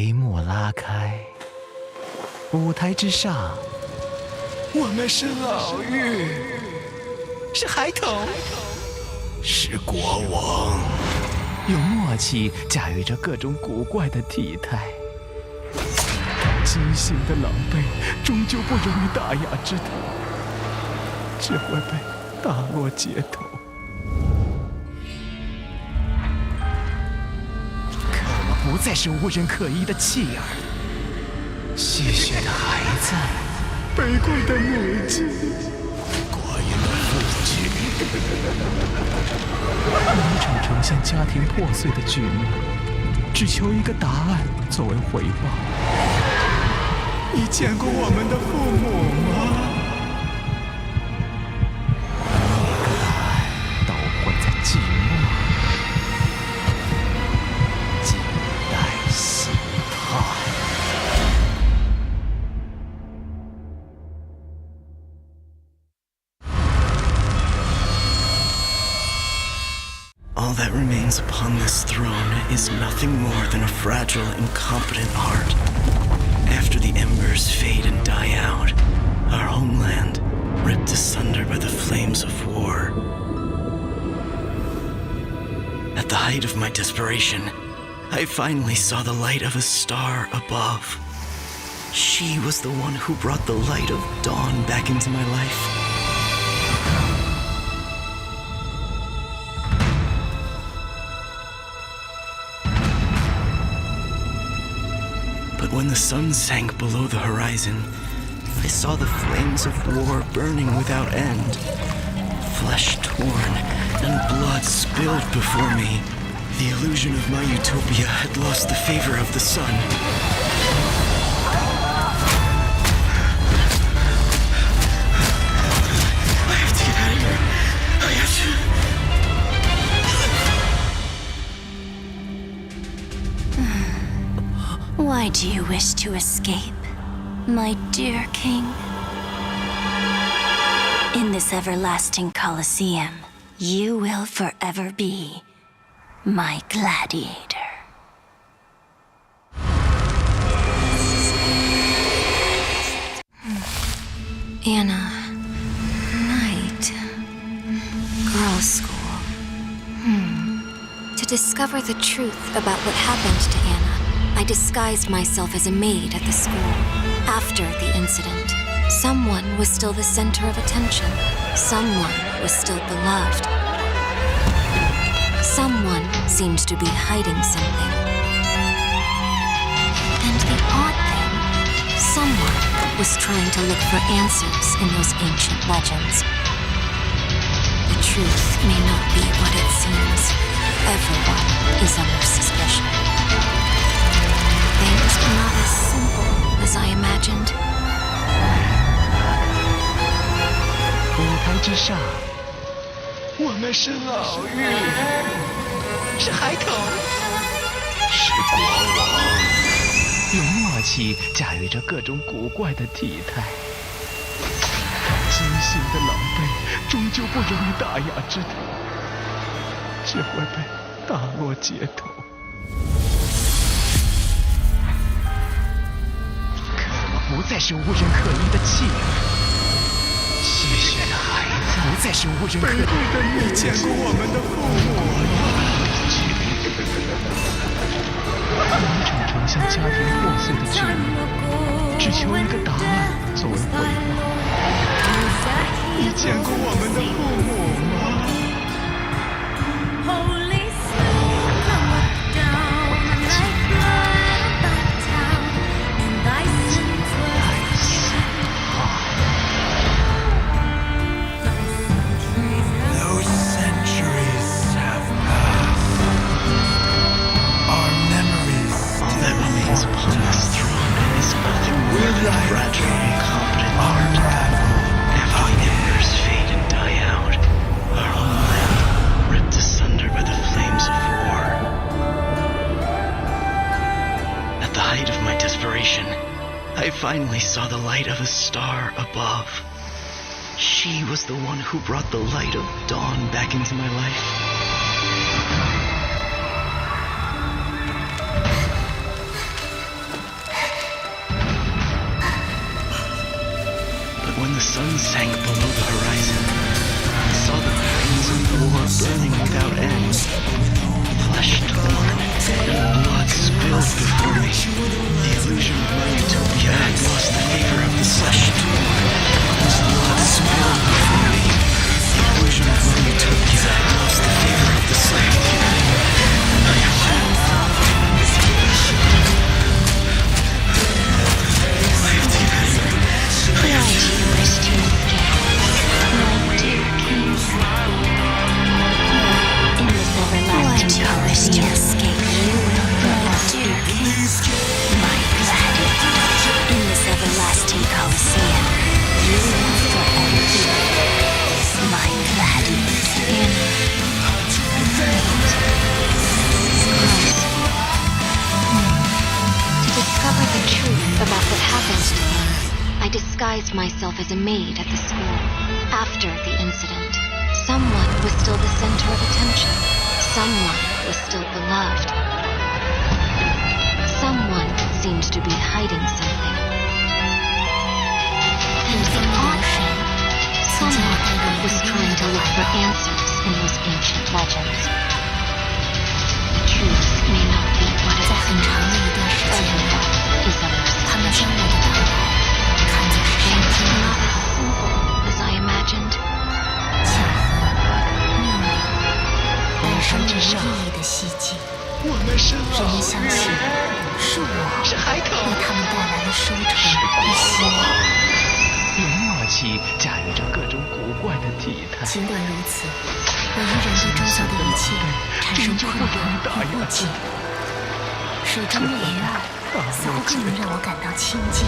帷幕拉开，舞台之上，我们是老妪，是孩童，是国王，有默契驾驭着各种古怪的体态。畸形的狼狈终究不容于大雅之堂，只会被打落街头。可我们不再是无人可依的弃儿，戏谑的孩子，卑贵的母亲，寡言的父亲。一场场像家庭破碎的剧目，只求一个答案作为回报。你见过我们的父母吗？每个答案都会在寂寞静待审判。All that remains upon this throne is nothing more than a fragile, incompetent heart. After the embers fade and die out, our homeland ripped asunder by the flames of war. At the height of my desperation, I finally saw the light of a star above. She was the one who brought the light of dawn back into my life. But when the sun sank below the horizon, I saw the flames of war burning without end. Flesh torn and blood spilled before me. The illusion of my utopia had lost the favor of the sun. I have to get out of here. I have to... Why do you wish to escape, my dear king? In this everlasting Colosseum, you will forever be my gladiator. Anna, night, girls' school. To discover the truth about what happened to Anna, I disguised myself as a maid at the school. After the incident, someone was still the center of attention. Someone was still beloved. Someone seemed to be hiding something. And the odd thing, someone was trying to look for answers in those ancient legends. The truth may not be what it seems. Everyone is under suspicion. Things are not as simple as I imagined. 舞台之上，我们是老妪，是孩童，是国王，有默契驾驭着各种古怪的体态。畸形的狼狈终究不容于大雅之堂，只会被打落街头。可我们不再是无人可依的弃儿，戏谑的孩子不再是无人可依的母亲。你见过我们的父母吗？一场场像家庭破碎的剧目，只求一个答案作为回报。你见过我们的父母吗？I finally saw the light of a star above. She was the one who brought the light of dawn back into my life. sun sank below the horizon, I saw the flames of war burning without end. Flesh torn and blood spilled before me. The illusion of my utopia had lost the favor of the flesh torn and blood spilled before me. The illusion of my utopia had lost the favor of the slave. Disguised myself as a maid at the school. After the incident, someone was still the center of attention. Someone was still beloved. Someone seemed to be hiding something. And often, someone was trying to look for answers in those ancient legends. The truth may not be what it seems. Everyone is understood. Things are not as simple as I imagined. 诞生着无意义的希冀，人相信是我为他们带来了收成与希望。用默契驾驭着各种古怪的体态。尽管如此，我依然对周遭的一切产生困惑与不解。水中的鱼儿似乎更能让我感到亲近。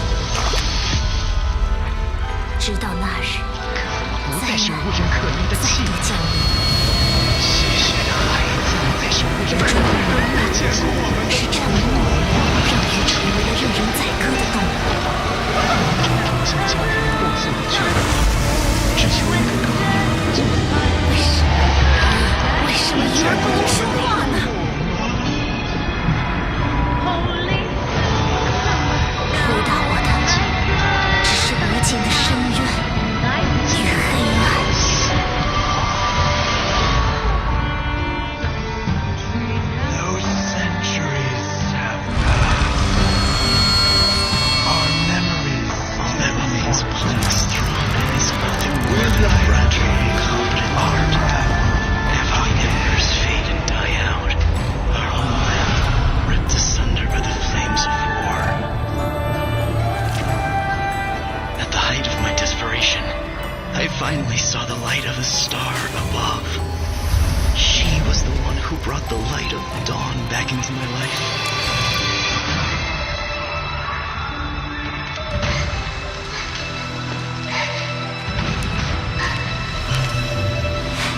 直到那日，灾难再度降临。血血的孩子在守护着中国人，结束我们是沉默让鱼成为了任人宰割的动物。中像家人破碎的巨人，只求一个更好的家。为什么鱼儿不能说话呢？回答我的只是无尽的深渊与黑暗。Those centuries have passed. Our memories upon this throne is nothing more than a fragile, incompetent art. If our embers fade and die out, our homeland ripped asunder by the flames of war. At the height of my desperation, I finally saw the light of a star above. She was the one who brought the light of dawn back into my life.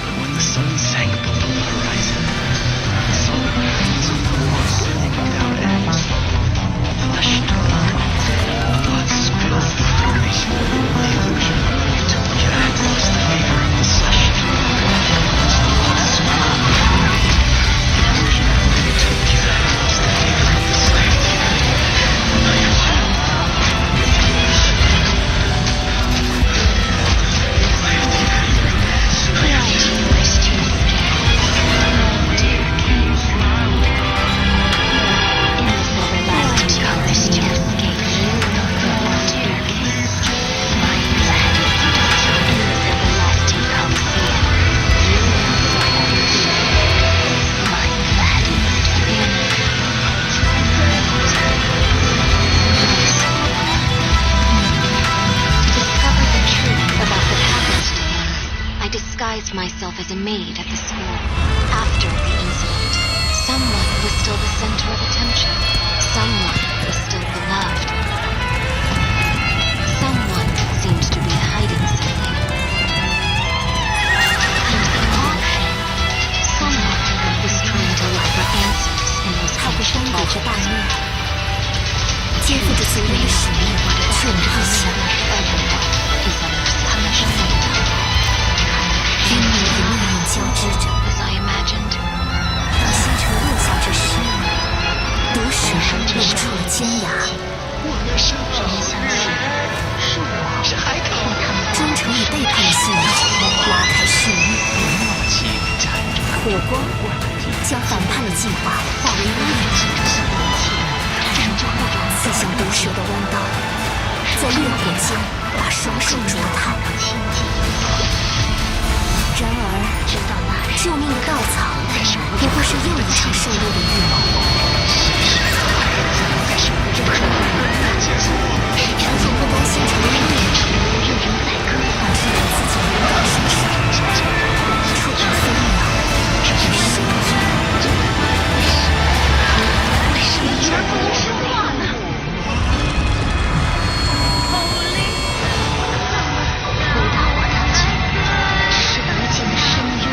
But when the sun sank below the horizon, I saw the flames of war burning without end. Flesh torn, blood spilled before me. The illusion of my utopia had lost the favor of the flesh torn. Blood spilled before me. The illusion of my utopia had lost the favor of the slave. Disguised myself as a maid at the school. After the incident, someone was still the center of attention. Someone was still beloved. Someone seemed to be hiding something. And often, someone was trying to look for answers in those ancient legends. 肩负着责任的使命，却无意想。阴谋与命运交织着。当星辰落下这时，毒蛇露出了尖牙。人相信是我为他们光将反叛的计划化为乌有，刺向毒蛇的弯刀，在烈火间把双手灼烫。然而，救命的稻草不过是又一场狩猎的预谋。然后不甘心成为猎人，而是让自己勇敢身上，触碰飞鸟，生命。为什么居然不能说话呢？回到我的嘴，是无尽的深渊。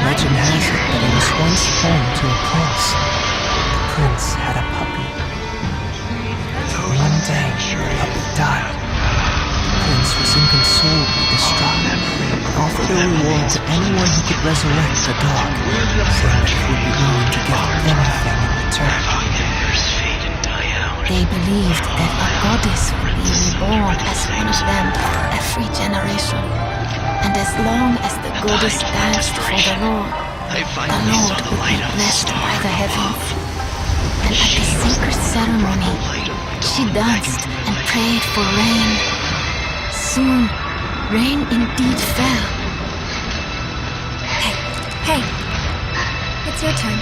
Legend has it that he was once home to a prince. The prince had a puppy. One day, the puppy died. The prince was inconsolably distraught and offered a reward to anyone who could resurrect the dog, saying that he would be willing to give anything in return. They believed that a goddess would be reborn as one of them every generation. And as long as the goddess danced for the Lord would be blessed by the heavens. And at the sacred ceremony, she danced and prayed for rain. Soon, rain indeed fell. Hey, it's your turn.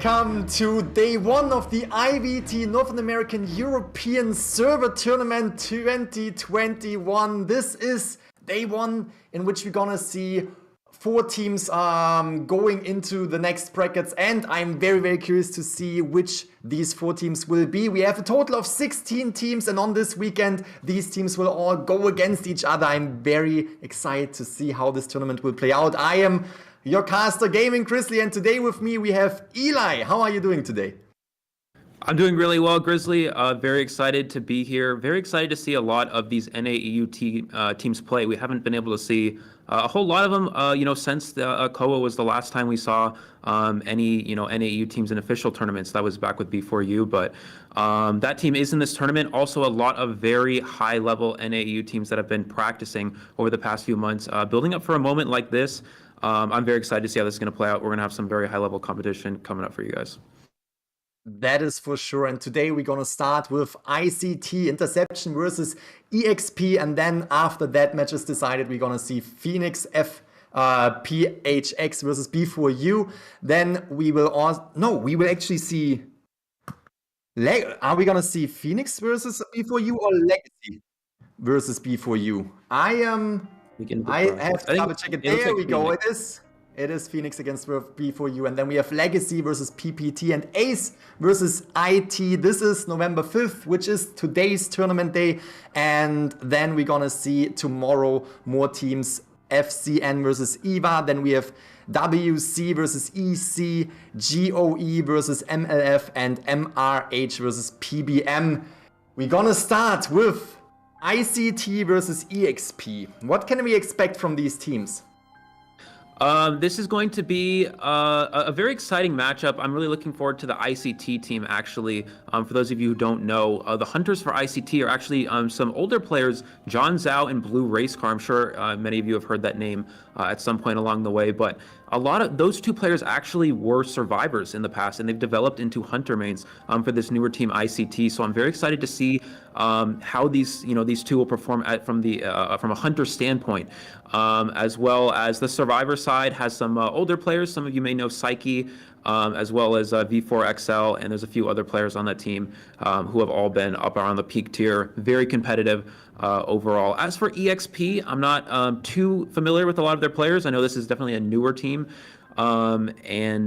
welcome to day one of the IVT North American European Server Tournament 2021. This is day one in which we're gonna see 4 teams going into the next brackets, and I'm very curious to see which these 4 teams will be. We have a total of 16 teams, and on this weekend these teams will all go against each other. I'm very excited to see how this tournament will play out. I am your caster Gaming Grizzly, and today with me we have Eli. How are you doing today? I'm doing really well, Grizzly. Very excited to be here. Very excited to see a lot of these NAEU teams play. We haven't been able to see a whole lot of them, since the COA was the last time we saw any, NAEU teams in official tournaments. That was back with B4U, but that team is in this tournament. Also, a lot of very high-level NAEU teams that have been practicing over the past few months, building up for a moment like this. I'm very excited to see how this is going to play out. We're going to have some very high-level competition coming up for you guys. That is for sure. And today we're going to start with ICT Interception versus EXP. And then after that match is decided, we're going to see Phoenix PHX versus B4U. Then we will also, no, we will actually see, are we going to see Phoenix versus B4U or Legacy versus B4U? I have to double check it. There we go. It is Phoenix against B4U, and then we have Legacy versus PPT and Ace versus IT. This is November 5th, which is today's tournament day. And then we're gonna see tomorrow more teams, FCN versus EVA. Then we have WC versus EC, GOE versus MLF, and MRH versus PBM. We're gonna start with ICT versus EXP. What can we expect from these teams? This is going to be a very exciting matchup. I'm really looking forward to the ICT team, actually. For those of you who don't know, the hunters for ICT are actually some older players, John Zhao and Blue Racecar. I'm sure many of you have heard that name at some point along the way, but a lot of those 2 players actually were survivors in the past, and they've developed into hunter mains for this newer team ICT. So I'm very excited to see how these 2 will perform from a hunter standpoint, as well as the survivor side has some older players. Some of you may know Psyche, as well as V4XL, and there's a few other players on that team who have all been up around the peak tier. Very competitive overall. As for EXP, I'm not too familiar with a lot of their players. I know this is definitely a newer team. I'm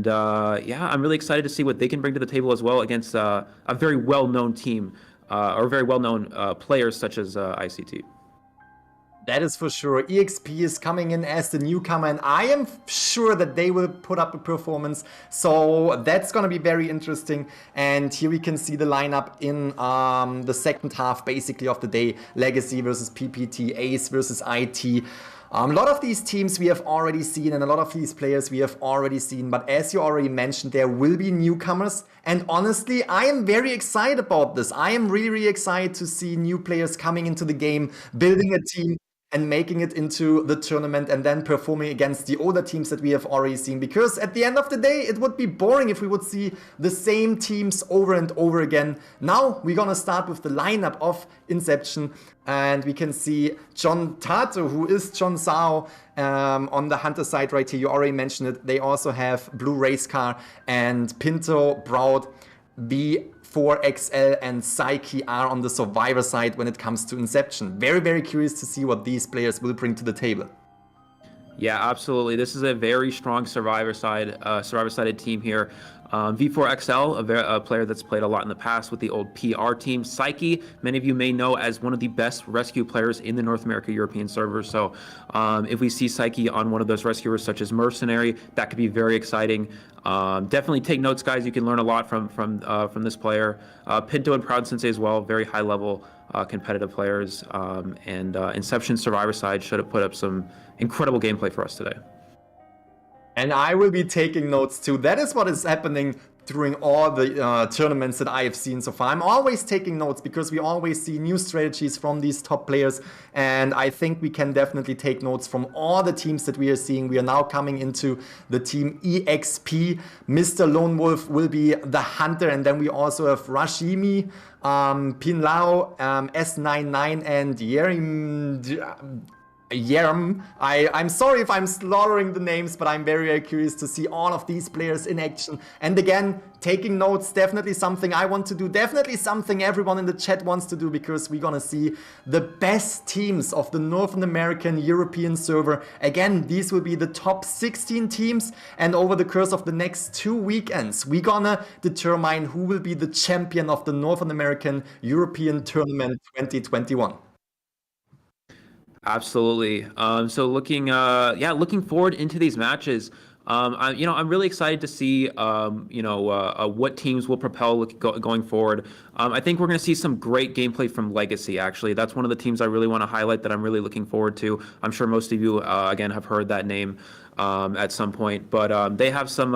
really excited to see what they can bring to the table as well against a very well-known team or very well-known players such as ICT. That is for sure. EXP is coming in as the newcomer, and I am sure that they will put up a performance. So that's going to be very interesting. And here we can see the lineup in the second half, basically, of the day. Legacy versus PPT, Ace versus IT. A lot of these teams we have already seen, and a lot of these players we have already seen. But as you already mentioned, there will be newcomers. And honestly, I am very excited about this. I am really excited to see new players coming into the game, building a team, and making it into the tournament, and then performing against the older teams that we have already seen. Because at the end of the day, it would be boring if we would see the same teams over and over again. Now we're gonna start with the lineup of Inception, and we can see John Tato, who is John Zhao, on the hunter side right here. You already mentioned it. They also have Blue Racecar and Pinto, Broad, B4XL and Psyche are on the survivor side when it comes to Inception. Very curious to see what these players will bring to the table. Yeah, absolutely. This is a very strong survivor-sided team here. V4XL, a player that's played a lot in the past with the old PR team. Psyche, many of you may know as one of the best rescue players in the North America European servers. So if we see Psyche on one of those rescuers such as Mercenary, that could be very exciting. Definitely take notes, guys. You can learn a lot from this player. Pinto and Proud Sensei as well, very high level competitive players. And Inception survivor side should have put up some incredible gameplay for us today. And I will be taking notes too. That is what is happening during all the tournaments that I have seen so far. I'm always taking notes because we always see new strategies from these top players. And I think we can definitely take notes from all the teams that we are seeing. We are now coming into the team EXP. Mr. Lone Wolf will be the hunter. And then we also have Rashimi, Pinlao, S99, and Yerim. Yerm. I'm sorry if I'm slaughtering the names, but I'm very, very curious to see all of these players in action. And again, taking notes, definitely something I want to do, definitely something everyone in the chat wants to do, because we're gonna see the best teams of the North American European server. Again, these will be the top 16 teams, and over the course of the next 2 weekends, we're gonna determine who will be the champion of the North American European Tournament 2021. Absolutely. So looking forward into these matches. I'm really excited to see, what teams will propel going forward. I think we're going to see some great gameplay from Legacy. Actually, that's one of the teams I really want to highlight that I'm really looking forward to. I'm sure most of you, again, have heard that name at some point, but they have some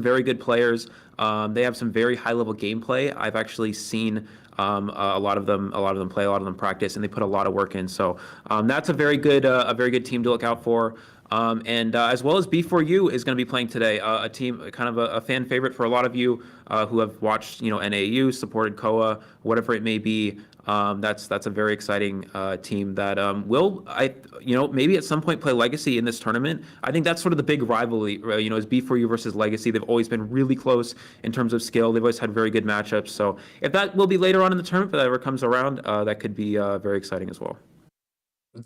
very good players. They have some very high level gameplay. I've actually seen a lot of them play, a lot of them practice, and they put a lot of work in. So that's a very good team to look out for. And as well as B4U is going to be playing today, a team, kind of a fan favorite for a lot of you who have watched, NAEU, supported KOA, whatever it may be. That's a very exciting team that will, maybe at some point play Legacy in this tournament. I think that's sort of the big rivalry, is B4U versus Legacy. They've always been really close in terms of skill. They've always had very good matchups. So if that will be later on in the tournament, if that ever comes around, that could be very exciting as well.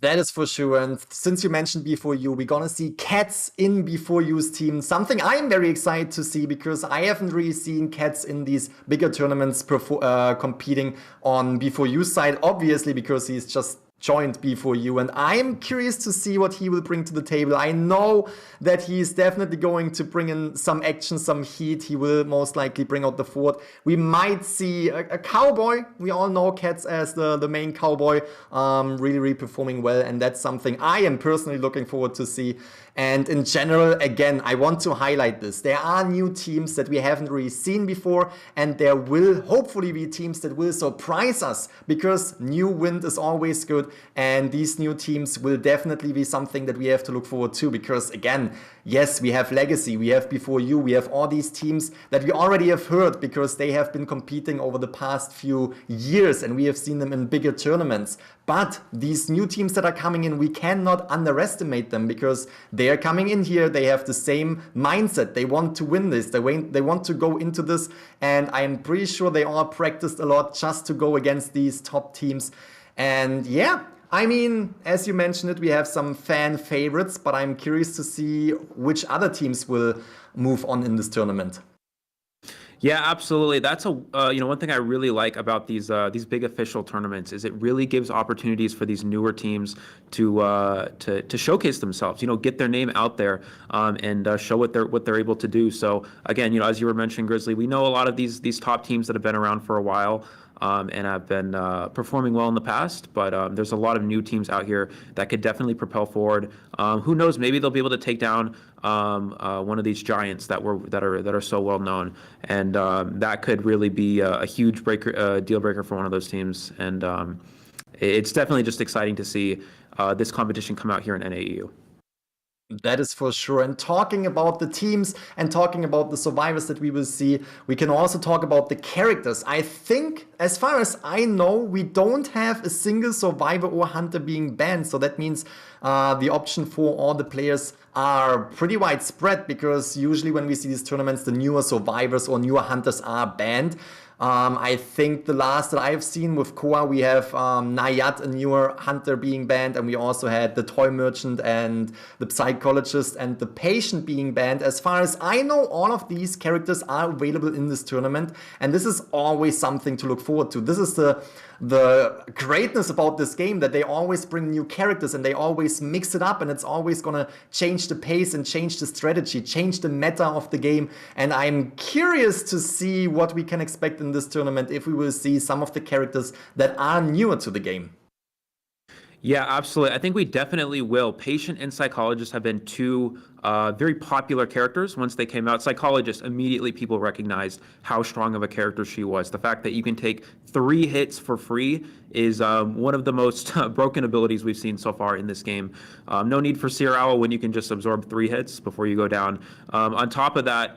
That is for sure. And since you mentioned B4U, we're gonna see Cats in B4U's team. Something I'm very excited to see, because I haven't really seen Cats in these bigger tournaments competing on B4U's side, obviously because he's just joined B4U, and I'm curious to see what he will bring to the table. I know that he's definitely going to bring in some action, some heat. He will most likely bring out the fort. We might see a cowboy. We all know Cats as the main cowboy, really performing well, and that's something I am personally looking forward to see. And in general, again, I want to highlight this. There are new teams that we haven't really seen before, and there will hopefully be teams that will surprise us, because new wind is always good, and these new teams will definitely be something that we have to look forward to, because again, yes, we have Legacy, we have B4U, we have all these teams that we already have heard because they have been competing over the past few years, and we have seen them in bigger tournaments. But these new teams that are coming in, we cannot underestimate them, because they are coming in here, they have the same mindset, they want to win this, they want to go into this, and I'm pretty sure they all practiced a lot just to go against these top teams. And yeah, I mean, as you mentioned it, we have some fan favorites, but I'm curious to see which other teams will move on in this tournament. Yeah, absolutely. That's one thing I really like about these big official tournaments is it really gives opportunities for these newer teams to showcase themselves. Get their name out there and show what they're able to do. So again, as you were mentioning, Grizzly, we know a lot of these top teams that have been around for a while. And have been performing well in the past, but there's a lot of new teams out here that could definitely propel forward. Who knows? Maybe they'll be able to take down one of these giants that are so well known, and that could really be a huge deal breaker for one of those teams. And it's definitely just exciting to see this competition come out here in NAEU. That is for sure. And talking about the teams and talking about the survivors that we will see, we can also talk about the characters. I think, as far as I know, we don't have a single survivor or hunter being banned. So that means the option for all the players are pretty widespread, because usually when we see these tournaments, the newer survivors or newer hunters are banned. I think the last that I've seen with Koa, we have Nayat, a newer hunter, being banned, and we also had the toy merchant and the psychologist and the patient being banned. As far as I know, all of these characters are available in this tournament, and this is always something to look forward to. This is the greatness about this game, that they always bring new characters and they always mix it up, and it's always gonna change the pace and change the strategy, change the meta of the game. And I'm curious to see what we can expect in this tournament, if we will see some of the characters that are newer to the game. Yeah, absolutely. I think we definitely will. Patient and Psychologist have been two very popular characters once they came out. Psychologist, immediately people recognized how strong of a character she was. The fact that you can take 3 hits for free is one of the most broken abilities we've seen so far in this game. No need for Seer Owl when you can just absorb 3 hits before you go down. On top of that,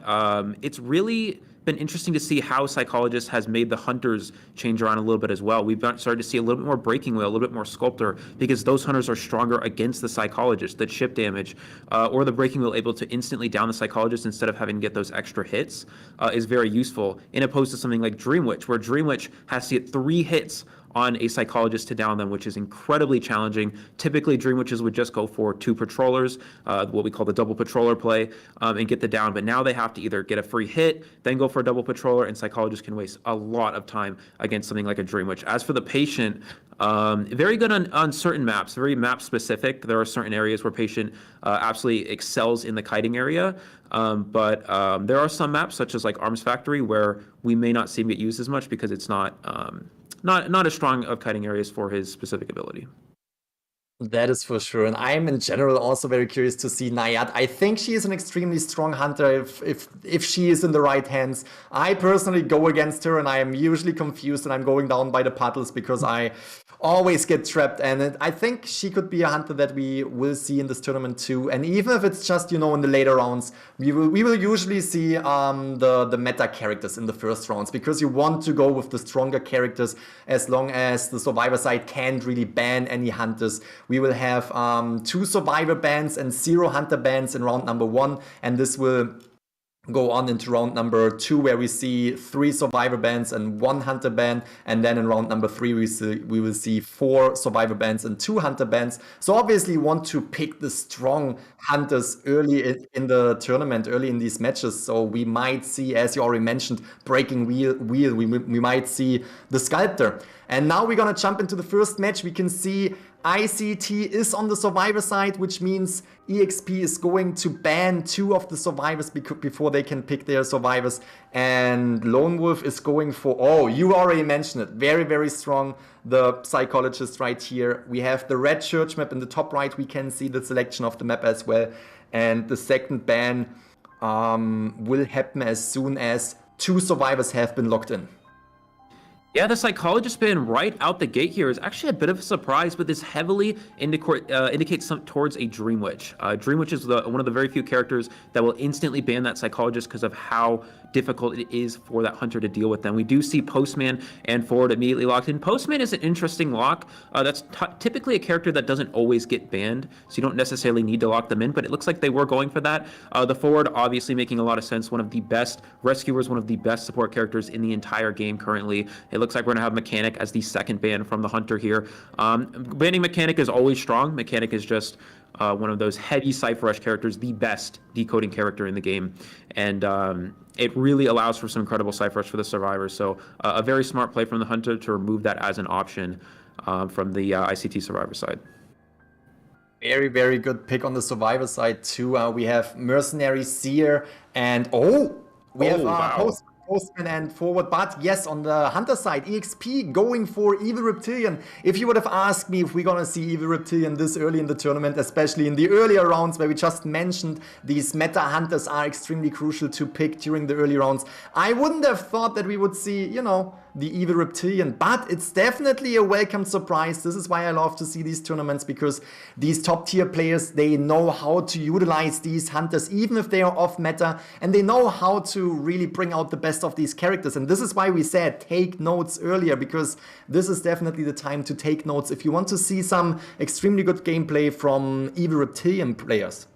it's really been interesting to see how Psychologist has made the hunters change around a little bit as well. We've started to see a little bit more Breaking Wheel, a little bit more Sculptor, because those hunters are stronger against the Psychologist. The chip damage or the Breaking Wheel able to instantly down the Psychologist instead of having to get those extra hits is very useful, in opposed to something like Dream Witch, where Dream Witch has to get 3 hits on a Psychologist to down them, which is incredibly challenging. Typically, Dream Witches would just go for 2 Patrollers, what we call the double Patroller play, and get the down. But now they have to either get a free hit, then go for a double Patroller, and Psychologist can waste a lot of time against something like a Dream Witch. As for the Patient, very good on certain maps, very map specific. There are certain areas where Patient absolutely excels in the kiting area, but there are some maps, such as like Arms Factory, where we may not see him get used as much because it's not as strong of kiting areas for his specific ability. That is for sure. And I'm in general also very curious to see Nayat. I think she is an extremely strong hunter if she is in the right hands. I personally go against her and I am usually confused and I'm going down by the puddles because I always get trapped. And I think she could be a hunter that we will see in this tournament too. And even if it's just, in the later rounds, we will usually see the meta characters in the first rounds, because you want to go with the stronger characters as long as the survivor side can't really ban any hunters. We will have 2 survivor bans and 0 hunter bans in round number 1, and this will go on into round number 2, where we see 3 survivor bans and 1 hunter ban, and then in round number 3 we will see 4 survivor bans and 2 hunter bans. So obviously you want to pick the strong hunters early in the tournament, early in these matches. So we might see, as you already mentioned, Breaking Wheel. We might see the Sculptor. And now we're gonna jump into the first match. We can see ICT is on the survivor side, which means EXP is going to ban 2 of the survivors before they can pick their survivors. And Lone Wolf is going for, oh, you already mentioned it, very, very strong, the Psychologist right here. We have the red church map in the top right. We can see the selection of the map as well. And the second ban will happen as soon as 2 survivors have been locked in. Yeah, the Psychologist ban right out the gate here is actually a bit of a surprise, but this heavily indicates towards a Dream Witch. Dream Witch is one of the very few characters that will instantly ban that Psychologist because of how difficult it is for that hunter to deal with them. We do see Postman and Forward immediately locked in. Postman is an interesting lock. That's typically a character that doesn't always get banned, so you don't necessarily need to lock them in, but it looks like they were going for that. The Forward obviously making a lot of sense, one of the best rescuers, one of the best support characters in the entire game currently. It looks like we're going to have Mechanic as the second ban from the hunter here. Banning Mechanic is always strong. Mechanic is just one of those heavy Cypher Rush characters, the best decoding character in the game. And it really allows for some incredible Cypher Rush for the survivors. So a very smart play from the hunter to remove that as an option from the ICT survivor side. Very, very good pick on the survivor side too. We have Mercenary, Seer, and we have Postman and Forward. But yes, on the hunter side, EXP going for Evil Reptilian. If you would have asked me if we're gonna see Evil Reptilian this early in the tournament, especially in the earlier rounds where we just mentioned these meta hunters are extremely crucial to pick during the early rounds, I wouldn't have thought that we would see, the Evil Reptilian, but it's definitely a welcome surprise. This is why I love to see these tournaments, because these top tier players, they know how to utilize these hunters even if they are off meta, and they know how to really bring out the best of these characters. And this is why we said take notes earlier, because this is definitely the time to take notes if you want to see some extremely good gameplay from Evil Reptilian players.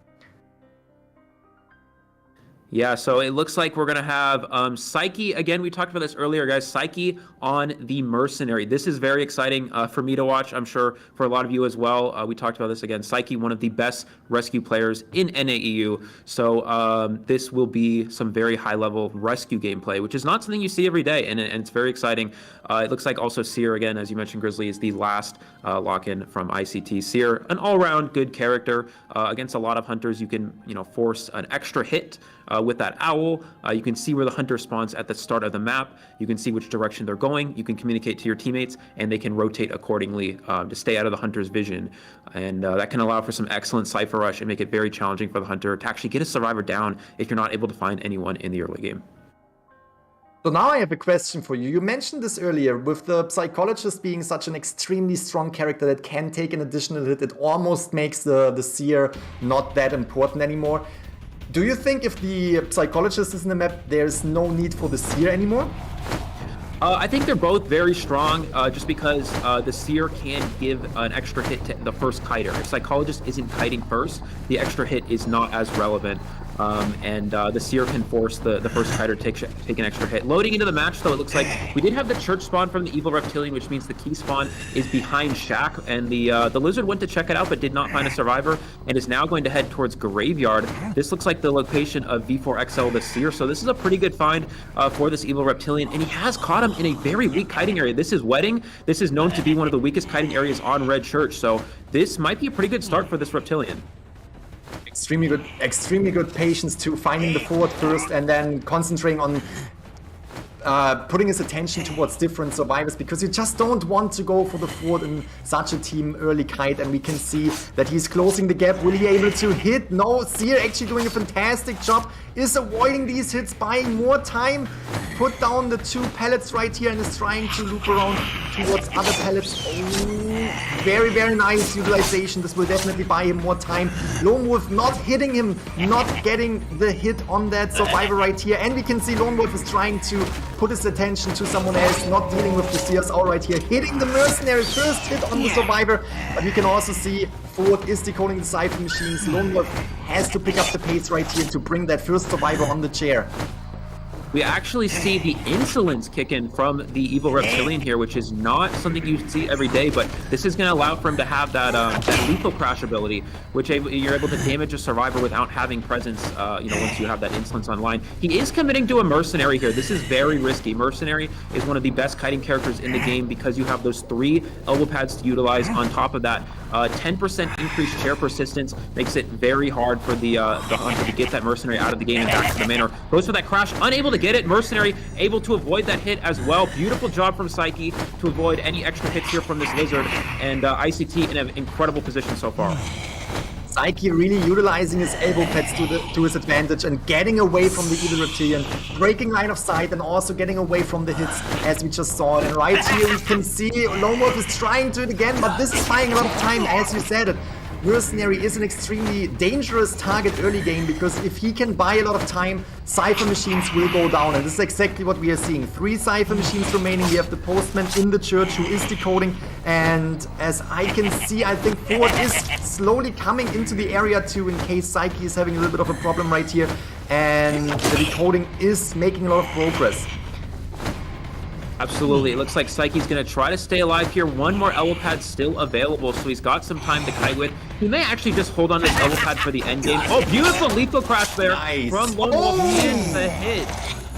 Yeah, so it looks like we're going to have Psyche. Again, we talked about this earlier, guys. Psyche on the Mercenary. This is very exciting for me to watch. I'm sure for a lot of you as well. We talked about this again. Psyche, one of the best rescue players in NAEU. So this will be some very high-level rescue gameplay, which is not something you see every day, and it's very exciting. It looks like also Seer, again, as you mentioned, Grizzly, is the last lock-in from ICT. Seer, an all-around good character. Against a lot of hunters, you can force an extra hit with that owl. You can see where the hunter spawns at the start of the map. You can see which direction they're going. You can communicate to your teammates, and they can rotate accordingly to stay out of the hunter's vision. And that can allow for some excellent Cypher Rush and make it very challenging for the hunter to actually get a survivor down if you're not able to find anyone in the early game. So now I have a question for you. You mentioned this earlier, with the Psychologist being such an extremely strong character that can take an additional hit, it almost makes the Seer not that important anymore. Do you think if the psychologist is in the map, there's no need for the seer anymore? I think they're both very strong, just because the seer can give an extra hit to the first kiter. If psychologist isn't kiting first, the extra hit is not as relevant. And the seer can force the first kiter to take an extra hit. Loading into the match, though, it looks like we did have the church spawn from the evil reptilian, which means the key spawn is behind Shack, and the lizard went to check it out but did not find a survivor and is now going to head towards graveyard. This looks like the location of V4XL the seer, so this is a pretty good find for this evil reptilian, and he has caught him in a very weak kiting area. This is wedding. This is known to be one of the weakest kiting areas on Red Church, so this might be a pretty good start for this reptilian. Extremely good patience to finding the forward first and then concentrating on putting his attention towards different survivors, because you just don't want to go for the forward in such a team early kite. And we can see that he's closing the gap. Will he be able to hit? No, Seer actually doing a fantastic job, is avoiding these hits, buying more time, put down the 2 pellets right here and is trying to loop around towards other pellets. Oh, very, very nice utilization. This will definitely buy him more time. Lone Wolf not hitting him, not getting the hit on that survivor right here. And we can see Lone Wolf is trying to put his attention to someone else, not dealing with the CSO right here, hitting the mercenary, first hit on the survivor. But we can also see Forward is decoding the Cypher machines. Lone Wolf has to pick up the pace right here to bring that first survivor on the chair. We actually see the insolence kick in from the evil reptilian here, which is not something you see every day, but this is going to allow for him to have that lethal crash ability, which you're able to damage a survivor without having presence, once you have that insolence online. He is committing to a mercenary here. This is very risky. Mercenary is one of the best kiting characters in the game because you have those 3 elbow pads to utilize. On top of that, 10% increased chair persistence makes it very hard for the hunter to get that mercenary out of the game and back to the manor. Goes for that crash, unable to get it. Mercenary able to avoid that hit as well. Beautiful job from Psyche to avoid any extra hits here from this lizard, and ICT in an incredible position so far. Psyche really utilizing his elbow pads to his advantage and getting away from the evil reptilian, breaking line of sight and also getting away from the hits as we just saw it. And right here we can see Lone Wolf is trying to it again, but this is buying a lot of time, as you said it. Mercenary is an extremely dangerous target early game, because if he can buy a lot of time, Cypher machines will go down, and this is exactly what we are seeing. 3 Cypher machines remaining. We have the postman in the church who is decoding, and as I can see, I think Forward is slowly coming into the area too, in case Psyche is having a little bit of a problem right here, and the decoding is making a lot of progress. Absolutely. It looks like Psyche's going to try to stay alive here. 1 more elbow pad still available, so he's got some time to kite with. He may actually just hold on to this elbow pad for the end game. Oh, beautiful lethal crash there from Lone Wolf. Gets the hit,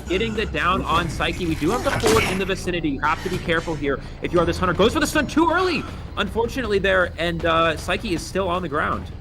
getting the down on Psyche. We do have the Forward in the vicinity. You have to be careful here if you are this hunter. Goes for the stun too early, unfortunately there, and Psyche is still on the ground.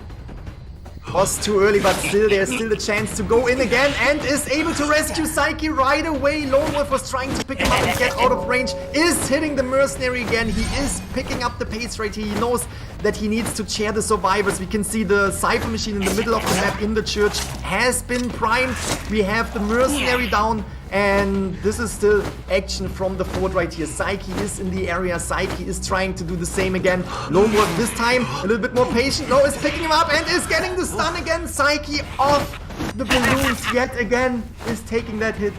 Was too early, but still there's still the chance to go in again and is able to rescue Psyche right away. Lone Wolf was trying to pick him up and get out of range, is hitting the mercenary again. He is picking up the pace right here. He knows that he needs to chair the survivors. We can see the Cypher machine in the middle of the map in the church has been primed. We have the mercenary down, and this is still action from the Forward right here. Psyche is in the area. Psyche is trying to do the same again. Lone Wolf this time a little bit more patient. No, is picking him up and is getting the stun again. Psyche off the balloons yet again, is taking that hit.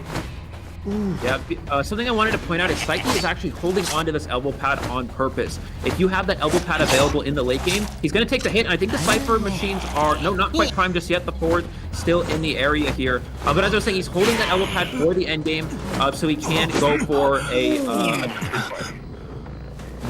Ooh. Yeah, something I wanted to point out is Psyche is actually holding onto this elbow pad on purpose. If you have that elbow pad available in the late game, he's going to take the hit, and I think the Cypher machines are, no, not quite primed just yet. The Forward still in the area here. But as I was saying, he's holding that elbow pad for the end game, so he can go for a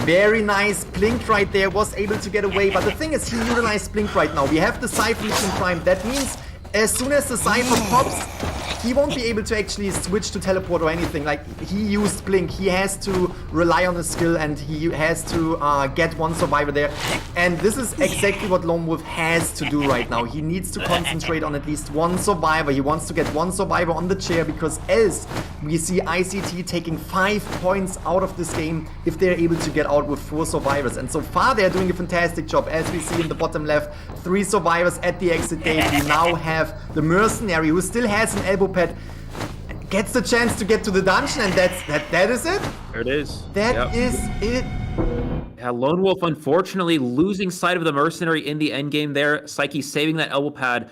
very nice. Blink right there, was able to get away, but the thing is, he utilized Blink right now. We have the Cypher machine primed. That means as soon as the Cypher pops, he won't be able to actually switch to teleport or anything. Like, he used Blink. He has to rely on his skill, and he has to get 1 survivor there. And this is exactly what Lone Wolf has to do right now. He needs to concentrate on at least 1 survivor. He wants to get 1 survivor on the chair, because else we see ICT taking 5 points out of this game if they're able to get out with 4 survivors. And so far they're doing a fantastic job. As we see in the bottom left, 3 survivors at the exit gate. We now have the mercenary, who still has an elbow pad, gets the chance to get to the dungeon, and that is it. There it is. That is it. Yeah, Lone Wolf unfortunately losing sight of the mercenary in the end game there. Psyche saving that elbow pad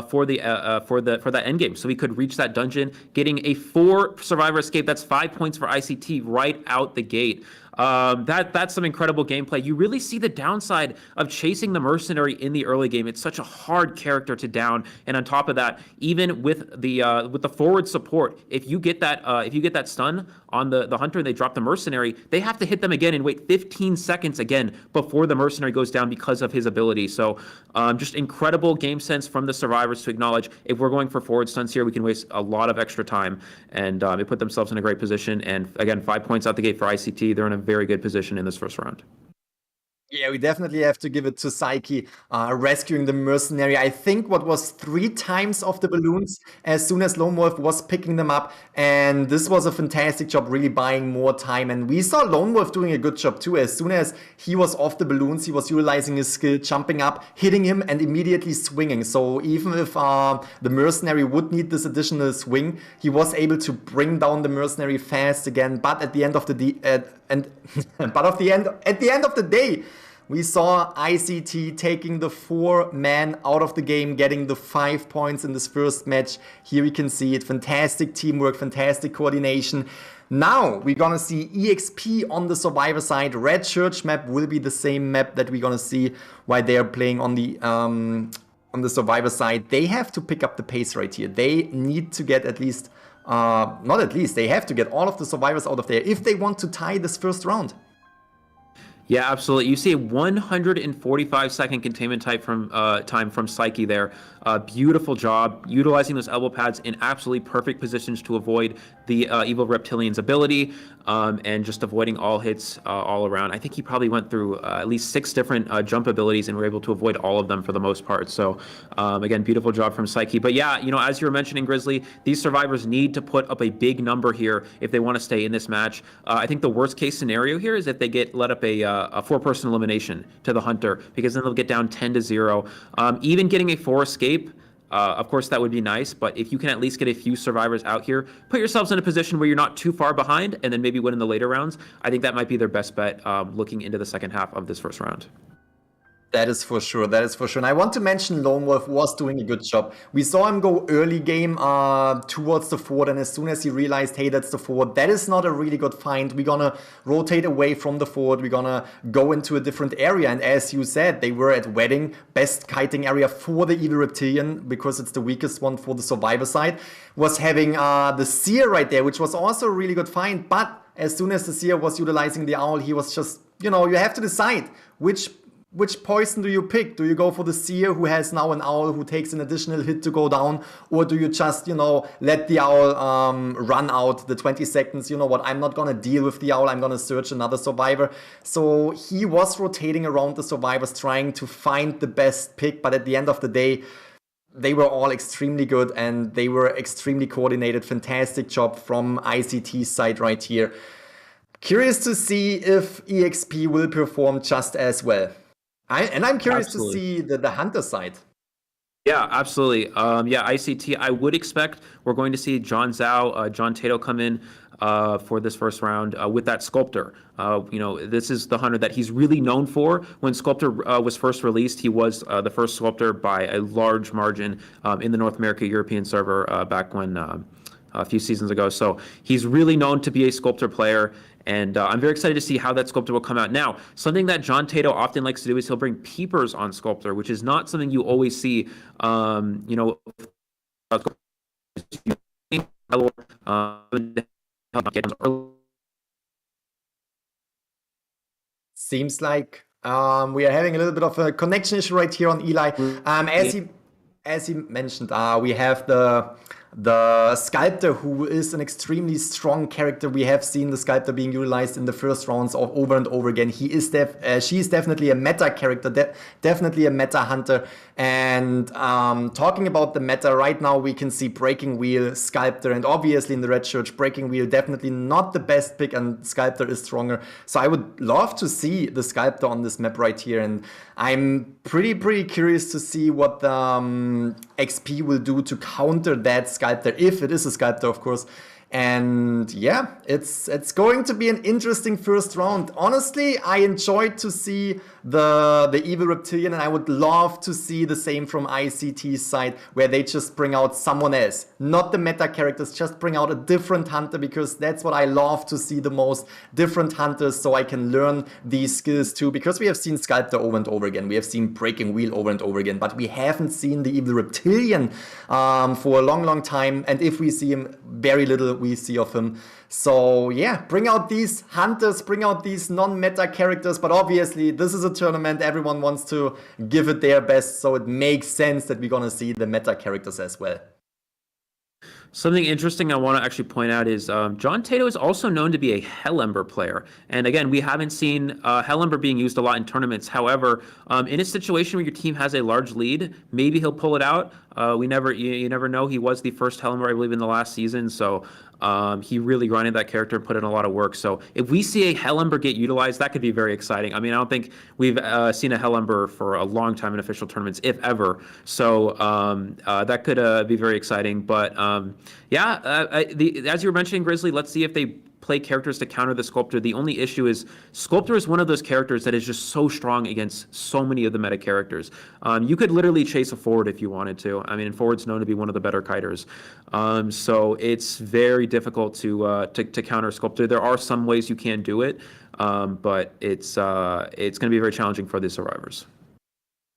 for that end game, so we could reach that dungeon, getting a 4 survivor escape. That's 5 points for ICT right out the gate. That's some incredible gameplay. You really see the downside of chasing the mercenary in the early game. It's such a hard character to down, and on top of that, even with the forward support, if you get that stun on the hunter and they drop the mercenary, they have to hit them again and wait 15 seconds again before the mercenary goes down because of his ability. So just incredible game sense from the survivors to acknowledge if we're going for forward stuns here, we can waste a lot of extra time, and they put themselves in a great position. And again, 5 points out the gate for ICT. They're in a very good position in this first round. Yeah, we definitely have to give it to Psyche, rescuing the mercenary. I think what was 3 times of the balloons as soon as Lone Wolf was picking them up. And this was a fantastic job, really buying more time. And we saw Lone Wolf doing a good job too. As soon as he was off the balloons, he was utilizing his skill, jumping up, hitting him, and immediately swinging. So even if the mercenary would need this additional swing, he was able to bring down the mercenary fast again. But at the end of the day, we saw ICT taking the 4-man out of the game, getting the 5 points in this first match. Here we can see it. Fantastic teamwork, fantastic coordination. Now we're gonna see EXP on the survivor side. Red Church map will be the same map that we're gonna see while they're playing on the survivor side. They have to pick up the pace right here. They need to get at least, they have to get all of the survivors out of there if they want to tie this first round. Yeah, absolutely. You see a 145-second containment time from Psyche there. Beautiful job utilizing those elbow pads in absolutely perfect positions to avoid the evil reptilian's ability, and just avoiding all hits all around. I think he probably went through at least 6 different jump abilities and were able to avoid all of them for the most part. So again, beautiful job from Psyche. But yeah, as you were mentioning, Grizzly, these survivors need to put up a big number here if they want to stay in this match. I think the worst case scenario here is if they let up a 4-person elimination to the hunter, because then they'll get down 10-0. Even getting a 4 escape, of course, that would be nice, but if you can at least get a few survivors out here, put yourselves in a position where you're not too far behind, and then maybe win in the later rounds, I think that might be their best bet looking into the second half of this first round. That is for sure. That is for sure. And I want to mention Lone Wolf was doing a good job. We saw him go early game towards the fort, and as soon as he realized, hey, that's the fort, that is not a really good find. We're gonna rotate away from the fort. We're gonna go into a different area. And as you said, they were at Wedding, best kiting area for the Evil Reptilian, because it's the weakest one for the survivor side, was having the Seer right there, which was also a really good find. But as soon as the Seer was utilizing the Owl, he was just, you have to decide which poison do you pick? Do you go for the Seer, who has now an Owl who takes an additional hit to go down? Or do you just, let the Owl run out the 20 seconds? You know what, I'm not gonna deal with the Owl, I'm gonna search another survivor. So he was rotating around the survivors, trying to find the best pick, but at the end of the day, they were all extremely good and they were extremely coordinated. Fantastic job from ICT's side right here. Curious to see if EXP will perform just as well. I'm curious to see the Hunter side. Yeah, absolutely. ICT, I would expect we're going to see John Zhao, John Tato come in for this first round with that Sculptor. This is the hunter that he's really known for. When Sculptor was first released, he was the first Sculptor by a large margin in the North America European server back when a few seasons ago. So he's really known to be a Sculptor player. And I'm very excited to see how that Sculptor will come out. Now, something that John Tato often likes to do is he'll bring peepers on Sculptor, which is not something you always see, Seems like we are having a little bit of a connection issue right here on Eli. As he mentioned, we have the Sculptor, who is an extremely strong character. We have seen the Sculptor being utilized in the first rounds over and over again. She is definitely a meta character, definitely a meta hunter. And talking about the meta, right now we can see Breaking Wheel, Sculptor, and obviously in the Red Church, Breaking Wheel definitely not the best pick, and Sculptor is stronger. So I would love to see the Sculptor on this map right here, and I'm pretty curious to see what the XP will do to counter that Sculptor, if it is a Sculptor, of course. And yeah, it's going to be an interesting first round. Honestly, I enjoyed to see the evil reptilian, and I would love to see the same from ICT's side, where they just bring out someone else, not the meta characters, just bring out a different hunter, because that's what I love to see the most, different hunters, so I can learn these skills too, because we have seen Sculptor over and over again, we have seen Breaking Wheel over and over again, but we haven't seen the evil reptilian for a long time, and if we see him, very little we see of him. So yeah, bring out these hunters, bring out these non-meta characters, but obviously this is a tournament, everyone wants to give it their best, so it makes sense that we're gonna see the meta characters as well. Something interesting I want to actually point out is John Tato is also known to be a Hellember player. And again, we haven't seen Hellember being used a lot in tournaments. However, in a situation where your team has a large lead, maybe he'll pull it out. You never know. He was the first Hellember, I believe, in the last season. So he really grinded that character and put in a lot of work. So if we see a Hellember get utilized, that could be very exciting. I mean, I don't think we've seen a Hellember for a long time in official tournaments, if ever. So that could be very exciting. But as you were mentioning, Grizzly, let's see if they play characters to counter the Sculptor. The only issue is Sculptor is one of those characters that is just so strong against so many of the meta characters. You could literally chase a forward if you wanted to. I mean, forward's known to be one of the better kiters. So it's very difficult to counter Sculptor. There are some ways you can do it, but it's going to be very challenging for the survivors.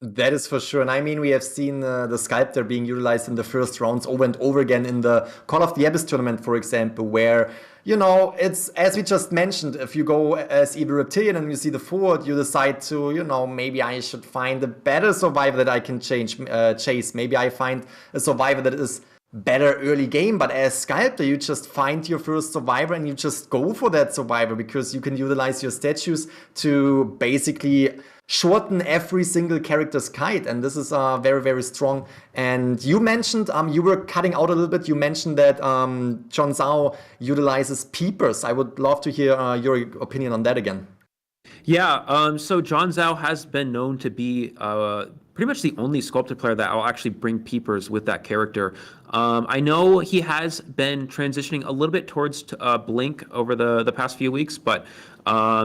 That is for sure. And I mean, we have seen the Sculptor being utilized in the first rounds over and over again in the Call of the Abyss tournament, for example, where, you know, it's, as we just mentioned, if you go as Evil Reptilian and you see the forward, you decide to, you know, maybe I should find a better survivor that I can chase. Maybe I find a survivor that is better early game, but as Sculptor, you just find your first survivor and you just go for that survivor, because you can utilize your statues to basically shorten every single character's kite, and this is very, very strong. And you mentioned, you were cutting out a little bit, you mentioned that John Zhao utilizes peepers. I would love to hear your opinion on that again. Yeah, so John Zhao has been known to be pretty much the only Sculptor player that will actually bring peepers with that character. I know he has been transitioning a little bit towards Blink over the past few weeks, but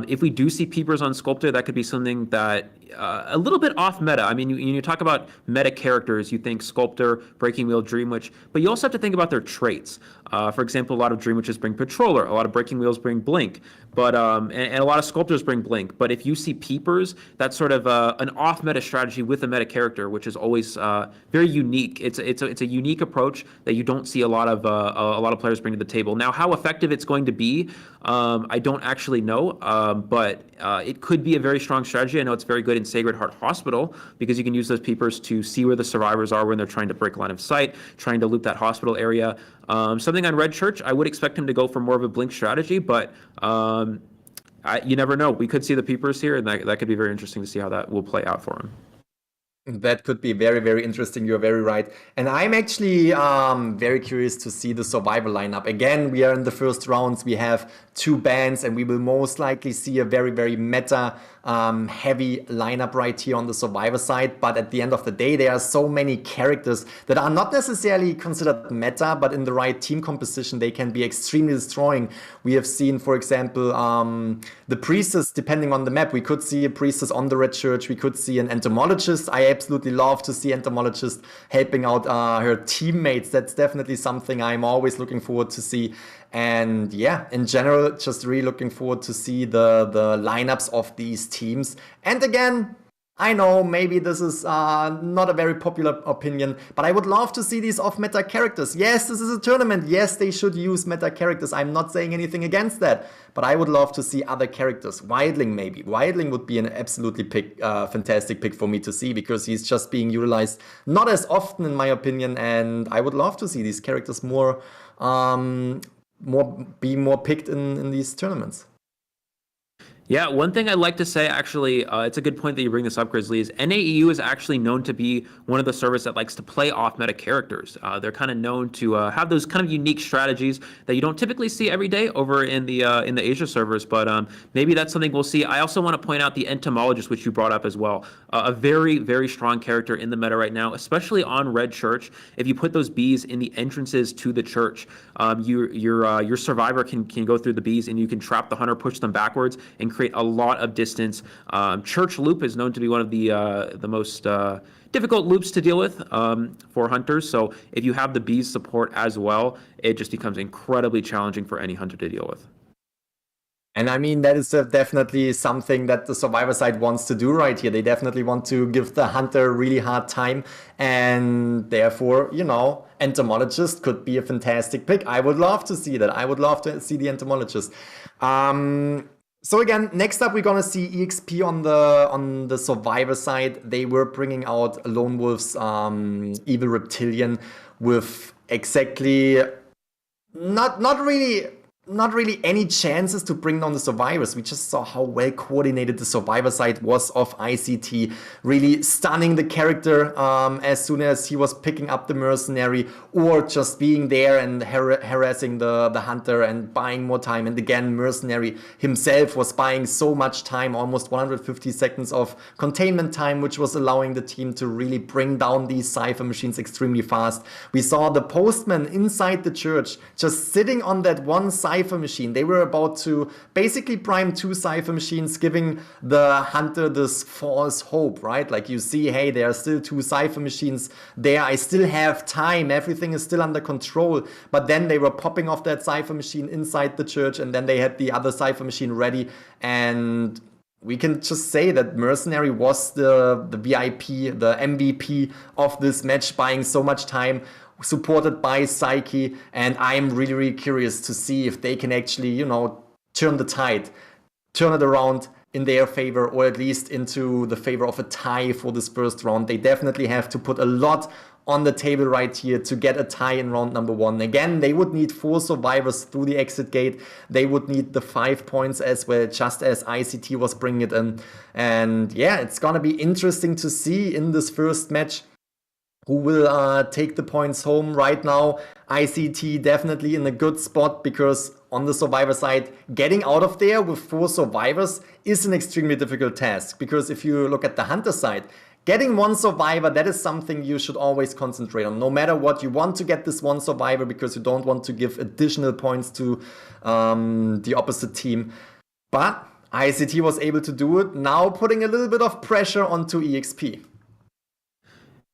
if we do see peepers on Sculptor, that could be something that a little bit off meta. I mean, you talk about meta characters, you think Sculptor, Breaking Wheel, Dream Witch, but you also have to think about their traits. For example, a lot of Dream Witches bring Patroller, a lot of Breaking Wheels bring Blink, but and a lot of Sculptors bring Blink. But if you see peepers, that's sort of an off meta strategy with a meta character, which is always very unique. It's a unique approach that you don't see a lot of players bring to the table. Now, how effective it's going to be, I don't actually know, but it could be a very strong strategy. I know it's very good in Sacred Heart Hospital, because you can use those peepers to see where the survivors are when they're trying to break line of sight, trying to loop that hospital area. Something on Red Church, I would expect him to go for more of a Blink strategy, but you never know. We could see the peepers here, and that could be very interesting to see how that will play out for him. That could be very, very interesting. You're very right. And I'm actually very curious to see the survivor lineup. Again, we are in the first rounds. We have 2 bans, and we will most likely see a very, very meta heavy lineup right here on the survivor side. But at the end of the day, there are so many characters that are not necessarily considered meta, but in the right team composition, they can be extremely destroying. We have seen, for example, the priestess, depending on the map. We could see a priestess on the Red Church. We could see an entomologist. I absolutely love to see entomologist helping out her teammates. That's definitely something I'm always looking forward to see. And yeah, in general, just really looking forward to see the lineups of these teams. And again, I know maybe this is not a very popular opinion, but I would love to see these off-meta characters. Yes, this is a tournament. Yes, they should use meta characters. I'm not saying anything against that, but I would love to see other characters. Wildling maybe. Wildling would be an absolutely fantastic pick for me to see, because he's just being utilized not as often in my opinion, and I would love to see these characters more picked in these tournaments. Yeah, one thing I'd like to say, actually, it's a good point that you bring this up, Grizzly, is NAEU is actually known to be one of the servers that likes to play off-meta characters. They're kind of known to have those kind of unique strategies that you don't typically see every day over in the Asia servers, but maybe that's something we'll see. I also want to point out the Entomologist, which you brought up as well. A very, very strong character in the meta right now, especially on Red Church. If you put those bees in the entrances to the church, your survivor can go through the bees and you can trap the hunter, push them backwards, and create a lot of distance. Church loop is known to be one of the most difficult loops to deal with for hunters. So if you have the bees support as well, it just becomes incredibly challenging for any hunter to deal with. And I mean, that is definitely something that the survivor side wants to do right here. They definitely want to give the hunter a really hard time. And therefore, you know, Entomologist could be a fantastic pick. I would love to see that. I would love to see the Entomologist. So again, next up, we're gonna see EXP on the survivor side. They were bringing out Lone Wolf's Evil Reptilian with exactly not really any chances to bring down the survivors. We just saw how well coordinated the survivor side was of ICT, really stunning the character as soon as he was picking up the mercenary or just being there and harassing the hunter and buying more time. And again, mercenary himself was buying so much time, almost 150 seconds of containment time, which was allowing the team to really bring down these cipher machines extremely fast. We saw the postman inside the church just sitting on that one cipher machine. They were about to basically prime 2 cipher machines, giving the hunter this false hope, right? Like you see, hey, there are still 2 cipher machines there. I still have time. Everything is still under control. But then they were popping off that cipher machine inside the church, and then they had the other cipher machine ready. And we can just say that Mercenary was the VIP, the MVP of this match, buying so much time, supported by Psyche, and I'm really, really curious to see if they can actually, you know, turn the tide, turn it around in their favor, or at least into the favor of a tie for this first round. They definitely have to put a lot on the table right here to get a tie in round number 1. Again, they would need 4 survivors through the exit gate. They would need the 5 points as well, just as ICT was bringing it in. And yeah, it's gonna be interesting to see in this first match who will take the points home. Right now, ICT definitely in a good spot, because on the survivor side, getting out of there with 4 survivors is an extremely difficult task. Because if you look at the hunter side, getting 1 survivor, that is something you should always concentrate on. No matter what, you want to get this 1 survivor because you don't want to give additional points to the opposite team. But ICT was able to do it, now putting a little bit of pressure onto EXP.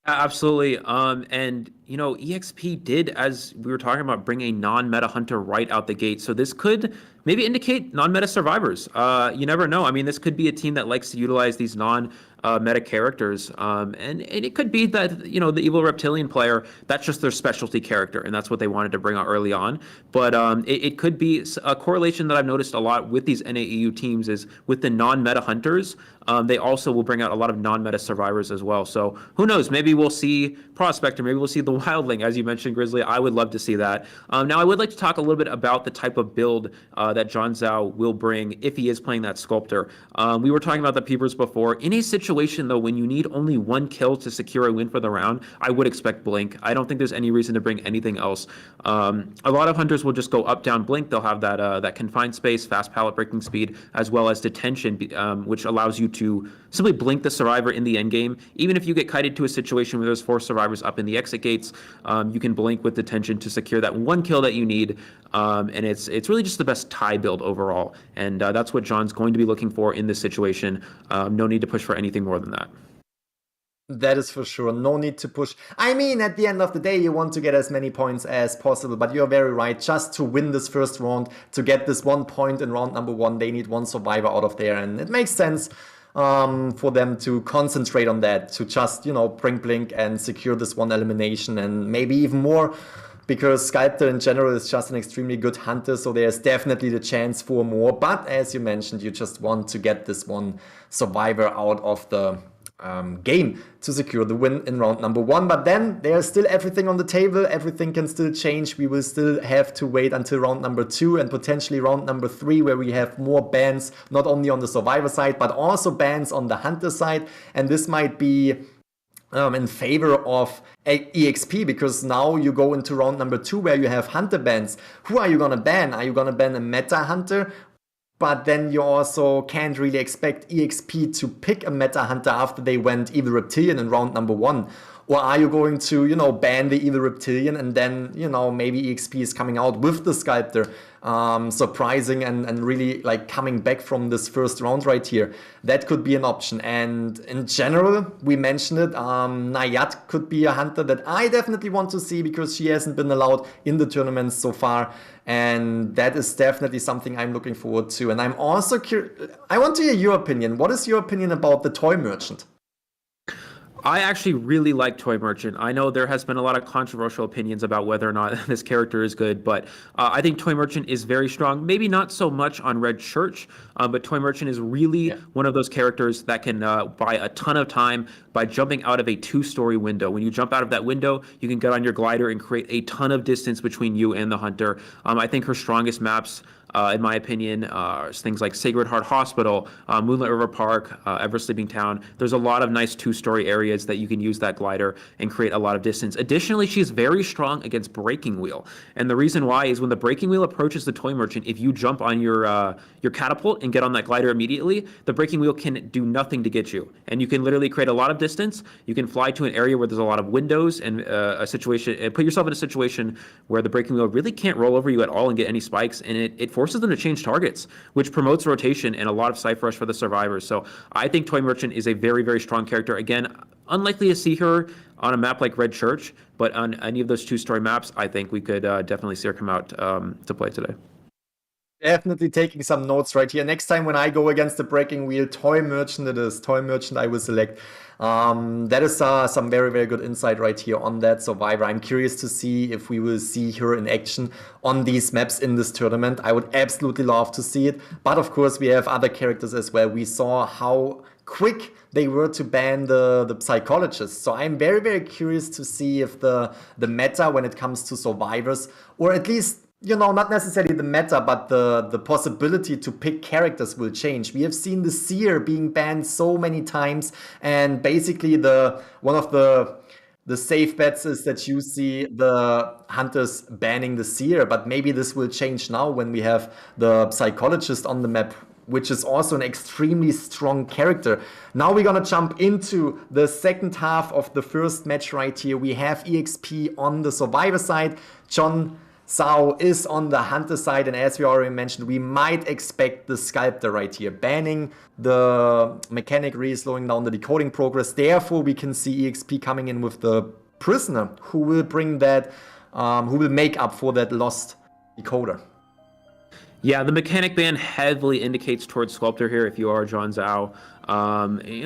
Absolutely. And, you know, EXP did, as we were talking about, bring a non-meta hunter right out the gate. So this could maybe indicate non-meta survivors. You never know. I mean, this could be a team that likes to utilize these non-meta characters. And it could be that, you know, the Evil Reptilian player, that's just their specialty character, and that's what they wanted to bring out early on. But it could be a correlation that I've noticed a lot with these NAEU teams is with the non-meta hunters, they also will bring out a lot of non-meta survivors as well. So who knows? Maybe we'll see Prospector, maybe we'll see the Wildling, as you mentioned, Grizzly. I would love to see that. Now, I would like to talk a little bit about the type of build that John Zhao will bring if he is playing that Sculptor. We were talking about the Peepers before. In a situation, though, when you need only 1 kill to secure a win for the round, I would expect Blink. I don't think there's any reason to bring anything else. A lot of hunters will just go up, down, Blink. They'll have that confined space, fast pallet breaking speed, as well as detention, which allows you to simply blink the survivor in the end game. Even if you get kited to a situation where there's 4 survivors up in the exit gates, you can blink with detention to secure that 1 kill that you need. And it's really just the best tie build overall. And that's what John's going to be looking for in this situation. No need to push for anything more than that. That is for sure. No need to push. I mean, at the end of the day, you want to get as many points as possible, but you're very right. Just to win this first round, to get this 1 point in round number 1, they need 1 survivor out of there. And it makes sense for them to concentrate on that, to just, you know, bring Blink and secure this 1 elimination, and maybe even more, because Sculptor in general is just an extremely good hunter, so there's definitely the chance for more. But as you mentioned, you just want to get this 1 survivor out of the game to secure the win in round number 1. But then there's still everything on the table. Everything can still change. We will still have to wait until round number 2 and potentially round number 3, where we have more bans, not only on the survivor side, but also bans on the hunter side. And this might be in favor of EXP, because now you go into round number 2 where you have hunter bans. Who are you going to ban? Are you going to ban a meta hunter? But then you also can't really expect EXP to pick a meta hunter after they went Evil Reptilian in round number 1. Or are you going to, ban the Evil Reptilian and then, maybe EXP is coming out with the Sculptor, surprising and really like coming back from this first round right here. That could be an option. And in general, we mentioned it, Nayat could be a hunter that I definitely want to see, because she hasn't been allowed in the tournaments so far. And that is definitely something I'm looking forward to. And I'm also curious, I want to hear your opinion. What is your opinion about the Toy Merchant? I actually really like Toy Merchant. I know there has been a lot of controversial opinions about whether or not this character is good, but I think Toy Merchant is very strong. Maybe not so much on Red Church, but Toy Merchant is really one of those characters that can buy a ton of time by jumping out of a 2-story window. When you jump out of that window, you can get on your glider and create a ton of distance between you and the hunter. I think her strongest maps, in my opinion, things like Sacred Heart Hospital, Moonlight River Park, Ever Sleeping Town. There's a lot of nice 2-story areas that you can use that glider and create a lot of distance. Additionally, she's very strong against Breaking Wheel. And the reason why is when the Breaking Wheel approaches the Toy Merchant, if you jump on your catapult and get on that glider immediately, the Breaking Wheel can do nothing to get you. And you can literally create a lot of distance. You can fly to an area where there's a lot of windows and put yourself in a situation where the Breaking Wheel really can't roll over you at all and get any spikes. And it forces them to change targets, which promotes rotation and a lot of Cypher Rush for the survivors. So I think Toy Merchant is a very, very strong character. Again, unlikely to see her on a map like Red Church, but on any of those 2-story maps, I think we could definitely see her come out to play today. Definitely taking some notes right here. Next time when I go against the Breaking Wheel, Toy Merchant it is. Toy Merchant I will select. That is some very, very good insight right here on that survivor. I'm curious to see if we will see her in action on these maps in this tournament. I would absolutely love to see it. But of course, we have other characters as well. We saw how quick they were to ban the psychologists. So I'm very, very curious to see if the meta when it comes to survivors, or at least not necessarily the meta, but the possibility to pick characters will change. We have seen the Seer being banned so many times, and basically one of the safe bets is that you see the hunters banning the Seer, but maybe this will change now when we have the psychologist on the map, which is also an extremely strong character. Now we're gonna jump into the second half of the first match right here. We have EXP on the survivor side. John Sao is on the hunter side, and as we already mentioned, we might expect the Sculptor right here, banning the mechanic, really slowing down the decoding progress. Therefore, we can see EXP coming in with the Prisoner, who will bring that, who will make up for that lost decoder. Yeah, the mechanic ban heavily indicates towards Sculptor here if you are John Zhao.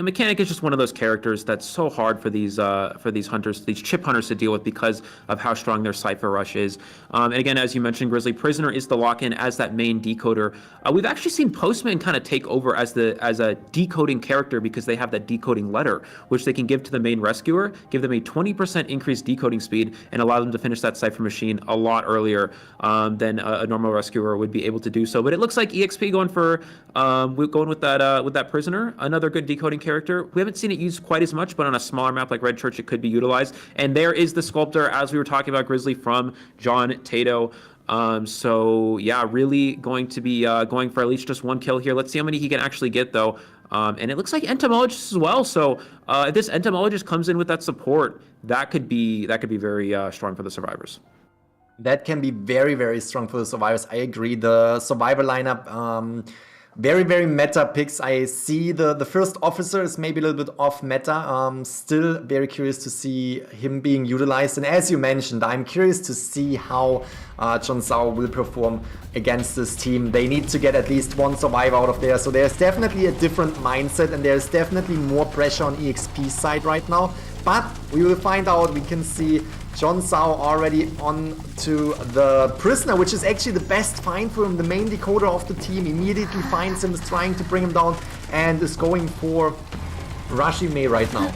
Mechanic is just one of those characters that's so hard for these hunters, these chip hunters to deal with because of how strong their Cypher Rush is. And again, as you mentioned, Grizzly Prisoner is the lock-in as that main decoder. We've actually seen Postman kind of take over as a decoding character because they have that decoding letter, which they can give to the main rescuer, give them a 20% increased decoding speed, and allow them to finish that Cypher machine a lot earlier than a normal rescuer would be able to do so. But it looks like EXP going with that Prisoner. Another good decoding character. We haven't seen it used quite as much, but on a smaller map like Red Church, it could be utilized. And there is the Sculptor, as we were talking about, Grizzly, from John Tato. So yeah, really going to be going for at least just one kill here. Let's see how many he can actually get, though. And it looks like Entomologist as well. So if this Entomologist comes in with that support, that could be very strong for the survivors. That can be very, very strong for the survivors. I agree. The survivor lineup, very, very meta picks. I see the first officer is maybe a little bit off meta. Still very curious to see him being utilized. And as you mentioned, I'm curious to see how John Zhao will perform against this team. They need to get at least one survivor out of there. So there's definitely a different mindset, and there's definitely more pressure on EXP's side right now. But we will find out. We can see John Zhao already on to the Prisoner, which is actually the best find for him. The main decoder of the team immediately finds him, is trying to bring him down, and is going for Rashime right now.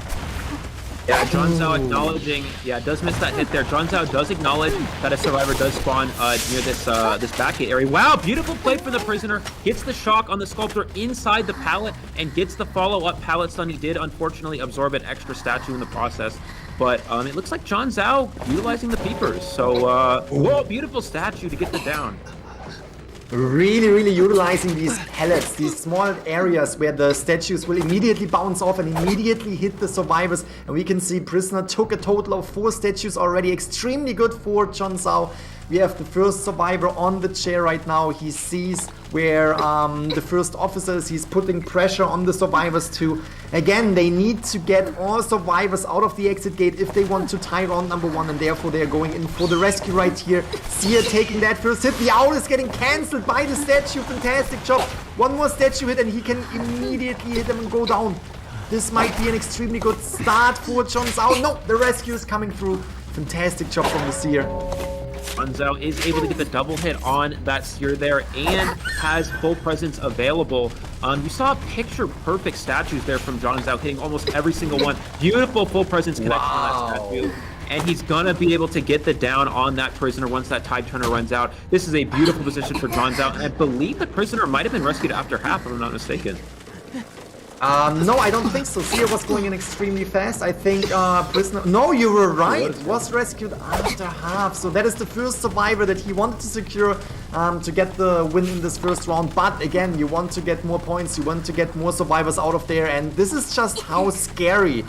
Yeah, John Zhao acknowledging, does miss that hit there. John Zhao does acknowledge that a survivor does spawn near this back gate area. Wow, beautiful play from the prisoner. Gets the shock on the sculptor inside the pallet and gets the follow-up pallet stun. He did unfortunately absorb an extra statue in the process. But it looks like John Zhao utilizing the peepers. So, whoa, beautiful statue to get the down. Really utilizing these pellets, these small areas where the statues will immediately bounce off and immediately hit the survivors. And we can see Prisoner took a total of 4 statues already. Extremely good for John Zhao. We have the first survivor on the chair right now. He sees where the first officer is. He's putting pressure on the survivors to, again, they need to get all survivors out of the exit gate if they want to tie round number 1, and therefore they are going in for the rescue right here. Seer taking that first hit. The owl is getting cancelled by the statue. Fantastic job. One more statue hit and he can immediately hit them and go down. This might be an extremely good start for John Zhao. No, the rescue is coming through. Fantastic job from the Seer. John Zhao is able to get the double hit on that Seer there and has full presence available. You saw picture-perfect statues there from John Zhao, hitting almost every single one. Beautiful full presence connection on that statue. And he's gonna be able to get the down on that prisoner once that tide turner runs out. This is a beautiful position for John Zhao, and I believe the prisoner might have been rescued after half, if I'm not mistaken. No, I don't think so. Seer was going in extremely fast. I think Prisoner... No, you were right. Was rescued after half. So that is the first survivor that he wanted to secure to get the win in this first round. But again, you want to get more points. You want to get more survivors out of there. And this is just how scary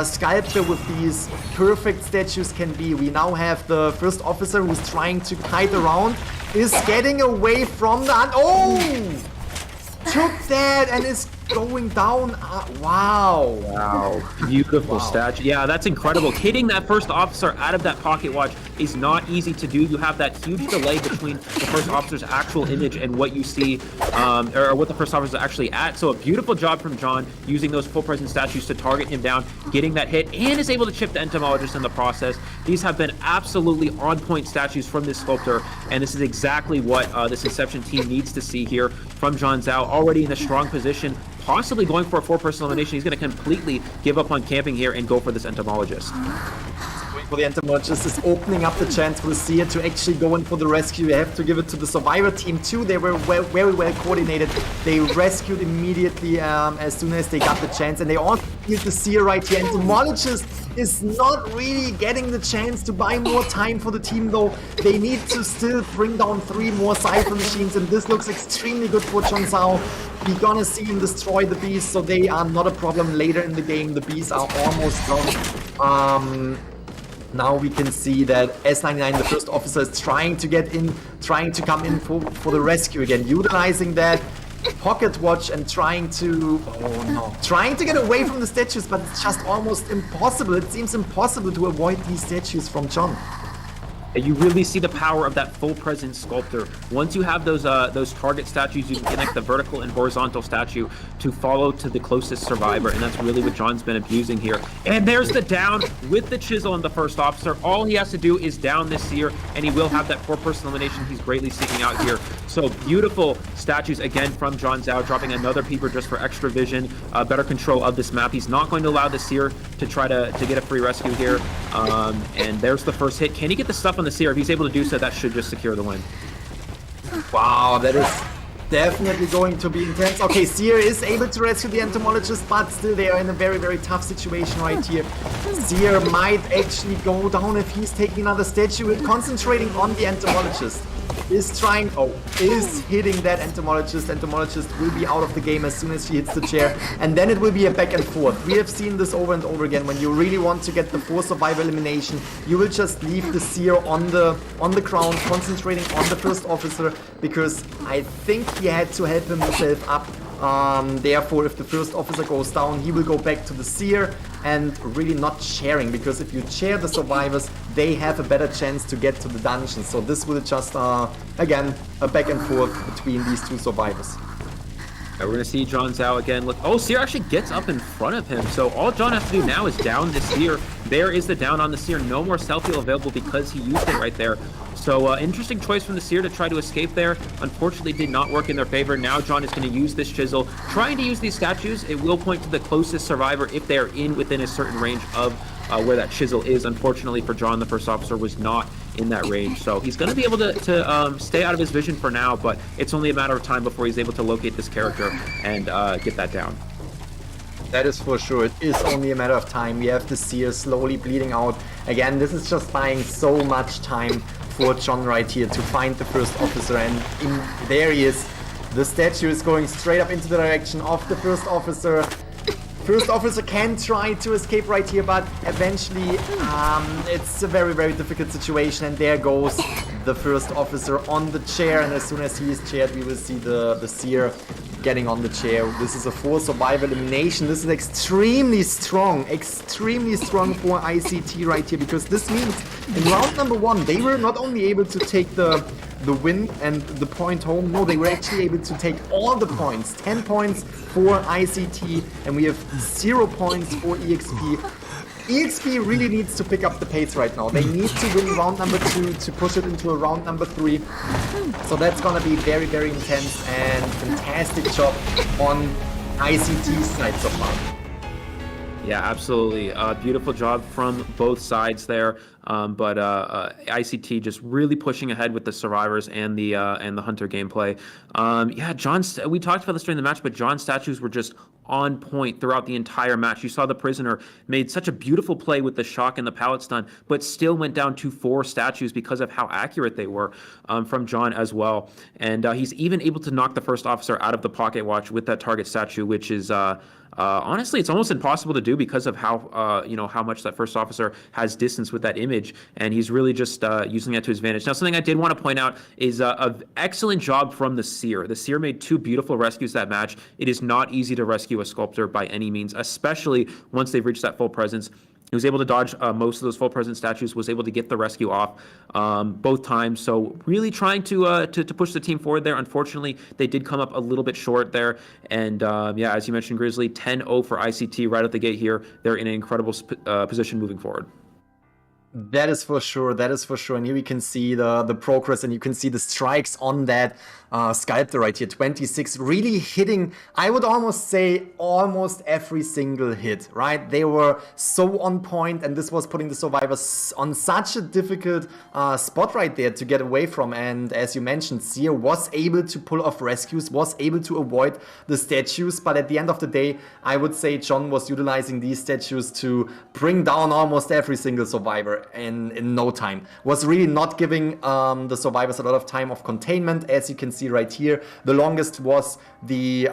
Sculptor with these perfect statues can be. We now have the first officer who's trying to kite around. Is getting away from the... Oh! Took that and is going down. Wow. Beautiful statue. Yeah, that's incredible. Hitting that first officer out of that pocket watch is not easy to do. You have that huge delay between the first officer's actual image and what you see, or what the first officer is actually at. So a beautiful job from John using those full presence statues to target him down, getting that hit, and is able to chip the entomologist in the process. These have been absolutely on-point statues from this sculptor, and this is exactly what this Inception team needs to see here from John Zhao. Already in a strong position, possibly going for a 4-person elimination. He's going to completely give up on camping here and go for this entomologist. Going for the entomologist is opening up the chance for the Seer to actually go in for the rescue. You have to give it to the survivor team too. They were very well coordinated. They rescued immediately as soon as they got the chance, and they also killed the Seer right here. Entomologist is not really getting the chance to buy more time for the team though. They need to still bring down 3 more Cypher machines, and this looks extremely good for John Zhao. We're gonna see him destroy the bees, so they are not a problem later in the game. The bees are almost gone. Now we can see that S99, the first officer, is trying to get in, trying to come in for the rescue again, utilizing that pocket watch and trying to get away from the statues, but it's just almost impossible. It seems impossible to avoid these statues from John. You really see the power of that full presence sculptor. Once you have those target statues, you can connect the vertical and horizontal statue to follow to the closest survivor, and that's really what John's been abusing here. And there's the down with the chisel on the first officer. All he has to do is down this Seer, and he will have that 4-person elimination he's greatly seeking out here. So beautiful statues again from John Zhao, dropping another peeper just for extra vision, better control of this map. He's not going to allow the Seer to try to get a free rescue here. And there's the first hit. Can he get the stuff on the Seer? If he's able to do so, that should just secure the win. Wow, that is definitely going to be intense. Okay, Seer is able to rescue the entomologist, but still they are in a very tough situation right here. Seer might actually go down if he's taking another statue. Concentrating on the entomologist. Is hitting that entomologist. Entomologist will be out of the game as soon as she hits the chair, and then it will be a back and forth. We have seen this over and over again. When you really want to get the 4 survivor elimination, you will just leave the Seer on the ground, concentrating on the first officer, because I think he had to help himself up. Therefore, if the first officer goes down, he will go back to the Seer and really not sharing, because if you share the survivors, they have a better chance to get to the dungeon. So this will just, again, a back and forth between these 2 survivors. We're going to see John Zhao again. Look, oh, Seer actually gets up in front of him. So all John has to do now is down the Seer. There is the down on the Seer. No more self-heal available because he used it right there. So interesting choice from the Seer to try to escape there. Unfortunately, did not work in their favor. Now John is going to use this chisel. Trying to use these statues, it will point to the closest survivor if they are within a certain range of where that chisel is. Unfortunately for John, the first officer was not in that range. So he's going to be able to stay out of his vision for now, but it's only a matter of time before he's able to locate this character and get that down. That is for sure. It is only a matter of time. We have the Seer slowly bleeding out. Again, this is just buying so much time for John right here to find the first officer, and there he is. The statue is going straight up into the direction of the first officer. First officer can try to escape right here, but eventually it's a very, very difficult situation, and there goes the first officer on the chair, and as soon as he is chaired, we will see the Seer getting on the chair. This is a 4 survival elimination. This is extremely strong for ICT right here, because this means in round number 1, they were not only able to take the win and the point home, no, they were actually able to take all the points. 10 points for ICT, and we have 0 points for EXP. EXP really needs to pick up the pace right now. They need to win round number 2 to push it into a round number 3. So that's gonna be very, very intense, and fantastic job on ICT's side so far. Yeah, absolutely. Beautiful job from both sides there. But ICT just really pushing ahead with the survivors and the hunter gameplay. Yeah, we talked about this during the match, but John's statues were just on point throughout the entire match. You saw the prisoner made such a beautiful play with the shock and the pallet stun, but still went down to 4 statues because of how accurate they were from John as well. And he's even able to knock the first officer out of the pocket watch with that target statue, which is honestly, it's almost impossible to do because of how much that first officer has distance with that image, and he's really just using that to his advantage. Now, something I did want to point out is an excellent job from the Seer. The Seer made 2 beautiful rescues that match. It is not easy to rescue a sculptor by any means, especially once they've reached that full presence. He was able to dodge most of those full presence statues, was able to get the rescue off both times. So really trying to push the team forward there. Unfortunately, they did come up a little bit short there. And yeah, as you mentioned, Grizzly, 10-0 for ICT right out the gate here. They're in an incredible position moving forward. That is for sure. And here we can see the progress, and you can see the strikes on that sculptor right here. 26, really hitting, I would almost say, almost every single hit, right? They were so on point, and this was putting the survivors on such a difficult spot right there to get away from. And as you mentioned, Seer was able to pull off rescues, was able to avoid the statues, but at the end of the day, I would say John was utilizing these statues to bring down almost every single survivor in no time. Was really not giving the survivors a lot of time of containment, as you can see right here. The longest was the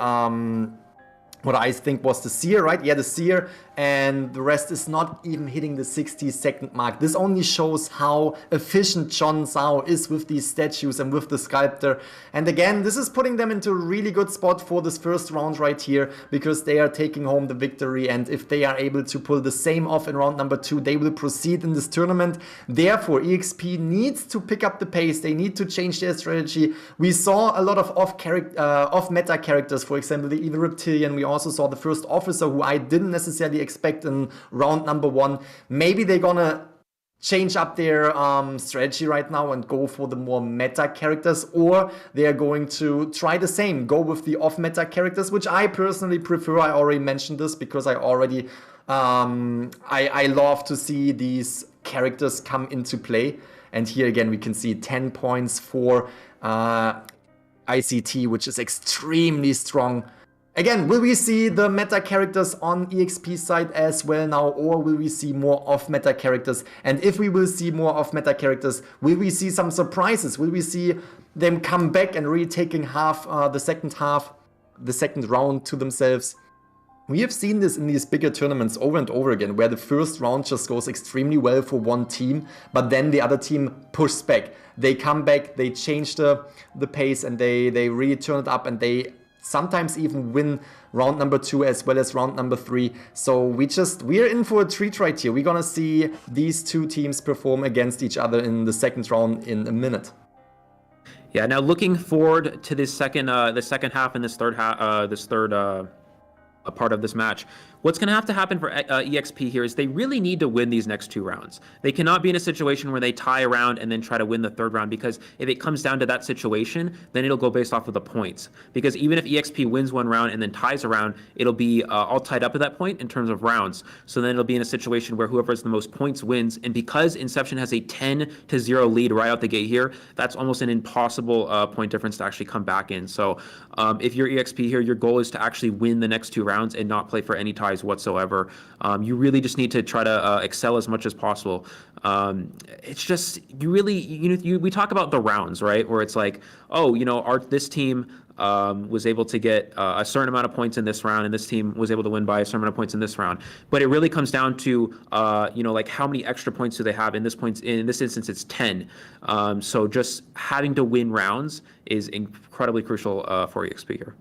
what I think was the Seer, right? Yeah, the Seer, and the rest is not even hitting the 60-second mark. This only shows how efficient John Zhao is with these statues and with the sculptor. And again, this is putting them into a really good spot for this first round right here, because they are taking home the victory, and if they are able to pull the same off in round number 2, they will proceed in this tournament. Therefore, EXP needs to pick up the pace. They need to change their strategy. We saw a lot of off-meta characters, for example, the Evil Reptilian. We also saw the first officer, who I didn't necessarily expect in round number 1. Maybe they're gonna change up their strategy right now and go for the more meta characters, or they're going to try the same, go with the off-meta characters, which I personally prefer. I already mentioned this because I already I love to see these characters come into play. And here again we can see 10 points for ICT, which is extremely strong. Again, will we see the meta characters on EXP side as well now, or will we see more off-meta characters? And if we will see more off-meta characters, will we see some surprises? Will we see them come back and really taking the second round to themselves? We have seen this in these bigger tournaments over and over again, where the first round just goes extremely well for one team, but then the other team pushes back. They come back, they change the pace, and they really turn it up, and they sometimes even win round number 2 as well as round number 3. So we're in for a treat right here. We're gonna see these two teams perform against each other in the second round in a minute. Yeah. Now looking forward to this the second half and this third a part of this match. What's going to have to happen for EXP here is they really need to win these next 2 rounds. They cannot be in a situation where they tie a round and then try to win the 3rd round, because if it comes down to that situation, then it'll go based off of the points. Because even if EXP wins 1 round and then ties a round, it'll be all tied up at that point in terms of rounds. So then it'll be in a situation where whoever has the most points wins. And because Inception has a 10-0 lead right out the gate here, that's almost an impossible point difference to actually come back in. So if you're EXP here, your goal is to actually win the next 2 rounds and not play for any ties whatsoever. You really just need to try to excel as much as possible. It's just, we talk about the rounds, right? Where it's like, oh, this team was able to get a certain amount of points in this round, and this team was able to win by a certain amount of points in this round. But it really comes down to, like how many extra points do they have? In this instance, it's 10. So just having to win rounds is incredibly crucial for EXP here.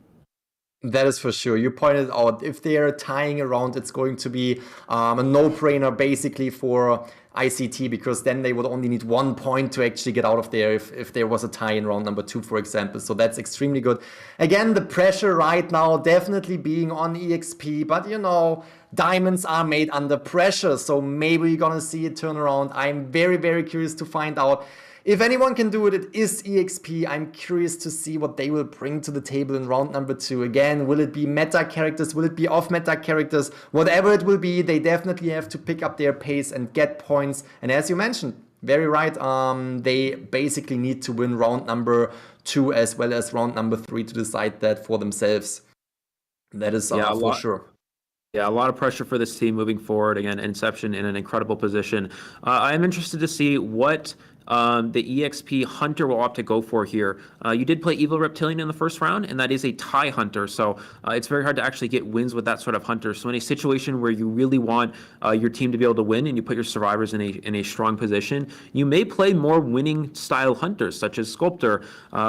That is for sure. You pointed out, if they are tying around, it's going to be a no-brainer basically for ICT, because then they would only need 1 point to actually get out of there if there was a tie in round number 2, for example. So that's extremely good. Again, the pressure right now definitely being on EXP, but diamonds are made under pressure. So maybe you're going to see a turnaround. I'm very, very curious to find out. If anyone can do it, it is EXP. I'm curious to see what they will bring to the table in round number 2. Again, will it be meta characters? Will it be off-meta characters? Whatever it will be, they definitely have to pick up their pace and get points. And as you mentioned, very right, they basically need to win round number 2 as well as round number 3 to decide that for themselves. That is for sure. Yeah, a lot of pressure for this team moving forward. Again, Inception in an incredible position. I am interested to see what the EXP Hunter will opt to go for here. You did play Evil Reptilian in the first round, and that is a tie Hunter, so it's very hard to actually get wins with that sort of Hunter. So in a situation where you really want your team to be able to win and you put your survivors in a strong position, you may play more winning style Hunters, such as Sculptor,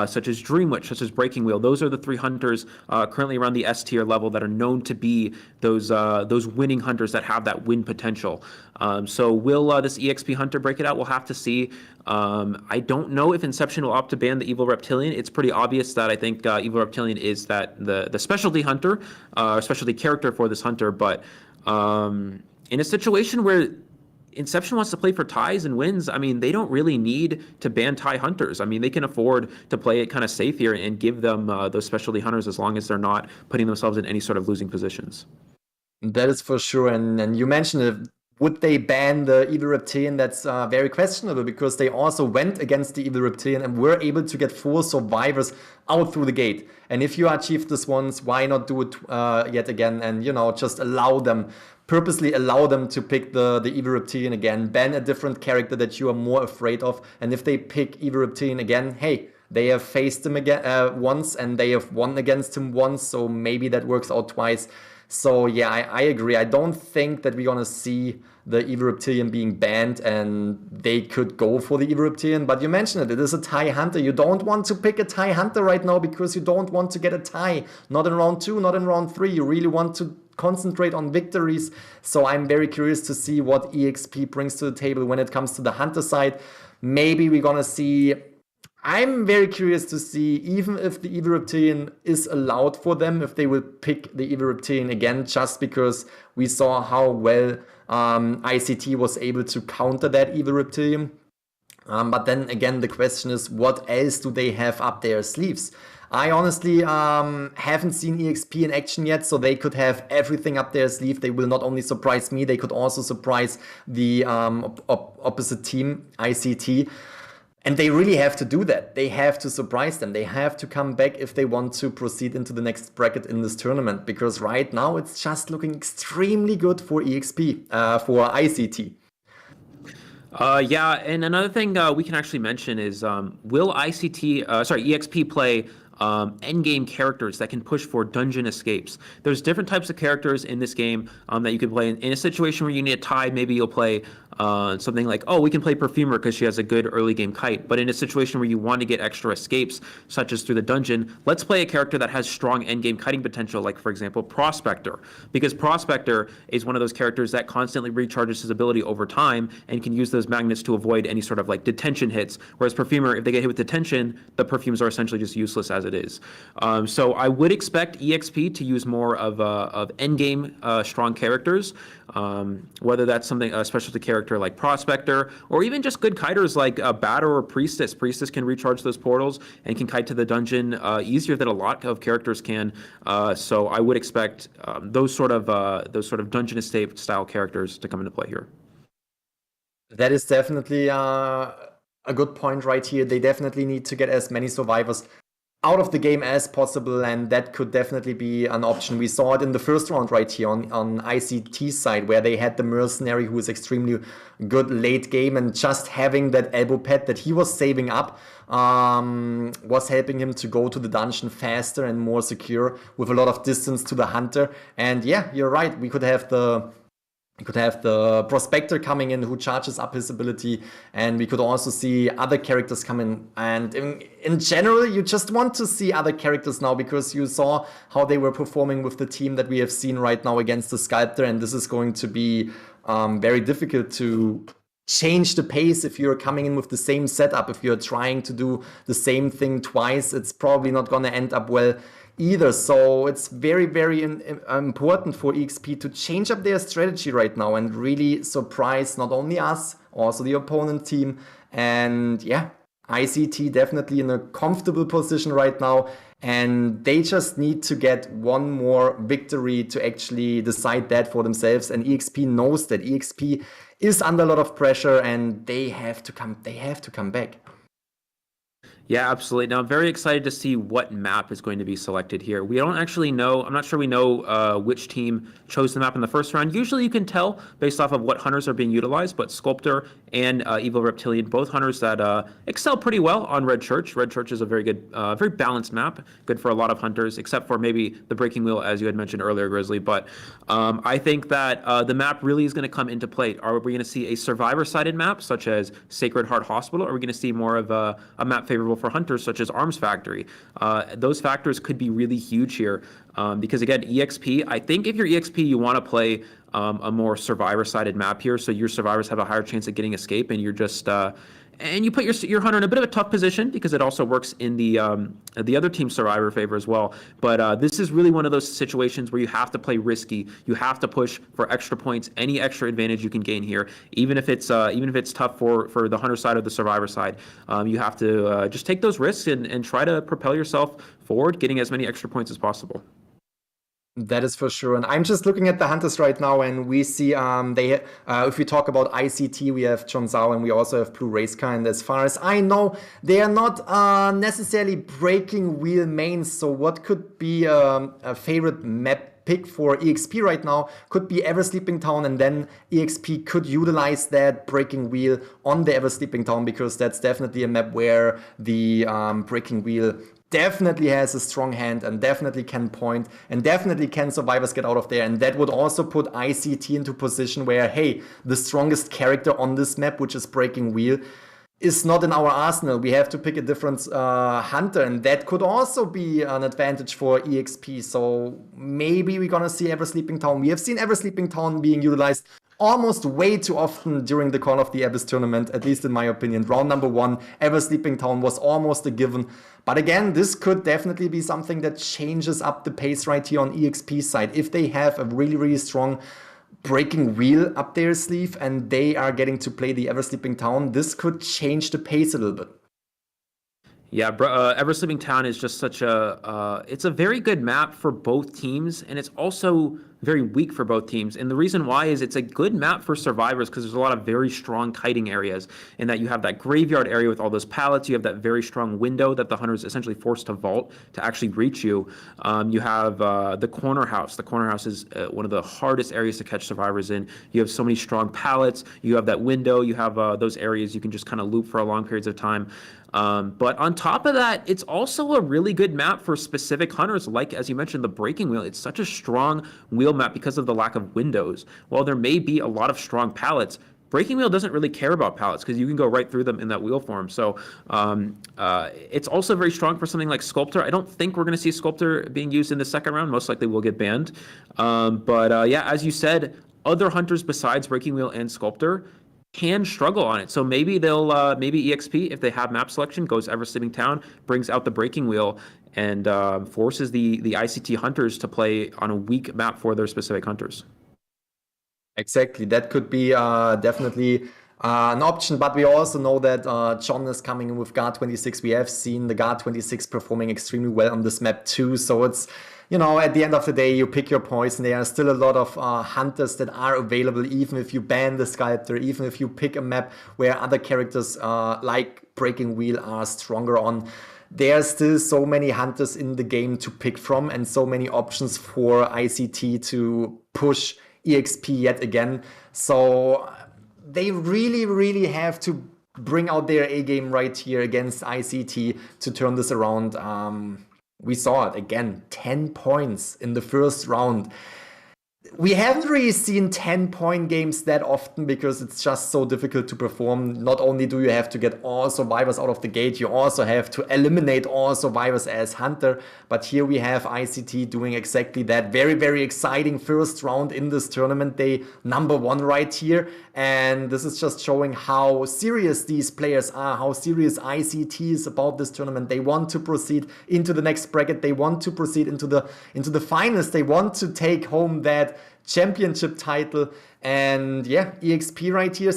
such as Dream Witch, such as Breaking Wheel. Those are the 3 Hunters currently around the S tier level that are known to be those winning Hunters that have that win potential. So will this EXP Hunter break it out? We'll have to see. I don't know if Inception will opt to ban the Evil Reptilian. It's pretty obvious that I think Evil Reptilian is the specialty hunter, specialty character for this hunter. But in a situation where Inception wants to play for ties and wins, I mean, they don't really need to ban tie hunters. I mean, they can afford to play it kind of safe here and give them those specialty hunters as long as they're not putting themselves in any sort of losing positions. That is for sure. And you mentioned it. Would they ban the Evil Reptilian? That's very questionable, because they also went against the Evil Reptilian and were able to get 4 survivors out through the gate. And if you achieved this once, why not do it yet again and, just purposely allow them to pick the Evil Reptilian again, ban a different character that you are more afraid of. And if they pick Evil Reptilian again, hey, they have faced him again once and they have won against him once, so maybe that works out twice. So yeah, I agree. I don't think that we're gonna see the Evil Reptilian being banned, and they could go for the Evil Reptilian. But you mentioned it is a tie hunter. You don't want to pick a tie hunter right now because you don't want to get a tie. Not in round 2, not in round 3. You really want to concentrate on victories. So I'm very curious to see what EXP brings to the table when it comes to the hunter side. Maybe we're gonna see. I'm very curious to see, even if the Evil Reptilian is allowed for them, if they will pick the Evil Reptilian again, just because we saw how well ICT was able to counter that Evil Reptilian. But then again, the question is, what else do they have up their sleeves? I honestly haven't seen EXP in action yet, so they could have everything up their sleeve. They will not only surprise me, they could also surprise the opposite team, ICT. And they really have to do that. They have to surprise them. They have to come back if they want to proceed into the next bracket in this tournament. Because right now it's just looking extremely good for EXP, for ICT. Yeah, and another thing we can actually mention is, will EXP play endgame characters that can push for dungeon escapes? There's different types of characters in this game that you can play. In a situation where you need a tie, maybe you'll play Something like, oh, we can play Perfumer because she has a good early game kite. But in a situation where you want to get extra escapes, such as through the dungeon, let's play a character that has strong end game kiting potential, like, for example, Prospector. Because Prospector is one of those characters that constantly recharges his ability over time and can use those magnets to avoid any sort of like detention hits. Whereas Perfumer, if they get hit with detention, the perfumes are essentially just useless as it is. So I would expect EXP to use more of end game strong characters, whether that's something a specialty character like Prospector, or even just good kiters like Batter or Priestess. Priestess can recharge those portals and can kite to the dungeon easier than a lot of characters can. So I would expect those sort of dungeon escape style characters to come into play here. That is definitely a good point right here. They definitely need to get as many survivors out of the game as possible, and that could definitely be an option. We saw it in the first round right here on ICT side, where they had the mercenary who is extremely good late game, and just having that elbow pad that he was saving up was helping him to go to the dungeon faster and more secure with a lot of distance to the hunter. And yeah, you're right, we could have the Prospector coming in who charges up his ability, and we could also see other characters come in. And in general, you just want to see other characters now, because you saw how they were performing with the team that we have seen right now against the Sculptor, and this is going to be very difficult to change the pace if you're coming in with the same setup. If you're trying to do the same thing twice, it's probably not going to end up well either. So it's very, very important for EXP to change up their strategy right now and really surprise not only us, also the opponent team. And yeah, ICT definitely in a comfortable position right now, and they just need to get one more victory to actually decide that for themselves. And EXP knows that. EXP is under a lot of pressure, and they have to come back. Yeah, absolutely. Now, I'm very excited to see what map is going to be selected here. We don't actually know. I'm not sure we know which team chose the map in the first round. Usually you can tell based off of what hunters are being utilized, but Sculptor and Evil Reptilian, both hunters that excel pretty well on Red Church. Red Church is a very good, very balanced map, good for a lot of hunters, except for maybe the Breaking Wheel, as you had mentioned earlier, Grizzly. But I think that the map really is going to come into play. Are we going to see a survivor-sided map, such as Sacred Heart Hospital, or are we going to see more of a map favorable for hunters, such as Arms Factory? Those factors could be really huge here, because again, EXP, I think if you're EXP, you want to play a more survivor-sided map here, so your survivors have a higher chance of getting escape, and you're just and you put your hunter in a bit of a tough position, because it also works in the other team's survivor favor as well. But this is really one of those situations where you have to play risky. You have to push for extra points, any extra advantage you can gain here, even if it's tough for the hunter side or the survivor side. You have to just take those risks and try to propel yourself forward, getting as many extra points as possible. That is for sure. And I'm just looking at the hunters right now, and we see if we talk about ICT, we have John Zhao and we also have Blue Racecar. And as far as I know, they are not necessarily breaking wheel mains. So what could be a favorite map pick for EXP right now could be Ever Sleeping Town, and then EXP could utilize that breaking wheel on the Ever Sleeping Town, because that's definitely a map where the breaking wheel definitely has a strong hand and definitely can point, and definitely can survivors get out of there. And that would also put ICT into position where, hey, the strongest character on this map, which is Breaking Wheel, is not in our arsenal. We have to pick a different hunter, and that could also be an advantage for EXP. So maybe we're gonna see Ever Sleeping Town. We have seen Ever Sleeping Town being utilized almost way too often during the Call of the Abyss tournament, at least in my opinion. Round number 1, Ever Sleeping Town was almost a given. But again, this could definitely be something that changes up the pace right here on EXP side. If they have a really, really strong breaking wheel up their sleeve and they are getting to play the Ever Sleeping Town, this could change the pace a little bit. Yeah, Ever Sleeping Town is just such it's a very good map for both teams, and it's also very weak for both teams. And the reason why is it's a good map for survivors, because there's a lot of very strong kiting areas, in that you have that graveyard area with all those pallets, you have that very strong window that the hunter is essentially forced to vault to actually reach you. You have the corner house. The corner house is one of the hardest areas to catch survivors in. You have so many strong pallets, you have that window, you have those areas you can just kind of loop for long periods of time. But on top of that, it's also a really good map for specific hunters, like, as you mentioned, the Breaking Wheel. It's such a strong wheel map because of the lack of windows. While there may be a lot of strong pallets, Breaking Wheel doesn't really care about pallets because you can go right through them in that wheel form. So it's also very strong for something like Sculptor. I don't think we're going to see Sculptor being used in the second round. Most likely will get banned. But yeah, as you said, other hunters besides Breaking Wheel and Sculptor can struggle on it. So maybe they'll maybe EXP, if they have map selection, goes Ever Sleeping Town, brings out the Breaking Wheel, and forces the ICT hunters to play on a weak map for their specific hunters. Exactly, that could be definitely an option, but we also know that John is coming in with Guard 26. We have seen the Guard 26 performing extremely well on this map too, so it's, you know, at the end of the day, you pick your poison. There are still a lot of hunters that are available, even if you ban the Sculptor, even if you pick a map where other characters like Breaking Wheel are stronger on. There are still so many hunters in the game to pick from and so many options for ICT to push EXP yet again. So they really have to bring out their A game right here against ICT to turn this around. We saw it again, 10 points in the first round. We haven't really seen 10-point games that often because it's just so difficult to perform. Not only do you have to get all survivors out of the gate, you also have to eliminate all survivors as hunter. But here we have ICT doing exactly that. Very exciting first round in this tournament. They number one right here. And this is just showing how serious these players are, how serious ICT is about this tournament. They want to proceed into the next bracket. They want to proceed into the finals. They want to take home that championship title. And yeah, EXP right here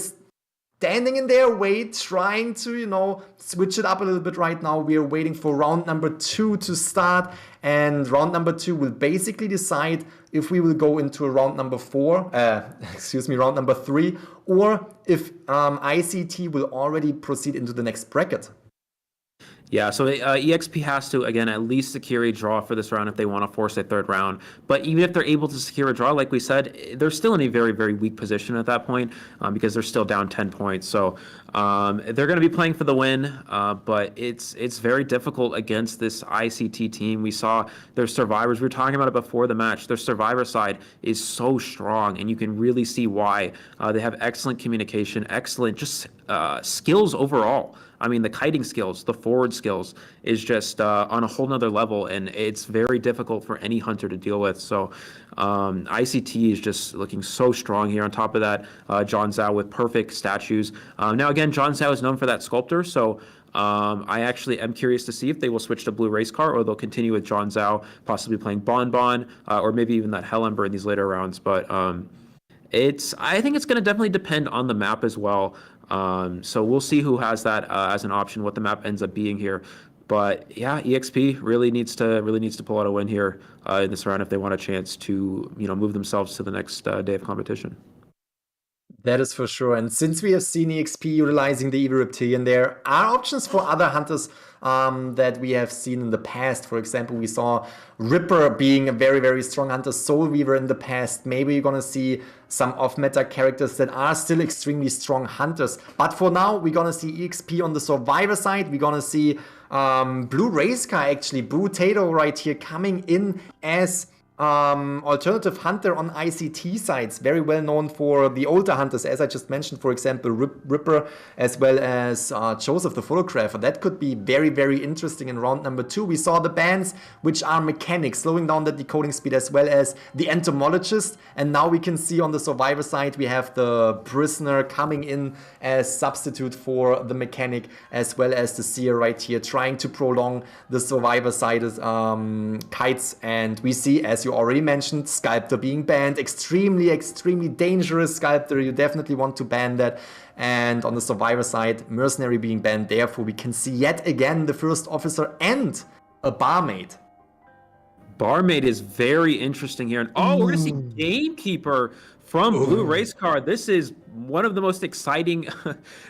standing in their way, trying to, you know, switch it up a little bit right now. We are waiting for round number 2 to start, and round number 2 will basically decide if we will go into a round number 4, round number 3, or if ICT will already proceed into the next bracket. Yeah, so EXP has to, again, at least secure a draw for this round if they want to force a third round. But even if they're able to secure a draw, like we said, they're still in a very weak position at that point because they're still down 10 points. So they're going to be playing for the win, but it's very difficult against this ICT team. We saw their survivors. We were talking about it before the match. Their survivor side is so strong, and you can really see why. They have excellent communication, excellent just skills overall. I mean, the kiting skills, the forward skills is just on a whole nother level, and it's very difficult for any hunter to deal with. So ICT is just looking so strong here. On top of that, John Zhao with perfect statues. Now, again, John Zhao is known for that Sculptor, so I actually am curious to see if they will switch to Blue Race Car or they'll continue with John Zhao, possibly playing Bon Bon, or maybe even that Hell Ember in these later rounds. But I think it's going to definitely depend on the map as well. So we'll see who has that as an option, what the map ends up being here. But yeah, EXP really needs to pull out a win here in this round if they want a chance to, you know, move themselves to the next day of competition. That is for sure. And since we have seen EXP utilizing the Evil Reptilian, there are options for other hunters that we have seen in the past. For example, we saw Ripper being a very strong hunter, Soul Weaver in the past. Maybe you're going to see some off-meta characters that are still extremely strong hunters. But for now, we're going to see EXP on the survivor side. We're going to see Blue Race Car, actually, Blue Tato right here, coming in as alternative hunter on ICT sides, very well known for the older hunters, as I just mentioned, for example, Ripper, as well as Joseph the Photographer. That could be very interesting in round number 2. We saw the bans, which are mechanics, slowing down the decoding speed, as well as the entomologist. And now we can see on the survivor side, we have the prisoner coming in as substitute for the mechanic, as well as the seer right here, trying to prolong the survivor side kites. And we see, as you already mentioned, Sculptor being banned, extremely dangerous Sculptor. You definitely want to ban that. And on the survivor side, Mercenary being banned. Therefore, we can see yet again the first officer and a barmaid. Barmaid is very interesting here. And we're going to see Gamekeeper from Blue Race Car. This is one of the most exciting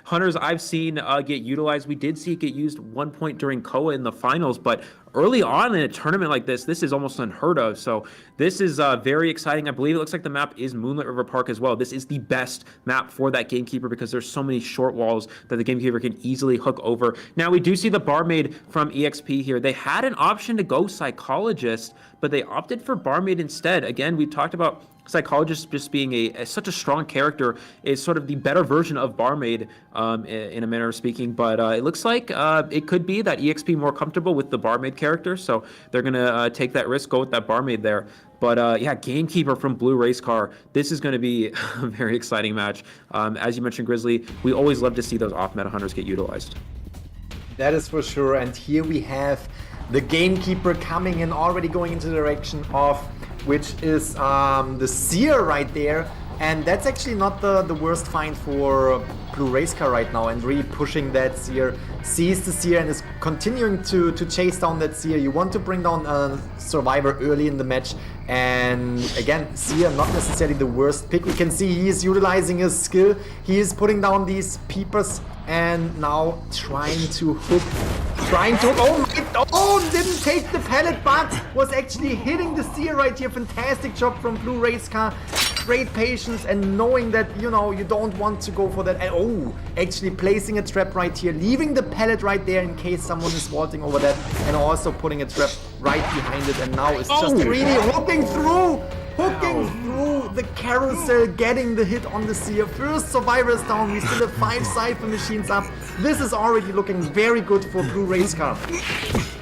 hunters I've seen get utilized. We did see it get used one point during Koa in the finals, but early on in a tournament like this is almost unheard of. So this is very exciting. I believe it looks like the map is Moonlit River Park as well. This is the best map for that Gamekeeper because there's so many short walls that the Gamekeeper can easily hook over. Now we do see the Barmaid from EXP here. They had an option to go Psychologist, but they opted for Barmaid instead. Again, we talked about Psychologist just being such a strong character is sort of the better version of Barmaid in a manner of speaking. But it looks like it could be that EXP more comfortable with the Barmaid character, so they're gonna take that risk, go with that Barmaid there. But yeah, Gamekeeper from Blue Race Car. This is going to be a very exciting match. As you mentioned, Grizzly, we always love to see those off-meta hunters get utilized. That is for sure. And here we have the Gamekeeper coming in, already going into the direction of, which is the Seer right there. And that's actually not the worst find for Blue Race Car right now, and really pushing that Seer, sees the Seer and is continuing to chase down that Seer. You want to bring down a Survivor early in the match, and again, Seer not necessarily the worst pick. We can see he is utilizing his skill. He is putting down these peepers and now trying to hook. Oh, didn't take the pallet, but was actually hitting the Seer right here. Fantastic job from Blue Race Car. Great patience and knowing that, you know, you don't want to go for that. And oh, actually placing a trap right here, leaving the pallet right there in case someone is vaulting over that, and also putting a trap right behind it. And now it's just really hooking through the carousel, getting the hit on the Seer. First Survivor is down. We still have 5 Cypher machines up. This is already looking very good for Blue Race Car.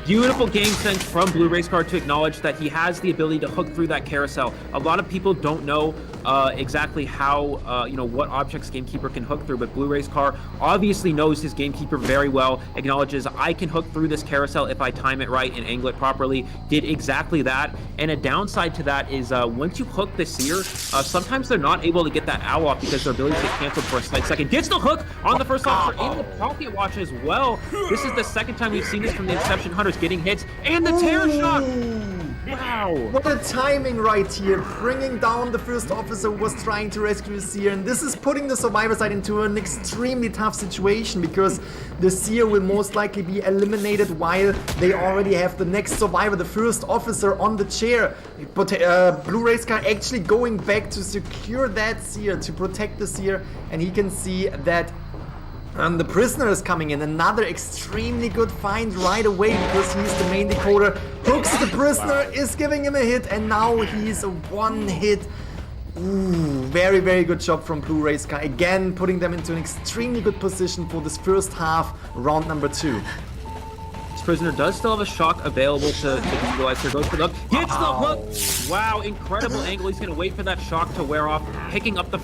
Beautiful game sense from Blue Race Car to acknowledge that he has the ability to hook through that carousel. A lot of people don't know exactly how, you know, what objects Gamekeeper can hook through, but Blue Race Car obviously knows his Gamekeeper very well, acknowledges I can hook through this carousel if I time it right and angle it properly, did exactly that. And a downside to that is once you hook the Seer, sometimes they're not able to get that owl off because their ability gets canceled for a slight second. Gets the hook on the first officer in the pocket watch as well. This is the second time we've seen this from the Inception Hunters, getting hits and the tear shot. Wow. What a timing right here, bringing down the first officer who was trying to rescue the Seer, and this is putting the Survivor side into an extremely tough situation because the Seer will most likely be eliminated while they already have the next Survivor, the first officer, on the chair. But Blue Race Car actually going back to secure that Seer, to protect the Seer, and he can see that the prisoner is coming in. Another extremely good find right away because he's the main decoder. Hooks the prisoner, is giving him a hit, and now he's a one hit. Ooh, very, very good job from Blue Race Car. Again, putting them into an extremely good position for this first half, round number 2. Prisoner does still have a shock available to utilize. Here goes for the hook. Gets the hook! Wow, incredible angle. He's going to wait for that shock to wear off. Picking up the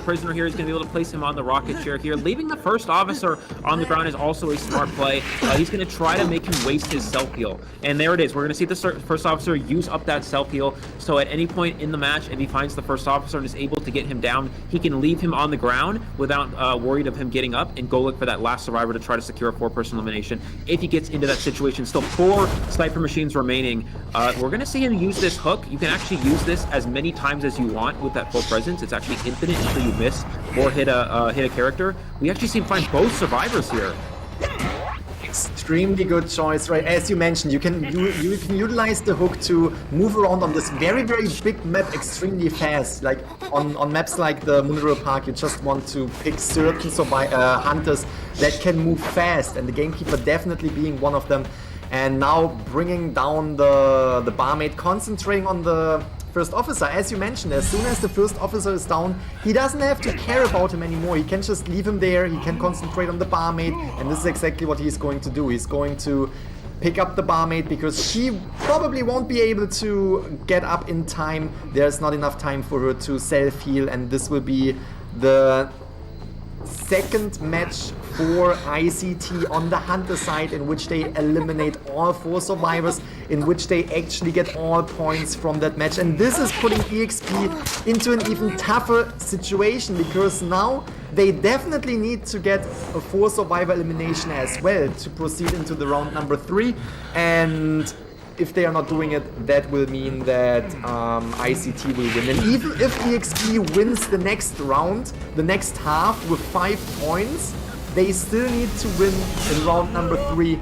prisoner here. He's going to be able to place him on the rocket chair here. Leaving the first officer on the ground is also a smart play. He's going to try to make him waste his self-heal. And there it is. We're going to see the first officer use up that self-heal. So at any point in the match, if he finds the first officer and is able to get him down, he can leave him on the ground without worried of him getting up and go look for that last survivor to try to secure a 4-person elimination. If he gets into that situation, still 4 sniper machines remaining. We're going to see him use this hook. You can actually use this as many times as you want with that full presence. It's actually infinite until you miss or hit a character. We actually see him find both survivors here. Extremely good choice, right? As you mentioned, you can utilize the hook to move around on this very, very big map extremely fast. Like on maps like the Mineral Park, you just want to pick certain hunters that can move fast, and the Gamekeeper definitely being one of them. And now bringing down the barmaid, concentrating on the first officer. As you mentioned, as soon as the first officer is down, he doesn't have to care about him anymore. He can just leave him there. He can concentrate on the barmaid, and this is exactly what he's going to do. He's going to pick up the barmaid because she probably won't be able to get up in time. There's not enough time for her to self-heal, and this will be the second match for ICT on the Hunter side, in which they eliminate all 4 survivors, in which they actually get all points from that match. And this is putting EXP into an even tougher situation because now they definitely need to get a 4 survivor elimination as well to proceed into the round number 3. And if they are not doing it, that will mean that ICT will win. And even if EXP wins the next round, the next half with 5 points, they still need to win in round number 3.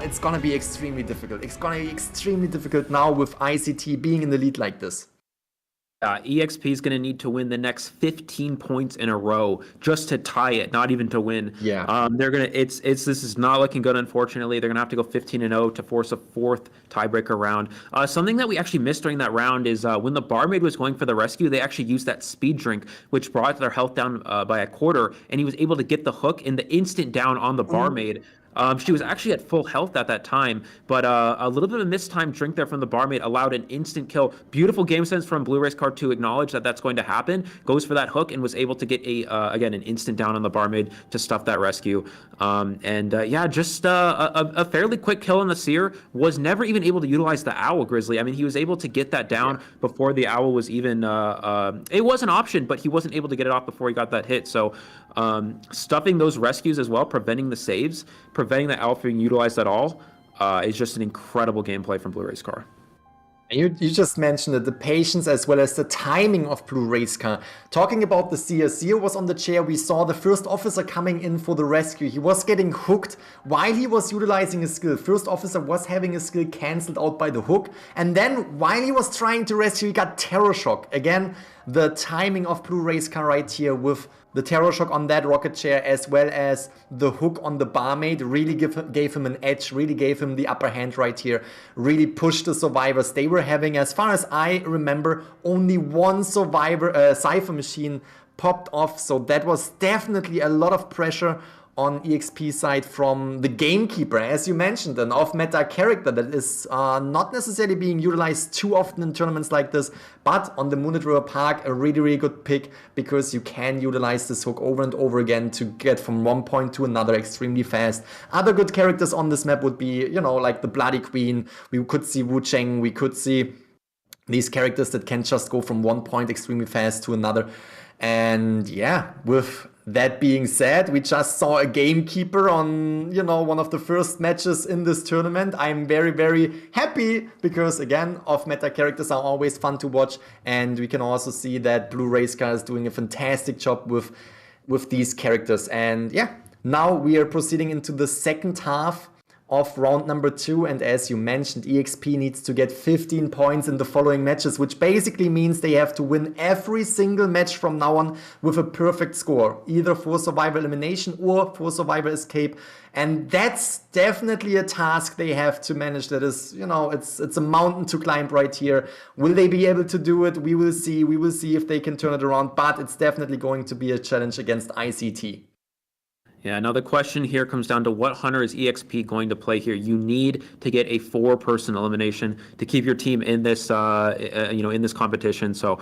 It's gonna be extremely difficult. It's gonna be extremely difficult now with ICT being in the lead like this. EXP is going to need to win the next 15 points in a row just to tie it, not even to win. Yeah. They're gonna. This is not looking good. Unfortunately, they're gonna have to go 15-0 to force a fourth tiebreaker round. Something that we actually missed during that round is when the barmaid was going for the rescue, they actually used that speed drink, which brought their health down by a quarter, and he was able to get the hook in the instant down on the barmaid. She was actually at full health at that time, but a little bit of a mistimed drink there from the barmaid allowed an instant kill. Beautiful game sense from Blue Race Card to acknowledge that that's going to happen. Goes for that hook and was able to get again an instant down on the barmaid to stuff that rescue. Just a fairly quick kill on the Seer. Was never even able to utilize the Owl Grizzly. I mean, he was able to get that down before the Owl was even. It was an option, but he wasn't able to get it off before he got that hit. So stuffing those rescues as well, preventing the saves, preventing the Owl from being utilized at all, is just an incredible gameplay from Blue Race Car. You just mentioned it, the patience as well as the timing of Blue Race Car. Talking about the Seer, Seer was on the chair. We saw the first officer coming in for the rescue. He was getting hooked while he was utilizing his skill. First officer was having his skill cancelled out by the hook. And then while he was trying to rescue, he got Terror Shock. Again, the timing of Blue Race Car right here with the Terror Shock on that rocket chair as well as the hook on the barmaid really gave him an edge, really gave him the upper hand right here, really pushed the survivors. They were having, as far as I remember, only one survivor Cypher machine popped off, so that was definitely a lot of pressure on EXP side from the Gamekeeper, as you mentioned, an off-meta character that is not necessarily being utilized too often in tournaments like this, but on the Moonlit River Park, a really, really good pick because you can utilize this hook over and over again to get from one point to another extremely fast. Other good characters on this map would be, like the Bloody Queen. We could see Wu Cheng, we could see these characters that can just go from one point extremely fast to another. And yeah, with that being said, we just saw a Gamekeeper on, one of the first matches in this tournament. I'm very, very happy because, again, off-meta characters are always fun to watch. And we can also see that Blue Race Car is doing a fantastic job with these characters. And yeah, now we are proceeding into the second half of round number 2, and as you mentioned, EXP needs to get 15 points in the following matches, which basically means they have to win every single match from now on with a perfect score, either for survivor elimination or for survivor escape. And that's definitely a task they have to manage. That is, it's a mountain to climb right here. Will they be able to do it? We will see. We will see if they can turn it around, but it's definitely going to be a challenge against ICT. Yeah, now the question here comes down to what hunter is EXP going to play here? You need to get a 4-person elimination to keep your team in this, in this competition. So,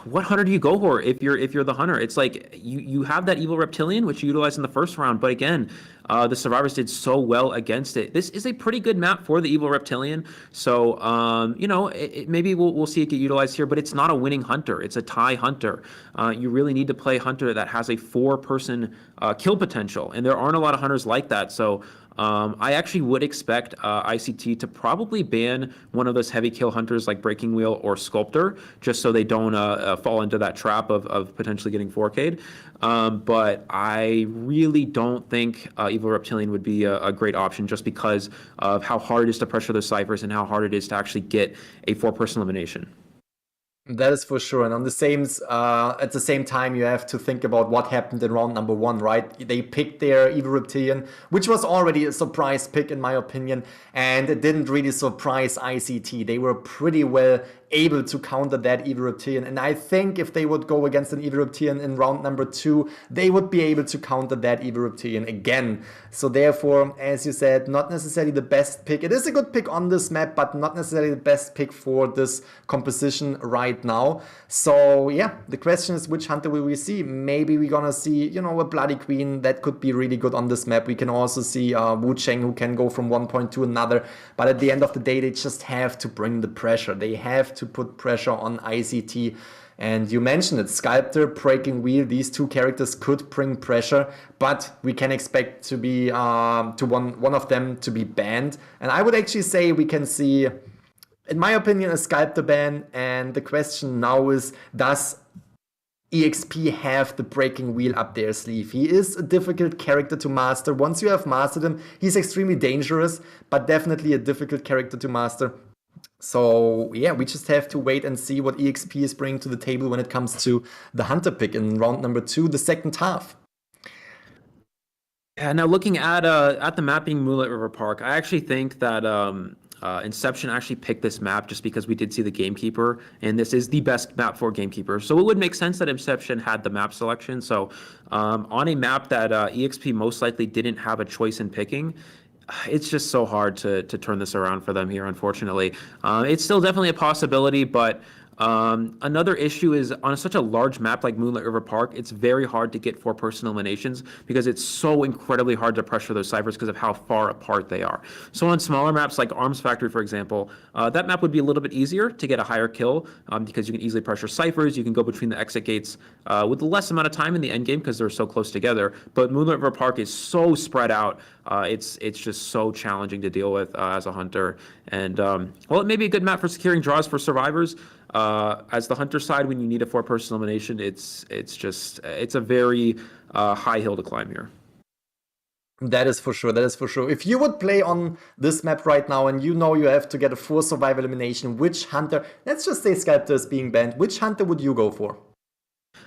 what hunter do you go for if you're the hunter? It's like you have that evil reptilian, which you utilized in the first round, but again, the survivors did so well against it. This is a pretty good map for the evil reptilian. So, maybe we'll see it get utilized here, but it's not a winning hunter. It's a tie hunter. You really need to play hunter that has a 4-person kill potential, and there aren't a lot of hunters like that. So I actually would expect ICT to probably ban one of those heavy kill hunters like Breaking Wheel or Sculptor, just so they don't fall into that trap of potentially getting 4K'd. But I really don't think Evil Reptilian would be a great option just because of how hard it is to pressure the ciphers and how hard it is to actually get a 4-person elimination. That is for sure. And on the same, at the same time, you have to think about what happened in round number 1, right? They picked their Evil Reptilian, which was already a surprise pick in my opinion, and it didn't really surprise ICT. They were pretty well able to counter that Evil Reptilian, and I think if they would go against an Evil Reptilian in round number 2, they would be able to counter that Evil Reptilian again. So therefore, as you said, not necessarily the best pick. It is a good pick on this map, but not necessarily the best pick for this composition right now. So yeah, the question is, which hunter will we see? Maybe we're gonna see, a Bloody Queen. That could be really good on this map. We can also see Wu Cheng, who can go from one point to another, but at the end of the day, they just have to bring the pressure. They have to put pressure on ICT. And you mentioned it, Sculptor, Breaking Wheel, these 2 characters could bring pressure, but we can expect to be one of them to be banned. And I would actually say we can see, in my opinion, a Sculptor ban. And the question now is, does EXP have the Breaking Wheel up their sleeve? He is a difficult character to master. Once you have mastered him, he's extremely dangerous, but definitely a difficult character to master. So yeah, we just have to wait and see what EXP is bringing to the table when it comes to the Hunter pick in round number 2, the second half. Yeah, now looking at the map being Moonlight River Park, I actually think that Inception actually picked this map just because we did see the Gamekeeper, and this is the best map for Gamekeeper. So it would make sense that Inception had the map selection. So on a map that EXP most likely didn't have a choice in picking, it's just so hard to turn this around for them here, unfortunately. It's still definitely a possibility, but another issue is on such a large map like Moonlight River Park, it's very hard to get 4-person eliminations because it's so incredibly hard to pressure those ciphers because of how far apart they are. So on smaller maps like Arms Factory, for example, that map would be a little bit easier to get a higher kill because you can easily pressure ciphers. You can go between the exit gates with less amount of time in the end game because they're so close together. But Moonlight River Park is so spread out. It's just so challenging to deal with as a hunter. And well, it may be a good map for securing draws for survivors. As the hunter side, when you need a 4-person elimination, it's a very high hill to climb here. That is for sure. That is for sure. If you would play on this map right now and you know you have to get a 4 survival elimination, which hunter, let's just say Sculptor is being banned, which hunter would you go for?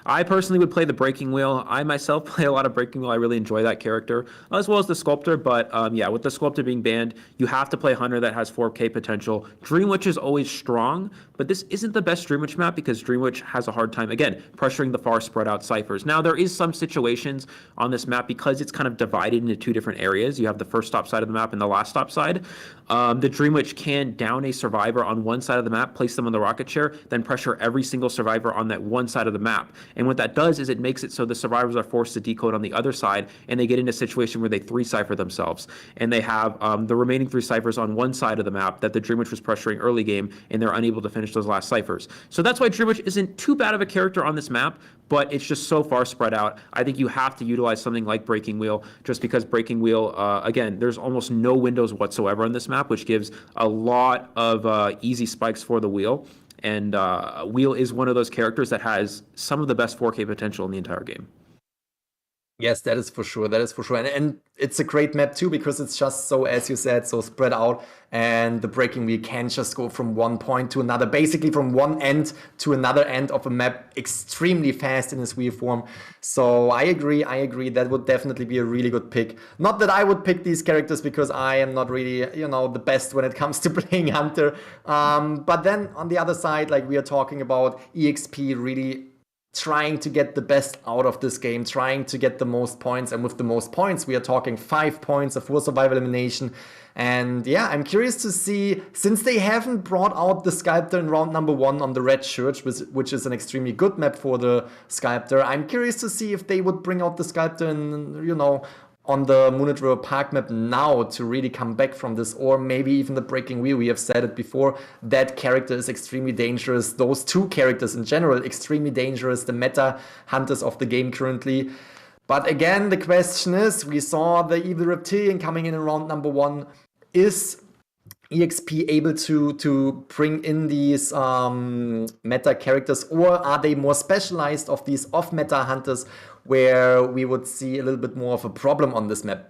I personally would play the Breaking Wheel. I myself play a lot of Breaking Wheel. I really enjoy that character, as well as the Sculptor. But yeah, with the Sculptor being banned, you have to play Hunter that has 4K potential. Dream Witch is always strong, but this isn't the best Dream Witch map because Dream Witch has a hard time, again, pressuring the far spread out ciphers. Now, there is some situations on this map because it's kind of divided into 2 different areas. You have the first stop side of the map and the last stop side. The Dream Witch can down a survivor on one side of the map, place them on the rocket chair, then pressure every single survivor on that one side of the map. And what that does is it makes it so the survivors are forced to decode on the other side, and they get into a situation where they 3-cipher themselves. And they have the remaining 3 ciphers on one side of the map that the Dream Witch was pressuring early game, and they're unable to finish those last ciphers. So that's why Dream Witch isn't too bad of a character on this map, but it's just so far spread out. I think you have to utilize something like Breaking Wheel, just because Breaking Wheel, again, there's almost no windows whatsoever on this map, which gives a lot of easy spikes for the Wheel. And Wheel is one of those characters that has some of the best 4K potential in the entire game. Yes, that is for sure. That is for sure. And it's a great map too, because it's just so, as you said, so spread out. And the Breaking Wheel can just go from one point to another, basically from one end to another end of a map extremely fast in its wheel form. So I agree. That would definitely be a really good pick. Not that I would pick these characters because I am not really, the best when it comes to playing Hunter. But then on the other side, like we are talking about EXP really trying to get the best out of this game, trying to get the most points. And with the most points, we are talking 5 points of 4 survival elimination. And yeah, I'm curious to see, since they haven't brought out the Sculptor in round number 1 on the Red Church, which is an extremely good map for the Sculptor, I'm curious to see if they would bring out the Sculptor in, on the Moonlight River Park map now to really come back from this, or maybe even the Breaking Wheel. We have said it before, that character is extremely dangerous. Those 2 characters in general, extremely dangerous, the meta hunters of the game currently. But again, the question is, we saw the Evil Reptilian coming in round number 1. Is EXP able to bring in these meta characters, or are they more specialized of these off-meta hunters where we would see a little bit more of a problem on this map?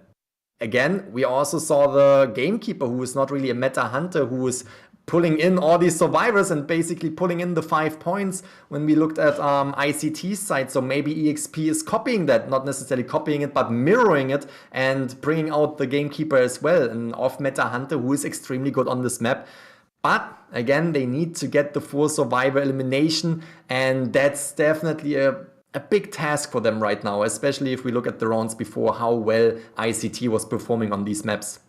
Again, we also saw the Gamekeeper, who is not really a meta hunter, who is pulling in all these survivors and basically pulling in the 5 points when we looked at ICT's side. So maybe EXP is copying that, not necessarily copying it, but mirroring it and bringing out the Gamekeeper as well, an off-meta hunter who is extremely good on this map. But again, they need to get the 4 survivor elimination, and that's definitely a big task for them right now, especially if we look at the rounds before, how well ICT was performing on these maps.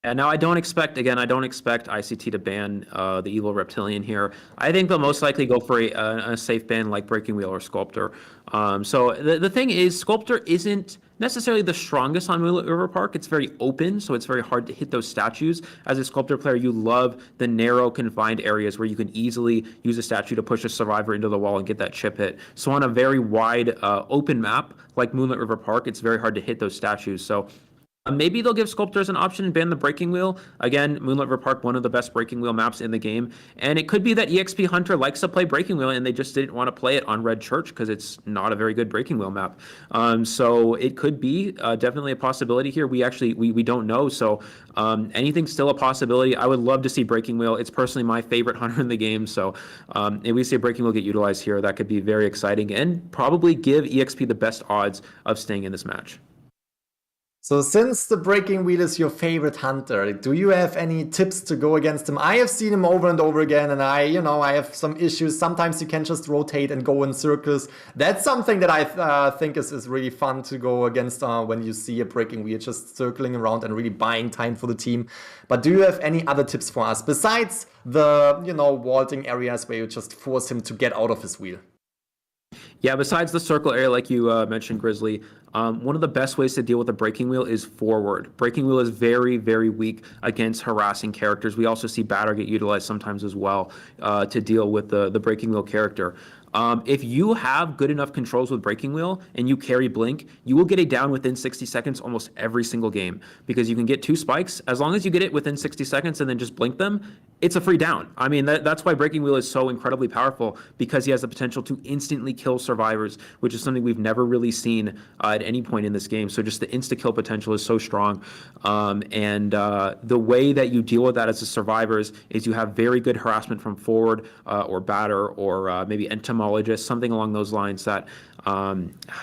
And now I don't expect ICT to ban the Evil Reptilian here. I think they'll most likely go for a safe ban like Breaking Wheel or Sculptor. So the thing is, Sculptor isn't necessarily the strongest on Moonlight River Park. It's very open, so it's very hard to hit those statues. As a Sculptor player, you love the narrow, confined areas where you can easily use a statue to push a survivor into the wall and get that chip hit. So on a very wide, open map like Moonlight River Park, it's very hard to hit those statues. So Maybe they'll give sculptors an option and ban the breaking wheel. Again, Moonlit River Park, one of the best breaking wheel maps in the game. And it could be that EXP Hunter likes to play breaking wheel and they just didn't want to play it on Red Church because it's not a very good breaking wheel map. So it could be definitely a possibility here. We don't know. So anything's still a possibility. I would love to see breaking wheel. It's personally my favorite hunter in the game. So if we see breaking wheel get utilized here, that could be very exciting and probably give EXP the best odds of staying in this match. So since the breaking wheel is your favorite hunter, do you have any tips to go against him? I have seen him over and over again, and I have some issues. Sometimes you can just rotate and go in circles. That's something that I think is really fun to go against when you see a breaking wheel just circling around and really buying time for the team. But do you have any other tips for us besides the, vaulting areas where you just force him to get out of his wheel? Yeah, besides the circle area, like you mentioned, Grizzly, one of the best ways to deal with a breaking wheel is forward. Breaking wheel is very, very weak against harassing characters. We also see batter get utilized sometimes as well to deal with the breaking wheel character. If you have good enough controls with breaking wheel and you carry blink, you will get a down within 60 seconds almost every single game because you can get 2 spikes. As long as you get it within 60 seconds and then just blink them, it's a free down. I mean, that's why breaking wheel is so incredibly powerful, because he has the potential to instantly kill survivors, which is something we've never really seen at any point in this game. So just the insta-kill potential is so strong. The way that you deal with that as a survivors is you have very good harassment from forward or batter or maybe entomologist, something along those lines that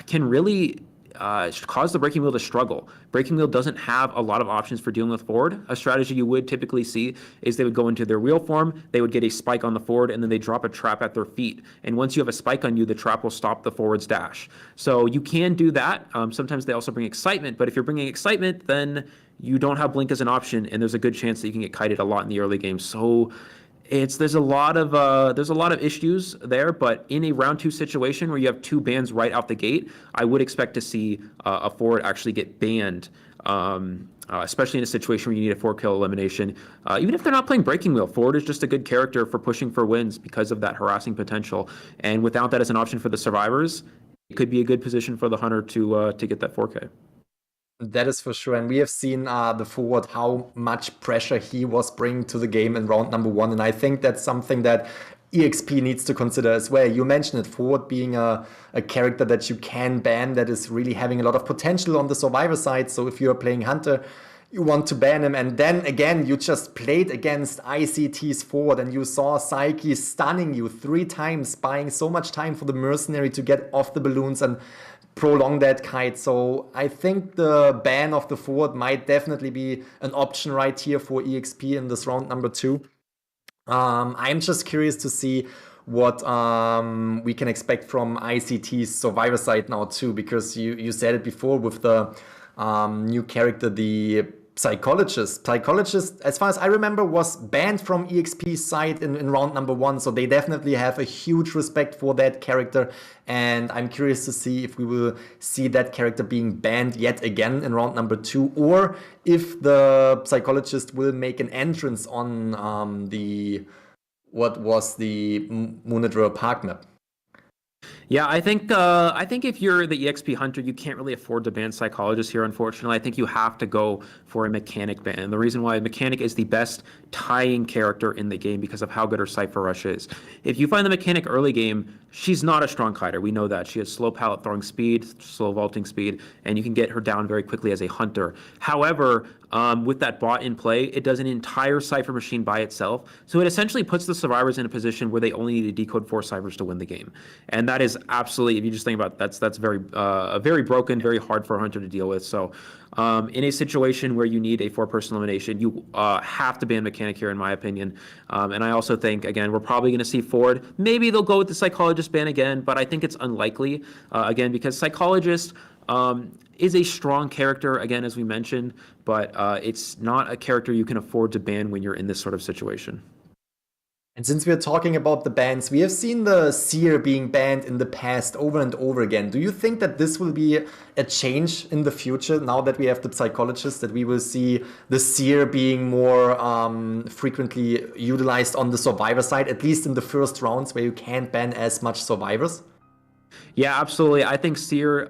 can really cause the breaking wheel to struggle. Breaking wheel doesn't have a lot of options for dealing with forward. A strategy you would typically see is they would go into their wheel form, they would get a spike on the forward, and then they drop a trap at their feet. And once you have a spike on you, the trap will stop the forward's dash. So you can do that. Sometimes they also bring excitement, but if you're bringing excitement, then you don't have blink as an option, and there's a good chance that you can get kited a lot in the early game. So there's a lot of issues there, but in a round 2 situation where you have 2 bans right out the gate, I would expect to see a forward actually get banned, especially in a situation where you need a 4-kill elimination. Even if they're not playing breaking wheel, forward is just a good character for pushing for wins because of that harassing potential. And without that as an option for the survivors, it could be a good position for the hunter to get that 4K. That is for sure. And we have seen the forward, how much pressure he was bringing to the game in round number 1. And I think that's something that EXP needs to consider as well. You mentioned it, forward being a character that you can ban, that is really having a lot of potential on the survivor side. So if you're playing Hunter, you want to ban him. And then again, you just played against ICT's forward and you saw Psyche stunning you 3 times, buying so much time for the mercenary to get off the balloons and prolong that kite. So I think the ban of the forward might definitely be an option right here for EXP in this round number 2. I'm just curious to see what we can expect from ICT's survivor side now too, because you said it before with the new character, the Psychologist. Psychologist, as far as I remember, was banned from EXP's side in round number 1, so they definitely have a huge respect for that character, and I'm curious to see if we will see that character being banned yet again in round number 2, or if the Psychologist will make an entrance on what was the Moonlit River Park map. Yeah, I think if you're the EXP hunter, you can't really afford to ban Psychologist here, unfortunately. I think you have to go for a mechanic ban. And the reason why mechanic is the best tying character in the game because of how good her Cypher Rush is. If you find the mechanic early game, she's not a strong kiter. We know that. She has slow pallet throwing speed, slow vaulting speed, and you can get her down very quickly as a hunter. However, with that bot in play, it does an entire cipher machine by itself. So it essentially puts the survivors in a position where they only need to decode 4 ciphers to win the game. And that is absolutely, if you just think about it, that's very broken, very hard for a hunter to deal with. So in a situation where you need a 4-person elimination, you have to ban mechanic here, in my opinion. And I also think, again, we're probably going to see forward. Maybe they'll go with the Psychologist ban again, but I think it's unlikely, again, because Psychologist is a strong character, again, as we mentioned, but it's not a character you can afford to ban when you're in this sort of situation. And since we're talking about the bans, we have seen the Seer being banned in the past over and over again. Do you think that this will be a change in the future now that we have the Psychologist, that we will see the Seer being more frequently utilized on the survivor side, at least in the first rounds where you can't ban as much survivors? Yeah, absolutely. I think Seer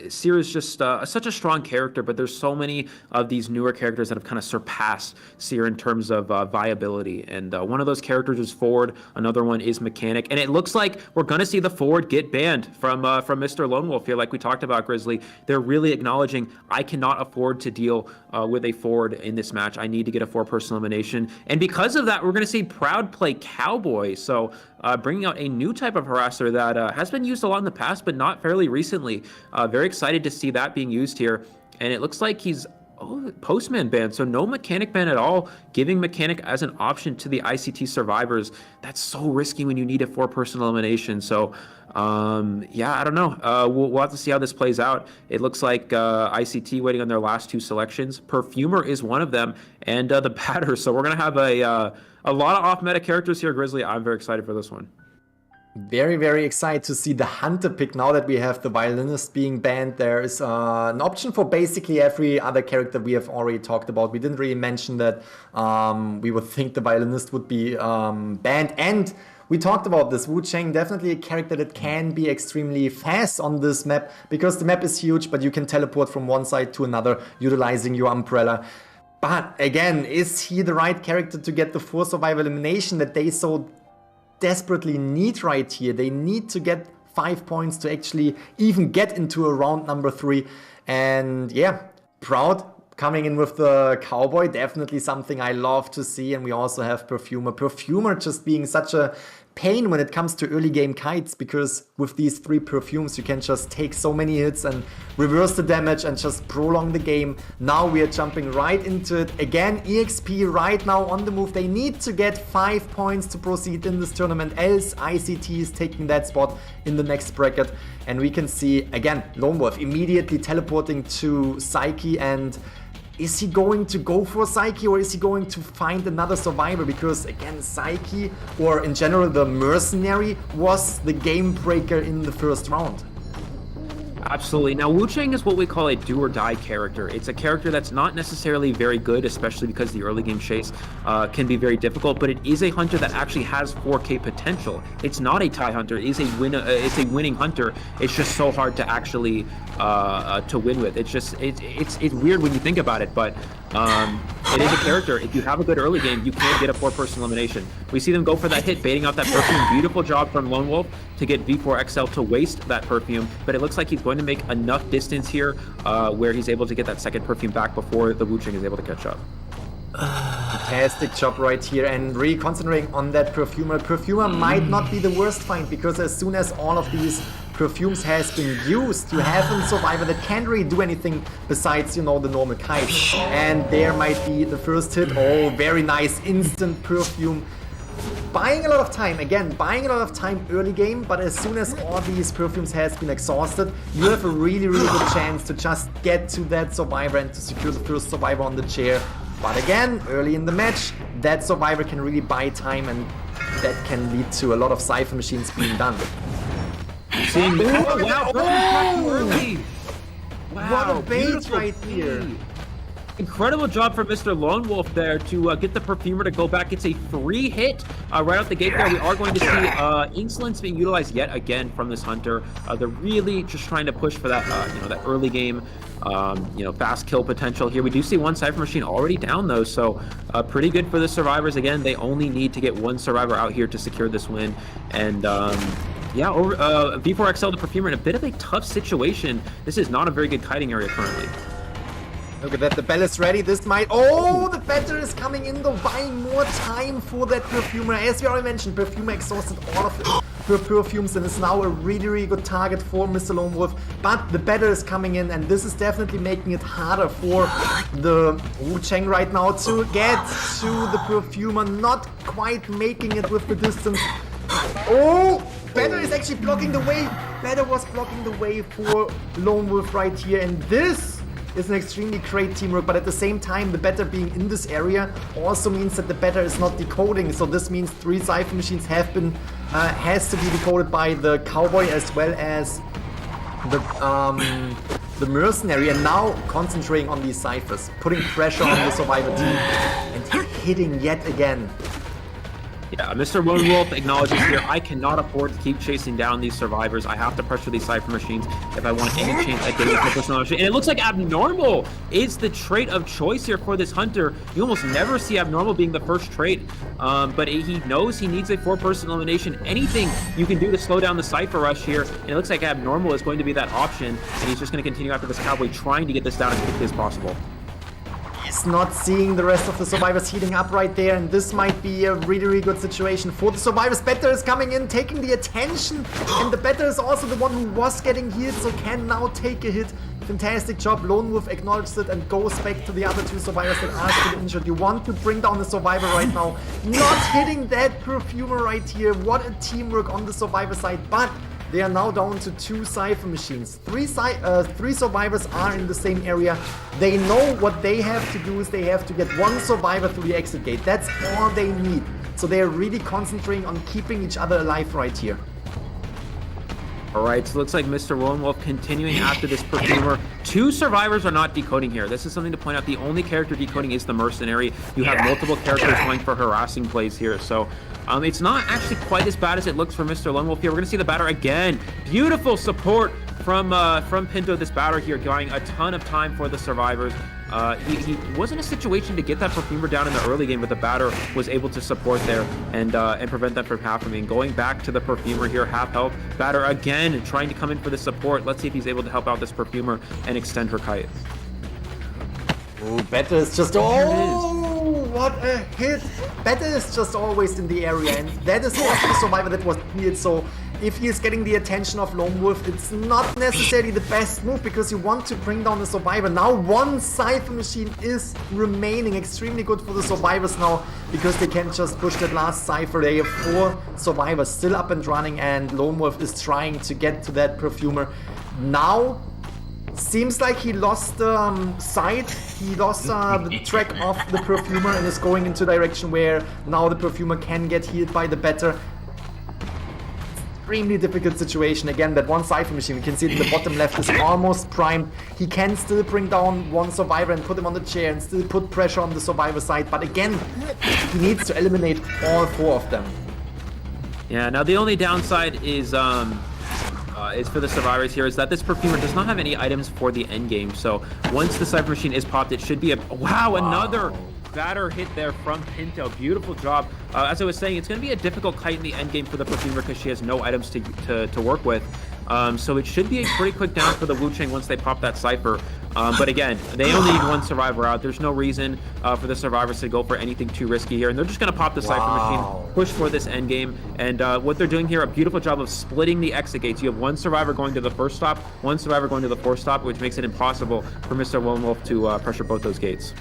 is just such a strong character, but there's so many of these newer characters that have kind of surpassed Seer in terms of viability. And one of those characters is Ford. Another one is Mechanic. And it looks like we're going to see the Ford get banned from Mr. Lone Wolf here, like we talked about, Grizzly. They're really acknowledging I cannot afford to deal with a Ford in this match. I need to get a 4-person elimination. And because of that, we're going to see Proud play Cowboy. So bringing out a new type of harasser that has been used a lot in the past, but not fairly recently. Very excited to see that being used here. And it looks like he's Postman ban, so no Mechanic ban at all, giving Mechanic as an option to the ICT survivors. That's so risky when you need a 4-person elimination. So yeah, I don't know. We'll have to see how this plays out. It looks like ICT waiting on their last 2 selections. Perfumer is one of them, and the Batter. So we're gonna have a lot of off-meta characters here, Grizzly. I'm very excited for this one. Very, very excited to see the Hunter pick. Now that we have the Violinist being banned, there is an option for basically every other character we have already talked about. We didn't really mention that we would think the Violinist would be banned. And we talked about this. Wu Cheng, definitely a character that can be extremely fast on this map because the map is huge, but you can teleport from one side to another utilizing your umbrella. But again, is he the right character to get the 4 survival elimination that they so desperately need right here? They need to get 5 points to actually even get into a round number 3. And yeah, Proud coming in with the Cowboy, definitely something I love to see. And we also have Perfumer just being such a pain when it comes to early game kites, because with these 3 perfumes you can just take so many hits and reverse the damage and just prolong the game. Now we are jumping right into it again. EXP right now on the move. They need to get 5 points to proceed in this tournament, else ICT is taking that spot in the next bracket. And we can see again Lone Wolf immediately teleporting to Psyche. And is he going to go for Psyche, or is he going to find another survivor? Because again, Psyche, or in general the Mercenary, was the game breaker in the first round. Absolutely. Now, Wu Cheng is what we call a do-or-die character. It's a character that's not necessarily very good, especially because the early game chase can be very difficult, but it is a hunter that actually has 4K potential. It's not a tie hunter. It is it's a winning hunter. It's just so hard to actually to win with. It's weird when you think about it, but it is a character. If you have a good early game, you can get a 4-person elimination. We see them go for that hit, baiting out that perfume. Beautiful job from Lone Wolf to get V4XL to waste that perfume, but it looks like he's going to make enough distance here where he's able to get that second perfume back before the Wu Cheng is able to catch up. Fantastic job right here, and really concentrating on that Perfumer. Perfumer might not be the worst find, because as soon as all of these perfumes has been used, you have a survivor that can't really do anything besides, you know, the normal kite. And there might be the first hit. Oh, very nice instant perfume. Buying a lot of time, again, buying a lot of time early game, but as soon as all these perfumes has been exhausted, you have a really, really good chance to just get to that survivor and to secure the first survivor on the chair. But again, early in the match, that survivor can really buy time, and that can lead to a lot of Cypher machines being done. Seeing wow, early. Wow, what a bait right here. Incredible job for Mr. Lone Wolf there to get the Perfumer to go back. It's a free hit right out the gate there. We are going to see Insolence being utilized yet again from this hunter. They're really just trying to push for that, that early game, fast kill potential here. We do see one Cypher machine already down though, so pretty good for the survivors. Again, they only need to get one survivor out here to secure this win. And V4XL the Perfumer in a bit of a tough situation. This is not a very good kiting area currently. Look at that, the bell is ready. This might... Oh, the Batter is coming in though, buying more time for that Perfumer. As we already mentioned, Perfumer exhausted all of her perfumes and is now a really, really good target for Mr. Lone Wolf. But the Batter is coming in, and this is definitely making it harder for the Wu Cheng right now to get to the Perfumer. Not quite making it with the distance. Oh! Batter is actually blocking the way. Batter was blocking the way for Lone Wolf right here, and this is an extremely great teamwork, but at the same time, the Batter being in this area also means that the Batter is not decoding. So this means 3 Cypher machines have been has to be decoded by the Cowboy as well as the Mercenary, and now concentrating on these Cyphers, putting pressure on the Survivor team, and hitting yet again. Yeah, Mr. Lone Wolf acknowledges here, I cannot afford to keep chasing down these survivors. I have to pressure these Cypher machines if I want any chance at getting a personal machine. And it looks like Abnormal is the trait of choice here for this Hunter. You almost never see Abnormal being the first trait, but he knows he needs a 4-person elimination. Anything you can do to slow down the Cypher rush here, and it looks like Abnormal is going to be that option, and he's just going to continue after this Cowboy, trying to get this down as quickly as possible. He's not seeing the rest of the survivors heating up right there, and this might be a really, really good situation for the survivors. Better is coming in, taking the attention, and the Better is also the one who was getting healed, so can now take a hit. Fantastic job. Lone Wolf acknowledges it and goes back to the other 2 survivors that are still injured. You want to bring down the survivor right now. Not hitting that Perfumer right here. What a teamwork on the survivor side, but they are now down to 2 Cypher machines. 3 survivors are in the same area. They know what they have to do is they have to get 1 survivor through the exit gate. That's all they need. So they are really concentrating on keeping each other alive right here. All right, so it looks like Mr. Lone Wolf continuing after this Perfumer. 2 survivors are not decoding here. This is something to point out. The only character decoding is the Mercenary. You have multiple characters going for harassing plays here. So it's not actually quite as bad as it looks for Mr. Lone Wolf here. We're going to see the batter again. Beautiful support from Pinto, this batter here, giving a ton of time for the survivors. He was in a situation to get that Perfumer down in the early game, but the batter was able to support there and prevent them from happening. Going back to the Perfumer here, half health. Batter again trying to come in for the support. Let's see if he's able to help out this Perfumer and extend her kite. Oh, Better is just... Oh, what a hit! Better is just always in the area, and that is also the survivor that was healed, so if he is getting the attention of Lone Wolf, it's not necessarily the best move because you want to bring down the survivor. Now 1 Cypher machine is remaining. Extremely good for the survivors now because they can just push that last Cypher. They have 4 survivors still up and running, and Lone Wolf is trying to get to that Perfumer. Now seems like he lost sight. He lost the track of the Perfumer and is going into a direction where now the Perfumer can get healed by the Better. Extremely difficult situation. Again, that 1 Cypher machine, we can see that the bottom left is almost primed. He can still bring down 1 survivor and put him on the chair and still put pressure on the survivor side, but again, he needs to eliminate all 4 of them. Yeah, now the only downside is for the survivors here is that this Perfumer does not have any items for the end game. So once the Cypher machine is popped, it should be a another batter hit there from Pinto. Beautiful job. As I was saying, it's going to be a difficult kite in the end game for the Perfumer because she has no items to work with. So it should be a pretty quick down for the Wu Chang once they pop that Cypher. But again, they only need 1 survivor out. There's no reason for the survivors to go for anything too risky here. And they're just going to pop the Cypher machine, push for this end game. And what they're doing here, a beautiful job of splitting the exit gates. You have 1 survivor going to the first stop, 1 survivor going to the 4th stop, which makes it impossible for Mr. Lone Wolf to pressure both those gates.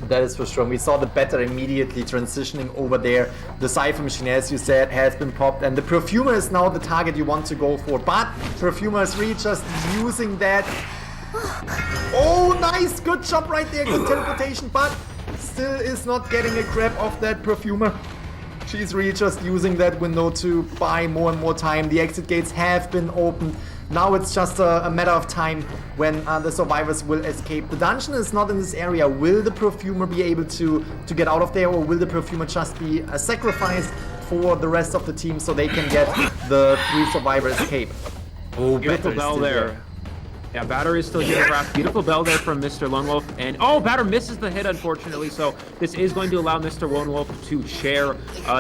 That is for sure. We saw the Better immediately transitioning over there. The Cypher machine, as you said, has been popped, and the Perfumer is now the target you want to go for. But Perfumer is really just using that. Oh, nice! Good job right there. Good teleportation, but still is not getting a grab of that Perfumer. She's really just using that window to buy more and more time. The exit gates have been opened. Now it's just a matter of time when the survivors will escape. The dungeon is not in this area. Will the Perfumer be able to get out of there, or will the Perfumer just be a sacrifice for the rest of the team so they can get the 3 survivor escape? Oh, beautiful bell there. Yeah, batter is still here. Beautiful bell there from Mr. Lone Wolf. And batter misses the hit, unfortunately. So this is going to allow Mr. Lone Wolf to chair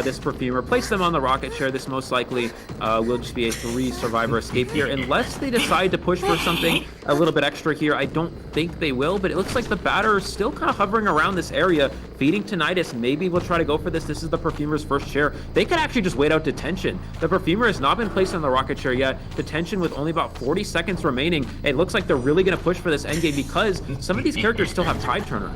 this Perfumer. Place them on the rocket chair. This most likely will just be a 3 survivor escape here. Unless they decide to push for something a little bit extra here. I don't think they will, but it looks like the batter is still kind of hovering around this area, feeding tinnitus. Maybe we'll try to go for this. This is the Perfumer's first chair. They could actually just wait out detention. The Perfumer has not been placed on the rocket chair yet. Detention with only about 40 seconds remaining. It looks like they're really going to push for this endgame because some of these characters still have Tide Turner.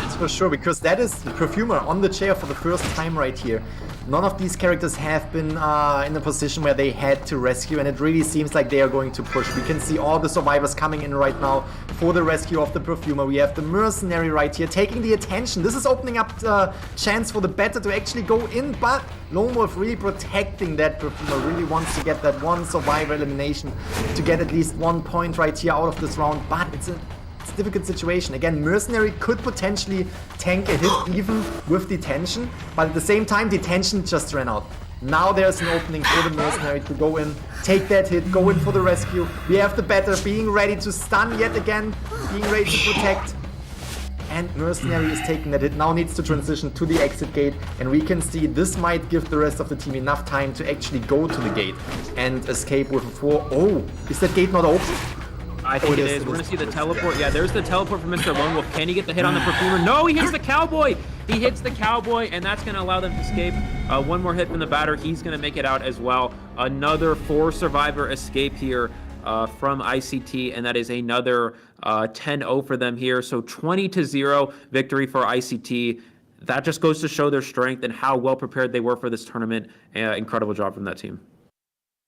That's for sure, because that is the Perfumer on the chair for the first time right here. None of these characters have been in a position where they had to rescue, and it really seems like they are going to push. We can see all the survivors coming in right now for the rescue of the Perfumer. We have the Mercenary right here taking the attention. This is opening up the chance for the Better to actually go in, but Lone Wolf really protecting that Perfumer, really wants to get that 1 survivor elimination to get at least 1 point right here out of this round, but it's difficult situation. Again, Mercenary could potentially tank a hit even with Detention, but at the same time, Detention just ran out. Now there's an opening for the Mercenary to go in, take that hit, go in for the rescue. We have the Batter being ready to stun yet again, being ready to protect. And Mercenary is taking that hit, now needs to transition to the exit gate, and we can see this might give the rest of the team enough time to actually go to the gate and escape with a 4. Oh, is that gate not open? I think it is. We're going to see the teleport. Yeah, there's the teleport from Mr. Lone Wolf. Can he get the hit on the Perfumer? No, he hits the Cowboy! He hits the Cowboy, and that's going to allow them to escape. One more hit from the Batter. He's going to make it out as well. Another 4-survivor escape here from ICT, and that is another 10-0 for them here. So 20-0 victory for ICT. That just goes to show their strength and how well prepared they were for this tournament. Incredible job from that team.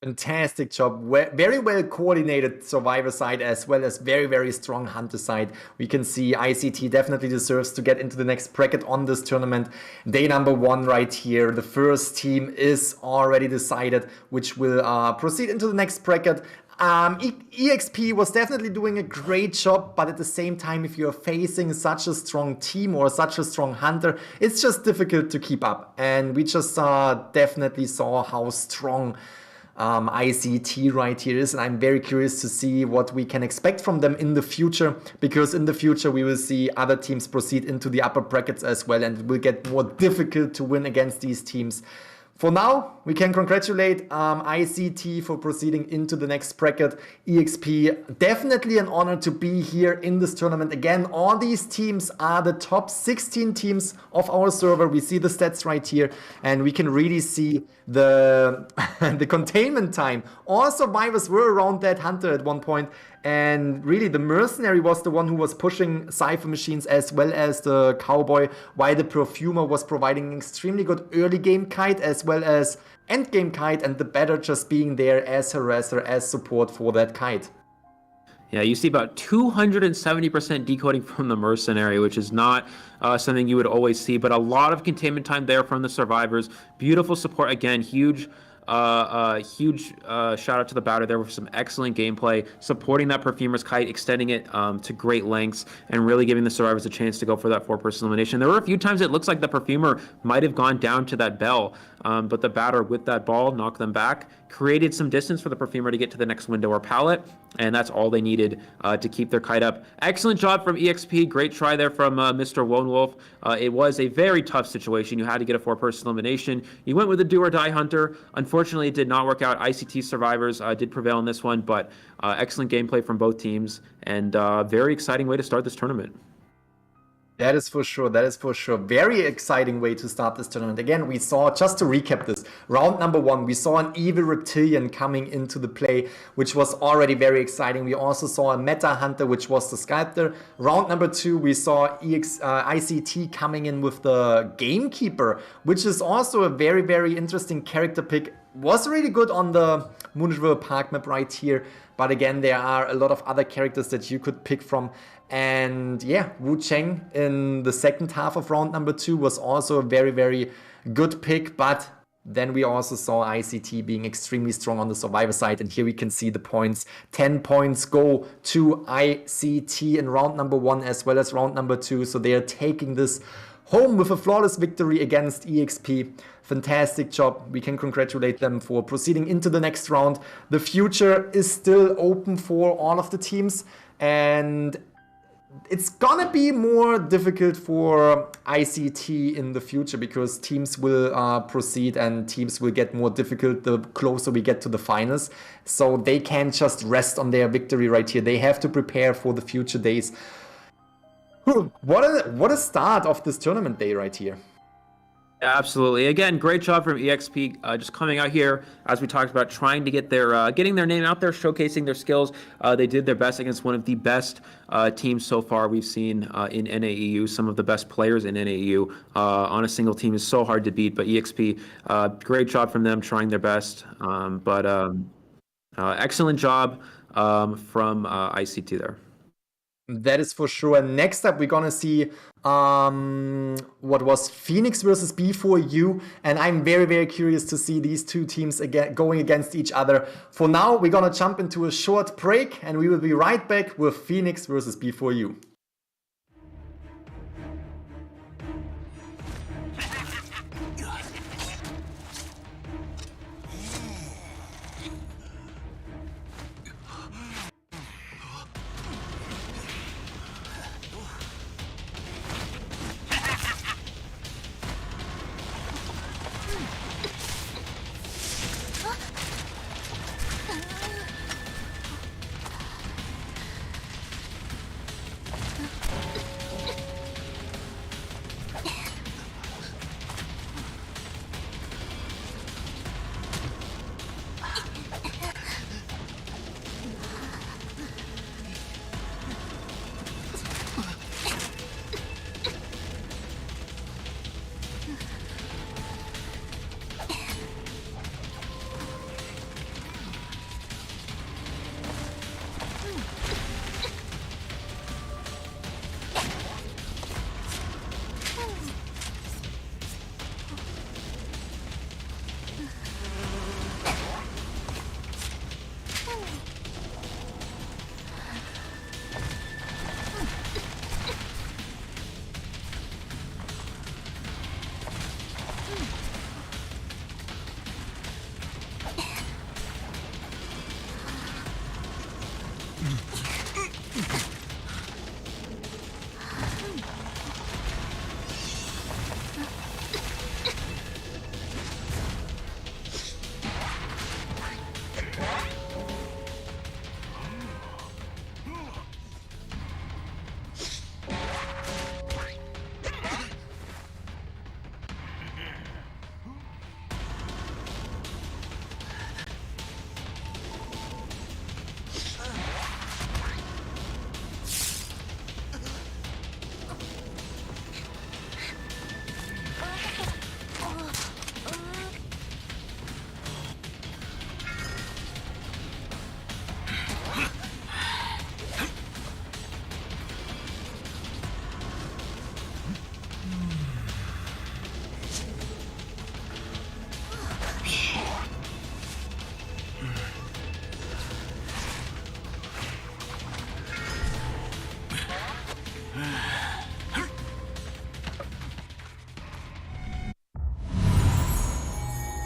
Fantastic job. Very well coordinated Survivor side as well as very, very strong Hunter side. We can see ICT definitely deserves to get into the next bracket on this tournament. Day number 1 right here. The first team is already decided, which will proceed into the next bracket. EXP was definitely doing a great job, but at the same time, if you're facing such a strong team or such a strong Hunter, it's just difficult to keep up. And we just definitely saw how strong ICT right here is, and I'm very curious to see what we can expect from them in the future, because in the future we will see other teams proceed into the upper brackets as well, and it will get more difficult to win against these teams. For now, we can congratulate ICT for proceeding into the next bracket. EXP, definitely an honor to be here in this tournament. Again, all these teams are the top 16 teams of our server. We see the stats right here, and we can really see the, the containment time. All survivors were around that Hunter at one point. And really, the Mercenary was the one who was pushing Cypher Machines as well as the Cowboy, while the Perfumer was providing an extremely good early game kite as well as end game kite, and the Batter just being there as harasser, as support for that kite. Yeah, you see about 270% decoding from the Mercenary, which is not something you would always see, but a lot of containment time there from the survivors. Beautiful support again, huge shout out to the Batter there with some excellent gameplay, supporting that Perfumer's kite, extending it to great lengths, and really giving the survivors a chance to go for that 4-person elimination. There were a few times it looks like the Perfumer might have gone down to that bell, but the Batter with that ball knocked them back, created some distance for the Perfumer to get to the next window or pallet, and that's all they needed to keep their kite up. Excellent job from EXP. Great try there from Mr. Lone Wolf. It was a very tough situation. You had to get a 4-person elimination. You went with a do-or-die Hunter. Unfortunately, it did not work out. ICT survivors did prevail in this one, but excellent gameplay from both teams, and very exciting way to start this tournament. That is for sure. That is for sure. Very exciting way to start this tournament. Again, we saw, just to recap this, round number 1, we saw an evil reptilian coming into the play, which was already very exciting. We also saw a meta hunter, which was the sculptor. Round number 2, we saw ICT coming in with the gamekeeper, which is also a very, very interesting character pick. Was really good on the Moonriver Park map right here. But again, there are a lot of other characters that you could pick from. And yeah, Wu Cheng in the second half of round number 2 was also a very, very good pick. But then we also saw ICT being extremely strong on the survivor side. And here we can see the points. 10 points go to ICT in round number 1 as well as round number 2. So they are taking this home with a flawless victory against EXP. Fantastic job. We can congratulate them for proceeding into the next round. The future is still open for all of the teams, and it's gonna be more difficult for ICT in the future because teams will proceed and teams will get more difficult the closer we get to the finals. So they can't just rest on their victory right here. They have to prepare for the future days. What a start of this tournament day right here. Absolutely. Again, great job from EXP, just coming out here, as we talked about, trying to get their getting their name out there, showcasing their skills. They did their best against one of the best teams so far we've seen in NAEU. Some of the best players in NAEU on a single team is so hard to beat. But EXP, great job from them, trying their best. Excellent job from ICT there. That is for sure. And next up, we're gonna see what was Phoenix versus B4U, and I'm very, very curious to see these two teams again going against each other. For now, we're gonna jump into a short break, and we will be right back with Phoenix versus B4U.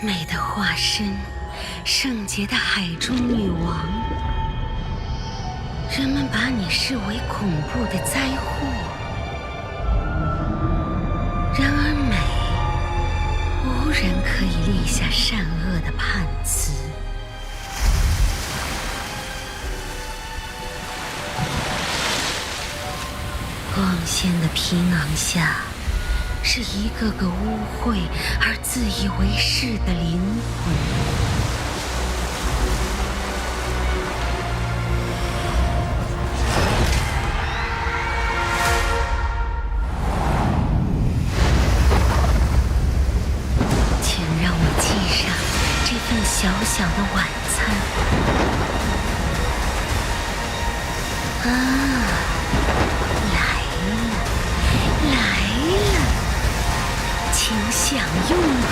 美的化身，圣洁的海中女王，人们把你视为恐怖的灾祸。然而美，无人可以立下善恶的判词。光鲜的皮囊下，是一个个污秽而自以为是的灵魂。请让我记上这份小小的晚餐。请享用吧，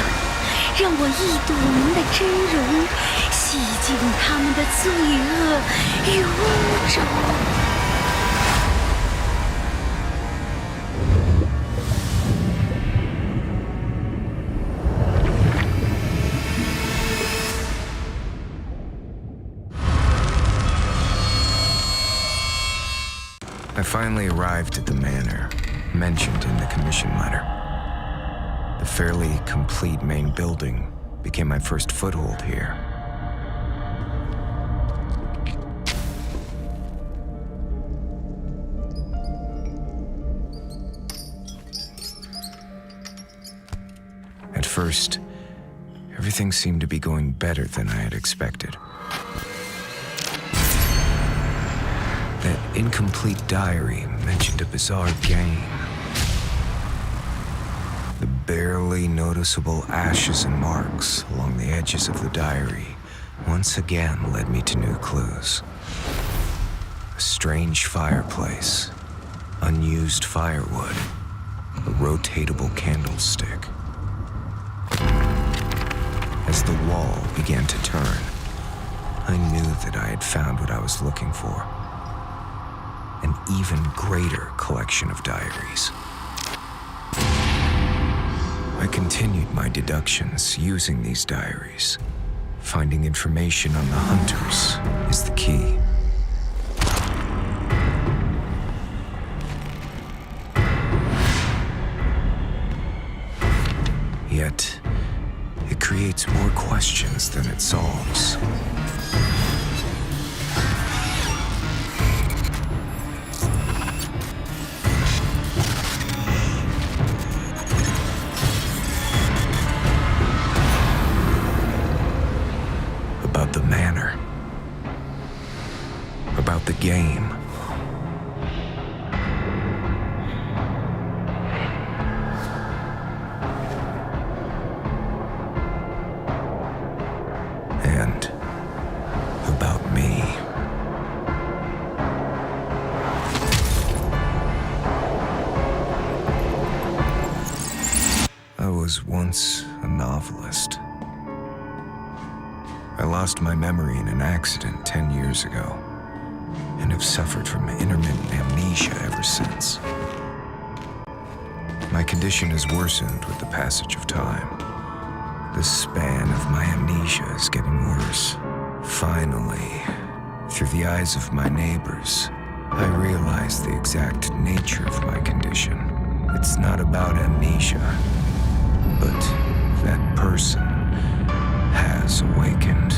让我一睹您的真容，洗净他们的罪恶与污浊。I finally arrived at the manor mentioned in the commission letter. The fairly complete main building became my first foothold here. At first, everything seemed to be going better than I had expected. That incomplete diary mentioned a bizarre game. The barely noticeable ashes and marks along the edges of the diary once again led me to new clues. A strange fireplace, unused firewood, a rotatable candlestick. As the wall began to turn, I knew that I had found what I was looking for. An even greater collection of diaries. I continued my deductions using these diaries. Finding information on the hunters is the key. Yet, it creates more questions than it solves. About the manor. About the game. And about me. I was once a novelist. I lost my memory in an accident 10 years ago, and have suffered from intermittent amnesia ever since. My condition has worsened with the passage of time. The span of my amnesia is getting worse. Finally, through the eyes of my neighbors, I realize the exact nature of my condition. It's not about amnesia, but that person has awakened.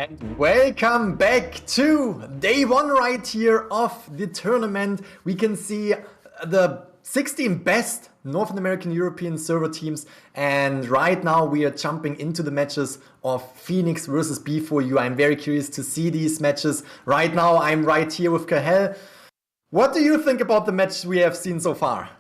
And welcome back to day one right here of the tournament. We can see the 16 best North American European server teams, and right now we are jumping into the matches of Phoenix versus B4U. I'm very curious to see these matches. Right now I'm right here with Kahel. What do you think about the match we have seen so far?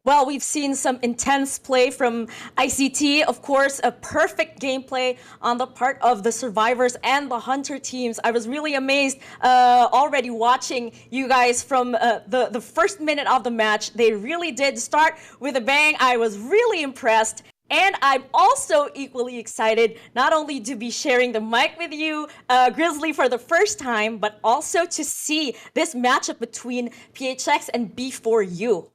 Well, we've seen some intense play from ICT. Of course, a perfect gameplay on the part of the Survivors and the Hunter teams. I was really amazed already watching you guys from the first minute of the match. They really did start with a bang. I was really impressed. And I'm also equally excited not only to be sharing the mic with you, Grizzly, for the first time, but also to see this matchup between PHX and B4U.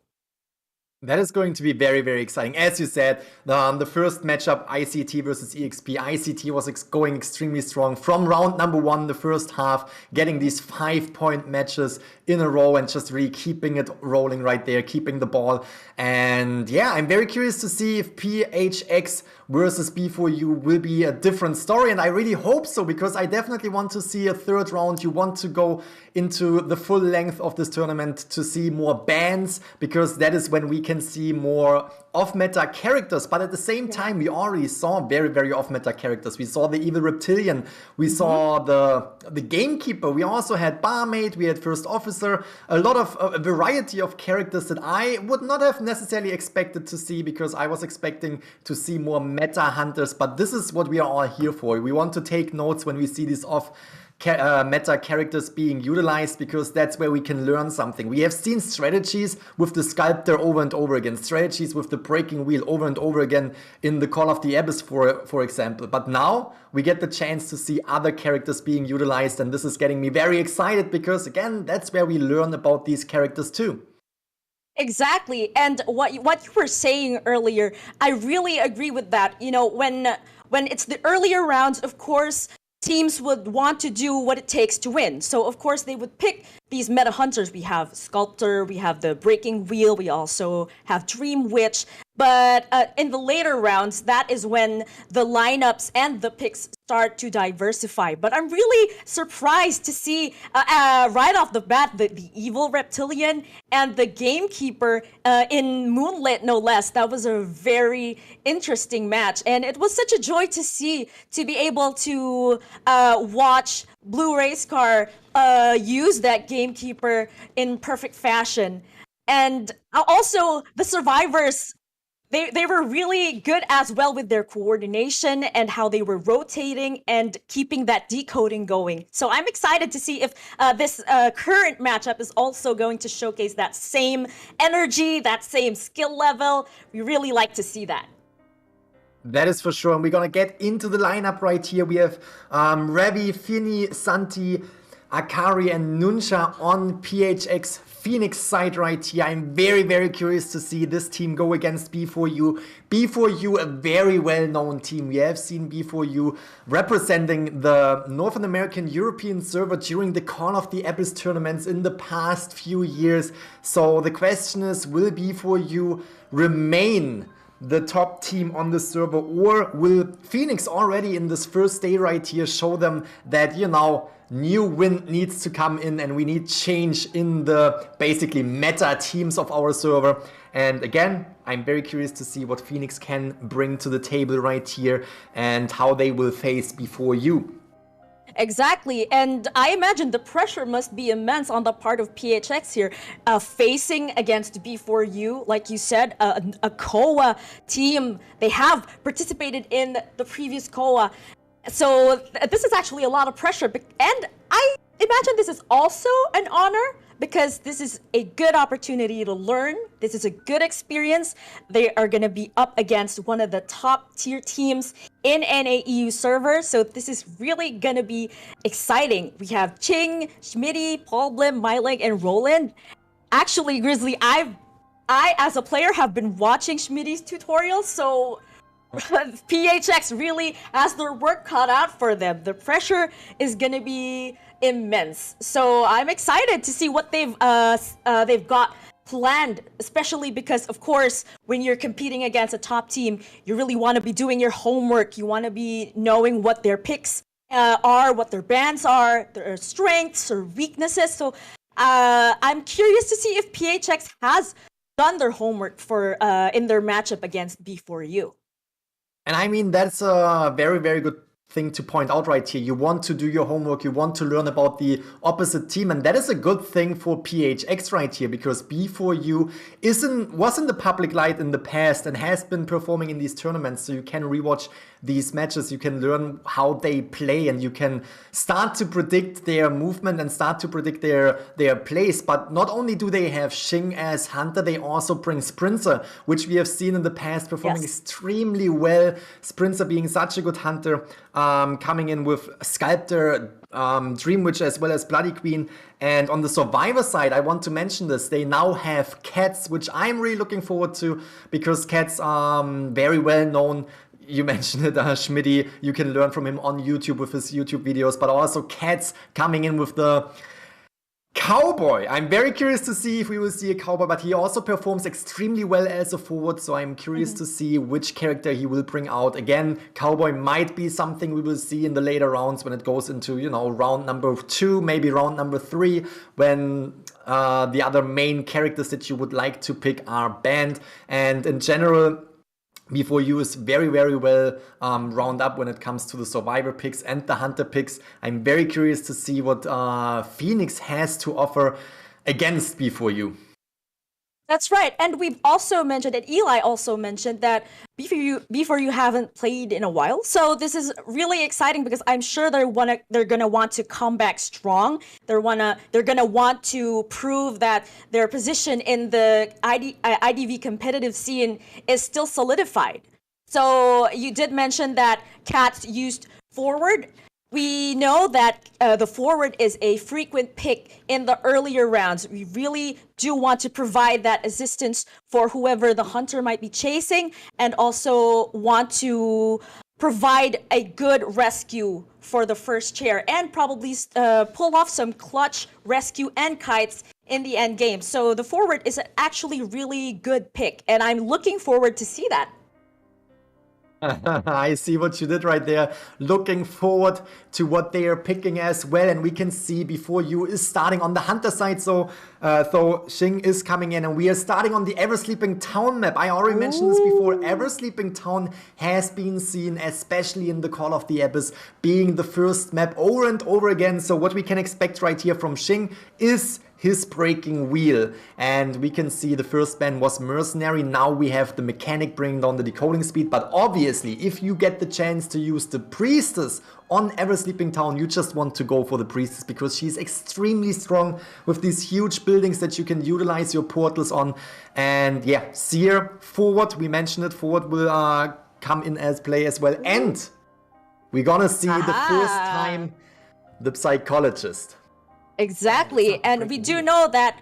That is going to be very, very exciting. As you said, the first matchup, ICT versus EXP. ICT was going extremely strong from round number one, the first half, getting these 5-point matches in a row and just really keeping it rolling right there, keeping the ball. And yeah, I'm very curious to see if PHX versus B4U will be a different story. And I really hope so, because I definitely want to see a third round. You want to go into the full length of this tournament to see more bans, because that is when we can can see more off-meta characters, but at the same time, we already saw very, very off-meta characters. We saw the evil reptilian, we saw the gamekeeper, we also had barmaid, we had first officer, a lot of a variety of characters that I would not have necessarily expected to see, because I was expecting to see more meta hunters, but this is what we are all here for. We want to take notes when we see these meta characters being utilized, because that's where we can learn something. We have seen strategies with the sculptor over and over again, strategies with the breaking wheel over and over again in the Call of the Abyss, for example. But now we get the chance to see other characters being utilized, and this is getting me very excited, because again, that's where we learn about these characters too. Exactly. And what you were saying earlier, I really agree with that. You know, when it's the earlier rounds, of course, teams would want to do what it takes to win. So, of course, they would pick these meta hunters. We have Sculptor, we have the Breaking Wheel, we also have Dream Witch. But in the later rounds, that is when the lineups and the picks start to diversify. But I'm really surprised to see right off the bat the evil reptilian and the gamekeeper in Moonlit, no less. That was a very interesting match. And it was such a joy to see, to be able to watch Blue Racecar use that gamekeeper in perfect fashion. And also the survivors, they were really good as well with their coordination and how they were rotating and keeping that decoding going. So I'm excited to see if this current matchup is also going to showcase that same energy, that same skill level. We really like to see that. That is for sure. And we're going to get into the lineup right here. We have Ravi, Fini, Santi, Akari, and Nunsha on PHX Phoenix side right here. I'm very, very curious to see this team go against B4U. B4U, a very well-known team. We have seen B4U representing the Northern American European server during the Call of the Abyss tournaments in the past few years. So the question is, will B4U remain the top team on the server, or will Phoenix already in this first day right here show them that, you know, new wind needs to come in and we need change in the basically meta teams of our server? And again, I'm very curious to see what Phoenix can bring to the table right here and how they will face B4U. Exactly, and I imagine the pressure must be immense on the part of PHX here, facing against B4U, like you said, a KOA team. They have participated in the previous KOA, so this is actually a lot of pressure. And I imagine this is also an honor, because this is a good opportunity to learn. This is a good experience. They are going to be up against one of the top tier teams in NAEU servers. So this is really going to be exciting. We have Ching, Schmitty, Paul Blim, Myleg, and Roland. Actually, Grizzly, I as a player have been watching Schmitty's tutorials, so PHX really has their work cut out for them. The pressure is going to be immense. So I'm excited to see what they've got planned, especially because, of course, when you're competing against a top team, you really want to be doing your homework. You want to be knowing what their picks are, what their bans are, their strengths or weaknesses. So I'm curious to see if PHX has done their homework for in their matchup against B4U. And I mean, that's a very, very good thing to point out right here. You want to do your homework, you want to learn about the opposite team, and that is a good thing for PHX right here, because B4U was in the public light in the past and has been performing in these tournaments, so you can rewatch these matches, you can learn how they play, and you can start to predict their movement and start to predict their plays. But not only do they have Xing as Hunter, they also bring Sprinter, which we have seen in the past performing extremely well. Sprinter being such a good Hunter, coming in with Sculptor, Dream Witch, as well as Bloody Queen. And on the Survivor side, I want to mention this. They now have Cats, which I'm really looking forward to, because Cats are very well known. You mentioned it, Schmitty. You can learn from him on YouTube with his YouTube videos, but also Cats coming in with the Cowboy. I'm very curious to see if we will see a Cowboy, but he also performs extremely well as a forward, so I'm curious to see which character he will bring out. Again, Cowboy might be something we will see in the later rounds when it goes into, you know, round number 2, maybe round number 3, when the other main characters that you would like to pick are banned. And in general, B4U is very, very well round up when it comes to the survivor picks and the hunter picks. I'm very curious to see what Phoenix has to offer against B4U. That's right. And we've also mentioned, and Eli also mentioned, that B4U haven't played in a while. So this is really exciting because I'm sure they're gonna want to come back strong. They're gonna want to prove that their position in the IDV competitive scene is still solidified. So you did mention that Cat used forward. We know that the forward is a frequent pick in the earlier rounds. We really do want to provide that assistance for whoever the hunter might be chasing, and also want to provide a good rescue for the first chair, and probably pull off some clutch rescue and kites in the end game. So the forward is actually really good pick, and I'm looking forward to see that. I see what you did right there. Looking forward to what they are picking as well. And we can see B4U is starting on the hunter side. So Xing is coming in, and we are starting on the Ever Sleeping Town map. I already mentioned this before. Ever Sleeping Town has been seen, especially in the Call of the Abyss, being the first map over and over again. So what we can expect right here from Xing is his breaking wheel. And we can see the first ban was Mercenary. Now we have the Mechanic bringing down the decoding speed. But obviously, if you get the chance to use the Priestess on Ever Sleeping Town, you just want to go for the Priestess because she's extremely strong with these huge buildings that you can utilize your portals on. And yeah, Seer forward, we mentioned it, forward will come in as play as well. And we're gonna see the first time the Psychologist. Exactly, and we do know that,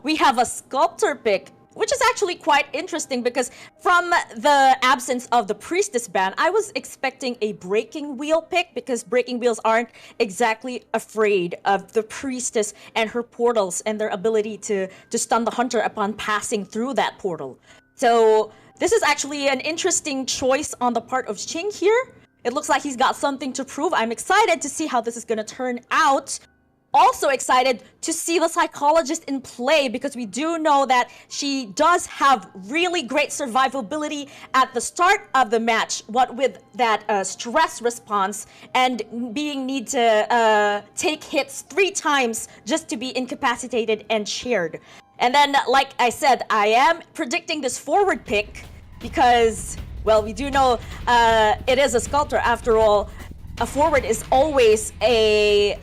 we have a Sculptor pick, which is actually quite interesting because from the absence of the Priestess ban, I was expecting a Breaking Wheel pick because Breaking Wheels aren't exactly afraid of the Priestess and her portals and their ability to stun the hunter upon passing through that portal. So this is actually an interesting choice on the part of Xing here. It looks like he's got something to prove. I'm excited to see how this is going to turn out. Also excited to see the Psychologist in play because we do know that she does have really great survivability at the start of the match, what with that stress response and being need to take hits 3 times just to be incapacitated and shared. And then, like I said, I am predicting this forward pick because, well, we do know it is a Sculptor after all. A forward is always a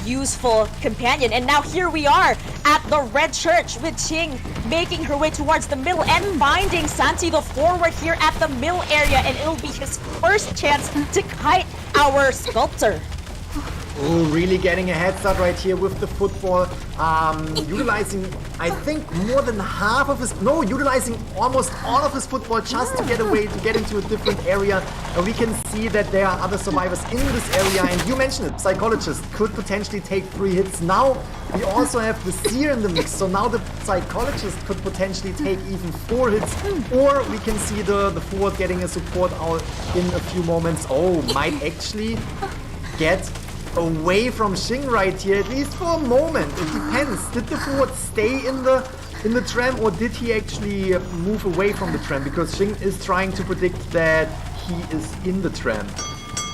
useful companion. And now here we are at the Red Church with Xing making her way towards the middle and finding Santi the forward here at the middle area. And it'll be his first chance to kite our Sculptor. Oh, really getting a head start right here with the football. Utilizing, I think, more than half of his... No, utilizing almost all of his football just to get away, to get into a different area. And we can see that there are other survivors in this area. And you mentioned it, Psychologist could potentially take 3 hits. Now, we also have the Seer in the mix. So now the Psychologist could potentially take even 4 hits. Or we can see the forward getting a support out in a few moments. Oh, might actually get away from Xing right here, at least for a moment. It depends. Did the forward stay in the tram, or did he actually move away from the tram? Because Xing is trying to predict that he is in the tram.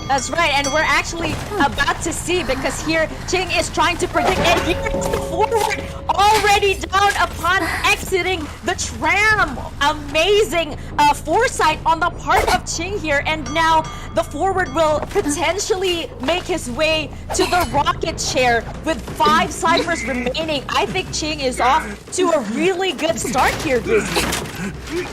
That's right, and we're actually about to see because here Xing is trying to predict, and here is the forward already down upon exiting the tram. Amazing foresight on the part of Xing here, and now the forward will potentially make his way to the rocket chair with 5 ciphers remaining. I think Xing is off to a really good start here, Grizzly.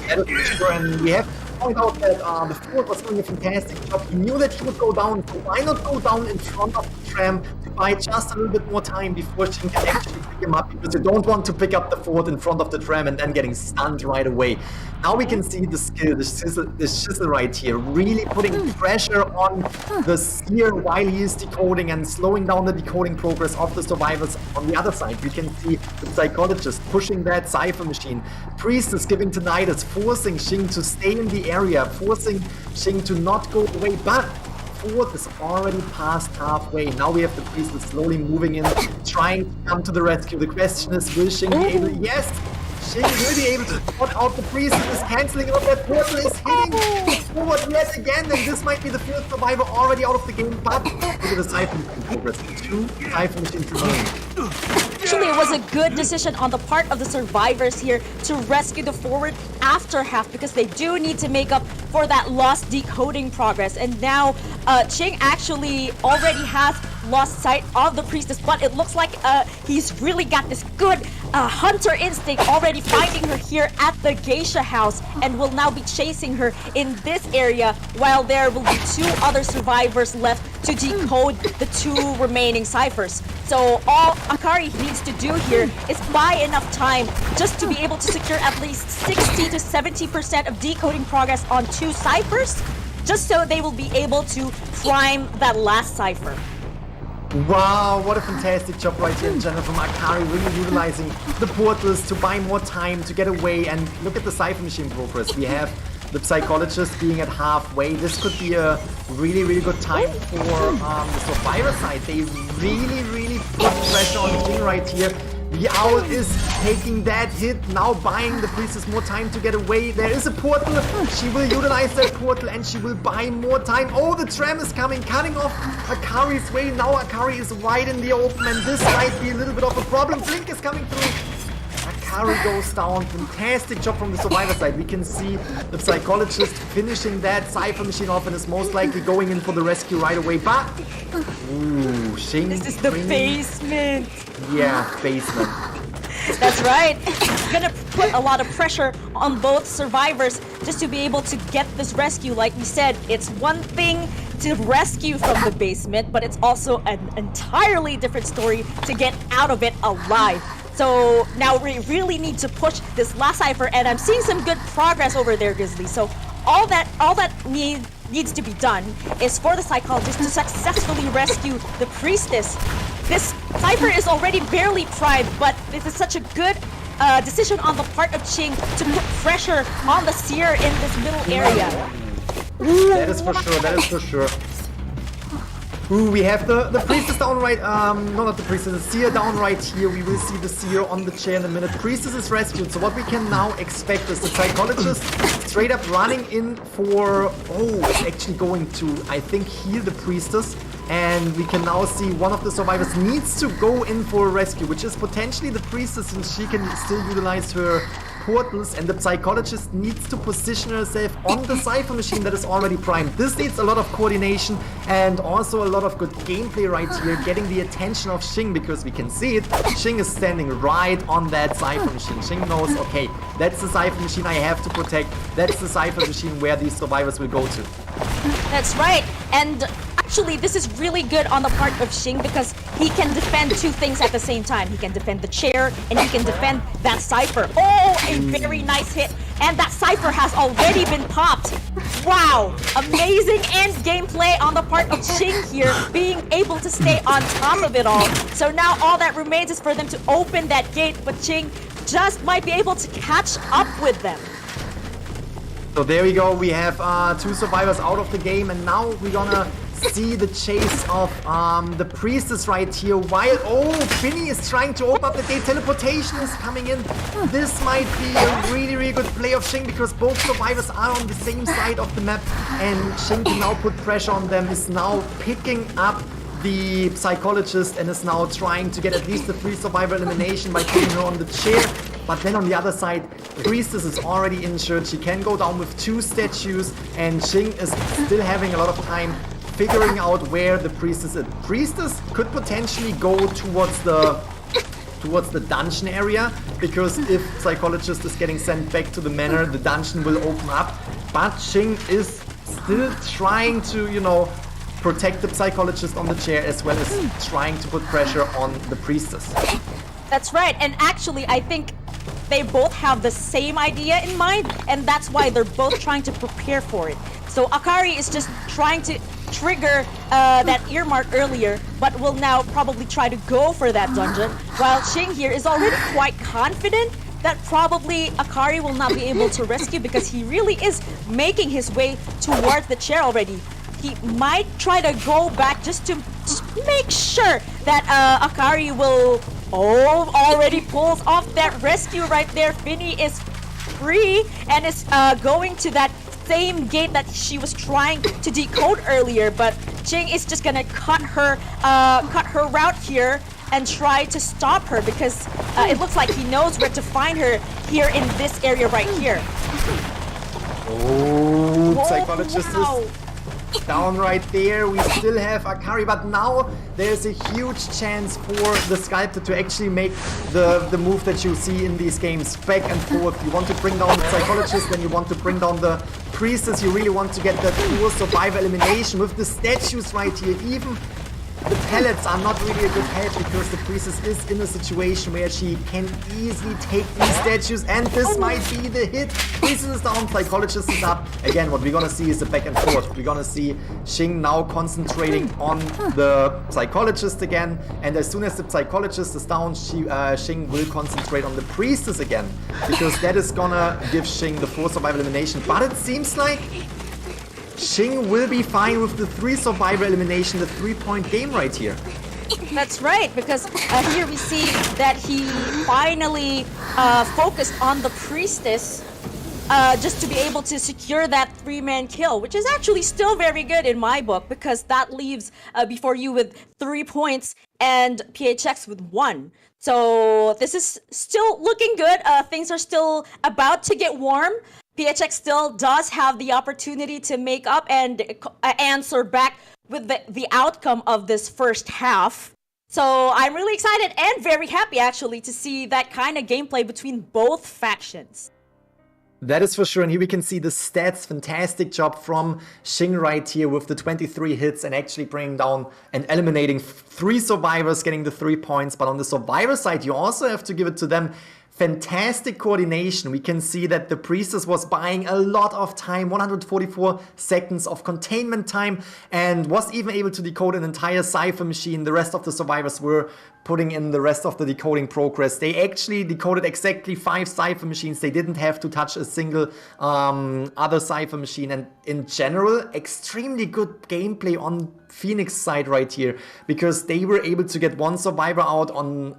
That is true, and we have to point out that the forward was doing a fantastic job. He knew that he would go down, so why not go down in front of the tram to buy just a little bit more time before Xing can actually pick him up, because you don't want to pick up the forward in front of the tram and then getting stunned right away. Now we can see the skill, the shizzle right here, really putting pressure on the Seer while he is decoding and slowing down the decoding progress of the survivors. On the other side, we can see the Psychologist pushing that Cypher machine. Priestess giving tinnitus, forcing Xing to stay in the area, forcing Xing to not go away, but fourth is already past halfway. Now we have the priestess slowly moving in, trying to come to the rescue. The question is, will Xing be able? Yes! Xing will be able to put out the priestess, is cancelling out that portal, is hitting forward yet again, and this might be the first survivor already out of the game, but look at the siphon machine progress. 2 siphon machines remaining. Actually, it was a good decision on the part of the survivors here to rescue the forward after half because they do need to make up for that lost decoding progress. And now Xing actually already has lost sight of the priestess, but it looks like he's really got this good hunter instinct, already finding her here at the geisha house and will now be chasing her in this area while there will be 2 other survivors left to decode the 2 remaining ciphers. So all Akari needs to do here is buy enough time just to be able to secure at least 60 to 70% of decoding progress on 2 ciphers, just so they will be able to prime that last cipher. Wow, what a fantastic job right here in general from Akari, really utilizing the portals to buy more time to get away. And look at the siphon machine progress. We have the psychologist being at halfway. This could be a really, really good time for the survivor side. They really put pressure on the king right here. The owl is taking that hit, now buying the priestess more time to get away. There is a portal. She will utilize that portal and she will buy more time. Oh, the tram is coming, cutting off Akari's way. Now Akari is wide in the open and this might be a little bit of a problem. Blink is coming through. Akari goes down. Fantastic job from the survivor side. We can see the psychologist finishing that cipher machine off and is most likely going in for the rescue right away. But ooh, Xing. This is the basement. Yeah, basement. That's right. It's gonna put a lot of pressure on both survivors just to be able to get this rescue. Like we said, it's one thing to rescue from the basement, but it's also an entirely different story to get out of it alive. So now we really need to push this last cipher, and I'm seeing some good progress over there, Grizzly. So all that needs to be done is for the psychologist to successfully rescue the priestess. This cipher is already barely primed, but this is such a good decision on the part of Xing to put pressure on the seer in this middle area. That is for sure, that is for sure. Ooh, we have the priestess down right, no, not the priestess, the seer down right here. We will see the seer on the chair in a minute. Priestess is rescued, so what we can now expect is the psychologist straight up running in for, oh, actually going to, I think, heal the priestess. And we can now see one of the survivors needs to go in for a rescue, which is potentially the priestess, and she can still utilize her portals, and the psychologist needs to position herself on the cipher machine that is already primed. This needs a lot of coordination and also a lot of good gameplay right here, getting the attention of Xing, because we can see it. Xing is standing right on that cipher machine. Xing knows, okay, that's the cipher machine I have to protect. That's the cipher machine where these survivors will go to. That's right. And actually, this is really good on the part of Xing because he can defend 2 things at the same time. He can defend the chair and he can defend that cipher. Oh, a very nice hit. And that cipher has already been popped. Wow, amazing end gameplay on the part of Xing here, being able to stay on top of it all. So now all that remains is for them to open that gate, but Xing just might be able to catch up with them. So there we go, we have 2 survivors out of the game, and now we're gonna see the chase of the priestess right here while, oh, Finny is trying to open up the gate. Teleportation is coming in. This might be a really good play of Xing because both survivors are on the same side of the map, and Xing can now put pressure on them, is now picking up the psychologist and is now trying to get at least the 3 survivor elimination by putting her on the chair. But then on the other side, Priestess is already injured. She can go down with 2 statues, and Xing is still having a lot of time figuring out where the priestess is. Priestess could potentially go towards the dungeon area, because if psychologist is getting sent back to the manor, the dungeon will open up. But Xing is still trying to, you know, protect the psychologist on the chair, as well as trying to put pressure on the priestess. That's right, and actually I think they both have the same idea in mind, and that's why they're both trying to prepare for it. So Akari is just trying to trigger that earmark earlier, but will now probably try to go for that dungeon, while Xing here is already quite confident that probably Akari will not be able to rescue, because he really is making his way towards the chair already. he might try to go back just to make sure that Akari will... Oh, already pulls off that rescue right there. Finny is free and is going to that same gate that she was trying to decode earlier, but Ching is just gonna cut her route here and try to stop her because it looks like he knows where to find her here in this area right here. Oh, Psychologist wow. is down right there. We still have Akari, but now there's a huge chance for the Sculptor to actually make the move that you see in these games, back and forth. You want to bring down the Psychologist, then you want to bring down the Priestess. You really want to get that pure survivor elimination with the statues right here. Even the pellets are not really a good help because the Priestess is in a situation where she can easily take these statues, and this might be the hit. Priestess is down, Psychologist is up. Again, what we're gonna see is the back and forth. We're gonna see Xing now concentrating on the Psychologist again, and as soon as the Psychologist is down, Xing will concentrate on the Priestess again, because that is gonna give Xing the full survival elimination. But it seems like Xing will be fine with the 3 survivor elimination, the 3-point game right here. That's right, because here we see that he finally focused on the Priestess just to be able to secure that 3-man kill, which is actually still very good in my book because that leaves before you with 3 points and PHX with 1. So this is still looking good. Things are still about to get warm. PHX still does have the opportunity to make up and answer back with the outcome of this first half. So I'm really excited and very happy actually to see that kind of gameplay between both factions. That is for sure, and here we can see the stats. Fantastic job from Xing right here with the 23 hits and actually bringing down and eliminating 3 survivors, getting the 3 points. But on the survivor side, you also have to give it to them. Fantastic coordination. We can see that the Priestess was buying a lot of time, 144 seconds of containment time, and was even able to decode an entire cipher machine. The rest of the survivors were putting in the rest of the decoding progress. They actually decoded exactly 5 cipher machines. They didn't have to touch a single other cipher machine. And in general, extremely good gameplay on Phoenix side right here, because they were able to get 1 survivor out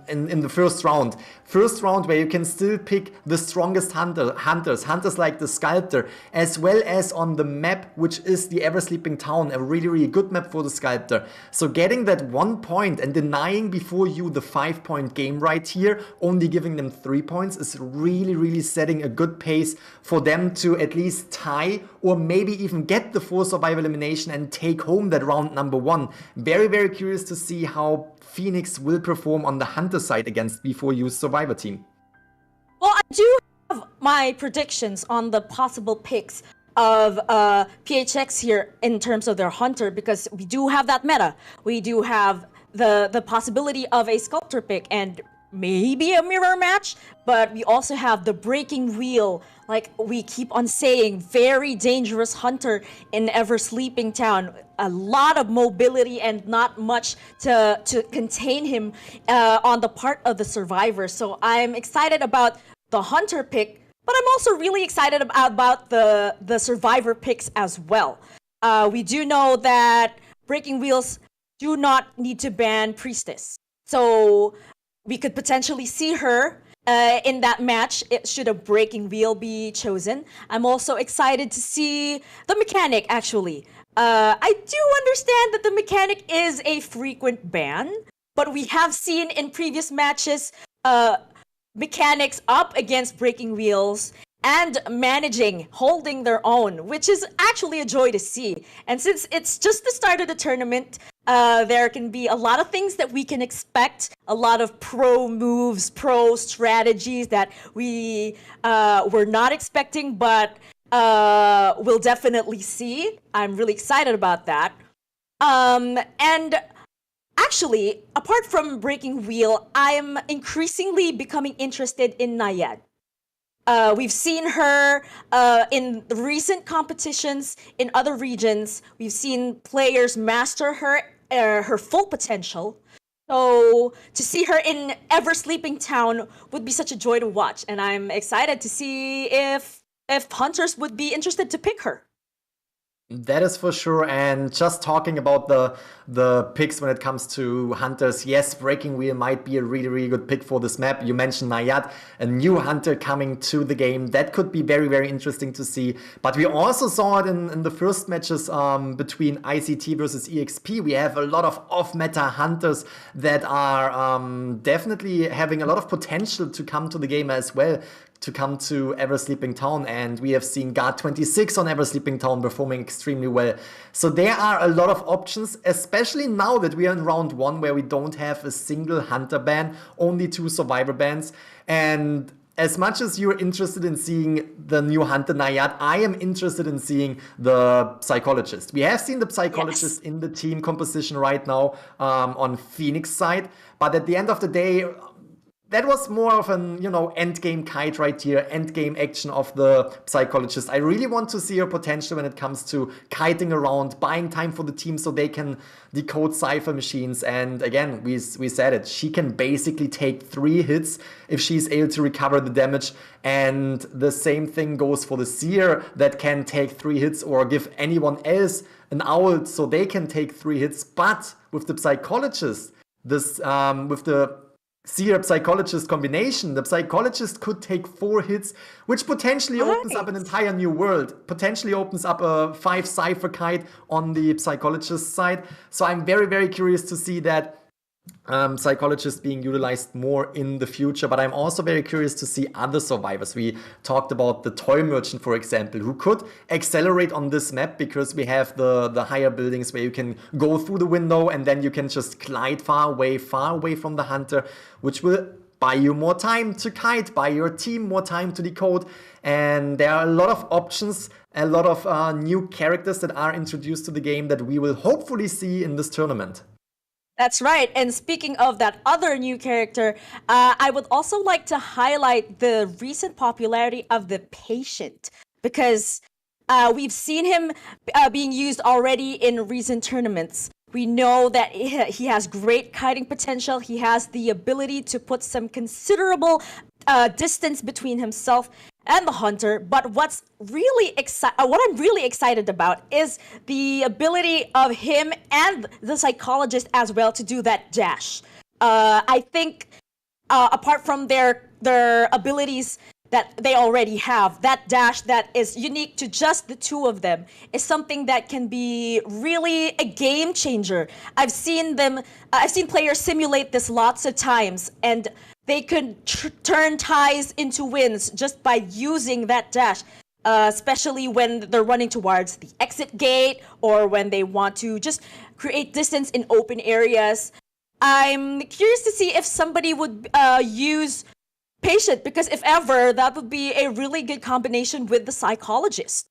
in the first round. First round where you can still pick the strongest hunters like the Sculptor, as well as on the map, which is the Ever Sleeping Town, a really, really good map for the Sculptor. So getting that 1 point and denying before you the 5-point game right here, only giving them 3 points, is really, really setting a good pace for them to at least tie or maybe even get the 4 survival elimination and take home that round number 1. Very, very curious to see how Phoenix will perform on the Hunter side against B4U's Survivor team. Well, I do have my predictions on the possible picks of PHX here in terms of their Hunter, because we do have that meta. We do have the possibility of a Sculptor pick and maybe a mirror match, but we also have the breaking wheel, like we keep on saying, very dangerous Hunter in Ever Sleeping Town. A lot of mobility and not much to contain him on the part of the survivors. So I'm excited about the Hunter pick, but I'm also really excited about the survivor picks as well. We do know that breaking wheels do not need to ban Priestess. So we could potentially see her in that match should a breaking wheel be chosen. I'm also excited to see the mechanic actually. I do understand that the mechanic is a frequent ban, but we have seen in previous matches mechanics up against breaking wheels and holding their own, which is actually a joy to see. And since it's just the start of the tournament, there can be a lot of things that we can expect, a lot of pro moves, pro strategies that we were not expecting, but we'll definitely see. I'm really excited about that. And actually, apart from Breaking Wheel, I'm increasingly becoming interested in Nayed. We've seen her in the recent competitions in other regions. We've seen players master her full potential. So to see her in Ever Sleeping Town would be such a joy to watch, and I'm excited to see if hunters would be interested to pick her. That is for sure. And just talking about the picks when it comes to hunters, yes, Breaking Wheel might be a really, really good pick for this map. You mentioned Nayat, a new hunter coming to the game. That could be very, very interesting to see. But we also saw it in the first matches between ICT versus EXP. We have a lot of off-meta hunters that are definitely having a lot of potential to come to the game as well, to come to Ever Sleeping Town, and we have seen Guard 26 on Ever Sleeping Town performing extremely well. So there are a lot of options, especially now that we are in round 1 where we don't have a single hunter ban, only 2 survivor bans. And as much as you're interested in seeing the new hunter Nayat, I am interested in seeing the psychologist. We have seen the psychologist in the team composition right now on Phoenix side, but at the end of the day, that was more of an, end game kite right here, end game action of the psychologist. I really want to see her potential when it comes to kiting around, buying time for the team so they can decode cipher machines. And again, we said it, she can basically take 3 hits if she's able to recover the damage. And the same thing goes for the seer that can take 3 hits or give anyone else an owl so they can take 3 hits. But with the psychologist, with the seer psychologist combination, the psychologist could take 4 hits, which potentially opens up an entire new world, potentially opens up a 5 cipher kite on the psychologist side. So I'm very, very curious to see that psychologists being utilized more in the future, but I'm also very curious to see other survivors. We talked about the toy merchant, for example, who could accelerate on this map because we have the higher buildings where you can go through the window and then you can just glide far away from the hunter, which will buy you more time to kite, buy your team more time to decode. And there are a lot of options, a lot of new characters that are introduced to the game that we will hopefully see in this tournament. That's right. And speaking of that other new character, I would also like to highlight the recent popularity of the Patient, because we've seen him being used already in recent tournaments. We know that he has great kiting potential. He has the ability to put some considerable distance between himself and the hunter. But what I'm really excited about is the ability of him and the psychologist as well to do that dash. I think apart from their abilities that they already have, that dash that is unique to just the 2 of them is something that can be really a game changer. I've seen players simulate this lots of times, and they could turn ties into wins just by using that dash, especially when they're running towards the exit gate or when they want to just create distance in open areas. I'm curious to see if somebody would use Patient, because if ever, that would be a really good combination with the psychologist.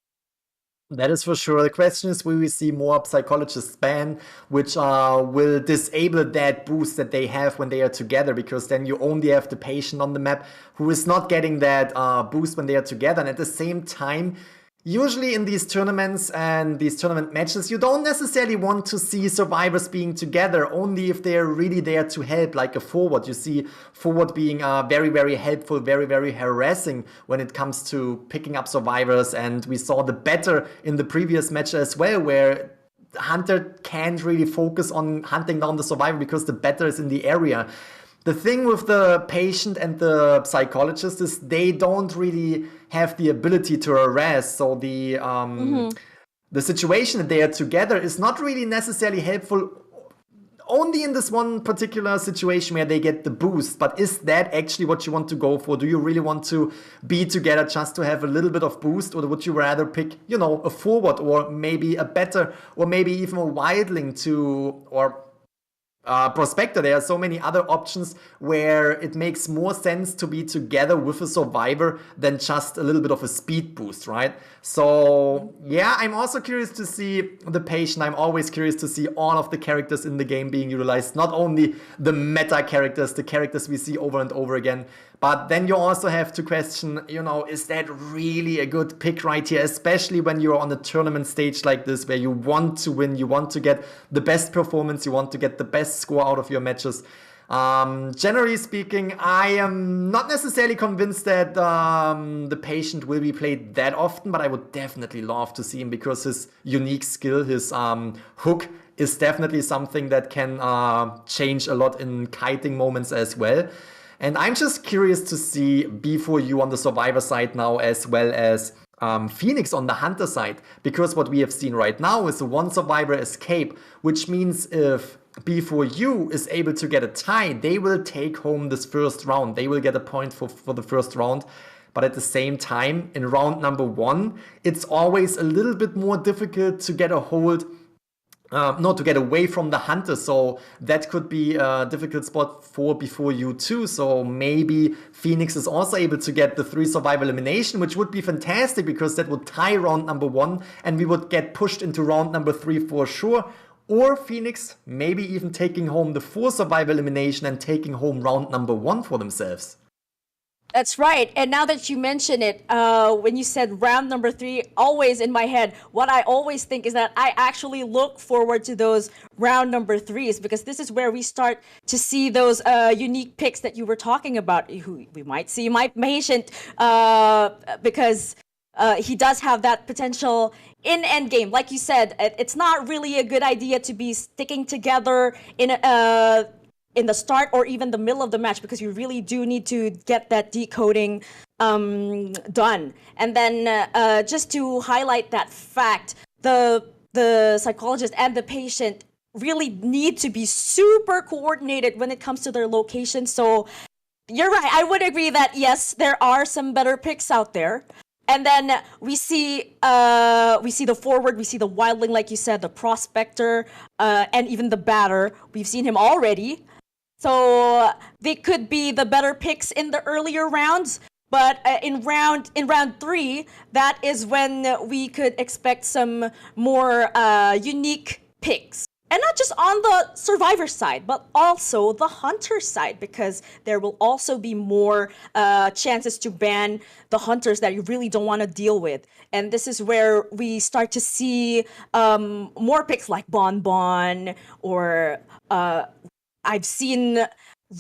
That is for sure. The question is, will we see more psychologists ban, which will disable that boost that they have when they are together, because then you only have the Patient on the map who is not getting that boost when they are together. And at the same time, usually in these tournaments and these tournament matches, you don't necessarily want to see survivors being together, only if they're really there to help, like a forward. You see forward being very, very helpful, very, very harassing when it comes to picking up survivors. And we saw the better in the previous match as well, where the hunter can't really focus on hunting down the survivor because the better is in the area. The thing with the Patient and the psychologist is they don't really have the ability to harass. So the situation that they are together is not really necessarily helpful, only in this one particular situation where they get the boost. But is that actually what you want to go for? Do you really want to be together just to have a little bit of boost, or would you rather pick, a forward or maybe a better, or maybe even a wildling or Prospector? There are so many other options where it makes more sense to be together with a survivor than just a little bit of a speed boost, right? So yeah, I'm also curious to see the Patient. I'm always curious to see all of the characters in the game being utilized, not only the meta characters, the characters we see over and over again, but then you also have to question, is that really a good pick right here, especially when you're on a tournament stage like this, where you want to win, you want to get the best performance, you want to get the best score out of your matches. Generally speaking, I am not necessarily convinced that the patient will be played that often, but I would definitely love to see him because his unique skill, his hook, is definitely something that can change a lot in kiting moments as well. And I'm just curious to see B4U on the survivor side now, as well as Phoenix on the hunter side, because what we have seen right now is a one survivor escape, which means if B4U is able to get a tie, they will take home this first round. They will get a point for the first round. But at the same time, in round number 1, it's always a little bit more difficult to get a hold to get away from the hunter, so that could be a difficult spot for B4U too. So maybe Phoenix is also able to get the 3 survival elimination, which would be fantastic because that would tie round number 1 and we would get pushed into round number 3 for sure. Or Phoenix maybe even taking home the 4 survival elimination and taking home round number 1 for themselves. That's right. And now that you mention it, when you said round number 3, always in my head, what I always think is that I actually look forward to those round number 3s, because this is where we start to see those unique picks that you were talking about. Who we might see my patient, because he does have that potential in endgame. Like you said, it's not really a good idea to be sticking together in the start or even the middle of the match, because you really do need to get that decoding done. And then just to highlight that fact, the psychologist and the patient really need to be super coordinated when it comes to their location. So you're right, I would agree that yes, there are some better picks out there. And then we see the forward, we see the wildling, like you said, the prospector, and even the batter. We've seen him already. So they could be the better picks in the earlier rounds, but in round 3, that is when we could expect some more unique picks. And not just on the survivor side, but also the hunter side, because there will also be more chances to ban the hunters that you really don't want to deal with. And this is where we start to see more picks like Bon Bon, or I've seen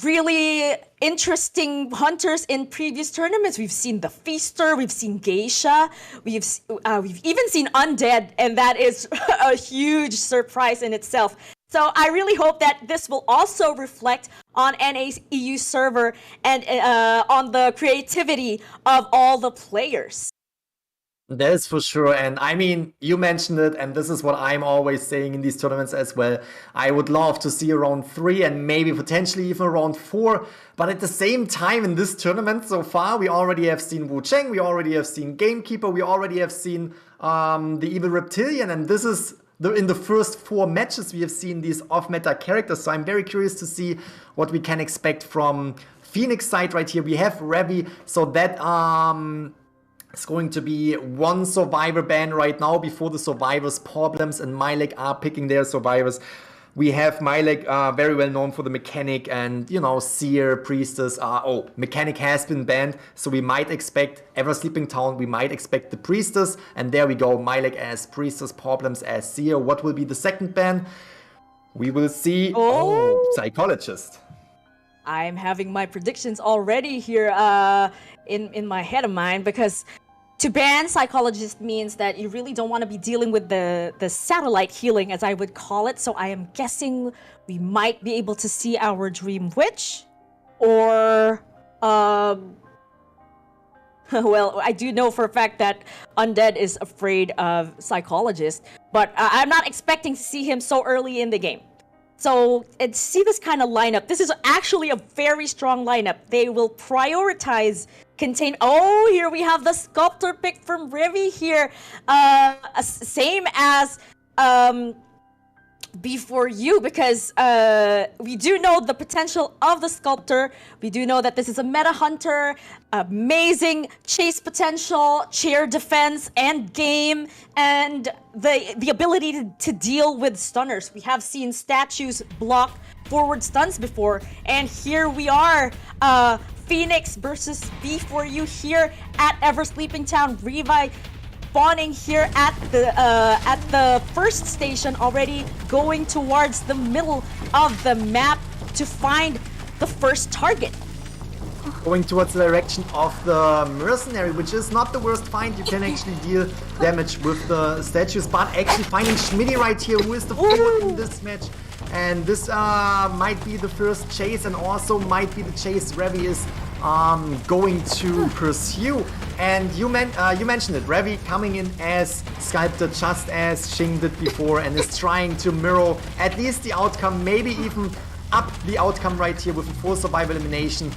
really interesting hunters in previous tournaments. We've seen the Feaster, we've seen Geisha, we've even seen Undead, and that is a huge surprise in itself. So I really hope that this will also reflect on NAEU server and on the creativity of all the players. That is for sure. And I mean, you mentioned it, and this is what I'm always saying in these tournaments as well. I would love to see around 3 and maybe potentially even around 4. But at the same time, in this tournament so far, we already have seen Wu Cheng, we already have seen Gamekeeper, we already have seen the Evil Reptilian, and this is in the first 4 matches we have seen these off-meta characters. So I'm very curious to see what we can expect from Phoenix side right here. We have Revi, so that it's going to be 1 survivor ban right now before the survivors Problems and Mylek are picking their survivors. We have Mylek, very well known for the mechanic, and you know, Seer, Priestess. Mechanic has been banned, so we might expect Ever Sleeping Town, we might expect the Priestess, and there we go, Mylek as Priestess, Problems as Seer. What will be the second ban? We will see. Psychologist. I'm having my predictions already here in my head of mine, because to ban Psychologist means that you really don't want to be dealing with the satellite healing, as I would call it. So I am guessing we might be able to see our Dream Witch, or well, I do know for a fact that Undead is afraid of Psychologist, but I'm not expecting to see him so early in the game. So, and see this kind of lineup. This is actually a very strong lineup. They will prioritize contain. Oh, here we have the Sculptor pick from Revi here. Same as B4U, because we do know the potential of the Sculptor. We do know that this is a meta hunter, amazing chase potential, chair defense, and game, and the ability to deal with stunners. We have seen statues block forward stuns before, and here we are, Phoenix versus B4U here at Ever Sleeping Town. Revi spawning here at the first station already, going towards the middle of the map to find the first target. Going towards the direction of the mercenary, which is not the worst find. You can actually deal damage with the statues, but actually finding Schmitty right here, who is the fourth in this match. And this might be the first chase, and also might be the chase Revi is going to pursue. And you mentioned it, Revi coming in as Sculptor, just as Xing did before, and is trying to mirror at least the outcome, maybe even up the outcome right here with a full survival elimination.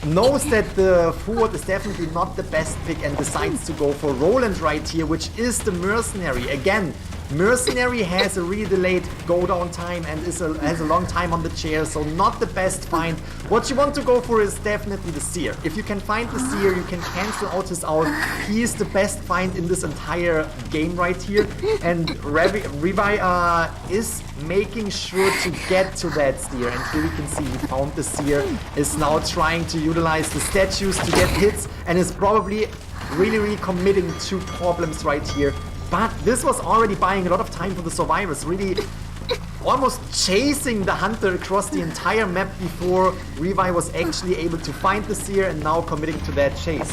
Knows that the forward is definitely not the best pick and decides to go for Roland right here, which is the mercenary. Again, mercenary has a really delayed go down time and has a long time on the chair, so not the best find. What you want to go for is definitely the seer. If you can find the seer, you can cancel out his out. He is the best find in this entire game right here, and Revi is making sure to get to that seer. And here we can see he found the seer, is now trying to utilize the statues to get hits, and is probably really committing to problems right here. But this was already buying a lot of time for the survivors, really almost chasing the hunter across the entire map before Revi was actually able to find the seer, and now committing to that chase.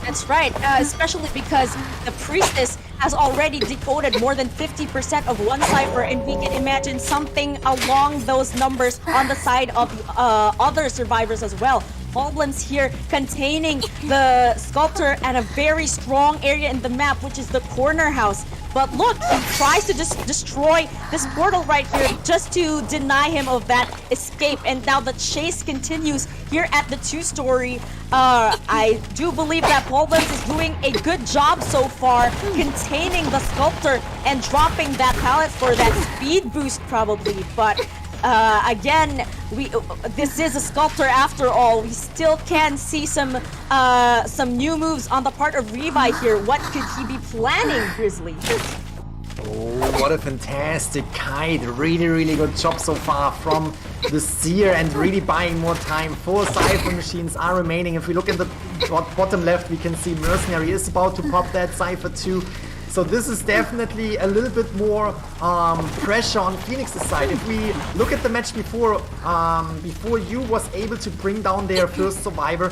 That's right, especially because the priestess has already decoded more than 50% of one cipher, and we can imagine something along those numbers on the side of other survivors as well. Goblins here containing the sculptor at a very strong area in the map, which is the corner house. But look, he tries to just destroy this portal right here just to deny him of that escape. And now the chase continues here at the two-story. I do believe that Goblins is doing a good job so far containing the sculptor and dropping that pallet for that speed boost probably. But again, this is a sculptor after all. We still can see some new moves on the part of Revi here. What could he be planning, Grizzly? Oh, what a fantastic kite. Really good job so far from the seer, and really buying more time. 4 cipher machines are remaining. If we look at the bottom left, we can see Mercenary is about to pop that cipher too. So this is definitely a little bit more pressure on Phoenix's side. If we look at the match before, before you was able to bring down their first survivor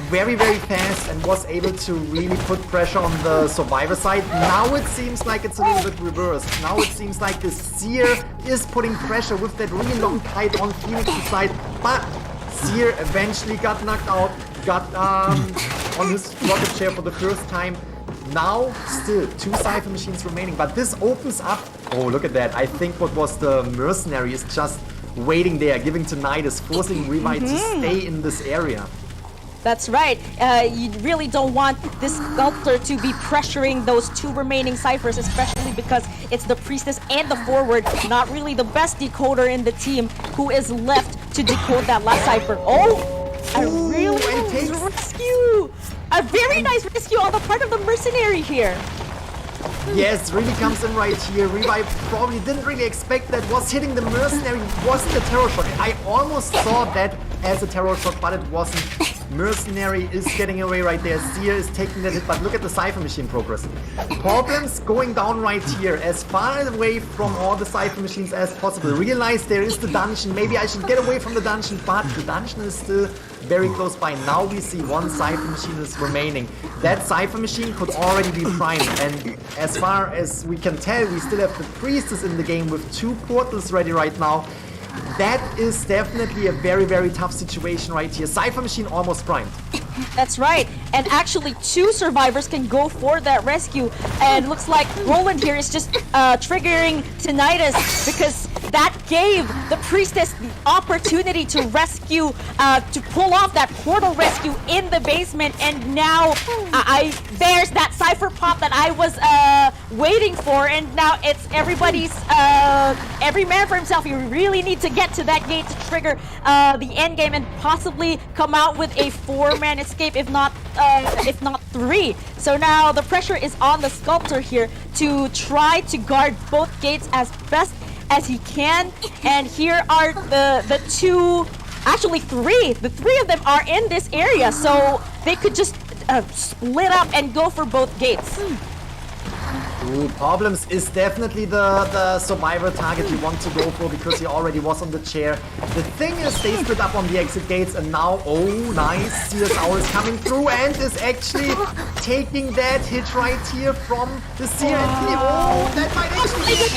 very fast and was able to really put pressure on the survivor side. Now it seems like it's a little bit reversed. Now it seems like the seer is putting pressure with that really long kite on Phoenix's side, but seer eventually got knocked out, got on his rocket chair for the first time. Now, still 2 cipher machines remaining, but this opens up. Oh, look at that. I think what was the mercenary is just waiting there, giving to Nidus, forcing Revi to stay in this area. That's right. You really don't want this sculptor to be pressuring those 2 remaining ciphers, especially because it's the priestess and the forward, not really the best decoder in the team, who is left to decode that last cipher. Oh, a really nice rescue! A very nice rescue on the part of the mercenary here. Yes, really comes in right here. Revi probably didn't really expect that. Was hitting the mercenary, wasn't a terror shot. I almost saw that as a terror shot, but it wasn't. Mercenary is getting away right there. Seer is taking that hit, but look at the cipher machine progress. Problems going down right here, as far away from all the cipher machines as possible. Realize there is the dungeon. Maybe I should get away from the dungeon, but the dungeon is still very close by. Now we see 1 cipher machine is remaining. That cipher machine could already be primed, and as far as we can tell, we still have the priestess in the game with 2 portals ready right now. That is definitely a very tough situation right here. Cipher machine almost primed. That's right. And actually 2 survivors can go for that rescue. And looks like Roland here is just triggering Tinnitus, because that gave the priestess the opportunity to rescue, to pull off that portal rescue in the basement. And now there's that cipher pop that I was waiting for. And now it's everybody's, every man for himself. You really need to get to that gate to trigger the end game and possibly come out with a 4-man escape, if not 3. So now the pressure is on the sculptor here to try to guard both gates as best as he can. And here are the 2, actually 3. The 3 of them are in this area, so they could just split up and go for both gates. Ooh, Problems is definitely the survivor target you want to go for because he already was on the chair. The thing is, they split up on the exit gates and now, oh nice, CSO is coming through and is actually taking that hit right here from the CNT. Oh, that might actually be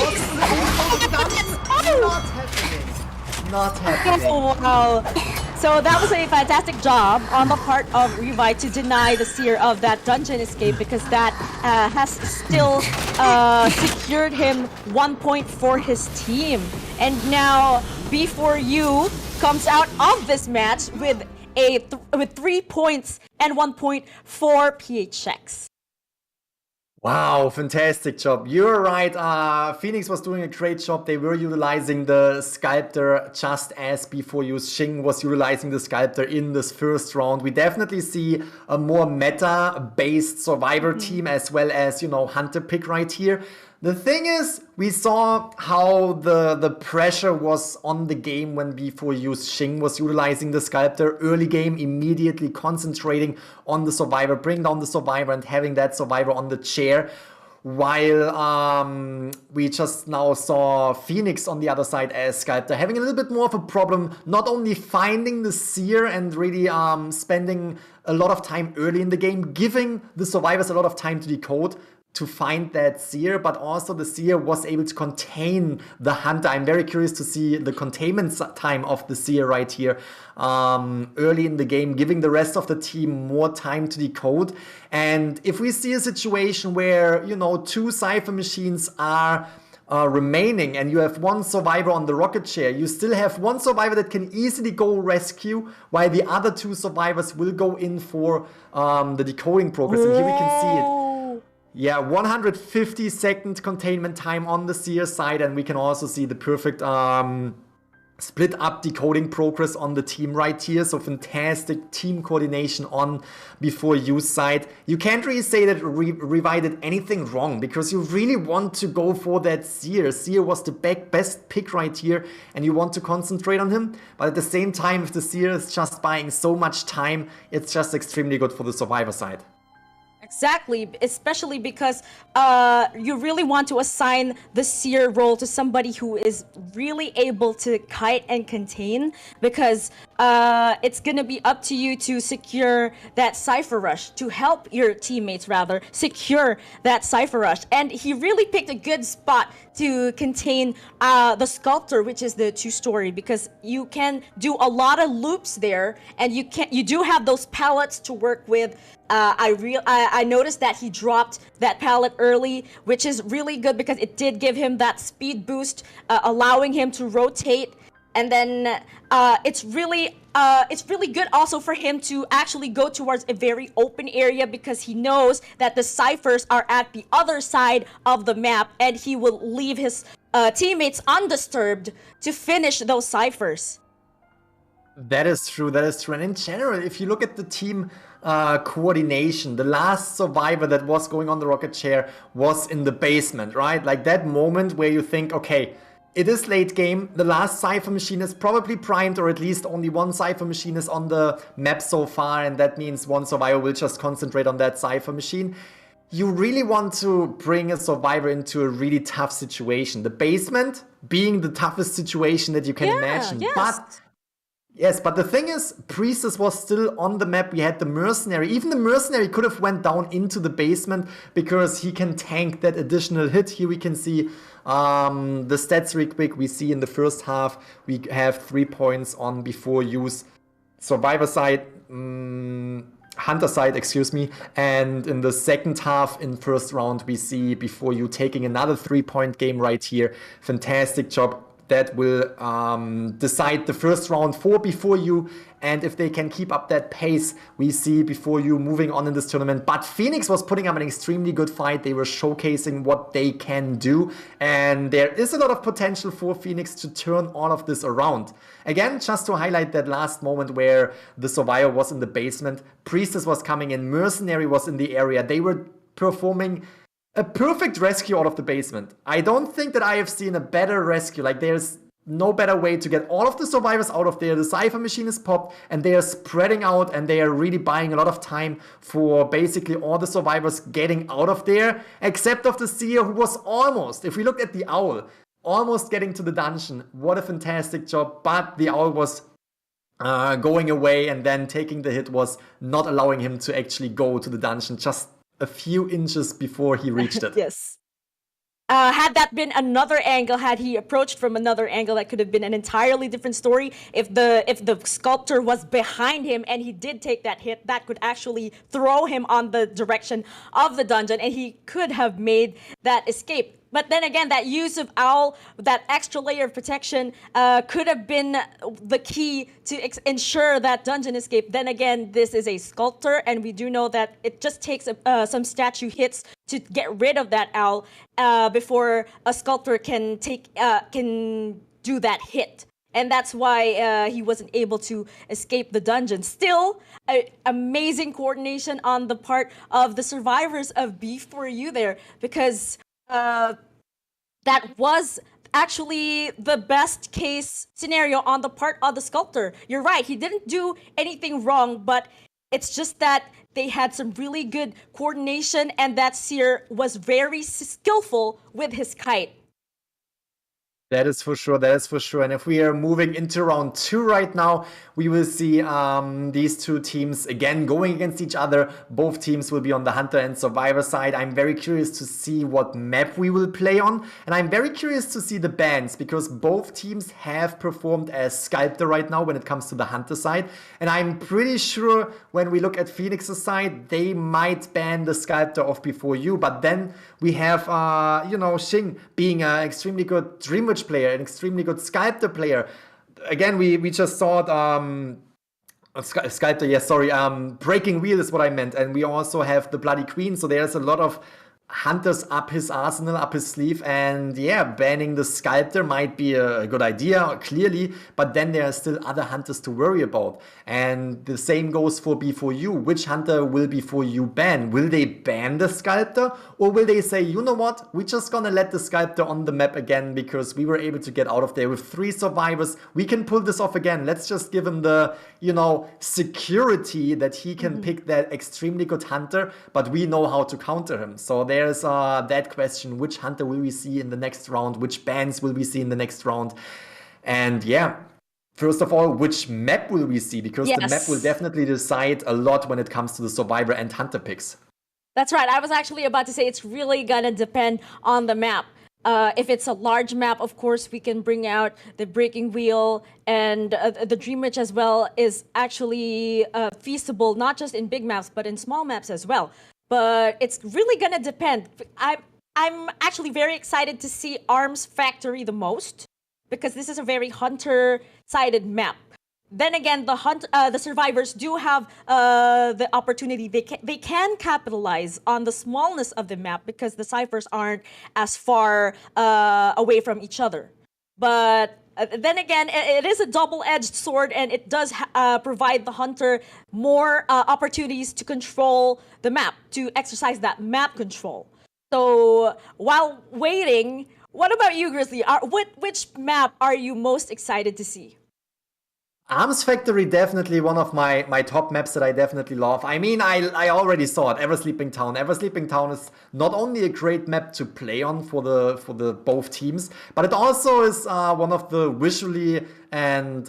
not happening. Not happening. Oh, wow. So that was a fantastic job on the part of Revi to deny the Seer of that dungeon escape because that has still secured him 1 point for his team. And now B4U comes out of this match with 3 points and 1 point for PHX. Wow, fantastic job. You're right. Phoenix was doing a great job. They were utilizing the Sculptor just as B4U Xing was utilizing the Sculptor in this first round. We definitely see a more meta-based survivor team as well as, you know, Hunter pick right here. The thing is, we saw how the pressure was on the game when B4U Xing was utilizing the Sculptor. Early game, immediately concentrating on the survivor, bring down the survivor and having that survivor on the chair. While we just now saw Phoenix on the other side as Sculptor having a little bit more of a problem, not only finding the Seer and really spending a lot of time early in the game, giving the survivors a lot of time to decode, to find that Seer, but also the Seer was able to contain the Hunter. I'm very curious to see the containment time of the Seer right here early in the game, giving the rest of the team more time to decode. And if we see a situation where, you know, 2 Cypher machines are remaining and you have 1 survivor on the rocket chair, you still have 1 survivor that can easily go rescue while the other 2 survivors will go in for the decoding progress. And here we can see it. Yeah, 150-second containment time on the Seer side, and we can also see the perfect split up decoding progress on the team right here. So fantastic team coordination on B4U side. You can't really say that Revi did anything wrong because you really want to go for that Seer. Seer was the best pick right here and you want to concentrate on him. But at the same time, if the Seer is just buying so much time, it's just extremely good for the survivor side. Exactly, especially because you really want to assign the Seer role to somebody who is really able to kite and contain, because it's going to be up to you to secure that Cypher Rush, to help your teammates rather secure that Cypher Rush. And he really picked a good spot to contain the Sculptor, which is the 2-story, because you can do a lot of loops there, and you do have those pallets to work with. I noticed that he dropped that pallet early, which is really good because it did give him that speed boost, allowing him to rotate. And then it's really good also for him to actually go towards a very open area because he knows that the ciphers are at the other side of the map, and he will leave his teammates undisturbed to finish those ciphers. That is true. That is true. And in general, if you look at the team coordination, the last survivor that was going on the rocket chair was in the basement, right? Like that moment where you think, okay, it is late game. The last Cypher machine is probably primed, or at least only 1 Cypher machine is on the map so far. And that means 1 survivor will just concentrate on that Cypher machine. You really want to bring a survivor into a really tough situation. The basement being the toughest situation that you can imagine. Yes. But the thing is, Priestess was still on the map. We had the Mercenary. Even the Mercenary could have went down into the basement because he can tank that additional hit. Here we can see the stats real quick. We see in the first half, we have 3 points on B4U's survivor side, Hunter side, excuse me. And in the second half, in first round, we see B4U taking another 3-point game right here. Fantastic job. That will decide the first round for B4U, and if they can keep up that pace, we see B4U moving on in this tournament. But Phoenix was putting up an extremely good fight. They were showcasing what they can do, and there is a lot of potential for Phoenix to turn all of this around. Again, just to highlight that last moment where the survivor was in the basement, Priestess was coming in, Mercenary was in the area. They were performing a perfect rescue out of the basement. I don't think that I have seen a better rescue. Like, there's no better way to get all of the survivors out of there. The Cypher machine is popped and they are spreading out and they are really buying a lot of time for basically all the survivors getting out of there, except of the Seer, who was almost, if we look at the Owl, almost getting to the dungeon. What a fantastic job, but the Owl was going away, and then taking the hit was not allowing him to actually go to the dungeon just a few inches before he reached it. Yes. Had that been another angle, had he approached from another angle, that could have been an entirely different story. If the sculptor was behind him and he did take that hit, that could actually throw him on the direction of the dungeon, and he could have made that escape. But then again, that use of Owl, that extra layer of protection, could have been the key to ensure that dungeon escape. Then again, this is a sculptor, and we do know that it just takes some statue hits to get rid of that Owl before a sculptor can do that hit. And that's why he wasn't able to escape the dungeon. Still, amazing coordination on the part of the survivors of B4U there, because that was actually the best case scenario on the part of the sculptor. You're right, he didn't do anything wrong, but it's just that they had some really good coordination, and that Seer was very skillful with his kite. That is for sure. That is for sure. And if we are moving into round 2 right now, we will see these two teams again going against each other. Both teams will be on the Hunter and Survivor side. I'm very curious to see what map we will play on. And I'm very curious to see the bans, because both teams have performed as Sculptor right now when it comes to the Hunter side. And I'm pretty sure when we look at Phoenix's side, they might ban the Sculptor of B4U. But then we have, Xing being an extremely good Dream Witch player, an extremely good Sculptor player. Again, we just saw Sculptor, yes, sorry, Breaking Wheel is what I meant. And we also have the Bloody Queen, so there's a lot of Hunters up his arsenal, up his sleeve, and yeah, banning the Sculptor might be a good idea, clearly, but then there are still other Hunters to worry about. And the same goes for B4U. Which Hunter will B4U ban? Will they ban the Sculptor, or will they say, you know what, we're just gonna let the Sculptor on the map again because we were able to get out of there with 3 survivors, we can pull this off again, let's just give him the, security that he can pick that extremely good Hunter, but we know how to counter him. So there's that question, which Hunter will we see in the next round, which bans will we see in the next round, and yeah, first of all, which map will we see, because the map will definitely decide a lot when it comes to the Survivor and Hunter picks. That's right, I was actually about to say it's really gonna depend on the map. If it's a large map, of course, we can bring out the Breaking Wheel, and the Dream Witch as well is actually feasible, not just in big maps, but in small maps as well. But it's really gonna depend. I'm actually very excited to see Arms Factory the most, because this is a very Hunter-sided map. Then again, the survivors do have the opportunity. They can capitalize on the smallness of the map because the ciphers aren't as far away from each other. But then again, it is a double-edged sword, and it does provide the Hunter more opportunities to control the map, to exercise that map control. So while waiting, what about you, Grizzly? Which map are you most excited to see? Arms Factory, definitely one of my top maps that I definitely love. I mean, I already saw it, Ever Sleeping Town. Ever Sleeping Town is not only a great map to play on for the both teams, but it also is one of the visually and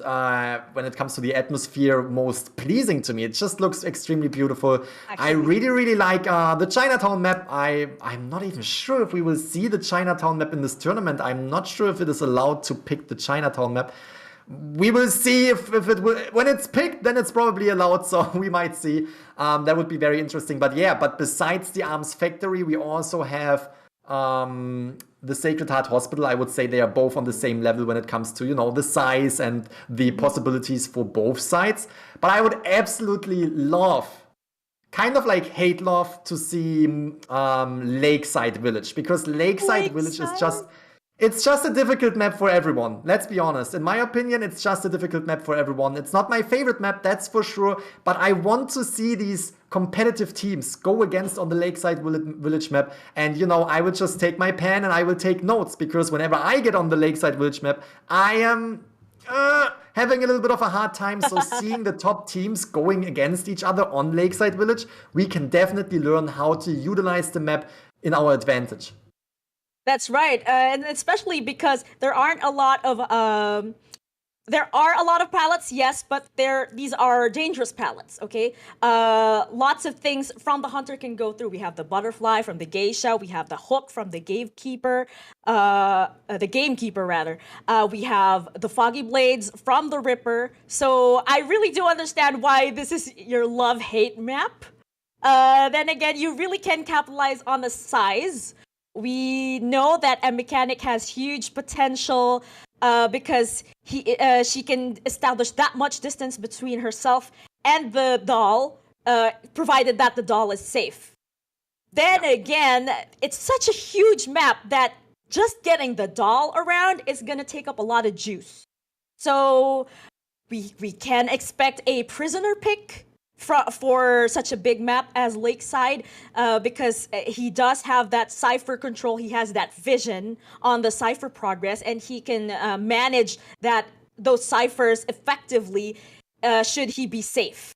when it comes to the atmosphere, most pleasing to me. It just looks extremely beautiful. Actually, I really like the Chinatown map. I'm not even sure if we will see the Chinatown map in this tournament. I'm not sure if it is allowed to pick the Chinatown map. We will see if it will. When it's picked, then it's probably allowed, so we might see. That would be very interesting. But yeah, but besides the Arms Factory, we also have the Sacred Heart Hospital. I would say they are both on the same level when it comes to, the size and the possibilities for both sides. But I would absolutely love, kind of like hate love, to see Lakeside Village, because Lakeside Village is just It's just a difficult map for everyone. Let's be honest. In my opinion, it's just a difficult map for everyone. It's not my favorite map, that's for sure. But I want to see these competitive teams go against on the Lakeside Village map. And, you know, I will just take my pen and I will take notes. Because whenever I get on the Lakeside Village map, I am having a little bit of a hard time. So seeing the top teams going against each other on Lakeside Village, we can definitely learn how to utilize the map in our advantage. That's right, and especially because there are a lot of palettes, yes, but these are dangerous palettes. Okay, lots of things from the hunter can go through. We have the butterfly from the geisha. We have the hook from the gamekeeper. We have the foggy blades from the ripper. So I really do understand why this is your love-hate map. Then again, you really can capitalize on the size. We know that a mechanic has huge potential because she can establish that much distance between herself and the doll, provided that the doll is safe. Then again, it's such a huge map that just getting the doll around is going to take up a lot of juice. So we can expect a prisoner pick for such a big map as Lakeside, because he does have that cipher control. He has that vision on the cipher progress, and he can manage those ciphers effectively should he be safe.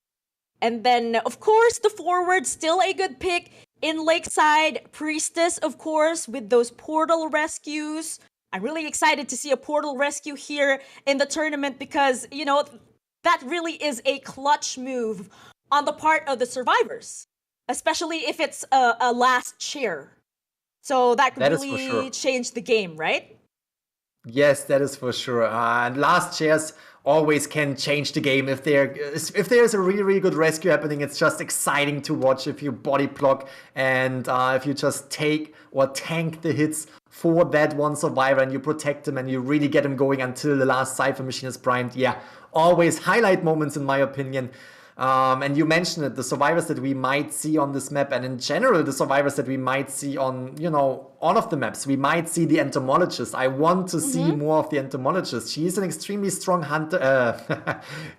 And then, of course, the forward, still a good pick. In Lakeside, Priestess, of course, with those portal rescues. I'm really excited to see a portal rescue here in the tournament because, you know, that really is a clutch move on the part of the survivors, especially if it's a last chair. So that could really change the game, right? Yes, that is for sure. And last chairs always can change the game. If there's a really, really good rescue happening, it's just exciting to watch if you body block and if you just take or tank the hits for that one survivor and you protect him and you really get him going until the last cipher machine is primed. Yeah, always highlight moments in my opinion. And you mentioned it, the survivors that we might see on this map, and in general, the survivors that we might see on, you know, all of the maps. We might see the entomologist. I want to see more of the entomologist. She is an extremely strong hunter.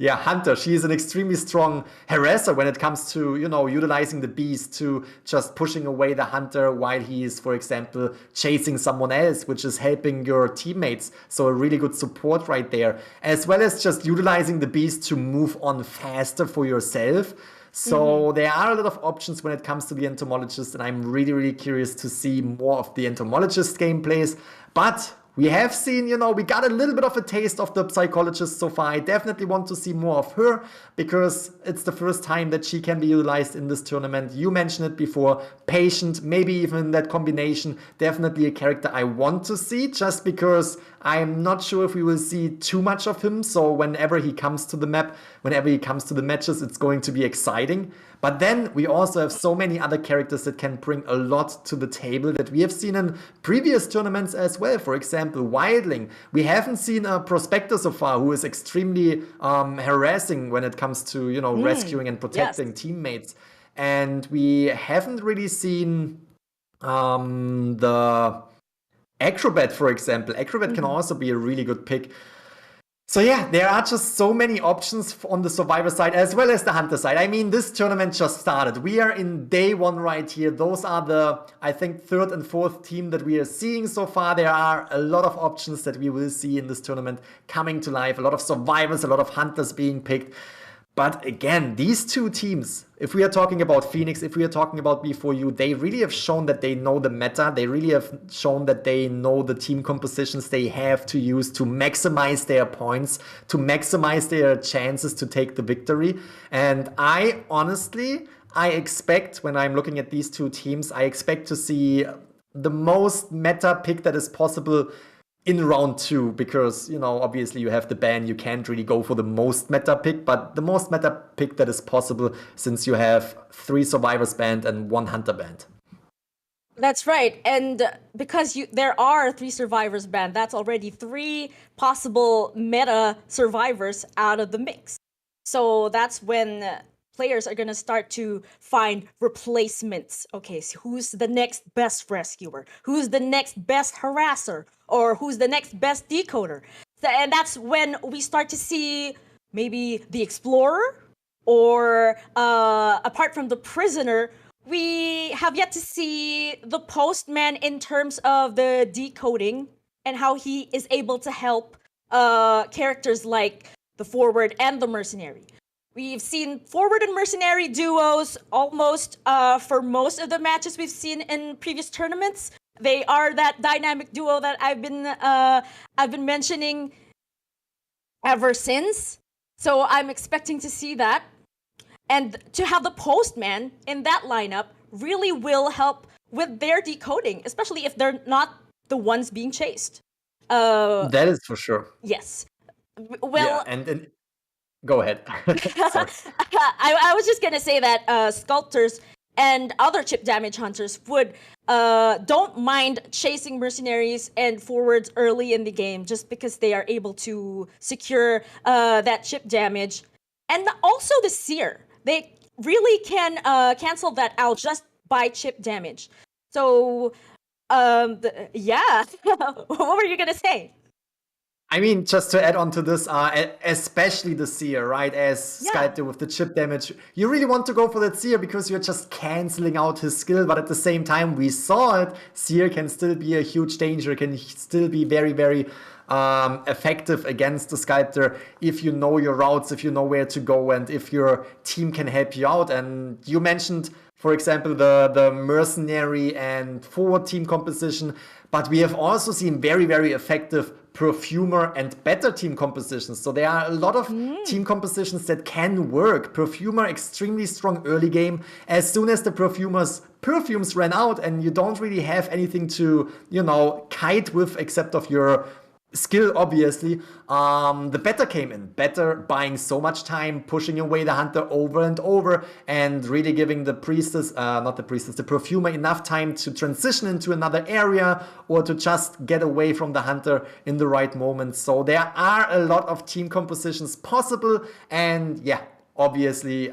Hunter. She is an extremely strong harasser when it comes to, you know, utilizing the beast to just pushing away the hunter while he is, for example, chasing someone else, which is helping your teammates. So a really good support right there, as well as just utilizing the beast to move on faster for yourself. So there are a lot of options when it comes to the entomologist, and I'm really, really curious to see more of the entomologist gameplays. But we have seen, you know, we got a little bit of a taste of the psychologist so far. I definitely want to see more of her because it's the first time that she can be utilized in this tournament. You mentioned it before, patient, maybe even that combination. Definitely a character I want to see just because I'm not sure if we will see too much of him. So whenever he comes to the map, whenever he comes to the matches, it's going to be exciting. But then we also have so many other characters that can bring a lot to the table that we have seen in previous tournaments as well. For example, Wildling. We haven't seen a Prospector so far who is extremely harassing when it comes to, you know, rescuing and protecting teammates. And we haven't really seen the Acrobat, for example. Acrobat can also be a really good pick. So yeah, there are just so many options on the survivor side as well as the hunter side. I mean, this tournament just started. We are in day one right here. Those are the, I think, third and fourth team that we are seeing so far. There are a lot of options that we will see in this tournament coming to life. A lot of survivors, a lot of hunters being picked. But again, these two teams, if we are talking about Phoenix, if we are talking about B4U, they really have shown that they know the meta. They really have shown that they know the team compositions they have to use to maximize their points, to maximize their chances to take the victory. And I expect, when I'm looking at these two teams, I expect to see the most meta pick that is possible in round 2, because, you know, obviously you have the ban, you can't really go for the most meta pick, but the most meta pick that is possible since you have 3 survivors banned and 1 hunter banned. That's right, and because there are 3 survivors banned, that's already 3 possible meta survivors out of the mix. So that's when players are gonna start to find replacements. Okay, so who's the next best rescuer? Who's the next best harasser? Or who's the next best decoder? And that's when we start to see maybe the explorer, or apart from the prisoner, we have yet to see the postman in terms of the decoding and how he is able to help characters like the forward and the mercenary. We've seen forward and mercenary duos almost for most of the matches we've seen in previous tournaments. They are that dynamic duo that I've been mentioning ever since. So I'm expecting to see that. And to have the postman in that lineup really will help with their decoding, especially if they're not the ones being chased. That is for sure. Yes. Well, yeah, and go ahead. Sorry. I was just gonna say that sculptors and other chip damage hunters would don't mind chasing mercenaries and forwards early in the game, just because they are able to secure that chip damage. And also the seer, they really can cancel that out just by chip damage. So yeah. What were you gonna say? I mean, just to add on to this, especially the seer, right? As Sculptor with the chip damage, you really want to go for that seer because you're just canceling out his skill. But at the same time, we saw it. Seer can still be a huge danger, can still be very, very effective against the Sculptor if you know your routes, if you know where to go, and if your team can help you out. And you mentioned, for example, the mercenary and forward team composition, but we have also seen very, very effective Perfumer and better team compositions. So there are a lot of team compositions that can work. Perfumer, extremely strong early game. As soon as the perfumes ran out and you don't really have anything to, kite with except of your skill, obviously, the better came in. Better buying so much time, pushing away the hunter over and over, and really giving the the perfumer enough time to transition into another area or to just get away from the hunter in the right moment. So there are a lot of team compositions possible, and yeah, obviously,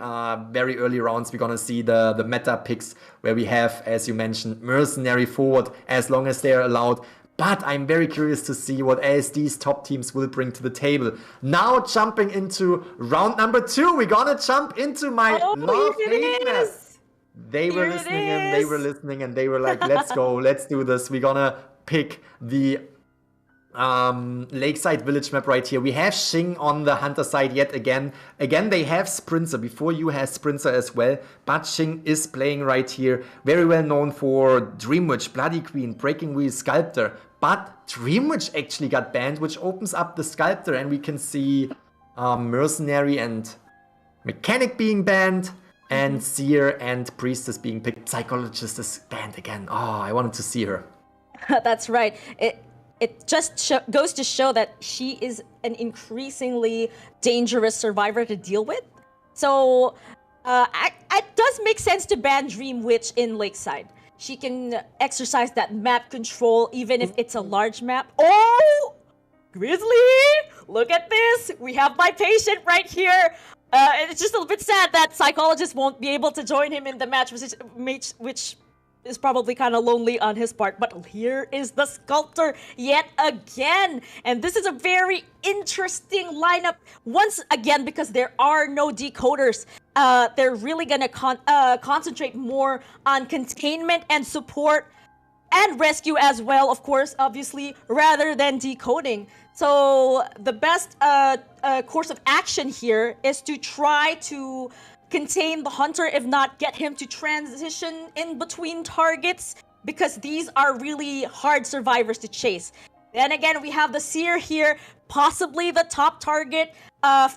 very early rounds, we're gonna see the meta picks where we have, as you mentioned, mercenary forward as long as they are allowed. But I'm very curious to see what ASD's top teams will bring to the table. Now jumping into round number 2, we're gonna jump into my love-hate map. They were listening and they were like, let's go, let's do this. We're gonna pick the Lakeside Village map right here. We have Xing on the hunter side yet again. Again, they have Sprinter. Before you has Sprinter as well. But Xing is playing right here. Very well known for Dreamwitch, Bloody Queen, Breaking Wheel, Sculptor. But Dreamwitch actually got banned, which opens up the Sculptor. And we can see Mercenary and Mechanic being banned. And Seer and Priestess being picked. Psychologist is banned again. Oh, I wanted to see her. That's right. It just goes to show that she is an increasingly dangerous survivor to deal with. So it does make sense to ban Dream Witch in Lakeside. She can exercise that map control even if it's a large map. Oh! Grizzly! Look at this! We have my patient right here! It's just a little bit sad that Psychologist won't be able to join him in the match, which is probably kind of lonely on his part, but here is the Sculptor yet again. And this is a very interesting lineup, once again, because there are no decoders. They're really gonna concentrate more on containment and support and rescue as well, of course, obviously, rather than decoding. So the best course of action here is to try to contain the hunter, if not get him to transition in between targets, because these are really hard survivors to chase. Then again, we have the Seer here, possibly the top target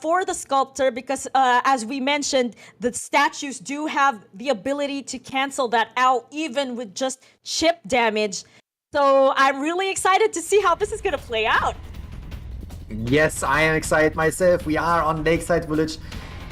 for the Sculptor, because as we mentioned, the statues do have the ability to cancel that out even with just chip damage. So I'm really excited to see how this is gonna play out. Yes, I am excited myself. We are on Lakeside Village.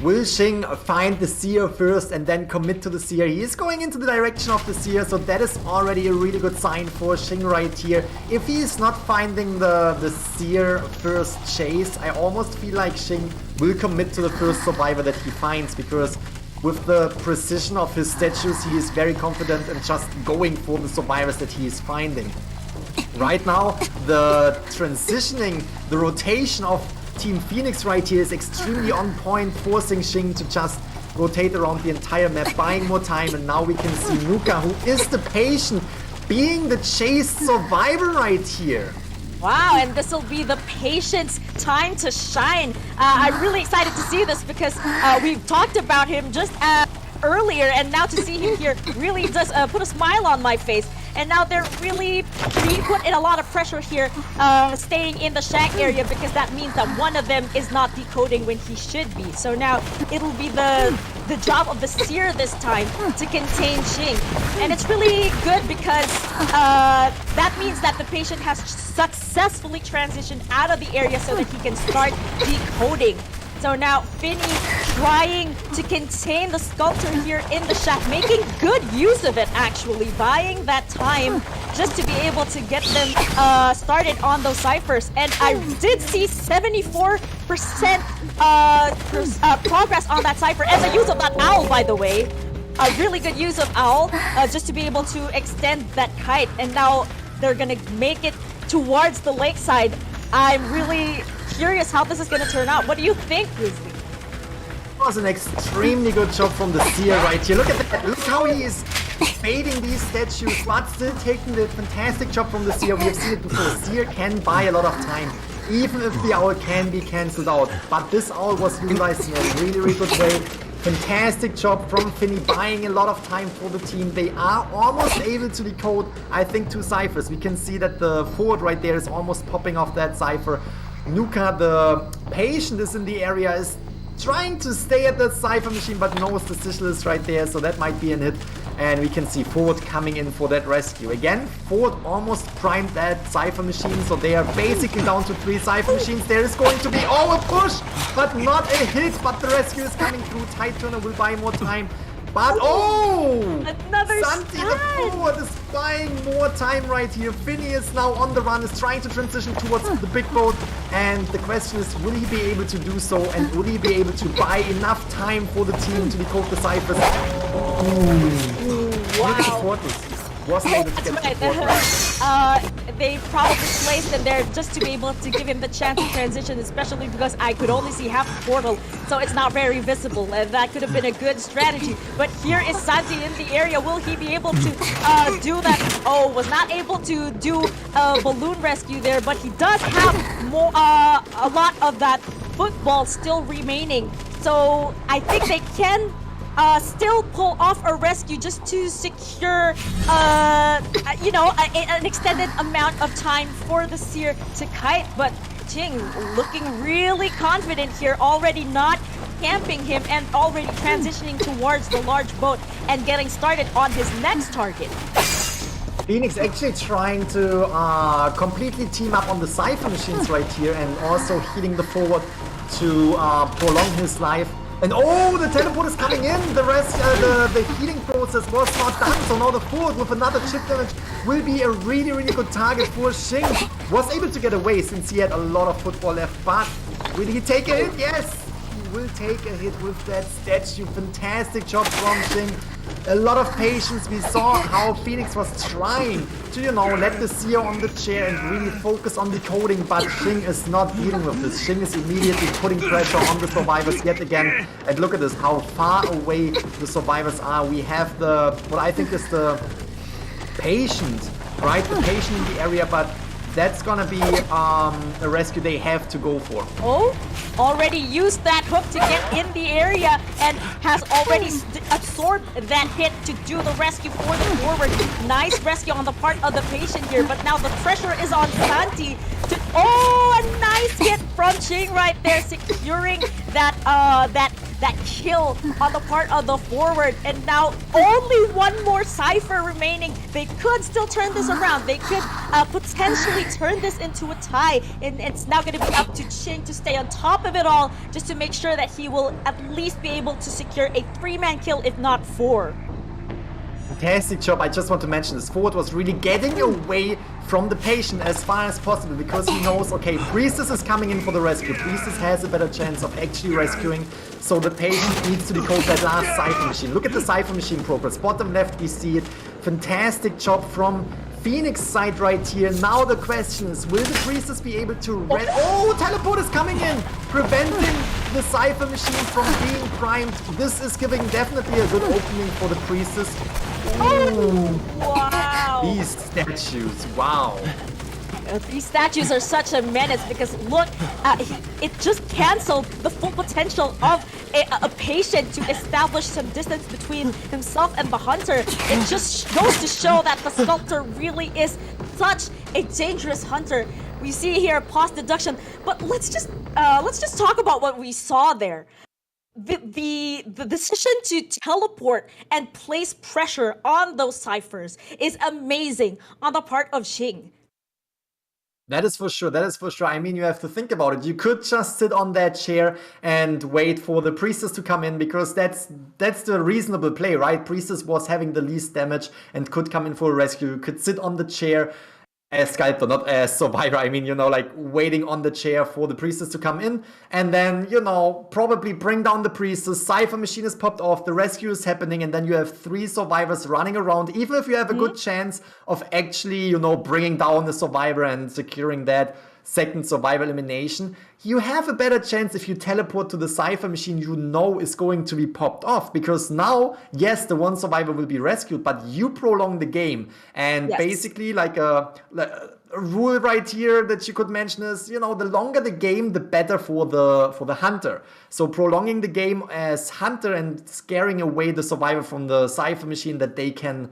Will Xing find the Seer first and then commit to the Seer? He is going into the direction of the Seer, so that is already a really good sign for Xing right here. If he is not finding the Seer first chase, I almost feel like Xing will commit to the first survivor that he finds, because with the precision of his statues, he is very confident and just going for the survivors that he is finding. Right now, the transitioning, the rotation of Team Phoenix right here is extremely on point, forcing Xing to just rotate around the entire map, buying more time, and now we can see Nuka, who is the patient, being the chased survivor right here. Wow, and this will be the patient's time to shine. I'm really excited to see this because we've talked about him just earlier, and now to see him here really does put a smile on my face. And now they're really being put in a lot of pressure here, staying in the shack area, because that means that one of them is not decoding when he should be. So now it'll be the job of the Seer this time to contain Xing. And it's really good because that means that the patient has successfully transitioned out of the area so that he can start decoding. So now Finny trying to contain the sculptor here in the shack, making good use of it actually, buying that time just to be able to get them started on those ciphers. And I did see 74% progress on that cipher, and the use of that owl, by the way. A really good use of owl just to be able to extend that kite. And now they're gonna make it towards the lakeside. I'm really curious how this is going to turn out. What do you think, Grizzly? It was an extremely good job from the Seer right here. Look at that. Look how he is fading these statues, but still taking the fantastic job from the Seer. We have seen it before. Seer can buy a lot of time, even if the owl can be cancelled out. But this owl was utilized in a really, really good way. Fantastic job from Finny, buying a lot of time for the team. They are almost able to decode, I think, 2 ciphers. We can see that the forward right there is almost popping off that cipher. Nuka, the patient, is in the area, is trying to stay at the cipher machine, but knows the sigil is right there, so that might be a hit. And we can see Forward coming in for that rescue. Again, Forward almost primed that cipher machine, so they are basically down to 3 cipher machines. There is going to be a push, but not a hit. But the rescue is coming through. Tide Turner will buy more time. But another Santi, the Forward, is buying more time right here. Finny is now on the run, is trying to transition towards the big boat. And the question is, will he be able to do so? And will he be able to buy enough time for the team to decode the ciphers? Wow. Wasn't able to get the they probably placed him there just to be able to give him the chance to transition, especially because I could only see half the portal, so it's not very visible, and that could have been a good strategy. But here is Santi in the area. Will he be able to do that? Oh, was not able to do a balloon rescue there, but he does have more, a lot of that football still remaining. So I think they can still pull off a rescue just to secure, you know, an extended amount of time for the Seer to kite. But Xing looking really confident here, already not camping him and already transitioning towards the large boat and getting started on his next target. Phoenix actually trying to completely team up on the cipher machines right here, and also healing the Forward to prolong his life. And the teleport is coming in. The rest, the healing process was not done. So now the Forward with another chip damage will be a really, really good target for Xing. Was able to get away since he had a lot of football left. But will he take a hit? Yes, he will take a hit with that statue. Fantastic job from Xing. A lot of patience. We saw how Phoenix was trying to, you know, let the Seer on the chair and really focus on decoding, but Xing is not dealing with this. Xing is immediately putting pressure on the survivors yet again. And look at this, how far away the survivors are. We have the, what I think is the patient, right? The patient in the area, but that's gonna be a rescue they have to go for. Already used that hook to get in the area and has already absorbed that hit to do the rescue for the Forward. Nice rescue on the part of the patient here, but now the pressure is on Santi to, a nice hit from Xing right there, securing that that kill on the part of the Forward. And now only one more cipher remaining. They could still turn this around. They could potentially turn this into a tie, and it's now going to be up to Xing to stay on top of it all, just to make sure that he will at least be able to secure a 3-man kill, if not 4. Fantastic job. I just want to mention this. Forward was really getting away from the patient as far as possible because he knows, okay, Priestess is coming in for the rescue. Priestess has a better chance of actually rescuing, so the patient needs to decode that last Cypher Machine. Look at the Cypher Machine progress. Bottom left, we see it. Fantastic job from Phoenix side right here. Now the question is, will the Priestess be able to Oh, teleport is coming in, preventing the Cypher Machine from being primed. This is giving definitely a good opening for the Priestess. Oh, wow. These statues, wow. These statues are such a menace because look, it just canceled the full potential of a patient to establish some distance between himself and the hunter. It just goes to show that the sculptor really is such a dangerous hunter. We see here pause deduction, but let's just talk about what we saw there. The decision to teleport and place pressure on those ciphers is amazing on the part of Xing. That is for sure. That is for sure. I mean, you have to think about it. You could just sit on that chair and wait for the Priestess to come in because that's the reasonable play, right? Priestess was having the least damage and could come in for a rescue. You could sit on the chair as Sculptor, not as Survivor. I mean, you know, like waiting on the chair for the Priestess to come in and then, you know, probably bring down the Priestess. Cypher Machine is popped off, the rescue is happening, and then you have 3 survivors running around. Even if you have a good chance of actually, you know, bringing down the Survivor and securing that second survivor elimination, you have a better chance if you teleport to the Cypher Machine you know is going to be popped off, because now, yes, the one survivor will be rescued, but you prolong the game. And basically, like a rule right here that you could mention is, you know, the longer the game, the better for the hunter. So prolonging the game as hunter and scaring away the survivor from the Cypher Machine that they can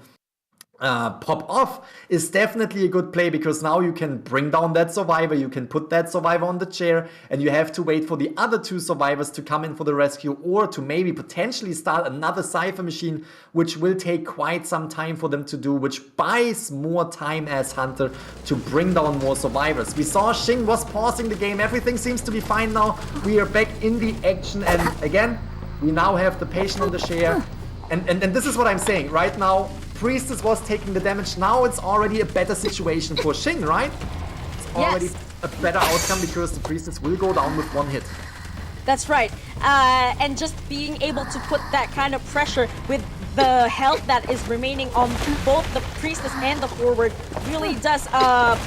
pop off is definitely a good play, because now you can bring down that survivor, you can put that survivor on the chair, and you have to wait for the other 2 survivors to come in for the rescue, or to maybe potentially start another Cypher Machine, which will take quite some time for them to do, which buys more time as hunter to bring down more survivors. We saw Xing was pausing the game, everything seems to be fine now. We are back in the action, and again, we now have the patient on the chair. And this is what I'm saying, right now, Priestess was taking the damage. Now it's already a better situation for Xing, right? It's already a better outcome because the Priestess will go down with 1 hit. That's right. And just being able to put that kind of pressure with the health that is remaining on both the Priestess and the forward really does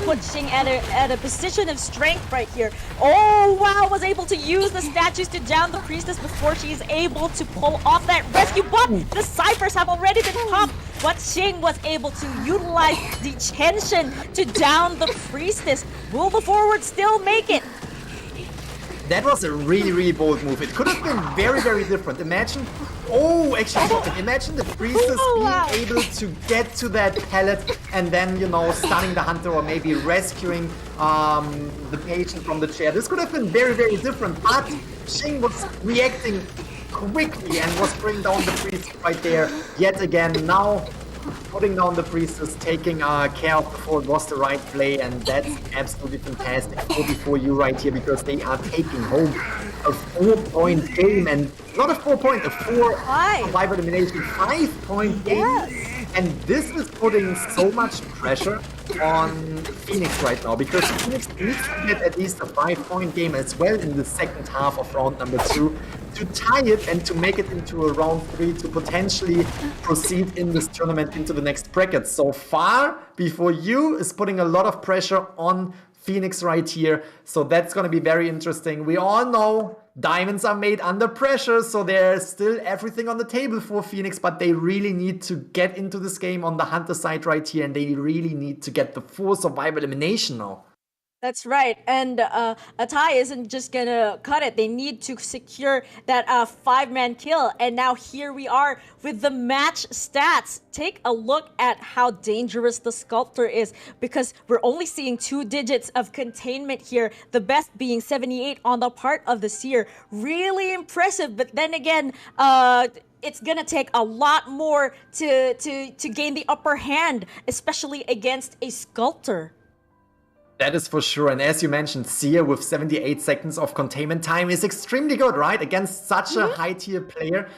put Xing at a position of strength right here. Oh wow, was able to use the statues to down the Priestess before she's able to pull off that rescue, but the ciphers have already been popped. But Xing was able to utilize the tension to down the Priestess. Will the forward still make it? That was a really, really bold move. It could have been very, very different. Imagine, imagine the Priestess being able to get to that pallet and then, you know, stunning the hunter or maybe rescuing the patient from the chair. This could have been very, very different, but Xing was reacting quickly and was bringing down the Priestess right there. Yet again, now putting down the Priestess, taking care of the forward was the right play, and that's absolutely fantastic for you right here, because they are taking home a 4-point game, and not a 4-point, a 4 survivor elimination, 5-point game. And this is putting so much pressure on Phoenix right now, because Phoenix needs to get at least a 5-point game as well in the second half of round number 2 to tie it and to make it into a round 3 to potentially proceed in this tournament into the next bracket. So far, before you is putting a lot of pressure on Phoenix right here. So that's going to be very interesting. We all know diamonds are made under pressure, so there's still everything on the table for Phoenix, but they really need to get into this game on the hunter side right here, and they really need to get the 4 survivor elimination now. That's right, and a tie isn't just gonna cut it. They need to secure that 5-man kill, and now here we are with the match stats. Take a look at how dangerous the Sculptor is, because we're only seeing 2 digits of containment here, the best being 78 on the part of the Seer. Really impressive, but then again, it's gonna take a lot more to gain the upper hand, especially against a Sculptor. That is for sure, and as you mentioned, Seer with 78 seconds of containment time is extremely good, right? Against such a high-tier player.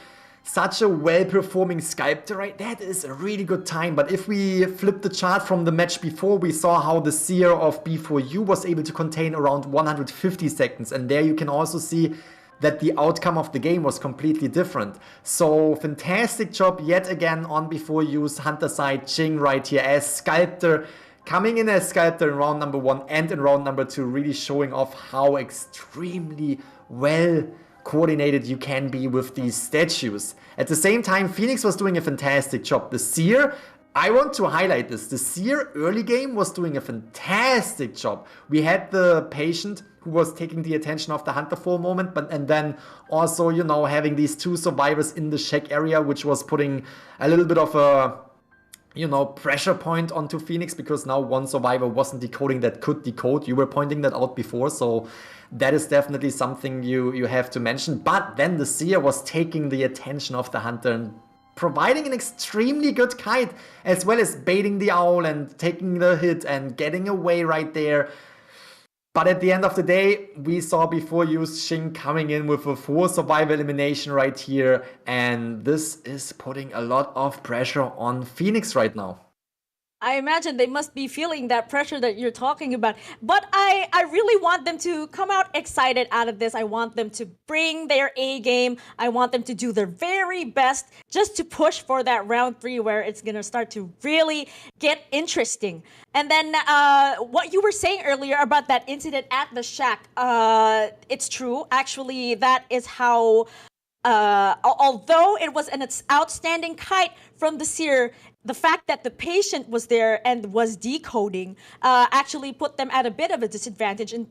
such a well-performing sculptor, right? That is a really good time. But if we flip the chart from the match before, we saw how the Seer of B4U was able to contain around 150 seconds. And there you can also see that the outcome of the game was completely different. So fantastic job yet again on B4U's Hunter side, Ching right here as sculptor. Coming in as sculptor in round number 1 and in round number 2, really showing off how extremely well coordinated you can be with these statues. At the same time, Phoenix was doing a fantastic job. The Seer, I want to highlight this. The Seer early game was doing a fantastic job. We had the patient who was taking the attention of the Hunter for a moment, and then also, you know, having these 2 survivors in the shack area, which was putting a little bit of a, you know, pressure point onto Phoenix, because now 1 survivor wasn't decoding that could decode. You were pointing that out before, so that is definitely something you have to mention. But then the Seer was taking the attention of the Hunter and providing an extremely good kite, as well as baiting the owl and taking the hit and getting away right there. But at the end of the day, we saw B4U Xing coming in with a 4 survivor elimination right here. And this is putting a lot of pressure on Phoenix right now. I imagine they must be feeling that pressure that you're talking about. But I really want them to come out excited out of this. I want them to bring their A game. I want them to do their very best just to push for that round 3 where it's going to start to really get interesting. And then what you were saying earlier about that incident at the shack, it's true. Actually, that is how, although it was an outstanding kite from the Seer, the fact that the patient was there and was decoding actually put them at a bit of a disadvantage in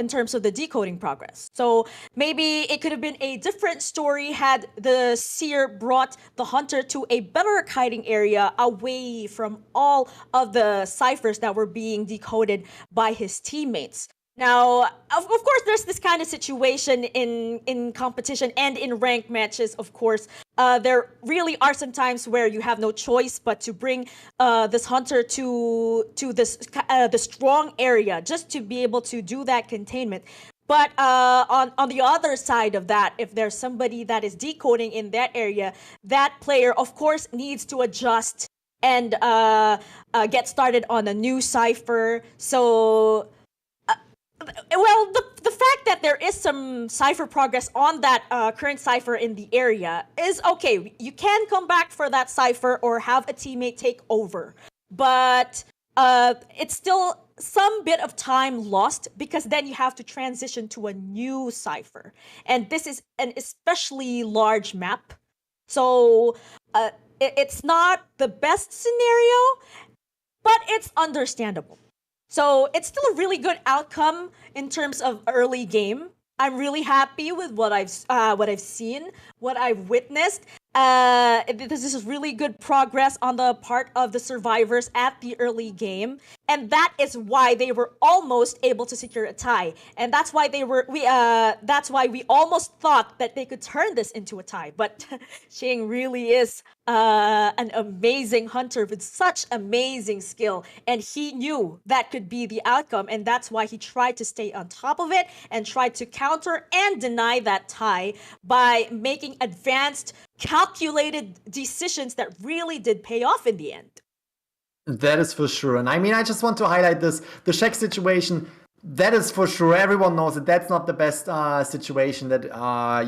terms of the decoding progress. So maybe it could have been a different story had the Seer brought the Hunter to a better kiting area away from all of the ciphers that were being decoded by his teammates. Now, of course, there's this kind of situation in competition and in ranked matches, of course. There really are some times where you have no choice but to bring this Hunter to this the strong area just to be able to do that containment. But on the other side of that, if there's somebody that is decoding in that area, that player, of course, needs to adjust and get started on a new cipher. So... well, the fact that there is some cipher progress on that current cipher in the area is okay. You can come back for that cipher or have a teammate take over. But it's still some bit of time lost because then you have to transition to a new cipher. And this is an especially large map. So it's not the best scenario, but it's understandable. So it's still a really good outcome in terms of early game. I'm really happy with what I've seen, what I've witnessed. This is really good progress on the part of the survivors at the early game, and that is why they were almost able to secure a tie. And that's why we almost thought that they could turn this into a tie. But Xing really is an amazing hunter with such amazing skill, and he knew that could be the outcome, and that's why he tried to stay on top of it and tried to counter and deny that tie by making advanced, calculated decisions that really did pay off in the end. That is for sure. And I mean, I just want to highlight this. The Shack situation, that is for sure. Everyone knows that that's not the best situation that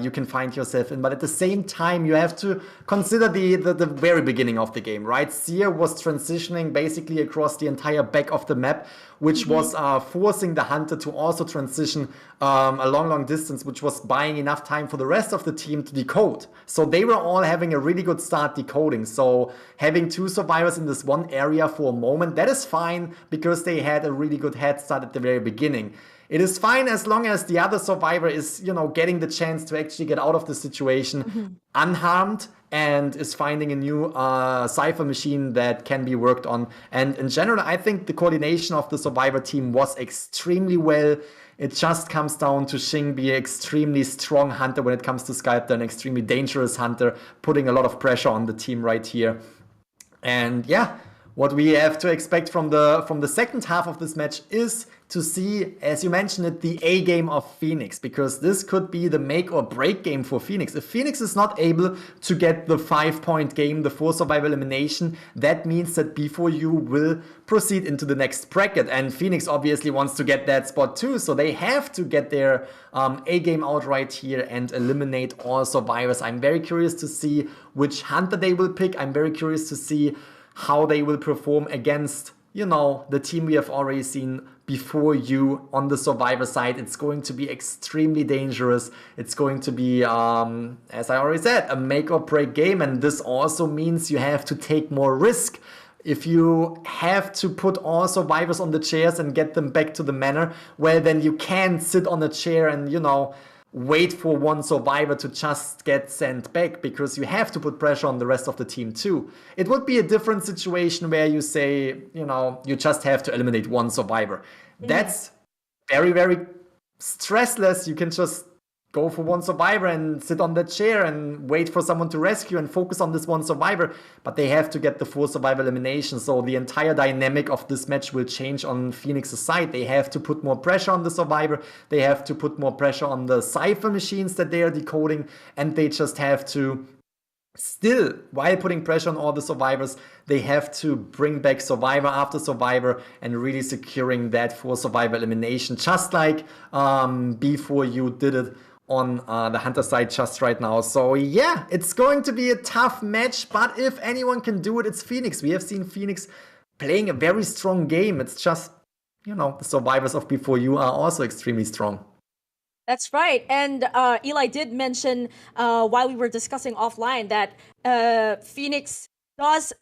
you can find yourself in. But at the same time, you have to consider the very beginning of the game, right? Seer was transitioning basically across the entire back of the map, which was forcing the Hunter to also transition a long distance, which was buying enough time for the rest of the team to decode. So they were all having a really good start decoding. So having 2 survivors in this one area for a moment, that is fine because they had a really good head start at the very beginning. It is fine as long as the other survivor is, you know, getting the chance to actually get out of the situation unharmed and is finding a new cipher machine that can be worked on. And in general, I think the coordination of the survivor team was extremely well. It just comes down to Xing being an extremely strong hunter when it comes to Sculptor, an extremely dangerous hunter, putting a lot of pressure on the team right here. And yeah, what we have to expect from the second half of this match is to see, as you mentioned it, the A game of Phoenix, because this could be the make or break game for Phoenix. If Phoenix is not able to get the 5-point game, the 4 survival elimination, that means that B4U will proceed into the next bracket. And Phoenix obviously wants to get that spot too, so they have to get their A game out right here and eliminate all survivors. I'm very curious to see which hunter they will pick. I'm very curious to see how they will perform against, you know, the team we have already seen B4U on the survivor side. It's going to be extremely dangerous. It's going to be, as I already said, a make or break game. And this also means you have to take more risk. If you have to put all survivors on the chairs and get them back to the manor, well, then you can't sit on a chair and, you know, wait for one survivor to just get sent back, because you have to put pressure on the rest of the team too. It would be a different situation where you say, you know, you just have to eliminate one survivor. That's very, very stressless. You can just go for one survivor and sit on that chair and wait for someone to rescue and focus on this one survivor. But they have to get the 4 survivor elimination. So the entire dynamic of this match will change on Phoenix's side. They have to put more pressure on the survivor. They have to put more pressure on the cipher machines that they are decoding. And they just have to still, while putting pressure on all the survivors, they have to bring back survivor after survivor and really securing that 4 survivor elimination, just like B4U did it on the hunter side just right now. So yeah, it's going to be a tough match, but if anyone can do it, it's Phoenix. We have seen Phoenix playing a very strong game. It's just, you know, the survivors of B4U are also extremely strong. That's right. And Eli did mention while we were discussing offline that Phoenix does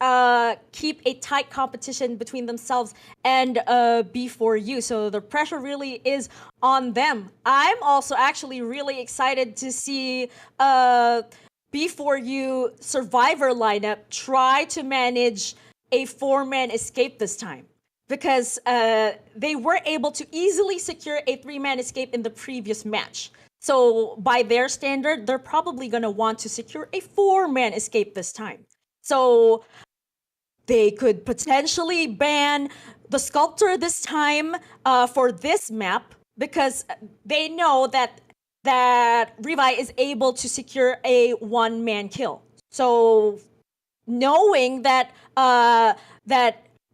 keep a tight competition between themselves and B4U. So the pressure really is on them. I'm also actually really excited to see B4U survivor lineup try to manage a 4-man escape this time, because they were able to easily secure a 3-man escape in the previous match. So by their standard, they're probably going to want to secure a 4-man escape this time. So they could potentially ban the Sculptor this time for this map, because they know that Revi is able to secure a 1-man kill. So knowing that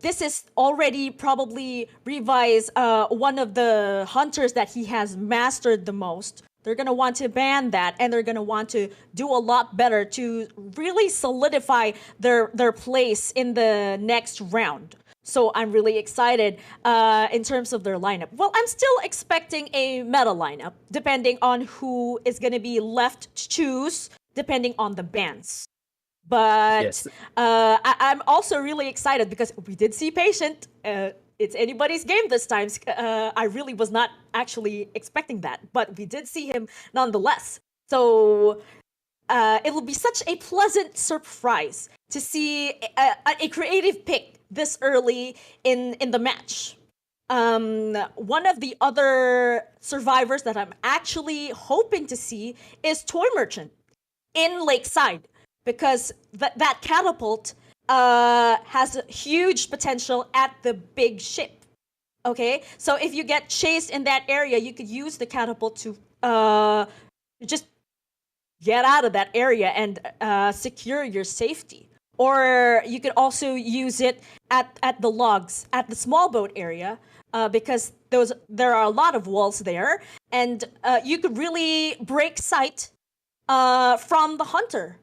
this is already probably Revi's one of the hunters that he has mastered the most, they're going to want to ban that, and they're going to want to do a lot better to really solidify their place in the next round. So I'm really excited in terms of their lineup. Well, I'm still expecting a meta lineup, depending on who is going to be left to choose, depending on the bans. But Yes. I'm also really excited because we did see Patient. It's anybody's game this time. I really was not actually expecting that, but we did see him nonetheless. So it will be such a pleasant surprise to see a creative pick this early in the match. One of the other survivors that I'm actually hoping to see is Toy Merchant in Lakeside, because that catapult has a huge potential at the big ship. Okay, so if you get chased in that area, you could use the catapult to just get out of that area and secure your safety. Or you could also use it at the logs, at the small boat area, because there are a lot of walls there, and you could really break sight from the hunter.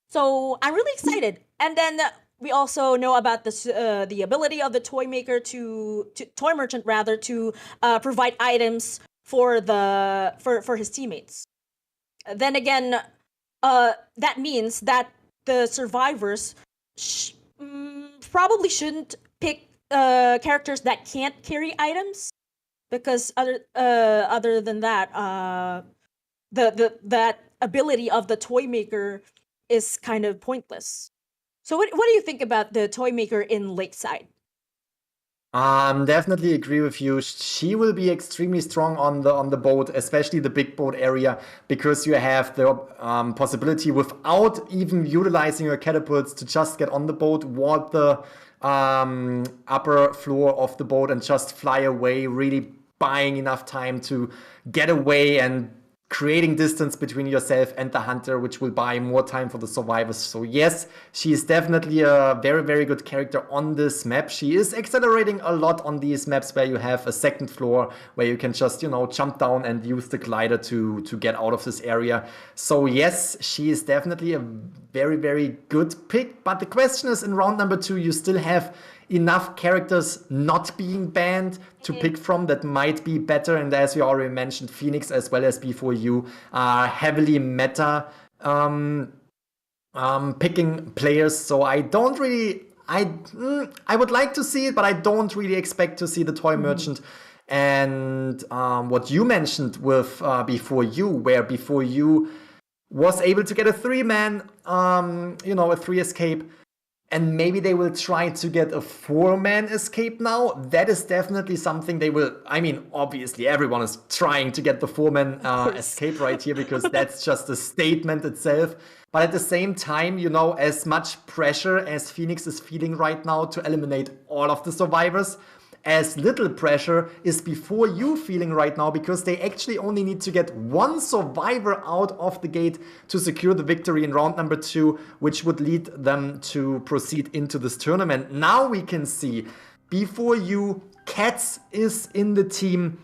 So I'm really excited. And then we also know about the ability of the toy maker toy merchant rather to provide items for his teammates. Then again, that means that the survivors probably shouldn't pick characters that can't carry items, because other than that, that ability of the toy maker is kind of pointless. So what do you think about the toy maker in Lakeside? Definitely agree with you. She will be extremely strong on the boat, especially the big boat area, because you have the possibility, without even utilizing your catapults, to just get on the boat, ward the upper floor of the boat and just fly away, really buying enough time to get away and creating distance between yourself and the hunter, which will buy more time for the survivors. So yes, she is definitely a very, very good character on this map. She is accelerating a lot on these maps where you have a second floor where you can just, jump down and use the glider to get out of this area. So yes, she is definitely a very, very good pick. But the question is, in round number 2, you still have enough characters not being banned to pick from that might be better. And as we already mentioned, Phoenix as well as B4U are heavily meta picking players. So I don't really, I would like to see it, but I don't really expect to see the Toy Merchant. And what you mentioned with B4U, where B4U was able to get a 3-man, a 3 escape. And maybe they will try to get a 4-man escape now. That is definitely something they will. I mean, obviously, everyone is trying to get the 4-man escape right here because that's just a statement itself. But at the same time, as much pressure as Phoenix is feeling right now to eliminate all of the survivors, as little pressure is B4U feeling right now because they actually only need to get one survivor out of the gate to secure the victory in round number 2, which would lead them to proceed into this tournament. Now we can see B4U Cats is in the team,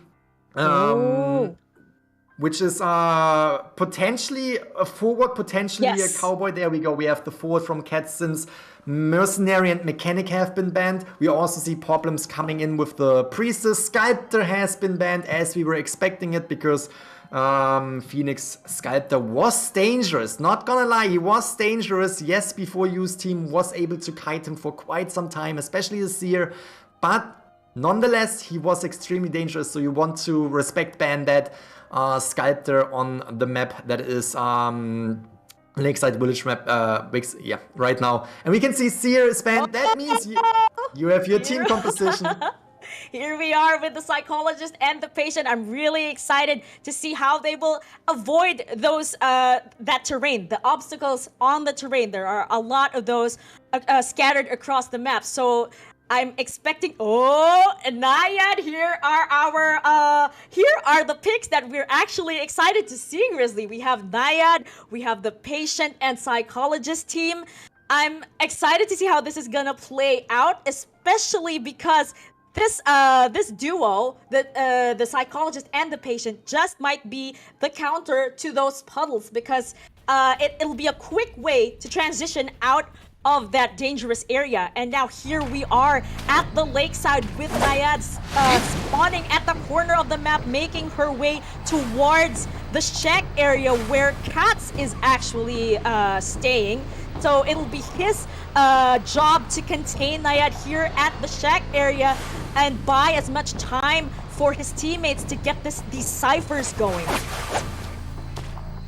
which is potentially a forward, potentially a cowboy. There we go. We have the forward from Cats since Mercenary and Mechanic have been banned. We also see problems coming in with the Priestess. Sculptor has been banned as we were expecting it because Phoenix Sculptor was dangerous. Not gonna lie, he was dangerous. Yes, B4U's team was able to kite him for quite some time, especially this year. But nonetheless, he was extremely dangerous. So you want to respect ban that Sculptor on the map that is Lakeside Village map, right now. And we can see Seer is banned. That means you have your team composition. Here we are with the Psychologist and the Patient. I'm really excited to see how they will avoid those that terrain, the obstacles on the terrain. There are a lot of those scattered across the map. So I'm expecting. And Naiad, here are the picks that we're actually excited to see, Grizzly. We have Naiad, we have the Patient and Psychologist team. I'm excited to see how this is gonna play out, especially because this duo, the Psychologist and the Patient, just might be the counter to those puddles because it'll be a quick way to transition out of that dangerous area. And now here we are at the lakeside with Naiad spawning at the corner of the map, making her way towards the shack area where Cats is actually staying. So it'll be his job to contain Naiad here at the shack area and buy as much time for his teammates to get these ciphers going.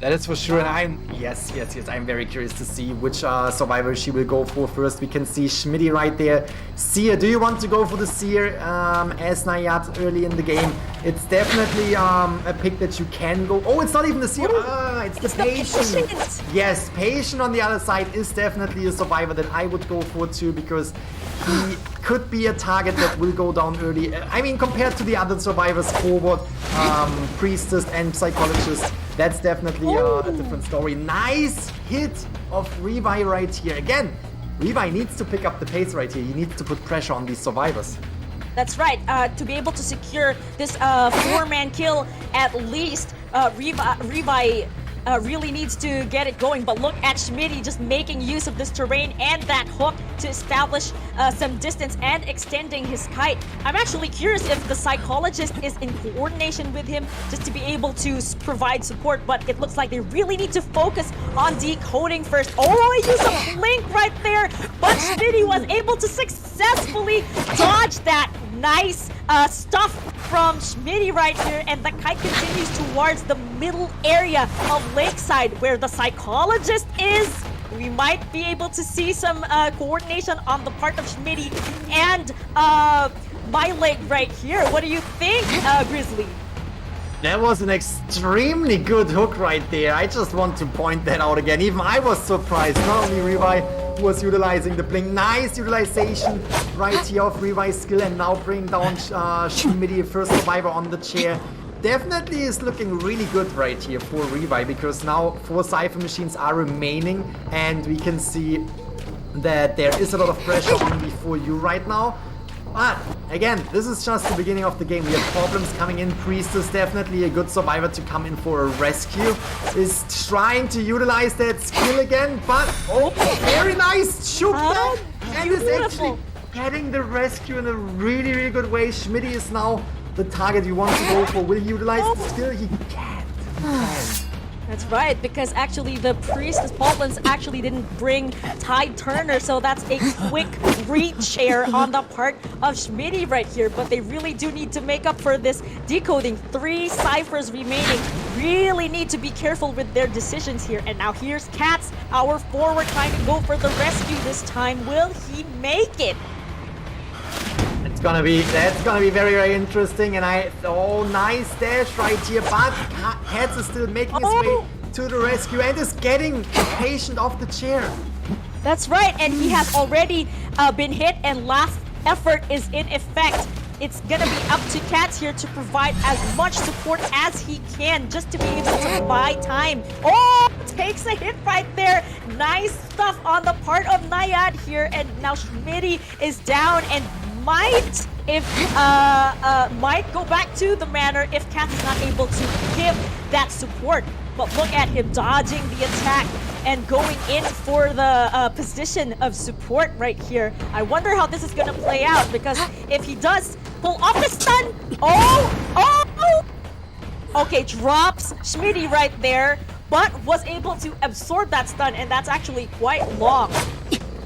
That is for sure, and I'm very curious to see which survivor she will go for first. We can see Schmitty right there. Seer, do you want to go for the Seer as Naiad early in the game? It's definitely a pick that you can go. Oh, it's not even the Seer. It's the Patient. Yes, Patient on the other side is definitely a survivor that I would go for too because he could be a target that will go down early. I mean, compared to the other survivors, forward, Priestess and Psychologist, that's definitely a different story. Nice hit of Revi right here. Again, Revi needs to pick up the pace right here. He needs to put pressure on these survivors. That's right. To be able to secure this 4-man kill, at least Revi really needs to get it going. But look at Schmitty just making use of this terrain and that hook to establish some distance and extending his kite. I'm actually curious if the Psychologist is in coordination with him just to be able to provide support, but it looks like they really need to focus on decoding first. Oh, he used a blink right there, but Schmitty was able to successfully dodge that. Nice stuff from Schmitty right here, and the kite continues towards the middle area of Lakeside where the Psychologist is. We might be able to see some coordination on the part of Schmitty and my leg right here. What do you think, Grizzly? That was an extremely good hook right there. I just want to point that out again. Even I was surprised. Not only Revi, was utilizing the blink. Nice utilization right here of Revi's skill, and now bringing down Schmitty, first survivor on the chair. Definitely is looking really good right here for Revi, because now 4 Cypher machines are remaining, and we can see that there is a lot of pressure on Before You right now. But again, this is just the beginning of the game. We have problems coming in. Priest is definitely a good survivor to come in for a rescue. Is trying to utilize that skill again, but oh, very nice shoot down, and is actually getting the rescue in a really, really good way. Schmitty is now the target you want to go for. Will he utilize the skill? He can't. That's right, because actually the Priestess Paulins actually didn't bring Tide Turner, so that's a quick reach share on the part of Schmitty right here. But they really do need to make up for this decoding. 3 ciphers remaining. Really need to be careful with their decisions here. And now here's Katz, our forward, trying to go for the rescue this time. Will he make it? That's gonna be very, very interesting. And nice dash right here, but Katz is still making his way to the rescue and is getting the patient off the chair. That's right, and he has already been hit, and last effort is in effect. It's gonna be up to Katz here to provide as much support as he can, just to be able to buy time. Oh, takes a hit right there. Nice stuff on the part of Nayad here, and now Schmitty is down and might go back to the manor if Katz is not able to give that support. But look at him dodging the attack and going in for the position of support right here. I wonder how this is going to play out, because if he does pull off the stun, okay, drops Schmitty right there, but was able to absorb that stun, and that's actually quite long.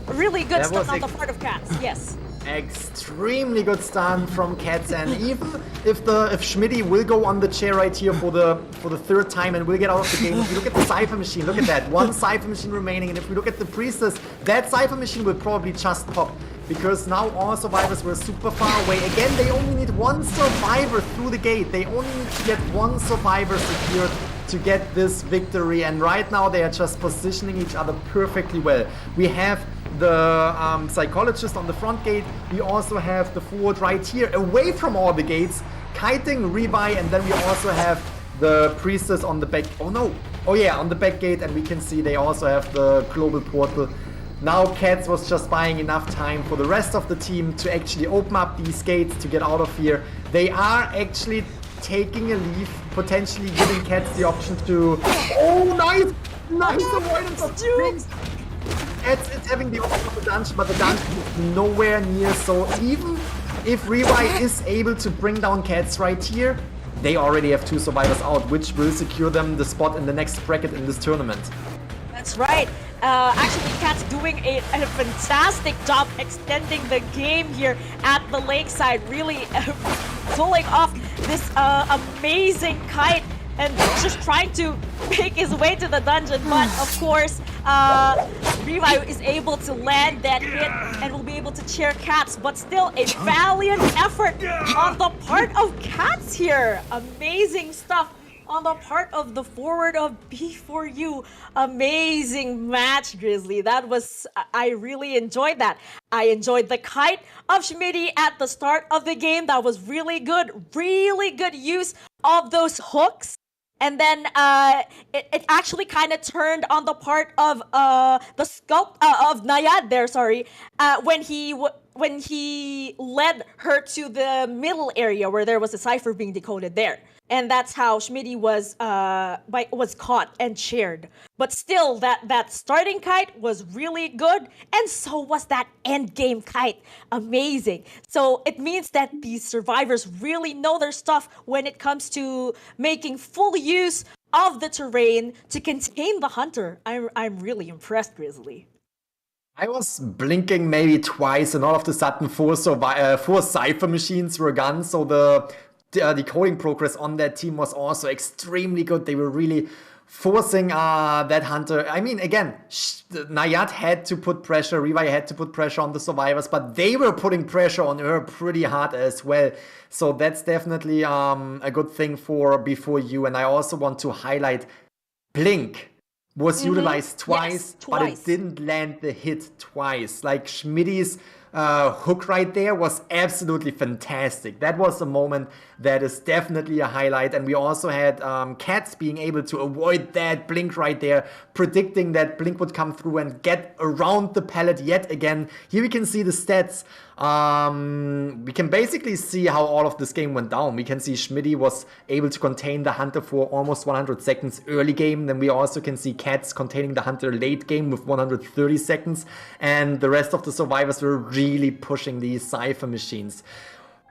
Really good stuff on the part of Katz, yes. Extremely good stun from Katz, and even if Schmitty will go on the chair right here for the 3rd time and will get out of the game. If you look at the Cypher machine, look at that, 1 Cypher machine remaining, and if we look at the Priestess, that Cypher machine will probably just pop, because now all survivors were super far away. Again, they only need 1 survivor through the gate. They only need to get 1 survivor secured to get this victory, and right now they are just positioning each other perfectly well. We have the psychologist on the front gate. We also have the forward right here, away from all the gates, kiting Revi, and then we also have the priestess on the back. On the back gate, and we can see they also have the global portal. Now Katz was just buying enough time for the rest of the team to actually open up these gates to get out of here. They are actually taking a leave, potentially giving Katz the option to... Oh, nice avoidance of springs. Katz is having the option of the dungeon, but the dungeon is nowhere near, so even if Revi is able to bring down Katz right here, they already have 2 survivors out, which will secure them the spot in the next bracket in this tournament. That's right. Actually, Katz doing a fantastic job extending the game here at the lakeside, really pulling off this amazing kite and just trying to make his way to the dungeon. But of course, Revi is able to land that hit and will be able to cheer Katz, but still a valiant effort on the part of Katz here. Amazing stuff on the part of the forward of Before You. Amazing match, Grizzly. That was, I really enjoyed that. I enjoyed the kite of Schmitty at the start of the game. That was really good use of those hooks. And then it actually kind of turned on the part of the sculpt of Nayad there, when he led her to the middle area where there was a cipher being decoded there. And that's how Schmitty was caught and shared. But still, that starting kite was really good, and so was that end game kite. Amazing. So it means that these survivors really know their stuff when it comes to making full use of the terrain to contain the hunter. I'm really impressed, Grizzly. I was blinking maybe twice, and all of a sudden 4 cipher machines were gone, so the decoding progress on that team was also extremely good. They were really forcing that hunter. I mean, again, Nayad had to put pressure, Revi had to put pressure on the survivors, but they were putting pressure on her pretty hard as well. So that's definitely a good thing for Before You. And I also want to highlight Blink. was utilized twice, Yes, but it twice. didn't land the hit twice. Like Schmidt's hook right there was absolutely fantastic. That was a moment that is definitely a highlight. And we also had Cats being able to avoid that blink right there, predicting that blink would come through and get around the pallet yet again. Here we can see the stats. We can basically see how all of this game went down. We can see Schmidty was able to contain the Hunter for almost 100 seconds early game. Then we also can see Cats containing the Hunter late game with 130 seconds. And the rest of the survivors were really pushing these Cypher machines.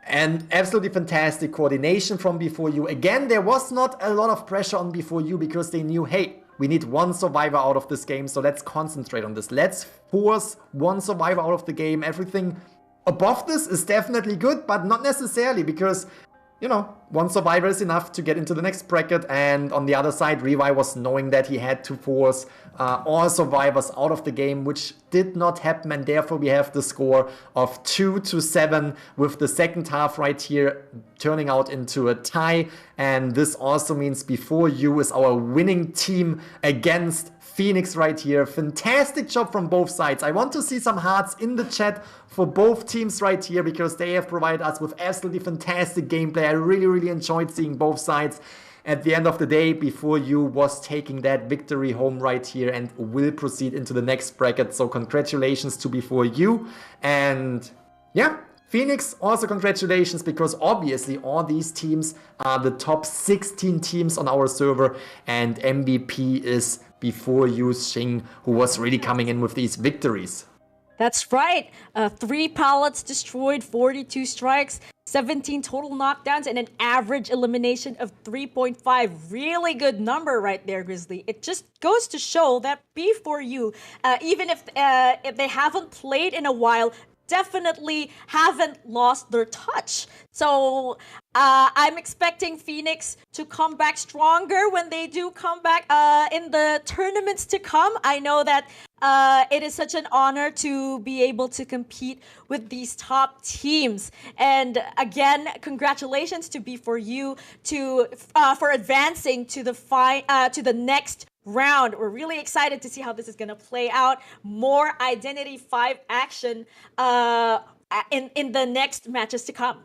And absolutely fantastic coordination from Before You. Again, there was not a lot of pressure on Before You because they knew, hey, we need one survivor out of this game, so let's concentrate on this. Let's force one survivor out of the game. Everything above this is definitely good, but not necessarily because, you know, one survivor is enough to get into the next bracket. And on the other side, Revi was knowing that he had to force all survivors out of the game, which did not happen. And therefore, we have the score of 2-7 with the second half right here turning out into a tie. And this also means Before You is our winning team against Phoenix right here. Fantastic job from both sides. I want to see some hearts in the chat for both teams right here because they have provided us with absolutely fantastic gameplay. I really enjoyed seeing both sides. At the end of the day, Before You was taking that victory home right here and will proceed into the next bracket. So congratulations to Before You. And yeah, Phoenix, also congratulations, because obviously all these teams are the top 16 teams on our server, and MVP is Before You Xing, who was really coming in with these victories. That's right. 3 pallets destroyed, 42 strikes, 17 total knockdowns, and an average elimination of 3.5. Really good number right there, Grizzly. It just goes to show that Before You, even if they haven't played in a while, definitely haven't lost their touch. So I'm expecting Phoenix to come back stronger when they do come back in the tournaments to come. I know that it is such an honor to be able to compete with these top teams. And again, congratulations to Before You for advancing to the next round. We're really excited to see how this is going to play out. More Identity 5 action in the next matches to come.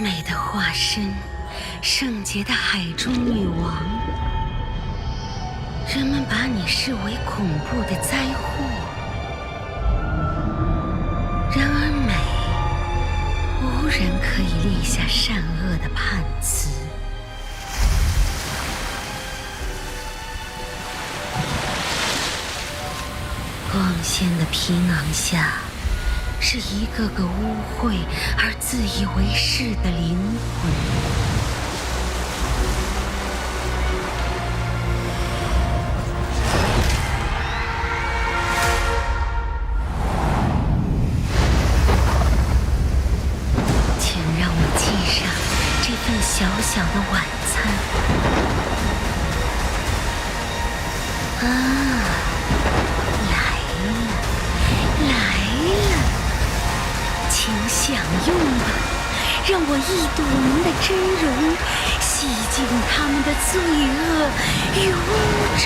美的化身，圣洁的海中女王。人们把你视为恐怖的灾祸，然而美，无人可以立下善恶的判词。光鲜的皮囊下，是一个个污秽而自以为是的灵魂。请让我记上这份小小的晚餐。请享用吧，让我一睹您的真容，洗净他们的罪恶与污浊。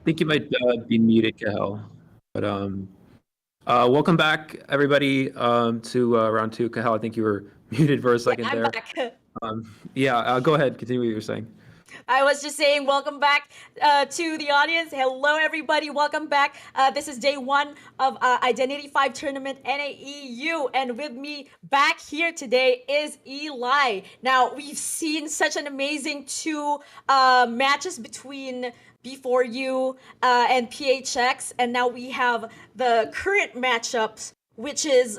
think you might be muted, Cahel. But welcome back, everybody, to round two. Cahel, I think you were muted for a second I'm there. back. Go ahead. Continue what you were saying. I was just saying, welcome back to the audience. Hello, everybody. Welcome back. This is day one of IdentityV tournament NAEU. And with me back here today is Eli. Now, we've seen such an amazing two matches between B4U and PHX. And now we have the current matchups, which is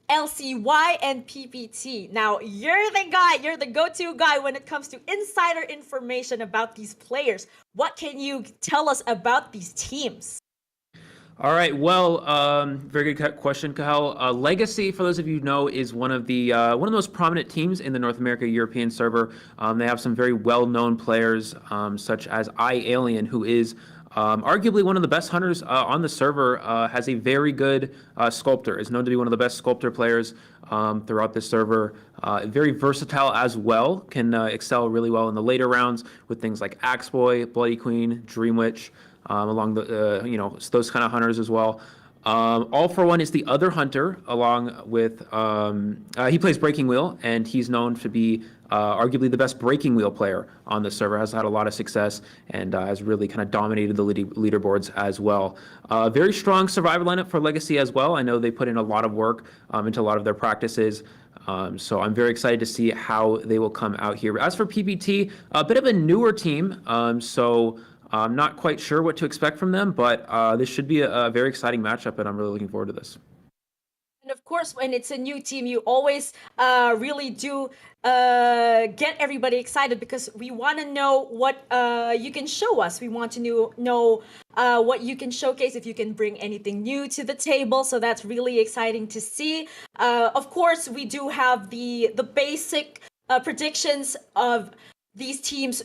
LCY and PPT. Now, you're the guy, you're the go-to guy when it comes to insider information about these players. What can you tell us about these teams? All right. Well, very good question, Cahel. Legacy, for those of you who know, is one of the most prominent teams in the North America European server. They have some very well-known players, such as iAlien, who is arguably one of the best hunters on the server, has a very good sculptor, is known to be one of the best sculptor players throughout the server. Very versatile as well, can excel really well in the later rounds with things like Axeboy, Bloody Queen, Dream Witch, along the, those kind of hunters as well. All for One is the other hunter, along with, he plays Breaking Wheel, and he's known to be arguably the best Breaking Wheel player on the server, has had a lot of success, and has really kind of dominated the leaderboards as well. Very strong survivor lineup for Legacy as well. I know they put in a lot of work into a lot of their practices. So I'm very excited to see how they will come out here. As for PPT, a bit of a newer team, so I'm not quite sure what to expect from them, but this should be a very exciting matchup, and I'm really looking forward to this. And of course, when it's a new team, you always really do get everybody excited because we want to know what you can show us. We want to know what you can showcase, if you can bring anything new to the table. So that's really exciting to see. Of course, we do have the basic predictions of these teams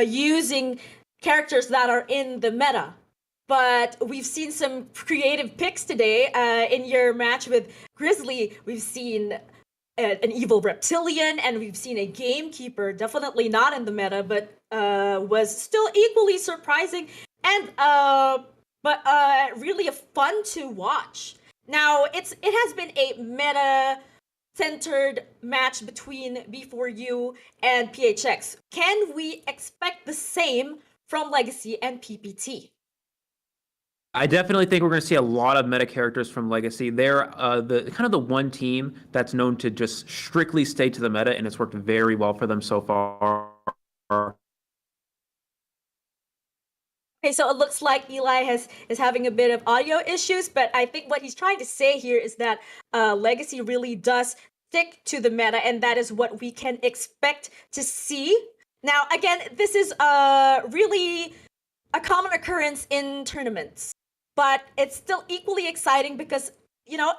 using characters that are in the meta. But we've seen some creative picks today. In your match with Grizzly, we've seen an evil reptilian, and we've seen a gamekeeper, definitely not in the meta, but was still equally surprising and really fun to watch. Now, it has been a meta-centered match between B4U and PHX. Can we expect the same from Legacy and PPT? I definitely think we're going to see a lot of meta characters from Legacy. They're the one team that's known to just strictly stay to the meta, and it's worked very well for them so far. Okay, so it looks like Eli is having a bit of audio issues, but I think what he's trying to say here is that Legacy really does stick to the meta, and that is what we can expect to see. Now, again, this is really a common occurrence in tournaments, but it's still equally exciting because,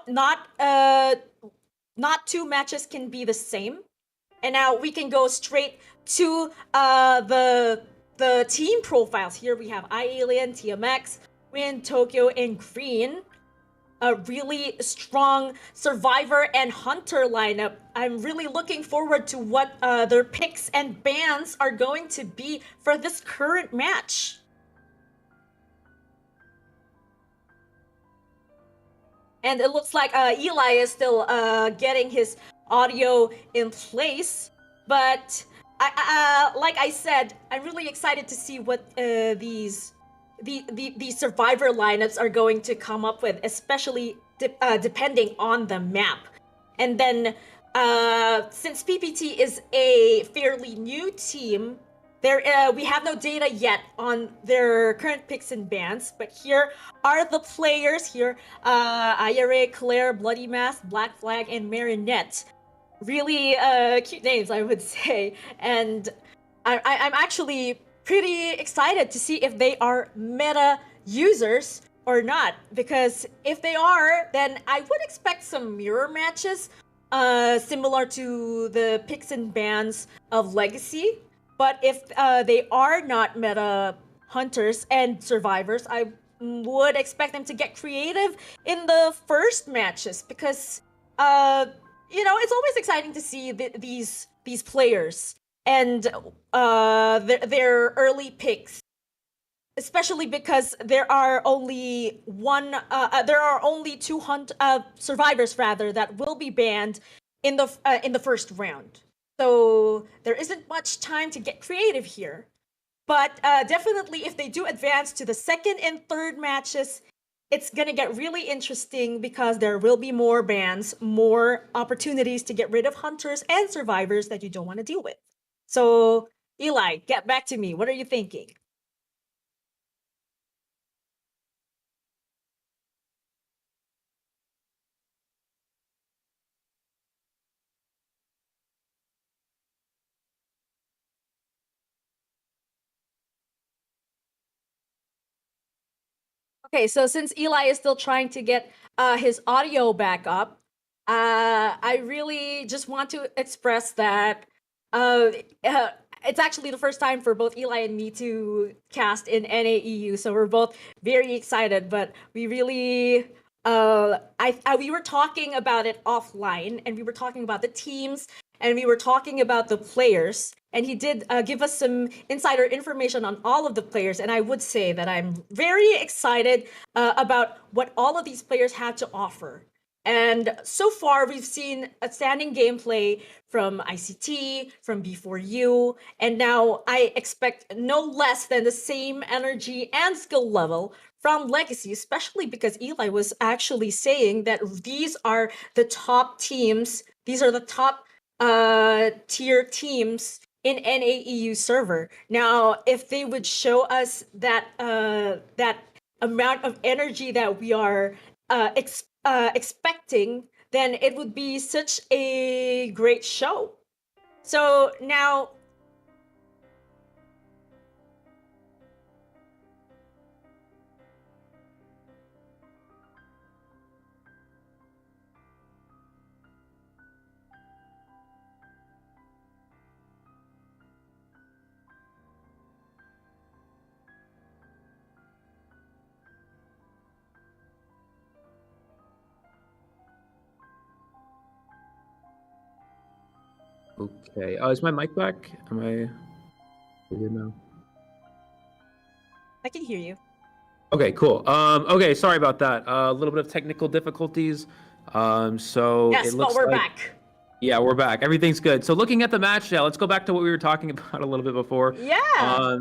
not two matches can be the same. And now we can go straight to the team profiles. Here we have iAlien, TMX, Win, Tokyo, and Green. A really strong survivor and hunter lineup. I'm really looking forward to what their picks and bans are going to be for this current match. And it looks like Eli is still getting his audio in place. But like I said, I'm really excited to see what these survivor lineups are going to come up with, especially depending on the map. And then since PPT is a fairly new team, we have no data yet on their current picks and bans, but here are the players here. IRA, Claire, Bloody Mask, Black Flag, and Marinette. Really cute names, I would say. And I'm actually pretty excited to see if they are meta users or not, because if they are, then I would expect some mirror matches similar to the picks and bans of Legacy. But if they are not meta hunters and survivors, I would expect them to get creative in the first matches because, it's always exciting to see these players and their early picks. especially because there are only two survivors rather that will be banned in the first round. So there isn't much time to get creative here. But definitely, if they do advance to the second and third matches, it's gonna get really interesting because there will be more bans, more opportunities to get rid of hunters and survivors that you don't want to deal with. So, Eli, get back to me. What are you thinking? Okay, so since Eli is still trying to get his audio back up, I really just want to express that it's actually the first time for both Eli and me to cast in NAEU, so we're both very excited. But we really, we were talking about it offline, and we were talking about the teams, and we were talking about the players. And he did give us some insider information on all of the players. And I would say that I'm very excited about what all of these players had to offer. And so far, we've seen outstanding gameplay from ICT, from B4U, and now I expect no less than the same energy and skill level from Legacy, especially because Eli was actually saying that these are the top teams, these are the top tier teams in NAEU server. Now, if they would show us that that amount of energy that we are expecting, then it would be such a great show. So now, Okay. Is my mic back? Am I good now? I can hear you. Okay, cool. Okay, sorry about that. A little bit of technical difficulties. So Yes, it looks but we're like back. yeah, we're back. Everything's good. So looking at the match now, let's go back to what we were talking about a little bit before. Yeah.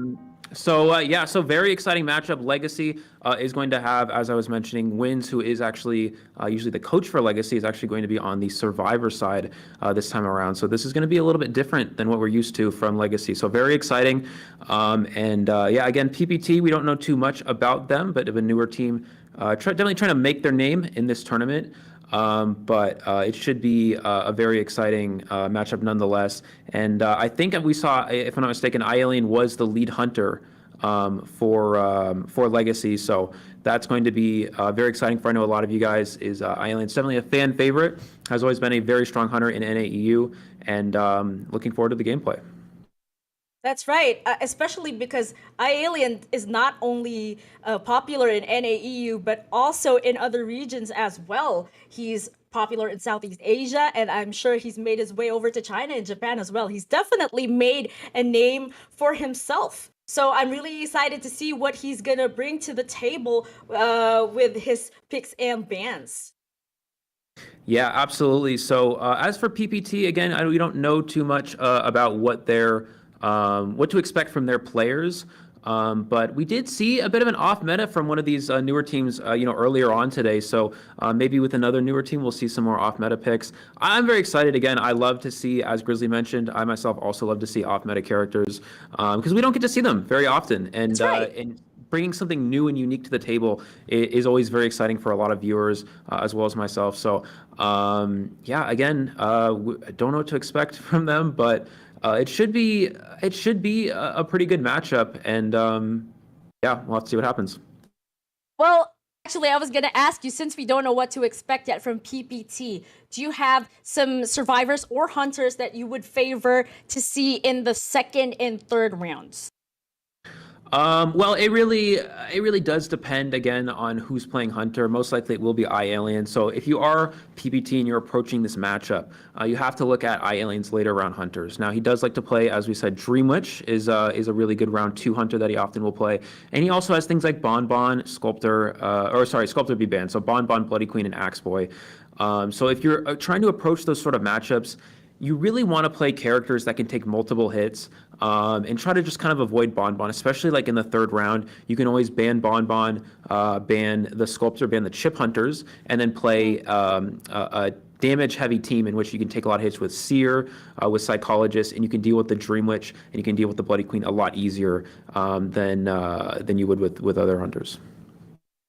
So very exciting matchup. Legacy is going to have, as I was mentioning, Wins, who is actually usually the coach for Legacy, is actually going to be on the Survivor side this time around. So this is going to be a little bit different than what we're used to from Legacy. So very exciting. Yeah, again, PPT, we don't know too much about them, but of a newer team, definitely trying to make their name in this tournament. But it should be a very exciting matchup nonetheless. And I think we saw, if I'm not mistaken, iAlien was the lead hunter for Legacy. So that's going to be very exciting for, I know a lot of you guys, is iAlien's definitely a fan favorite, has always been a very strong hunter in NAEU, and looking forward to the gameplay. That's right, especially because iAlien is not only popular in NAEU, but also in other regions as well. He's popular in Southeast Asia, and I'm sure he's made his way over to China and Japan as well. He's definitely made a name for himself. So I'm really excited to see what he's gonna bring to the table with his picks and bans. Yeah, absolutely. So as for PPT, again, we don't know too much about what to expect from their players. But we did see a bit of an off meta from one of these newer teams, earlier on today. So maybe with another newer team, we'll see some more off meta picks. I'm very excited. Again, I love to see, as Grizzly mentioned, I myself also love to see off meta characters because we don't get to see them very often. And, That's right. And bringing something new and unique to the table is always very exciting for a lot of viewers as well as myself. So yeah, again, I don't know what to expect from them, but it should be a pretty good matchup, and yeah, we'll have to see what happens. Well, actually, I was going to ask you, since we don't know what to expect yet from PPT, do you have some survivors or hunters that you would favor to see in the second and third rounds? Well, it really does depend again on who's playing Hunter. Most likely it will be iAlien. So if you are PPT and you're approaching this matchup, you have to look at iAlien's later round Hunters. Now he does like to play, as we said, Dream Witch is a really good round 2 Hunter that he often will play, and he also has things like Bon, Sculptor, Sculptor be banned. So Bon, Bloody Queen, and Axe Boy. So if you're trying to approach those sort of matchups, you really want to play characters that can take multiple hits, and try to just kind of avoid Bon, especially like in the 3rd round. You can always ban Bon, ban the Sculptor, ban the Chip Hunters, and then play a damage-heavy team in which you can take a lot of hits with Seer, with Psychologist, and you can deal with the Dream Witch, and you can deal with the Bloody Queen a lot easier than you would with other Hunters.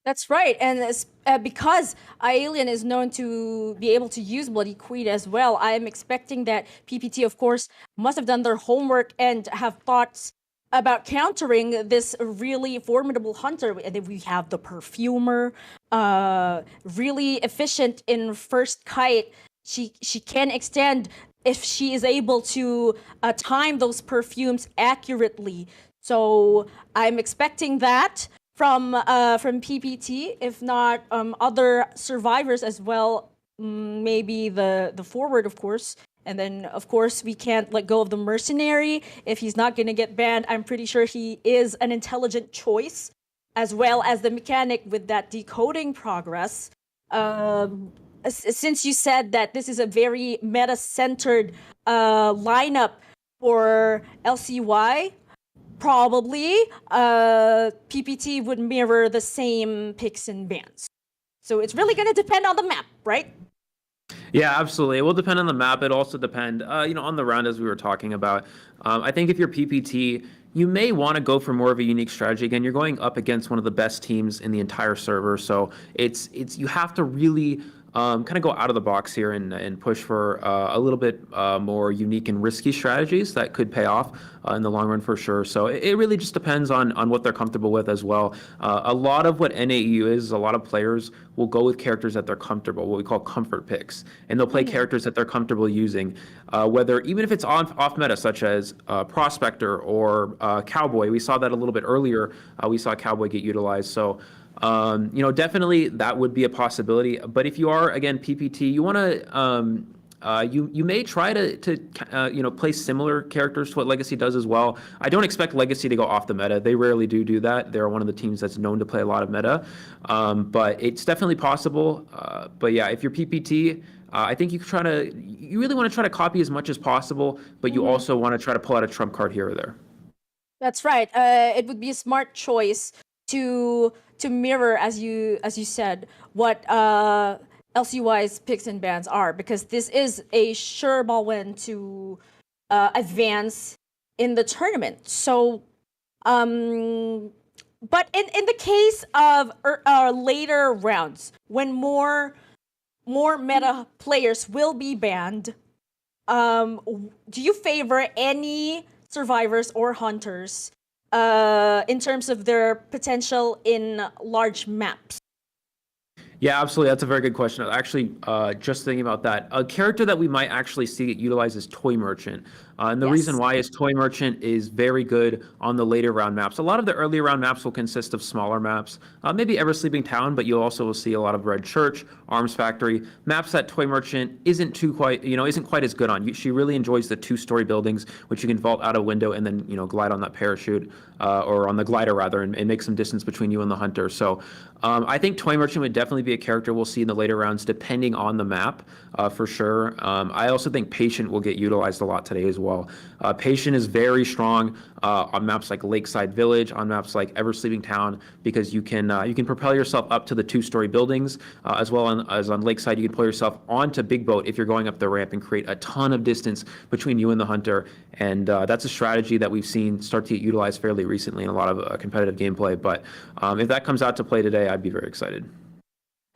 That's right, and because iAlien is known to be able to use Bloody Queen as well, I am expecting that PPT, of course, must have done their homework and have thoughts about countering this really formidable Hunter. And then we have the Perfumer, really efficient in first kite. She can extend if she is able to time those perfumes accurately. So I'm expecting that from PPT, if not other survivors as well. Maybe the forward, of course. And then, of course, we can't let go of the Mercenary. If he's not going to get banned, I'm pretty sure he is an intelligent choice, as well as the mechanic with that decoding progress. Since you said that this is a very meta-centered lineup for LCY, probably PPT would mirror the same picks and bans. So it's really going to depend on the map, right? Yeah, absolutely. It will depend on the map. It also depend, on the round as we were talking about. I think if you're PPT, you may want to go for more of a unique strategy. Again, you're going up against one of the best teams in the entire server, so it's you have to really kind of go out of the box here and push for a little bit more unique and risky strategies that could pay off in the long run for sure. So it really just depends on what they're comfortable with as well. A lot of what NAEU is a lot of players will go with characters that they're comfortable, what we call comfort picks, and they'll play characters that they're comfortable using, whether even if it's off meta, such as Prospector or Cowboy. We saw that a little bit earlier. We saw Cowboy get utilized. So definitely that would be a possibility. But if you are, again, PPT, you want to, you may try to play similar characters to what Legacy does as well. I don't expect Legacy to go off the meta. They rarely do that. They're one of the teams that's known to play a lot of meta. But it's definitely possible. But yeah, if you're PPT, I think you really want to try to copy as much as possible, but you also want to try to pull out a trump card here or there. That's right. It would be a smart choice to mirror, as you said, what LCY's picks and bans are, because this is a sure ball win to advance in the tournament. So, but in the case of later rounds, when more meta players will be banned, do you favor any survivors or hunters in terms of their potential in large maps? Yeah, absolutely. That's a very good question. Actually, just thinking about that, a character that we might actually see get utilized is Toy Merchant. And the reason why is Toy Merchant is very good on the later round maps. A lot of the earlier round maps will consist of smaller maps, maybe Ever Sleeping Town, but you'll also see a lot of Red Church, Arms Factory, maps that Toy Merchant isn't quite as good on. She really enjoys the 2-story buildings, which you can vault out a window and then glide on that parachute, or on the glider rather, and make some distance between you and the hunter. So I think Toy Merchant would definitely be a character we'll see in the later rounds, depending on the map, for sure. I also think Patient will get utilized a lot today as well. Patient is very strong on maps like Lakeside Village, on maps like Ever Sleeping Town, because you can propel yourself up to the 2-story buildings, as well as on Lakeside. You can pull yourself onto Big Boat if you're going up the ramp and create a ton of distance between you and the hunter. And that's a strategy that we've seen start to get utilized fairly recently in a lot of competitive gameplay. But if that comes out to play today, I'd be very excited.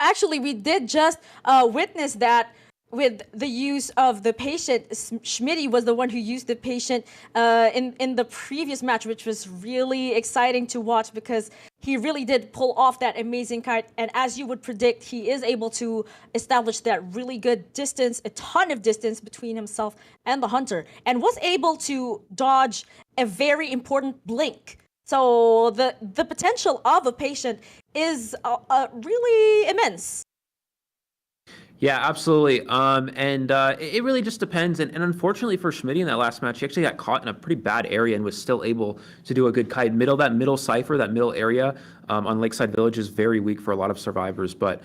Actually, we did just witness that with the use of the Patient. Schmitty was the one who used the Patient in the previous match, which was really exciting to watch, because he really did pull off that amazing kite. And as you would predict, he is able to establish that really good distance, a ton of distance between himself and the hunter, and was able to dodge a very important blink. So the potential of a patient is really immense. Yeah, absolutely. It really just depends. And unfortunately for Schmitty in that last match, he actually got caught in a pretty bad area and was still able to do a good kite. That middle cipher, that middle area on Lakeside Village is very weak for a lot of survivors. But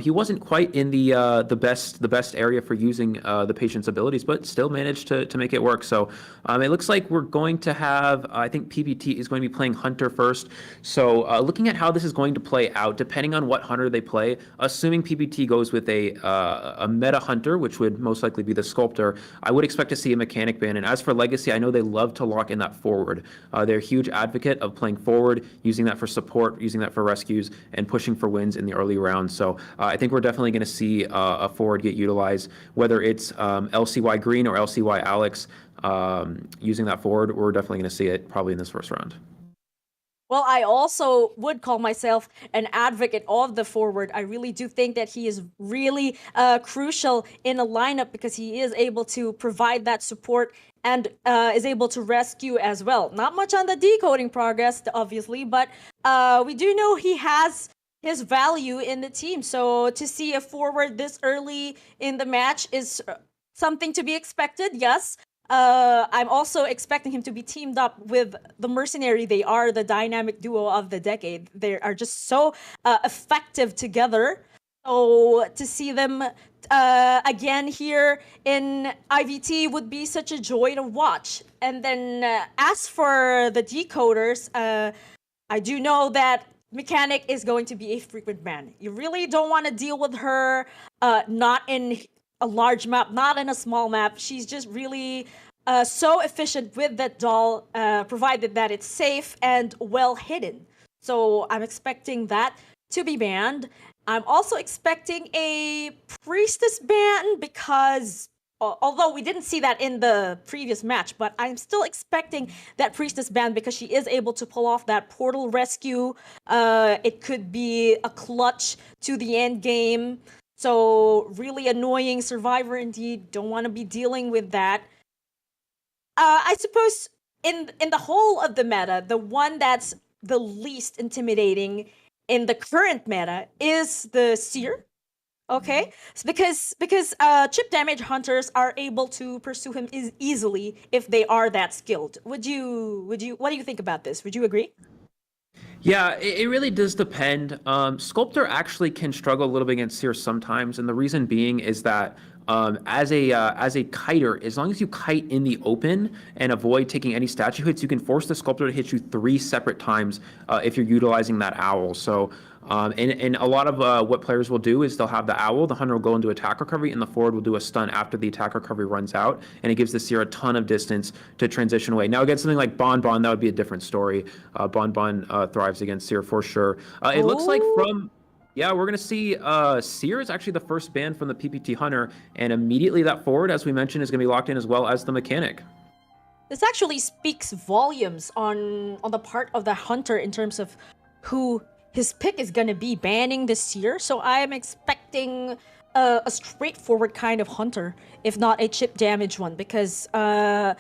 he wasn't quite in the best area for using the patient's abilities, but still managed to make it work. So it looks like we're going to have, I think PBT is going to be playing Hunter first. So looking at how this is going to play out, depending on what Hunter they play, assuming PBT goes with a meta Hunter, which would most likely be the Sculptor, I would expect to see a mechanic ban. And as for Legacy, I know they love to lock in that forward. They're a huge advocate of playing forward, using that for support, using that for rescues, and pushing for wins in the early rounds. So I think we're definitely going to see a forward get utilized, whether it's LCY Green or LCY Alex using that forward. We're definitely going to see it probably in this first round. Well, I also would call myself an advocate of the forward. I really do think that he is really crucial in a lineup because he is able to provide that support and is able to rescue as well. Not much on the decoding progress, obviously, but we do know he has his value in the team. So to see a forward this early in the match is something to be expected, yes. I'm also expecting him to be teamed up with the Mercenary. They are the dynamic duo of the decade. They are just so effective together. So to see them again here in IVT would be such a joy to watch. And then as for the decoders, I do know that Mechanic is going to be a frequent ban. You really don't want to deal with her not in a large map, not in a small map. She's just really so efficient with that doll, provided that it's safe and well hidden. So I'm expecting that to be banned. I'm also expecting a Priestess ban because, although we didn't see that in the previous match, but I'm still expecting that Priestess ban because she is able to pull off that portal rescue. It could be a clutch to the end game. So really annoying survivor indeed. Don't want to be dealing with that. I suppose in the whole of the meta, the one that's the least intimidating in the current meta is the Seer. Okay, so because chip damage hunters are able to pursue him easily if they are that skilled. What do you think about this? Would you agree? Yeah, it really does depend. Sculptor actually can struggle a little bit against Seer sometimes, and the reason being is that as a kiter, as long as you kite in the open and avoid taking any statue hits, you can force the Sculptor to hit you 3 separate times if you're utilizing that owl. So and a lot of what players will do is they'll have the owl, the hunter will go into attack recovery, and the forward will do a stun after the attack recovery runs out, and it gives the Seer a ton of distance to transition away. Now against something like Bon, that would be a different story. Bon thrives against Seer for sure. It looks like we're going to see Seer is actually the first ban from the PPT Hunter, and immediately that forward, as we mentioned, is going to be locked in as well as the Mechanic. This actually speaks volumes on the part of the Hunter in terms of who his pick is going to be banning this year. So I am expecting a straightforward kind of Hunter, if not a chip damage one, because to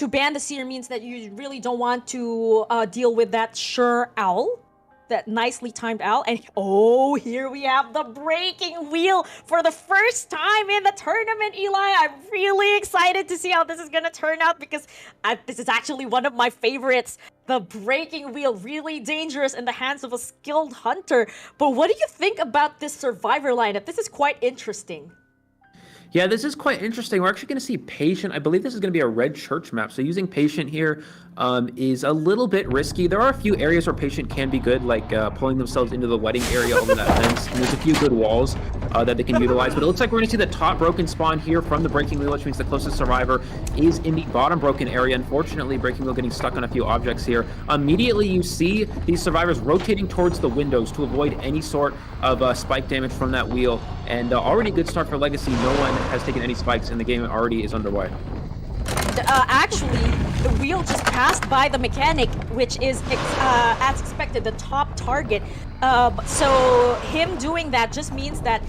ban the Seer means that you really don't want to deal with that sure owl, that nicely timed owl. And here we have the breaking wheel for the first time in the tournament, Eli. I'm really excited to see how this is going to turn out because this is actually one of my favorites. The breaking wheel, really dangerous in the hands of a skilled hunter. But what do you think about this survivor lineup? This is quite interesting. Yeah, this is quite interesting. We're actually going to see Patient. I believe this is going to be a red church map. So using Patient here is a little bit risky. There are a few areas where Patient can be good, like pulling themselves into the wedding area over that fence. And there's a few good walls that they can utilize. But it looks like we're going to see the top broken spawn here from the breaking wheel, which means the closest survivor is in the bottom broken area. Unfortunately, breaking wheel getting stuck on a few objects here. Immediately, you see these survivors rotating towards the windows to avoid any sort of spike damage from that wheel. And already a good start for Legacy. No one has taken any spikes, and the game already is underway. Actually, the wheel just passed by the Mechanic, which is, as expected, the top target. So him doing that just means that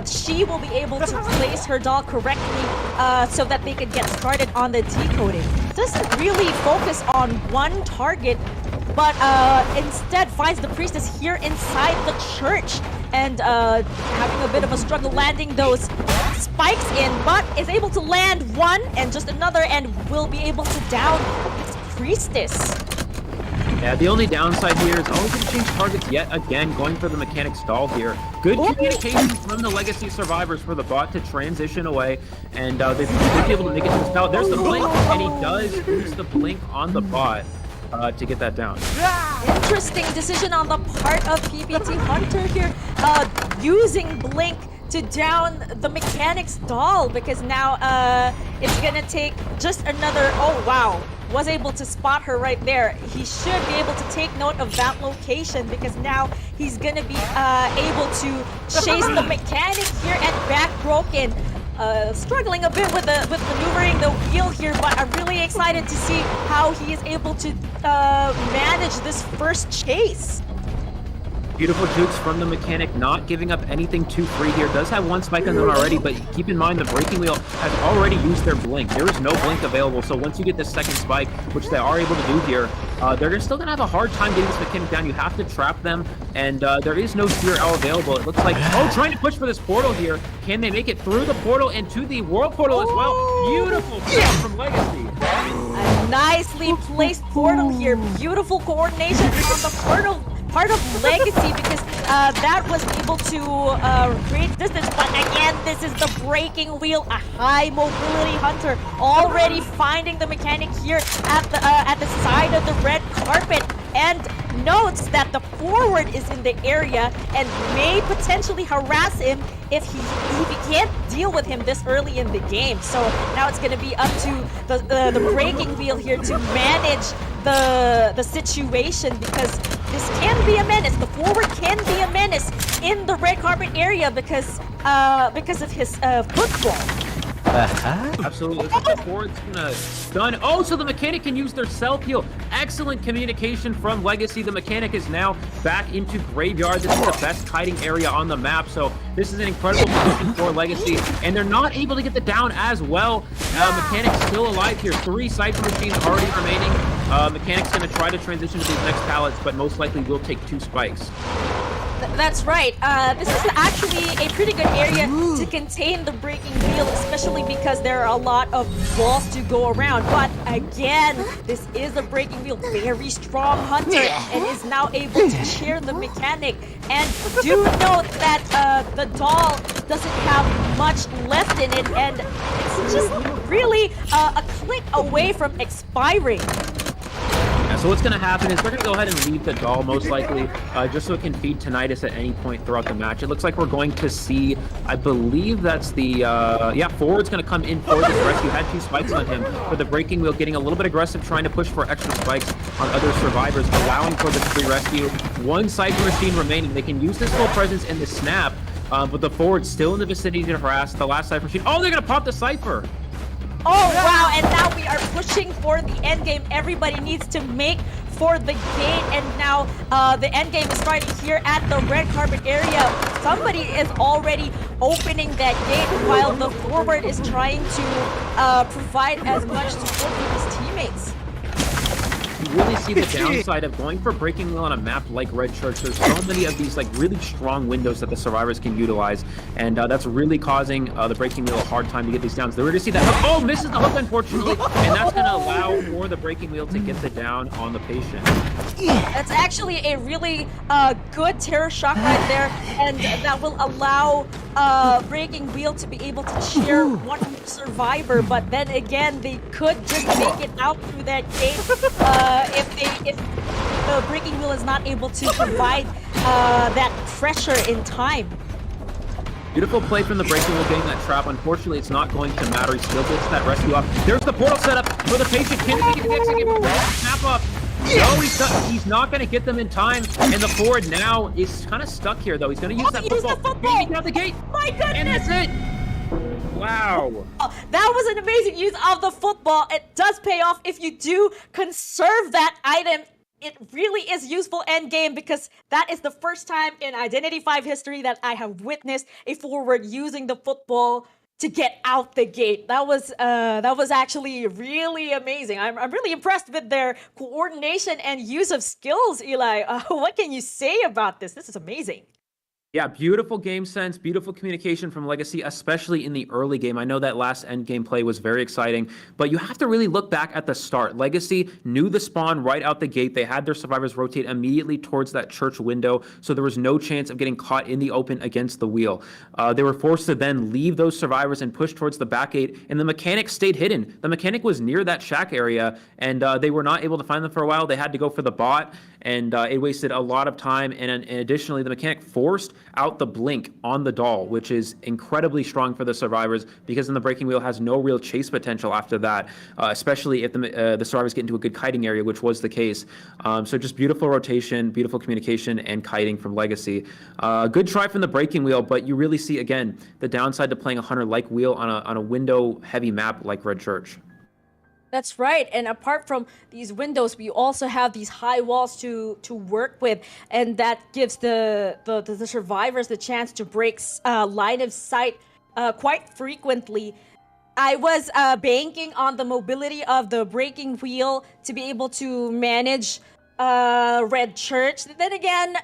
she will be able to place her doll correctly so that they can get started on the decoding. doesn't really focus on one target, but instead finds the priestess here inside the church and having a bit of a struggle landing those spikes in, but is able to land one and just another and will be able to down this priestess. Yeah, the only downside here is always going to change targets yet again, going for the mechanic stall here. Good communication from the Legacy survivors for the bot to transition away, and they've been able to make it to this pallet. There's the blink, and he does use the blink on the bot to get that down. Interesting decision on the part of PBT Hunter here, using blink to down the mechanic's doll, because now it's gonna take just another, oh wow, was able to spot her right there. He should be able to take note of that location, because now he's gonna be able to chase the mechanic here and back broken. Struggling a bit with maneuvering the wheel here, but I'm really excited to see how he is able to manage this first chase. Beautiful jukes from the mechanic, not giving up anything too free here. Does have one spike on them already, but keep in mind the braking wheel has already used their blink. There is no blink available, so once you get this second spike, which they are able to do here, they're still going to have a hard time getting this mechanic down. You have to trap them, and there is no CRL available. It looks like, trying to push for this portal here. Can they make it through the portal and to the world portal as well? Beautiful play from Legacy. A nicely placed portal here. Beautiful coordination on the portal. Part of Legacy, because that was able to create distance, but again, this is the braking wheel, a high mobility Hunter already finding the mechanic here at the side of the red carpet, and notes that the forward is in the area and may potentially harass him if he can't deal with him this early in the game. So now it's going to be up to the braking wheel here to manage the situation, because this can be a menace. The forward can be a menace in the red carpet area because of his football. Absolutely. Looks like the forward's gonna stun. Oh, so the mechanic can use their self-heal. Excellent communication from Legacy. The mechanic is now back into Graveyard. This is the best kiting area on the map, so this is an incredible position for Legacy. And they're not able to get the down as well. Mechanic's still alive here. 3 Cypher machines already remaining. Mechanic's gonna try to transition to these next pallets, but most likely will take 2 spikes. That's right. This is actually a pretty good area to contain the braking wheel, especially because there are a lot of walls to go around. But again, this is a braking wheel, very strong Hunter, and is now able to cheer the mechanic. And do note that the doll doesn't have much left in it, and it's just really a click away from expiring. So what's going to happen is they're going to go ahead and leave the doll, most likely, just so it can feed Tinnitus at any point throughout the match. It looks like we're going to see, I believe that's the, forward's going to come in for this rescue. Had 2 spikes on him, but the braking wheel getting a little bit aggressive, trying to push for extra spikes on other survivors, allowing for this free rescue. 1 Cypher machine remaining. They can use this full presence in the snap, but the forward's still in the vicinity to harass the last Cypher machine. Oh, they're going to pop the Cypher! Oh, wow, and now we are pushing for the end game. Everybody needs to make for the gate, and now the end game is starting here at the red carpet area. Somebody is already opening that gate while the forward is trying to provide as much support to his teammates. You really see the downside of going for braking wheel on a map like Red Church. There's so many of these like really strong windows that the survivors can utilize, and that's really causing the braking wheel a hard time to get these downs. They were to see that hook. Oh, misses the hook, unfortunately, and that's going to allow for the braking wheel to get the down on the patient. That's actually a really good terror shock right there, and that will allow braking wheel to be able to cheer one survivor, but then again, they could just make it out through that gate if the braking wheel is not able to provide that pressure in time. Beautiful play from the braking wheel getting that trap. Unfortunately, it's not going to matter. He still gets that rescue off. There's the portal setup for the patient. Can he get the exit game? Snap up. No, he's not going to get them in time, and the forward now is kind of stuck here, though. He's going to use that football. Can he get out the gate? My goodness! And that's it. Wow. Oh, that was an amazing use of the football. It does pay off if you do conserve that item. It really is useful end game, because that is the first time in IdentityV history that I have witnessed a forward using the football to get out the gate. That was actually really amazing. I'm really impressed with their coordination and use of skills, Eli. What can you say about this? This is amazing. Yeah, beautiful game sense, beautiful communication from Legacy, especially in the early game. I know that last end game play was very exciting, but you have to really look back at the start. Legacy knew the spawn right out the gate. They had their survivors rotate immediately towards that church window, so there was no chance of getting caught in the open against the wheel. They were forced to then leave those survivors and push towards the back gate, and the mechanic stayed hidden. The mechanic was near that shack area, and they were not able to find them for a while. They had to go for the bot, and it wasted a lot of time, and additionally, the mechanic forced out the blink on the doll, which is incredibly strong for the survivors because then the breaking wheel has no real chase potential after that, especially if the survivors get into a good kiting area, which was the case. So just beautiful rotation, beautiful communication, and kiting from Legacy. Good try from the breaking wheel, but you really see, again, the downside to playing a hunter like Wheel on a window-heavy map like Red Church. That's right. And apart from these windows, we also have these high walls to work with, and that gives the survivors the chance to break line of sight quite frequently. I was banking on the mobility of the breaking wheel to be able to manage Red Church. Then again,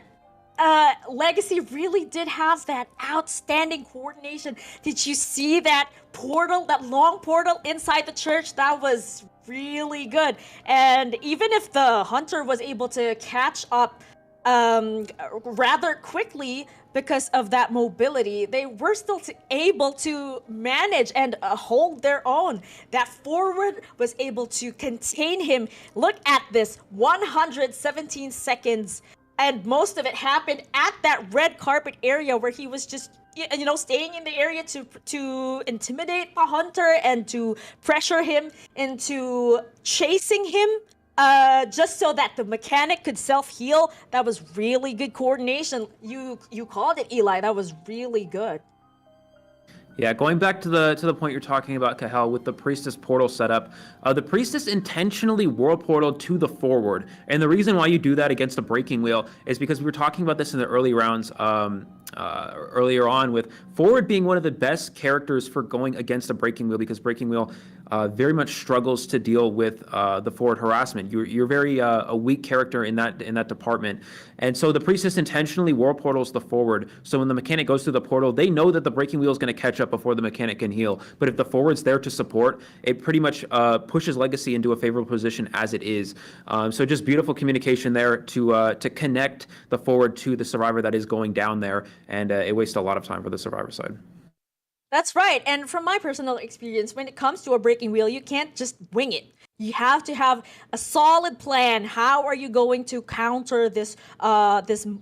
Legacy really did have that outstanding coordination. Did you see that portal, that long portal inside the church? That was really good. And even if the hunter was able to catch up rather quickly because of that mobility, they were still able to manage and hold their own. That forward was able to contain him. Look at this, 117 seconds. And most of it happened at that red carpet area where he was just, staying in the area to intimidate the hunter and to pressure him into chasing him, just so that the mechanic could self-heal. That was really good coordination. You called it, Eli. That was really good. Yeah, going back to the point you're talking about, Kahel, with the Priestess portal setup, the Priestess intentionally world portaled to the forward. And the reason why you do that against a breaking wheel is because we were talking about this in the early rounds earlier on, with forward being one of the best characters for going against a breaking wheel, because breaking wheel very much struggles to deal with the forward harassment. You're very a weak character in that department. And so the Priestess intentionally world portals the forward, so when the mechanic goes through the portal, they know that the breaking wheel is going to catch up before the mechanic can heal. But if the forward's there to support, it pretty much pushes Legacy into a favorable position as it is. So just beautiful communication there to connect the forward to the survivor that is going down there, and it wastes a lot of time for the survivor side. That's right. And from my personal experience, when it comes to a breaking wheel, you can't just wing it. You have to have a solid plan. How are you going to counter this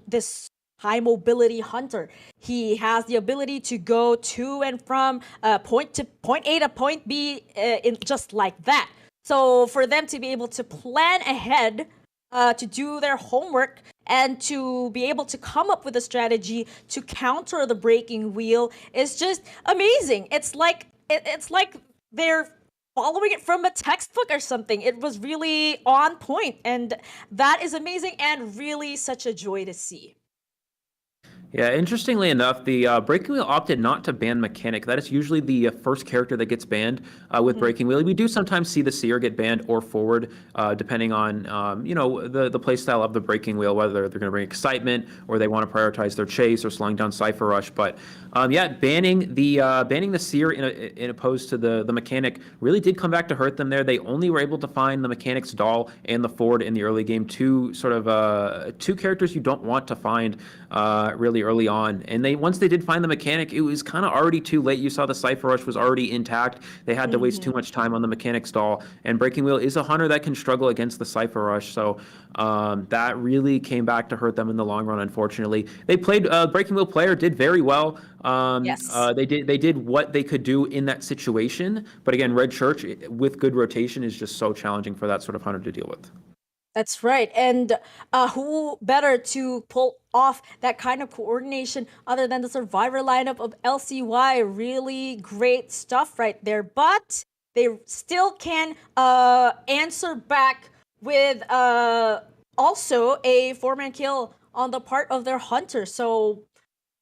this high mobility hunter? He has the ability to go to and from point A to point B in just like that. So for them to be able to plan ahead, to do their homework, and to be able to come up with a strategy to counter the breaking wheel is just amazing. It's like they're following it from a textbook or something. It was really on point, and that is amazing and really such a joy to see. Yeah, interestingly enough, the Breaking Wheel opted not to ban Mechanic. That is usually the first character that gets banned with Breaking Wheel. We do sometimes see the Seer get banned or Forward, depending on the playstyle of the Breaking Wheel, whether they're going to bring excitement or they want to prioritize their chase or slowing down Cypher Rush. But banning the Seer in opposed to the Mechanic really did come back to hurt them there. They only were able to find the Mechanic's Doll and the Forward in the early game. Two characters you don't want to find really early on. And once they did find the Mechanic, it was kind of already too late. You saw the Cypher Rush was already intact. They had to waste too much time on the Mechanic's Doll. And Breaking Wheel is a hunter that can struggle against the Cypher Rush. So that really came back to hurt them in the long run, unfortunately. They played, Breaking Wheel player did very well. Yes. They did what they could do in that situation. But again, Red Church with good rotation is just so challenging for that sort of hunter to deal with. That's right. And who better to pull off that kind of coordination other than the survivor lineup of LCY? Really great stuff right there. But they still can answer back with also a 4-man kill on the part of their hunter. So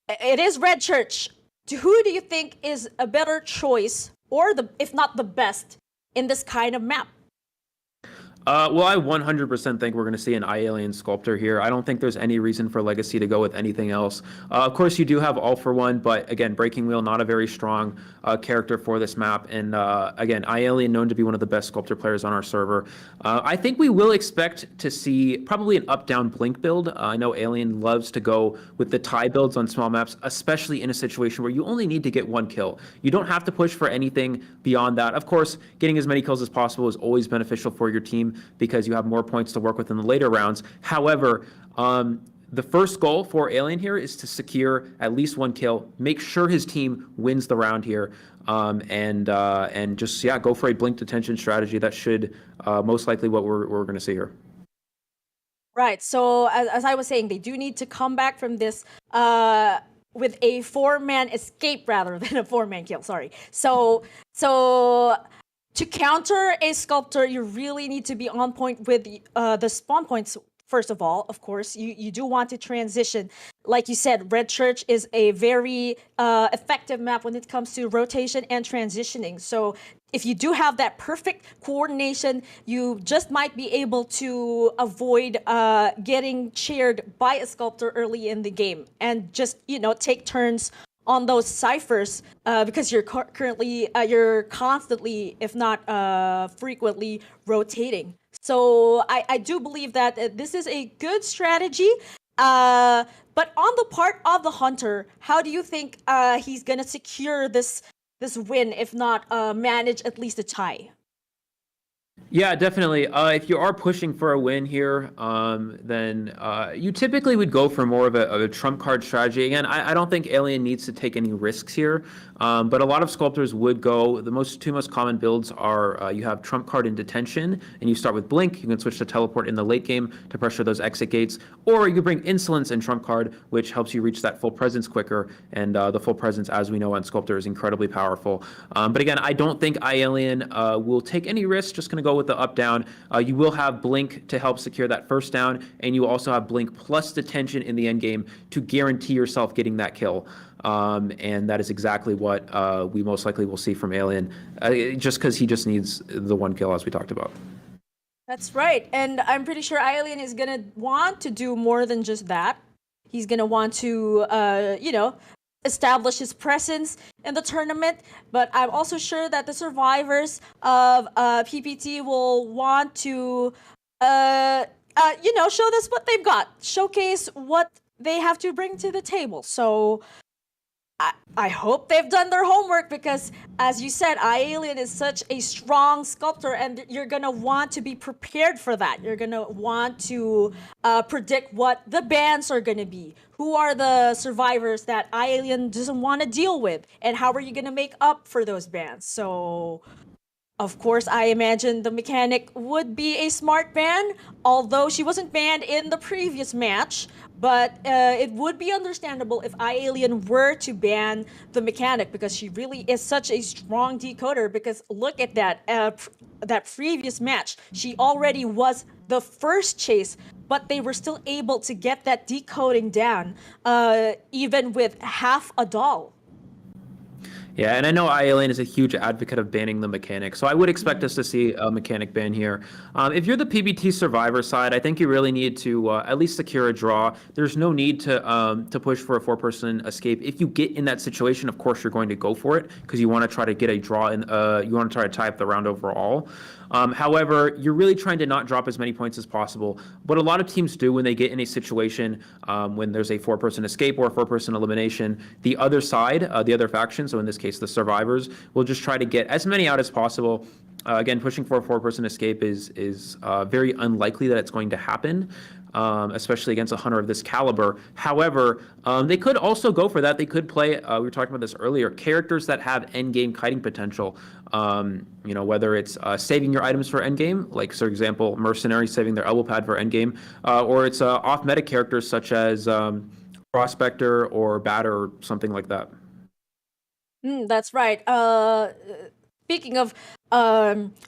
it is Red Church who do you think is a better choice, or if not the best, in this kind of map? Well, I 100% think we're going to see an iAlien Sculptor here. I don't think there's any reason for Legacy to go with anything else. Of course, you do have All for One, but again, Breaking Wheel, not a very strong character for this map. And again, iAlien known to be one of the best Sculptor players on our server. I think we will expect to see probably an up-down Blink build. I know Alien loves to go with the tie builds on small maps, especially in a situation where you only need to get 1 kill. You don't have to push for anything beyond that. Of course, getting as many kills as possible is always beneficial for your team, because you have more points to work with in the later rounds. However, the first goal for Alien here is to secure at least 1 kill, make sure his team wins the round here, and just go for a blink detention strategy. That should most likely what we're going to see here. Right. So as I was saying, they do need to come back from this with a 4-man escape rather than a 4-man kill. Sorry. So to counter a Sculptor, you really need to be on point with the spawn points. First of all, of course, you do want to transition. Like you said, Red Church is a very effective map when it comes to rotation and transitioning. So if you do have that perfect coordination, you just might be able to avoid getting chaired by a Sculptor early in the game, and just, take turns on those ciphers, because you're you're constantly, if not frequently, rotating. So I do believe that this is a good strategy. But on the part of the Hunter, how do you think he's gonna secure this win, if not manage at least a tie? Yeah, definitely. If you are pushing for a win here, then you typically would go for more of a trump card strategy. Again, I don't think Alien needs to take any risks here, but a lot of Sculptors would go. The two most common builds are you have trump card in detention, and you start with Blink. You can switch to teleport in the late game to pressure those exit gates, or you can bring Insolence and trump card, which helps you reach that full presence quicker. And the full presence, as we know on Sculptor, is incredibly powerful. But again, I don't think iAlien will take any risks. Just going to go with the up-down. You will have Blink to help secure that first down, and you also have Blink plus detention in the end game to guarantee yourself getting that kill. And that is exactly what we most likely will see from Alien, just because he just needs the 1 kill, as we talked about. That's right. And I'm pretty sure Alien is going to want to do more than just that. He's going to want to, establish his presence in the tournament. But I'm also sure that the survivors of PPT will want to, show us what they've got, showcase what they have to bring to the table. So I hope they've done their homework, because, as you said, iAlien is such a strong Sculptor, and you're going to want to be prepared for that. You're going to want to predict what the bans are going to be. Who are the survivors that iAlien doesn't want to deal with, and how are you going to make up for those bans? So, of course, I imagine the Mechanic would be a smart ban, although she wasn't banned in the previous match. But it would be understandable if iAlien were to ban the Mechanic, because she really is such a strong decoder. Because look at that previous match. She already was the first chase, but they were still able to get that decoding down, even with half a doll. Yeah, and I know iAlien is a huge advocate of banning the Mechanic, so I would expect us to see a Mechanic ban here. If you're the PBT survivor side, I think you really need to at least secure a draw. There's no need to push for a 4-person escape. If you get in that situation, of course you're going to go for it, because you want to try to get a draw, and you want to try to tie up the round overall. However, you're really trying to not drop as many points as possible. What a lot of teams do when they get in a situation when there's a 4-person escape or a 4-person elimination, the other side, the other faction, so in this case the survivors, will just try to get as many out as possible. Again, pushing for a 4-person escape is very unlikely that it's going to happen, especially against a Hunter of this caliber. However, they could also go for that. They could play, we were talking about this earlier, characters that have endgame kiting potential. Whether it's saving your items for endgame, like, for example, Mercenary saving their elbow pad for endgame, or it's off-meta characters such as Prospector or Batter or something like that. That's right. Speaking of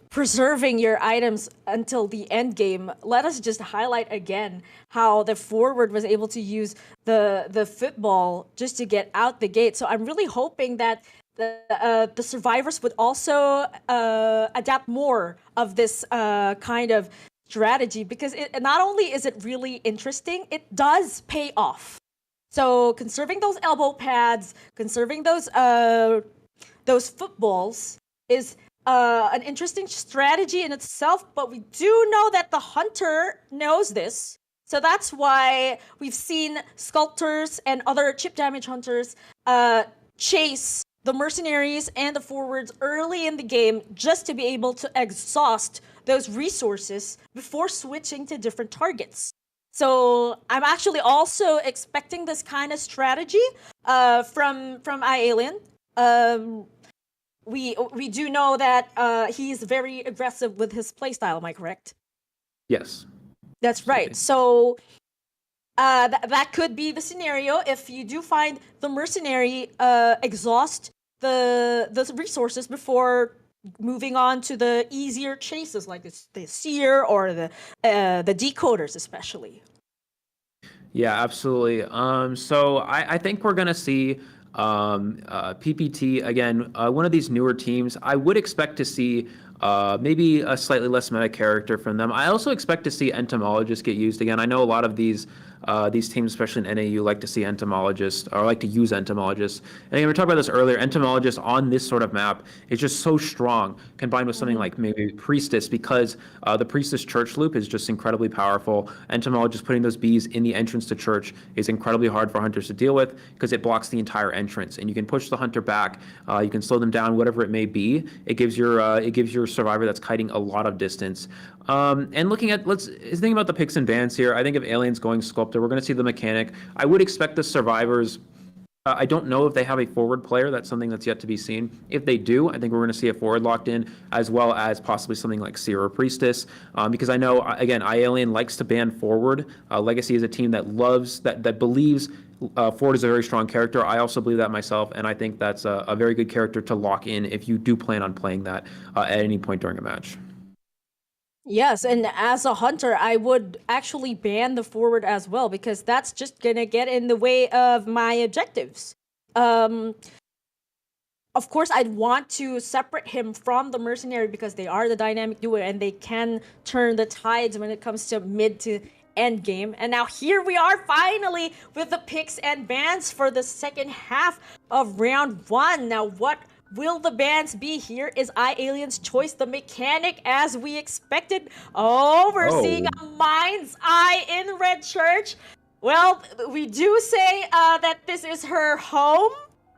preserving your items until the end game, let us just highlight again how the forward was able to use the football just to get out the gate. So I'm really hoping that the survivors would also adapt more of this kind of strategy, because not only is it really interesting, it does pay off. So conserving those elbow pads, conserving those footballs is an interesting strategy in itself, but we do know that the hunter knows this. So that's why we've seen sculptors and other chip damage hunters chase the mercenaries and the forwards early in the game just to be able to exhaust those resources before switching to different targets. So I'm actually also expecting this kind of strategy from iAlien. We do know that he's very aggressive with his playstyle. Am I correct? Yes. That's right. So that could be the scenario if you do find the mercenary exhaust the resources before moving on to the easier chases, like the seer or the decoders especially. Yeah, absolutely. So I think we're gonna see PPT again, one of these newer teams. I would expect to see maybe a slightly less meta character from them. I also expect to see entomologists get used again. I know a lot of these teams, especially in NAEU, like to see entomologists or like to use entomologists. And again, we talked about this earlier. Entomologists on this sort of map is just so strong, combined with something like maybe Priestess, because the Priestess church loop is just incredibly powerful. Entomologists putting those bees in the entrance to church is incredibly hard for hunters to deal with because it blocks the entire entrance, and you can push the hunter back. You can slow them down, whatever it may be. It gives your survivor that's kiting a lot of distance. And looking at, let's think about the picks and bans here. I think if Alien's going Sculptor, we're going to see the mechanic. I would expect the survivors. I don't know if they have a forward player. That's something that's yet to be seen. If they do, I think we're going to see a forward locked in, as well as possibly something like Seer or Priestess, because I know, again, iAlien likes to ban forward. Legacy is a team that loves, that believes forward is a very strong character. I also believe that myself, and I think that's a very good character to lock in if you do plan on playing that at any point during a match. Yes, and as a hunter, I would actually ban the forward as well, because that's just gonna get in the way of my objectives. Of course, I'd want to separate him from the mercenary because they are the dynamic duo and they can turn the tides when it comes to mid to end game. And now here we are finally with the picks and bans for the second half of round 1. Now, what will the bans be? Here is iAlien's choice, the mechanic, as we expected. Oh, we're seeing a Mind's Eye in Red Church. Well, we do say that this is her home.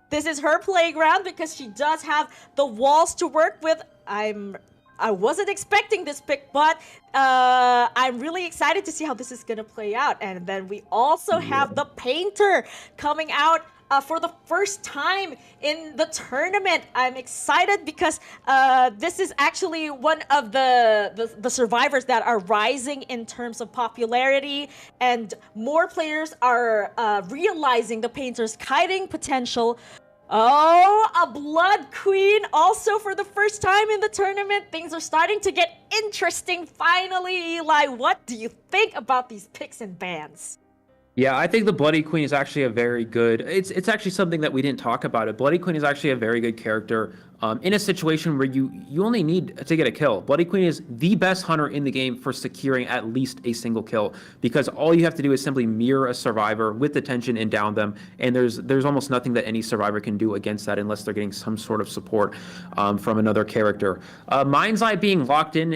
This is her playground because she does have the walls to work with. I wasn't expecting this pick, but I'm really excited to see how this is gonna play out. And then we also have the Painter coming out for the first time in the tournament. I'm excited because this is actually one of the survivors that are rising in terms of popularity, and more players are realizing the Painter's kiting potential. Oh, a Blood Queen also for the first time in the tournament. Things are starting to get interesting finally. Eli, what do you think about these picks and bans? Yeah, I think the Bloody Queen is actually a very good. It's actually something that we didn't talk about. It. Bloody Queen is actually a very good character in a situation where you only need to get a kill. Bloody Queen is the best hunter in the game for securing at least a single kill, because all you have to do is simply mirror a survivor with attention and down them, and there's almost nothing that any survivor can do against that unless they're getting some sort of support from another character. Mind's Eye being locked in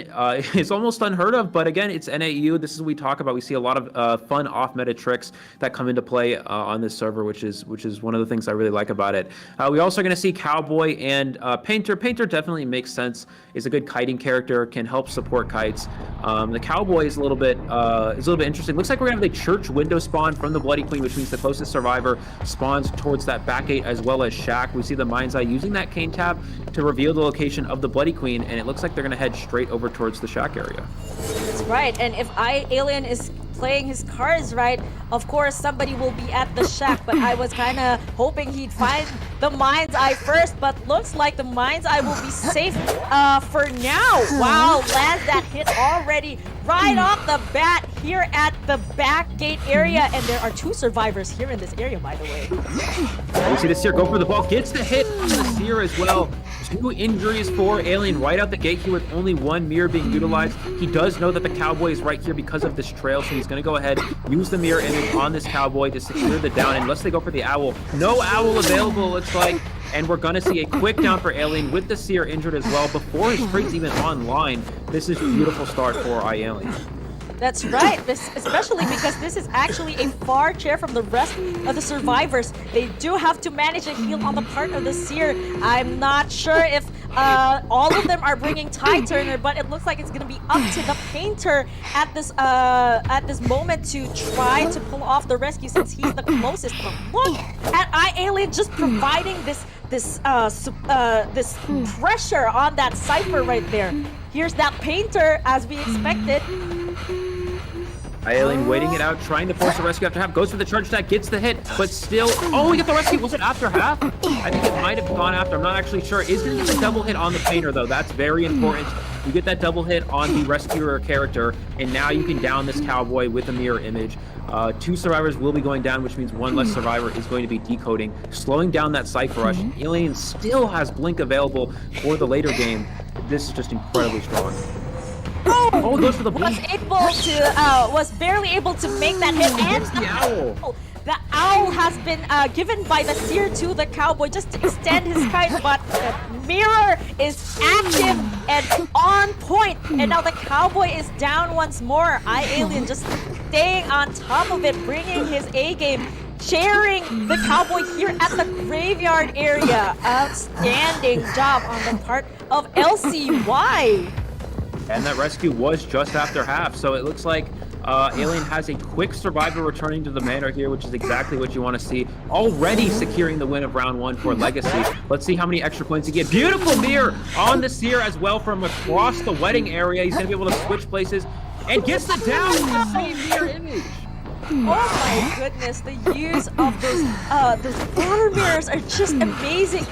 is almost unheard of, but again, it's NAEU. This is what we talk about. We see a lot of fun off-meta tricks that come into play on this server, which is one of the things I really like about it. We also are going to see Cowboy and Painter. Painter definitely makes sense. Is a good kiting character, can help support kites. The Cowboy is a little bit interesting. Looks like we're gonna have the church window spawn from the Bloody Queen, which means the closest survivor spawns towards that back gate, as well as Shack. We see the Mind's Eye using that cane tab to reveal the location of the Bloody Queen, and it looks like they're gonna head straight over towards the Shack area. That's right, and if iAlien is playing his cards right, of course somebody will be at the shack, but I was kind of hoping he'd find the Mind's Eye first, but looks like the Mind's Eye will be safe for now. Wow, lands that hit already right off the bat here at the back gate area, and there are 2 survivors here in this area, by the way. You see the Seer go for the ball, gets the hit on the Seer as well. 2 injuries for Alien right out the gate here with only 1 mirror being utilized. He does know that the Cowboy is right here because of this trail, so he's going to go ahead, use the mirror image on this Cowboy to secure the down, unless they go for the Owl. No Owl available, looks like, and we're going to see a quick down for Alien with the Seer injured as well before his trade's even online. This is a beautiful start for iAlien. That's right, especially because this is actually a far chair from the rest of the survivors. They do have to manage a heal on the part of the Seer. I'm not sure if all of them are bringing Tide Turner, but it looks like it's gonna be up to the Painter at this moment to try to pull off the rescue since he's the closest. But look at iAlien just providing this pressure on that Cypher right there. Here's that Painter as we expected. iAlien waiting it out, trying to force a rescue after half, goes for the charge attack, gets the hit, but still, oh, we get the rescue. Was it after half? I think it might have gone after, I'm not actually sure. Is going to get the double hit on the Painter though, that's very important. You get that double hit on the rescuer character, and now you can down this Cowboy with a mirror image. 2 survivors will be going down, which means 1 less survivor is going to be decoding, slowing down that Cypher rush. Alien still has Blink available for the later game. This is just incredibly strong. Oh, goes for the blink. Was barely able to make that hit, and the Owl. The Owl has been given by the Seer to the Cowboy just to extend his kite, but the mirror is active and on point, and now the Cowboy is down once more. iAlien just staying on top of it, bringing his A game, cheering the Cowboy here at the graveyard area. Outstanding job on the part of LCY. And that rescue was just after half, so it looks like Alien has a quick survivor returning to the manor here, which is exactly what you want to see. Already securing the win of round 1 for Legacy. Let's see how many extra points he gets. Beautiful mirror on the Seer as well from across the wedding area. He's going to be able to switch places and gets the down with the same mirror image. Oh my goodness, the use of those water mirrors are just amazing.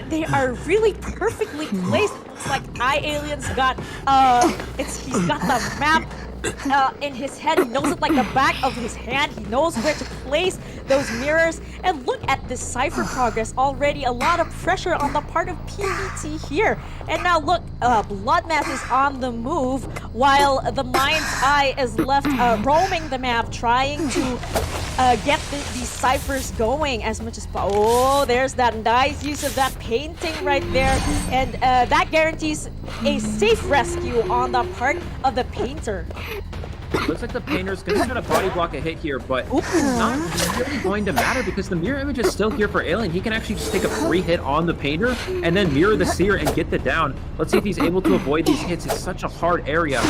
They are really perfectly placed. It looks like iAlien's got he's got the map in his head. He knows it like the back of his hand. He knows where to place those mirrors. And look at this Cypher progress already. A lot of pressure on the part of PVT here. And now look, Bloodmass is on the move while the Mind's Eye is left roaming the map, trying to get these Cyphers going as much as possible. Oh, there's that nice use of that painting right there. And that guarantees a safe rescue on the part of the Painter. Looks like the Painter's going to try to body block a hit here, but it's not really going to matter because the mirror image is still here for Alien. He can actually just take a free hit on the Painter and then mirror the Seer and get the down. Let's see if he's able to avoid these hits. It's such a hard area.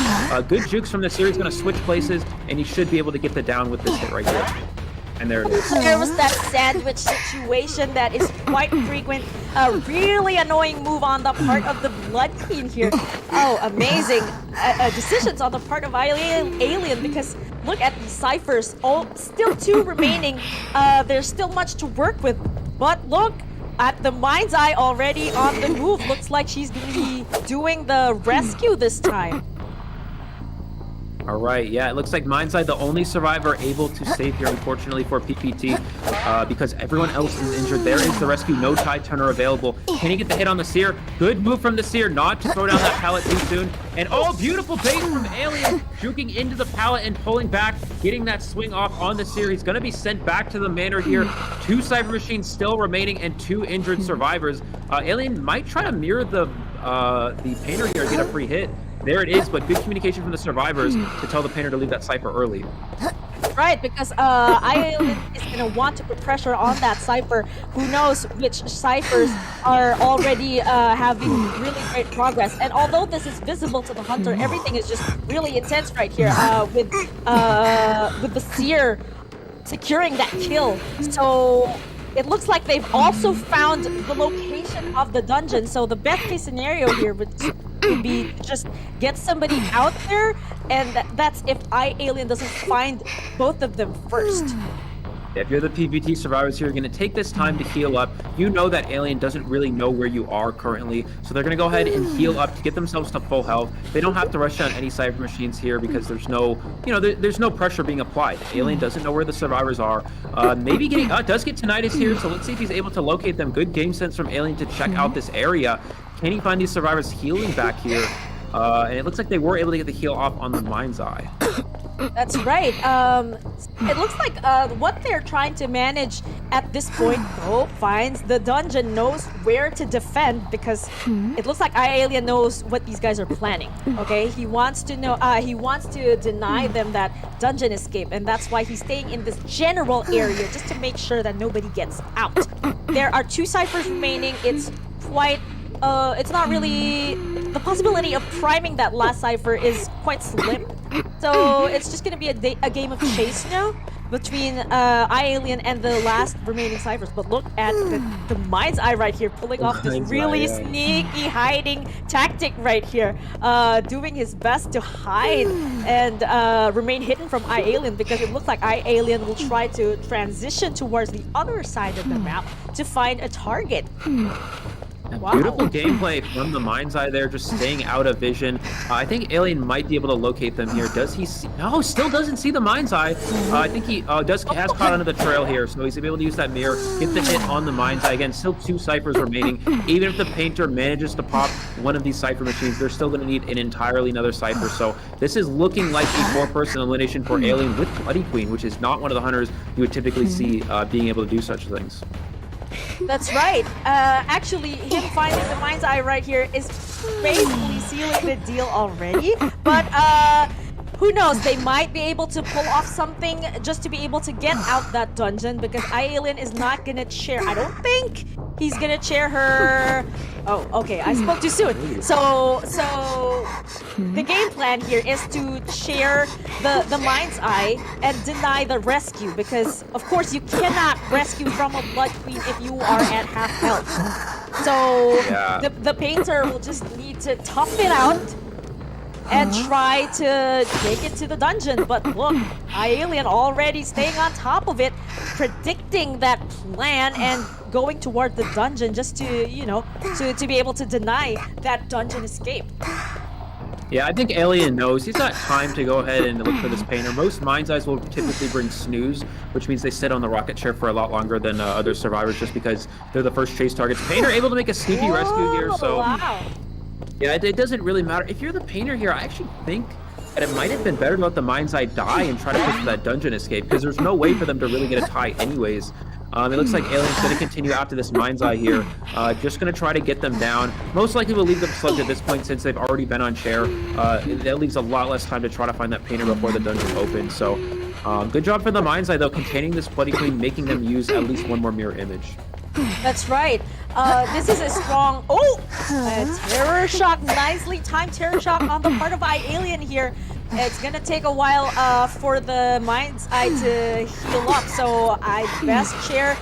Good jukes from the Seer. He's going to switch places, and he should be able to get the down with this hit right here. And there it is. There was that sandwich situation that is quite frequent. A really annoying move on the part of the Blood Queen here. Oh, amazing decisions on the part of Alien, because look at these Cyphers. Still 2 remaining. There's still much to work with. But look at the Mind's Eye already on the move. Looks like she's going to be doing the rescue this time. All right, yeah, it looks like Mind's Eye the only survivor able to save here, unfortunately, for PPT, because everyone else is injured. There is the rescue, no Tide Turner available. Can he get the hit on the Seer? Good move from the Seer, not to throw down that pallet too soon. And oh, beautiful bait from Alien, juking into the pallet and pulling back, getting that swing off on the Seer. He's going to be sent back to the manor here. 2 Cypher Machines still remaining and 2 injured survivors. Alien might try to mirror the Painter here and get a free hit. There it is, but good communication from the survivors to tell the Painter to leave that Cypher early. Right, because iAlien is going to want to put pressure on that Cypher. Who knows which Cyphers are already having really great progress. And although this is visible to the Hunter, everything is just really intense right here with the Seer securing that kill. So it looks like they've also found the location of the dungeon. So the best case scenario here would would be to just get somebody out there, and that's if Alien doesn't find both of them first. If you're the PvT survivors here, you're going to take this time to heal up. You know that Alien doesn't really know where you are currently, so they're going to go ahead and heal up to get themselves to full health. They don't have to rush down any Cypher machines here because there's no, there's no pressure being applied. Alien doesn't know where the survivors are. Maybe does get Tinnitus here, so let's see if he's able to locate them. Good game sense from Alien to check out this area. Can he find these survivors healing back here? And it looks like they were able to get the heal off on the Mind's Eye. That's right. It looks like what they're trying to manage at this point, though, finds the dungeon knows where to defend because it looks like Alien knows what these guys are planning. Okay, he wants to know. He wants to deny them that dungeon escape, and that's why he's staying in this general area just to make sure that nobody gets out. There are 2 ciphers remaining. It's quite. It's not really. The possibility of priming that last cipher is quite slim. So it's just gonna be a game of chase now between Alien and the last remaining ciphers. But look at the Mind's Eye right here, pulling off this really sneaky hiding tactic right here, doing his best to hide and remain hidden from Alien because it looks like Alien will try to transition towards the other side of the map to find a target. Wow. Beautiful gameplay from the Mind's Eye there, just staying out of vision. I think Alien might be able to locate them here. Does he see? No, still doesn't see the Mind's Eye. I think he has caught onto the trail here, so he's able to use that mirror, get the hit on the Mind's Eye. Again, still 2 ciphers remaining. Even if the painter manages to pop one of these cipher machines, they're still going to need an entirely another cipher. So this is looking like a 4-person elimination for Alien with Bloody Queen, which is not one of the hunters you would typically see being able to do such things. That's right. Actually, him finding the Mind's Eye right here is basically sealing the deal already. But who knows? They might be able to pull off something just to be able to get out that dungeon because Alien is not gonna chair. I don't think he's gonna chair her. Oh, okay. I spoke too soon. So the game plan here is to chair the Mind's Eye and deny the rescue because, of course, you cannot rescue from a Blood Queen if you are at half health. So the painter will just need to tough it out and try to take it to the dungeon. But look, Alien already staying on top of it, predicting that plan and going toward the dungeon just to, to be able to deny that dungeon escape. Yeah, I think Alien knows he's got time to go ahead and look for this painter. Most Mind's Eyes will typically bring snooze, which means they sit on the rocket chair for a lot longer than other survivors just because they're the first chase targets. Painter able to make a sneaky rescue here, so... Wow. Yeah, it doesn't really matter. If you're the painter here, I actually think that it might have been better to let the Mind's Eye die and try to push for that dungeon escape, because there's no way for them to really get a tie anyways. It looks like Alien's going to continue after this Mind's Eye here. Just going to try to get them down. Most likely will leave them slugged at this point since they've already been on chair. That leaves a lot less time to try to find that painter before the dungeon opens. So good job for the Mind's Eye, though, containing this Bloody Queen, making them use at least one more mirror image. That's right. This is a strong... Oh! Terror shock. Nicely timed terror shock on the part of Alien here. It's gonna take a while for the Mind's Eye to heal up, so I'd best chair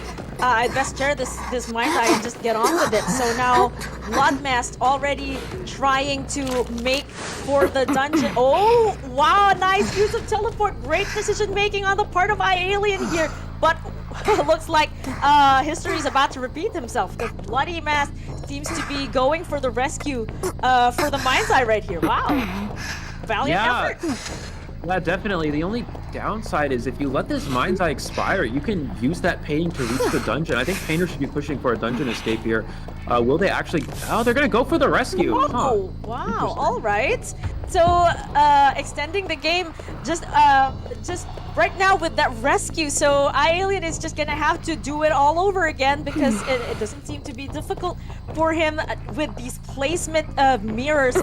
this Mind's Eye and just get on with it. So now Bloodmast already trying to make for the dungeon. Oh, wow, nice use of teleport. Great decision making on the part of Alien here. But looks like history is about to repeat himself. The Bloody Mask seems to be going for the rescue for the Mind's Eye right here. Wow. Valiant effort. Yeah, definitely. The only downside is if you let this Mind's Eye expire, you can use that painting to reach the dungeon. I think Painter should be pushing for a dungeon escape here. Will they actually... Oh, they're going to go for the rescue. Whoa, huh. Wow, all right. So, extending the game just right now with that rescue. So, Alien is just going to have to do it all over again because it doesn't seem to be difficult for him with these placement of mirrors.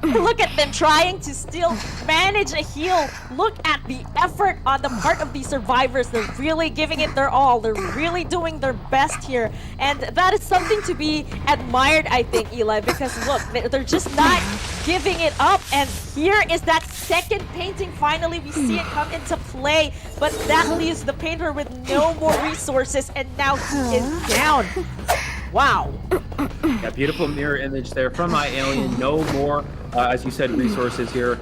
Look at them trying to still manage a heal. Look at the effort on the part of these survivors. They're really giving it their all. They're really doing their best here. And that is something to be admired, I think, Eli, because look, they're just not giving it up. And here is that second painting. Finally, we see it come into play, but that leaves the painter with no more resources, and now he is down. Wow. Yeah, A beautiful mirror image there from iAlien. No more, as you said, resources here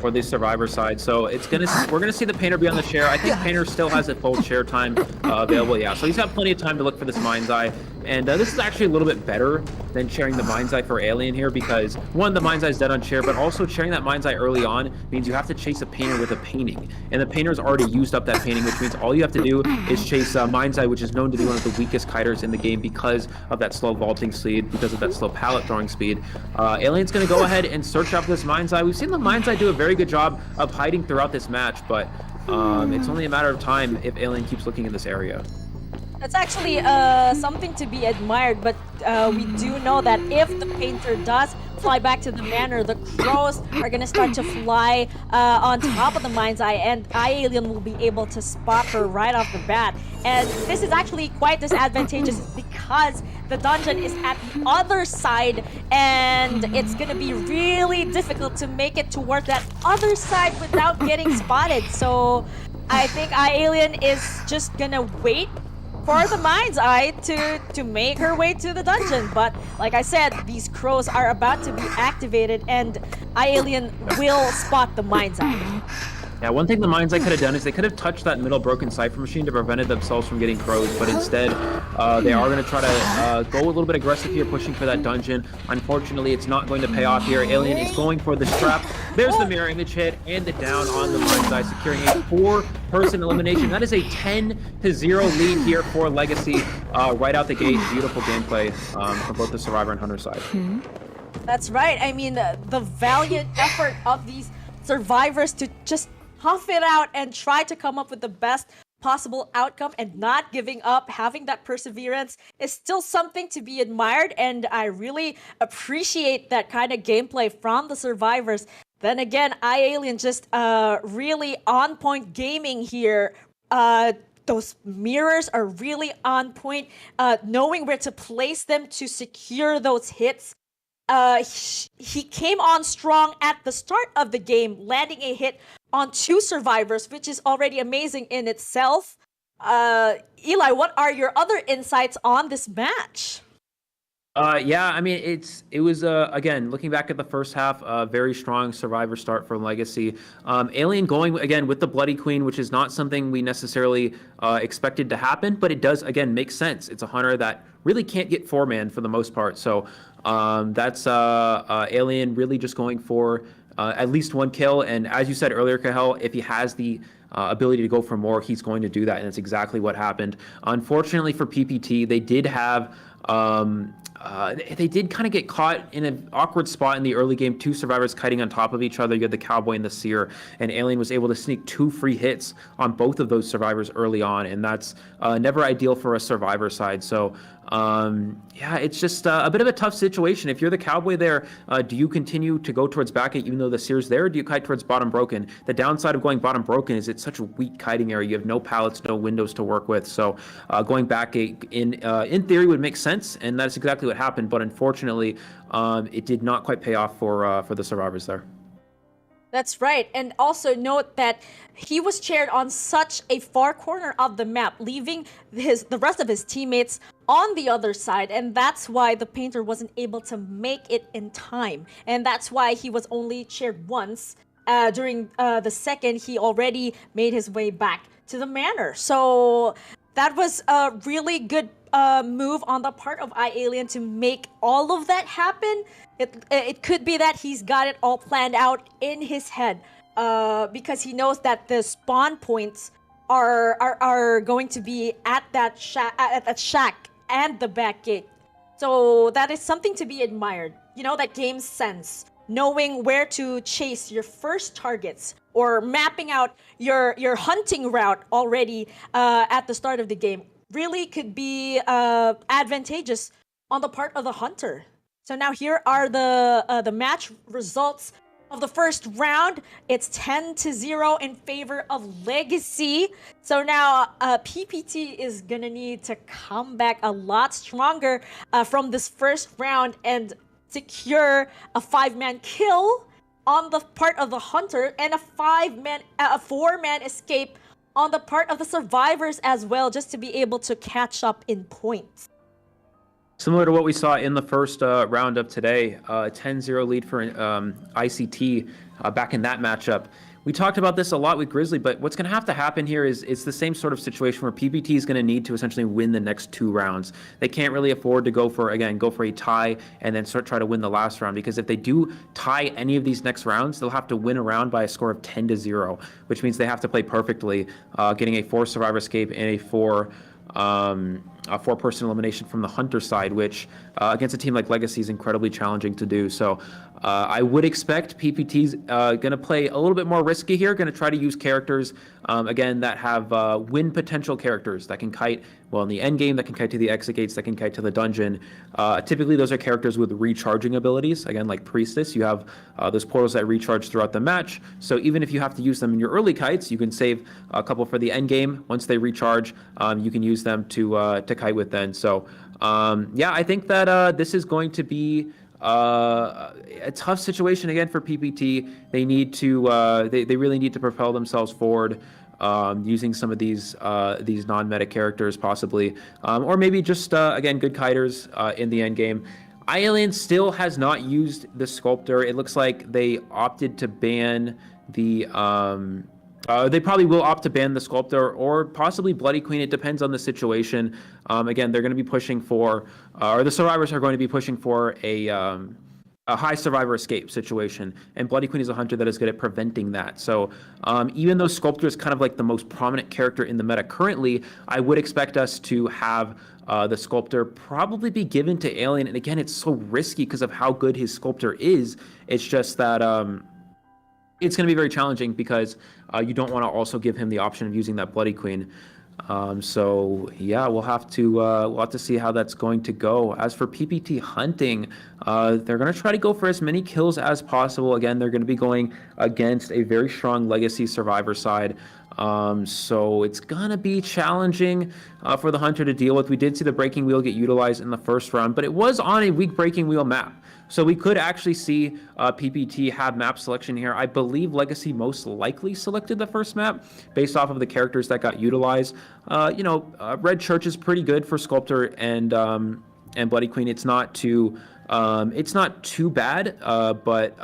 for the survivor side. So we're gonna see the Painter be on the chair. I think Painter still has a full chair time available. Yeah, so he's got plenty of time to look for this Mind's Eye. And this is actually a little bit better than sharing the Mind's Eye for Alien here because, one, the Mind's Eye is dead on chair, but also sharing that Mind's Eye early on means you have to chase a Painter with a painting. And the Painter's already used up that painting, which means all you have to do is chase Mind's Eye, which is known to be one of the weakest kiters in the game because of that slow vaulting speed, because of that slow pallet throwing speed. Alien's going to go ahead and search up this Mind's Eye. We've seen the Mind's Eye do a very good job of hiding throughout this match, but it's only a matter of time if Alien keeps looking in this area. That's actually something to be admired, but we do know that if the Painter does fly back to the manor, the crows are gonna start to fly on top of the Mind's Eye, and iAlien will be able to spot her right off the bat. And this is actually quite disadvantageous because the dungeon is at the other side, and it's gonna be really difficult to make it towards that other side without getting spotted. So I think iAlien is just gonna wait for the Mind's Eye to make her way to the dungeon. But like I said, these crows are about to be activated and iAlien will spot the Mind's Eye. Yeah, one thing the Mind's Eye could have done is they could have touched that middle broken cipher machine to prevent themselves from getting crows, but instead they are going to try to go a little bit aggressive here, pushing for that dungeon. Unfortunately, it's not going to pay off here. Alien is going for the trap. There's the mirror image hit and the down on the Mind's Eye, securing a 4-person elimination. That is a 10-0 lead here for Legacy right out the gate. Beautiful gameplay from both the Survivor and Hunter side. That's right. I mean, the valiant effort of these survivors to just huff it out and try to come up with the best possible outcome and not giving up, having that perseverance is still something to be admired, and I really appreciate that kind of gameplay from the survivors. Then again, iAlien just really on point gaming here. Those mirrors are really on point, knowing where to place them to secure those hits. He came on strong at the start of the game, landing a hit on 2 survivors, which is already amazing in itself. Eli, what are your other insights on this match? Yeah, I mean, it was again, looking back at the first half, a very strong survivor start for Legacy. Alien going again with the Bloody Queen, which is not something we necessarily expected to happen, but it does again make sense. It's a hunter that really can't get 4-man for the most part, so that's Alien really just going for at least 1 kill. And as you said earlier, Cahel, if he has the ability to go for more, he's going to do that, and that's exactly what happened. Unfortunately for PPT, they did have they did kind of get caught in an awkward spot in the early game, 2 survivors kiting on top of each other. You had the Cowboy and the Seer, and Alien was able to sneak 2 free hits on both of those survivors early on, and that's never ideal for a survivor side. So yeah, it's just a bit of a tough situation. If you're the Cowboy there, do you continue to go towards back 8 even though the Seer's there, or do you kite towards bottom broken? The downside of going bottom broken is it's such a weak kiting area. You have no pallets, no windows to work with, so going back 8 in theory would make sense, and that's exactly what happened, but unfortunately it did not quite pay off for the survivors there. That's right. And also note that he was chaired on such a far corner of the map, leaving the rest of his teammates on the other side. And that's why the Painter wasn't able to make it in time. And that's why he was only chaired once. During the second, he already made his way back to the manor. So that was a really good move on the part of iAlien to make all of that happen. It could be that he's got it all planned out in his head, because he knows that the spawn points are going to be at that shack and the back gate. So that is something to be admired. You know, that game sense, knowing where to chase your first targets, or mapping out your hunting route already at the start of the game, really could be advantageous on the part of the hunter. So now here are the match results of the first round. It's 10-0 in favor of Legacy. So now PPT is gonna need to come back a lot stronger from this first round and secure a 5-man kill on the part of the hunter, and a 4-man escape on the part of the survivors as well, just to be able to catch up in points. Similar to what we saw in the first round of today, 10-0 lead for ICT back in that matchup. We talked about this a lot with Grizzly, but what's going to have to happen here is it's the same sort of situation where PPT is going to need to essentially win the next 2 rounds. They can't really afford to go for a tie and then try to win the last round, because if they do tie any of these next rounds, they'll have to win a round by a score of 10-0, which means they have to play perfectly, getting a 4 survivor escape and a 4-person elimination from the Hunter side, which against a team like Legacy is incredibly challenging to do. So I would expect PPT's going to play a little bit more risky here, going to try to use characters, again, that have win potential characters that can kite, well, in the end game, that can kite to the exit gates, that can kite to the dungeon. Typically, those are characters with recharging abilities. Again, like Priestess, you have those portals that recharge throughout the match. So even if you have to use them in your early kites, you can save a couple for the end game. Once they recharge, you can use them to kite with then. So yeah, I think that this is going to be a tough situation again for PPT. They need to they really need to propel themselves forward, using some of these non-meta characters possibly, or maybe just again good kiters in the end game. iAlien still has not used the Sculptor. It looks like they opted to ban the they probably will opt to ban the Sculptor or possibly Bloody Queen. It depends on the situation. Again, they're going to be pushing for, or the survivors are going to be pushing for a high survivor escape situation, and Bloody Queen is a hunter that is good at preventing that. So even though Sculptor is kind of like the most prominent character in the meta currently, I would expect us to have the Sculptor probably be given to Alien. And again, it's so risky because of how good his Sculptor is. It's just that it's going to be very challenging because you don't want to also give him the option of using that Bloody Queen. So yeah, we'll have to see how that's going to go. As for PPT hunting, they're going to try to go for as many kills as possible. Again, they're going to be going against a very strong Legacy survivor side. So it's going to be challenging for the hunter to deal with. We did see the breaking wheel get utilized in the first round, but it was on a weak breaking wheel map. So we could actually see PPT have map selection here. I believe Legacy most likely selected the first map based off of the characters that got utilized. Red Church is pretty good for Sculptor and Bloody Queen. It's not too bad, but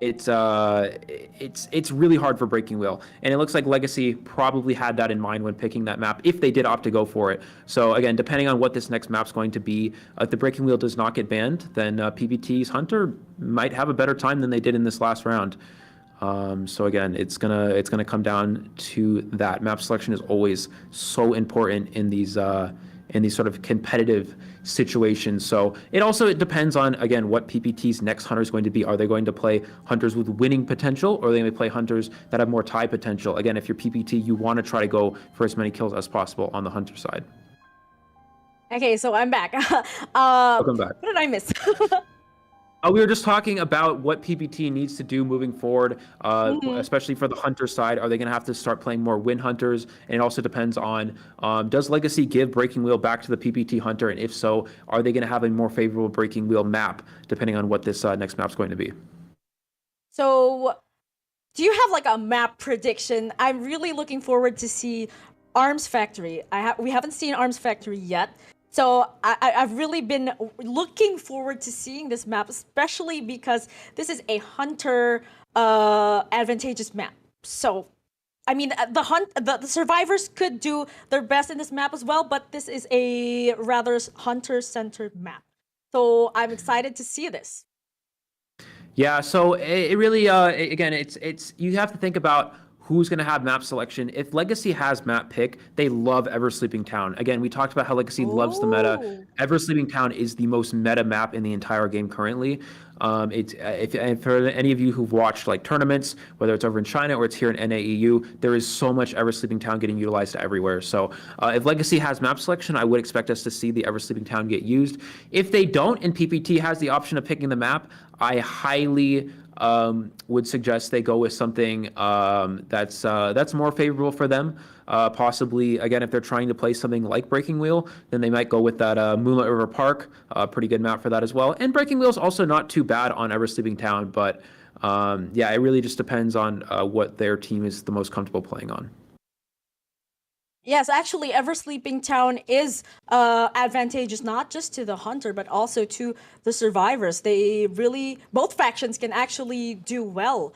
it's really hard for breaking wheel, and it looks like Legacy probably had that in mind when picking that map if they did opt to go for it. So again, depending on what this next map's going to be, if the breaking wheel does not get banned, then PPT's hunter might have a better time than they did in this last round. So again, it's gonna come down to that. Map selection is always so important in these sort of competitive situations. So it depends on, again, what PPT's next hunter is going to be. Are they going to play hunters with winning potential, or are they going to play hunters that have more tie potential? Again, if you're PPT, you want to try to go for as many kills as possible on the hunter side. Okay, so I'm back. Welcome back. What did I miss? We were just talking about what PPT needs to do moving forward, especially for the hunter side. Are they going to have to start playing more win hunters? And it also depends on, does Legacy give breaking wheel back to the PPT hunter? And if so, are they going to have a more favorable breaking wheel map, depending on what this next map's going to be? So do you have like a map prediction? I'm really looking forward to see Arms Factory. We haven't seen Arms Factory yet. So I've really been looking forward to seeing this map, especially because this is a hunter advantageous map. So, I mean, the survivors could do their best in this map as well, but this is a rather hunter-centered map. So I'm excited to see this. Yeah, so it really, again, it's you have to think about who's going to have map selection. If Legacy has map pick, they love Ever-Sleeping Town. Again, we talked about how Legacy loves the meta. Ever-Sleeping Town is the most meta map in the entire game currently. If for any of you who've watched like tournaments, whether it's over in China or it's here in NAEU, there is so much Ever-Sleeping Town getting utilized everywhere. So if Legacy has map selection, I would expect us to see the Ever-Sleeping Town get used. If they don't and PPT has the option of picking the map, I highly would suggest they go with something that's more favorable for them. Possibly, again, if they're trying to play something like Breaking Wheel, then they might go with that Moonlight River Park, pretty good map for that as well. And Breaking Wheel is also not too bad on Ever-Sleeping Town, but yeah, it really just depends on what their team is the most comfortable playing on. Yes, actually, Ever Sleeping Town is advantageous not just to the hunter, but also to the survivors. They really, both factions can actually do well.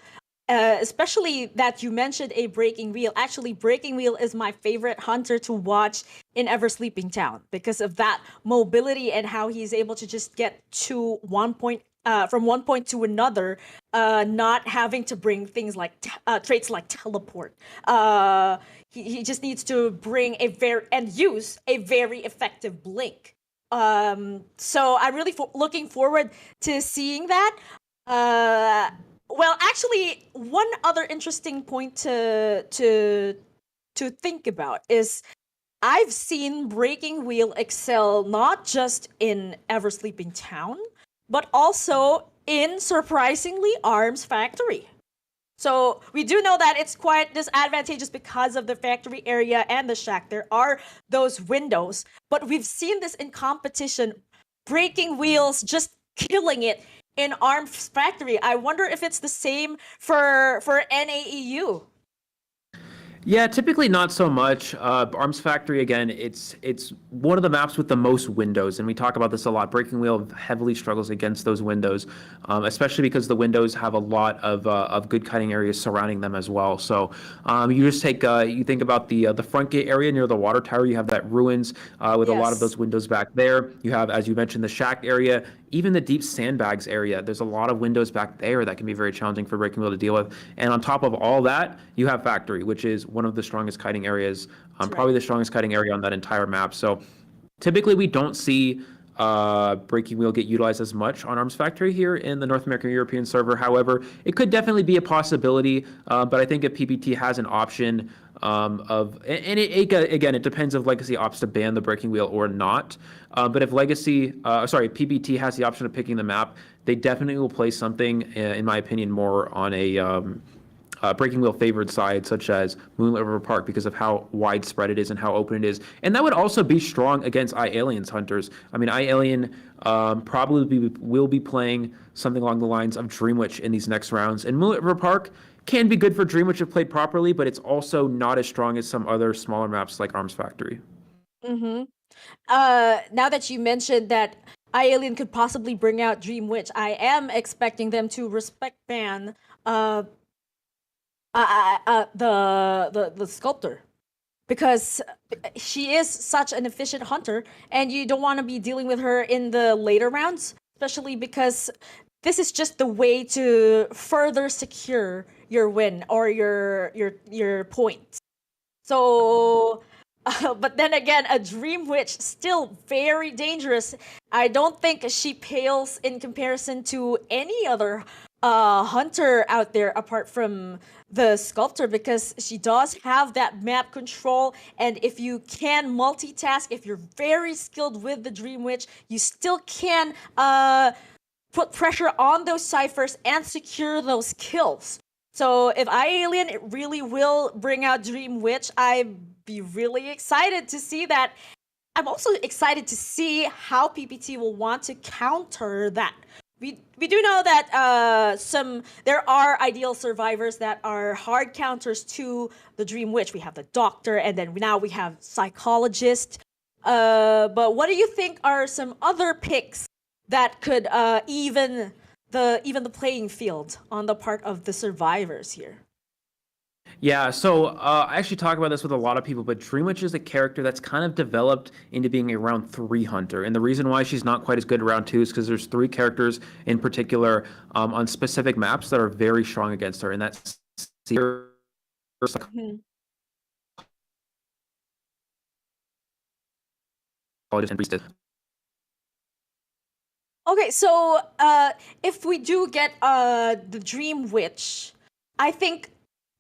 Especially that you mentioned a Breaking Wheel. Actually, Breaking Wheel is my favorite hunter to watch in Ever Sleeping Town because of that mobility and how he's able to just get to one point from one point to another, not having to bring things like traits like teleport. He just needs to bring and use a very effective blink. So I'm really looking forward to seeing that. Well, actually, one other interesting point to think about is I've seen Breaking Wheel excel not just in Ever Sleeping Town, but also in surprisingly Arms Factory. So we do know that it's quite disadvantageous because of the factory area and the shack. There are those windows, but we've seen this in competition, Breaking Wheels just killing it in Arms Factory. I wonder if it's the same for NAEU. Yeah, typically not so much. Arms Factory, again, it's one of the maps with the most windows, and we talk about this a lot. Breaking Wheel heavily struggles against those windows, especially because the windows have a lot of good cutting areas surrounding them as well. So you just take you think about the front gate area near the water tower. You have that ruins with a lot of Yes. those windows back there. You have, as you mentioned, the shack area. Even the deep sandbags area, there's a lot of windows back there that can be very challenging for Breaking Wheel to deal with. And on top of all that, you have Factory, which is one of the strongest kiting areas, probably the strongest kiting area on that entire map. So typically we don't see Breaking Wheel get utilized as much on Arms Factory here in the North American European server. However, it could definitely be a possibility, but I think if PPT has an option again, it depends if Legacy opts to ban the Breaking Wheel or not. But if PBT has the option of picking the map, they definitely will play something, in my opinion, more on a Breaking Wheel favored side, such as Moonlit River Park, because of how widespread it is and how open it is. And that would also be strong against iAliens hunters. I mean, iAlien probably will be playing something along the lines of Dream Witch in these next rounds. And Moonlit River Park can be good for Dream Witch if played properly, but it's also not as strong as some other smaller maps like Arms Factory. Mm-hmm. Now that you mentioned that iAlien could possibly bring out Dream Witch, I am expecting them to respect ban the sculptor, because she is such an efficient hunter, and you don't want to be dealing with her in the later rounds, especially because this is just the way to further secure your win or your points. So, but then again, a Dream Witch still very dangerous. I don't think she pales in comparison to any other hunter out there apart from the sculptor, because she does have that map control, and if you can multitask, if you're very skilled with the Dream Witch, you still can put pressure on those ciphers and secure those kills. So if iAlien really will bring out Dream Witch, I'd be really excited to see that. I'm also excited to see how PPT will want to counter that. We do know that there are ideal survivors that are hard counters to the Dream Witch. We have the Doctor, and then now we have Psychologist. But what do you think are some other picks that could even the playing field on the part of the survivors here? Yeah, so I actually talk about this with a lot of people, but Dream Witch is a character that's kind of developed into being a round 3 hunter. And the reason why she's not quite as good at round 2 is because there's 3 characters in particular on specific maps that are very strong against her. And that's Mhm. and Priestess. Okay, so if we do get the Dream Witch, I think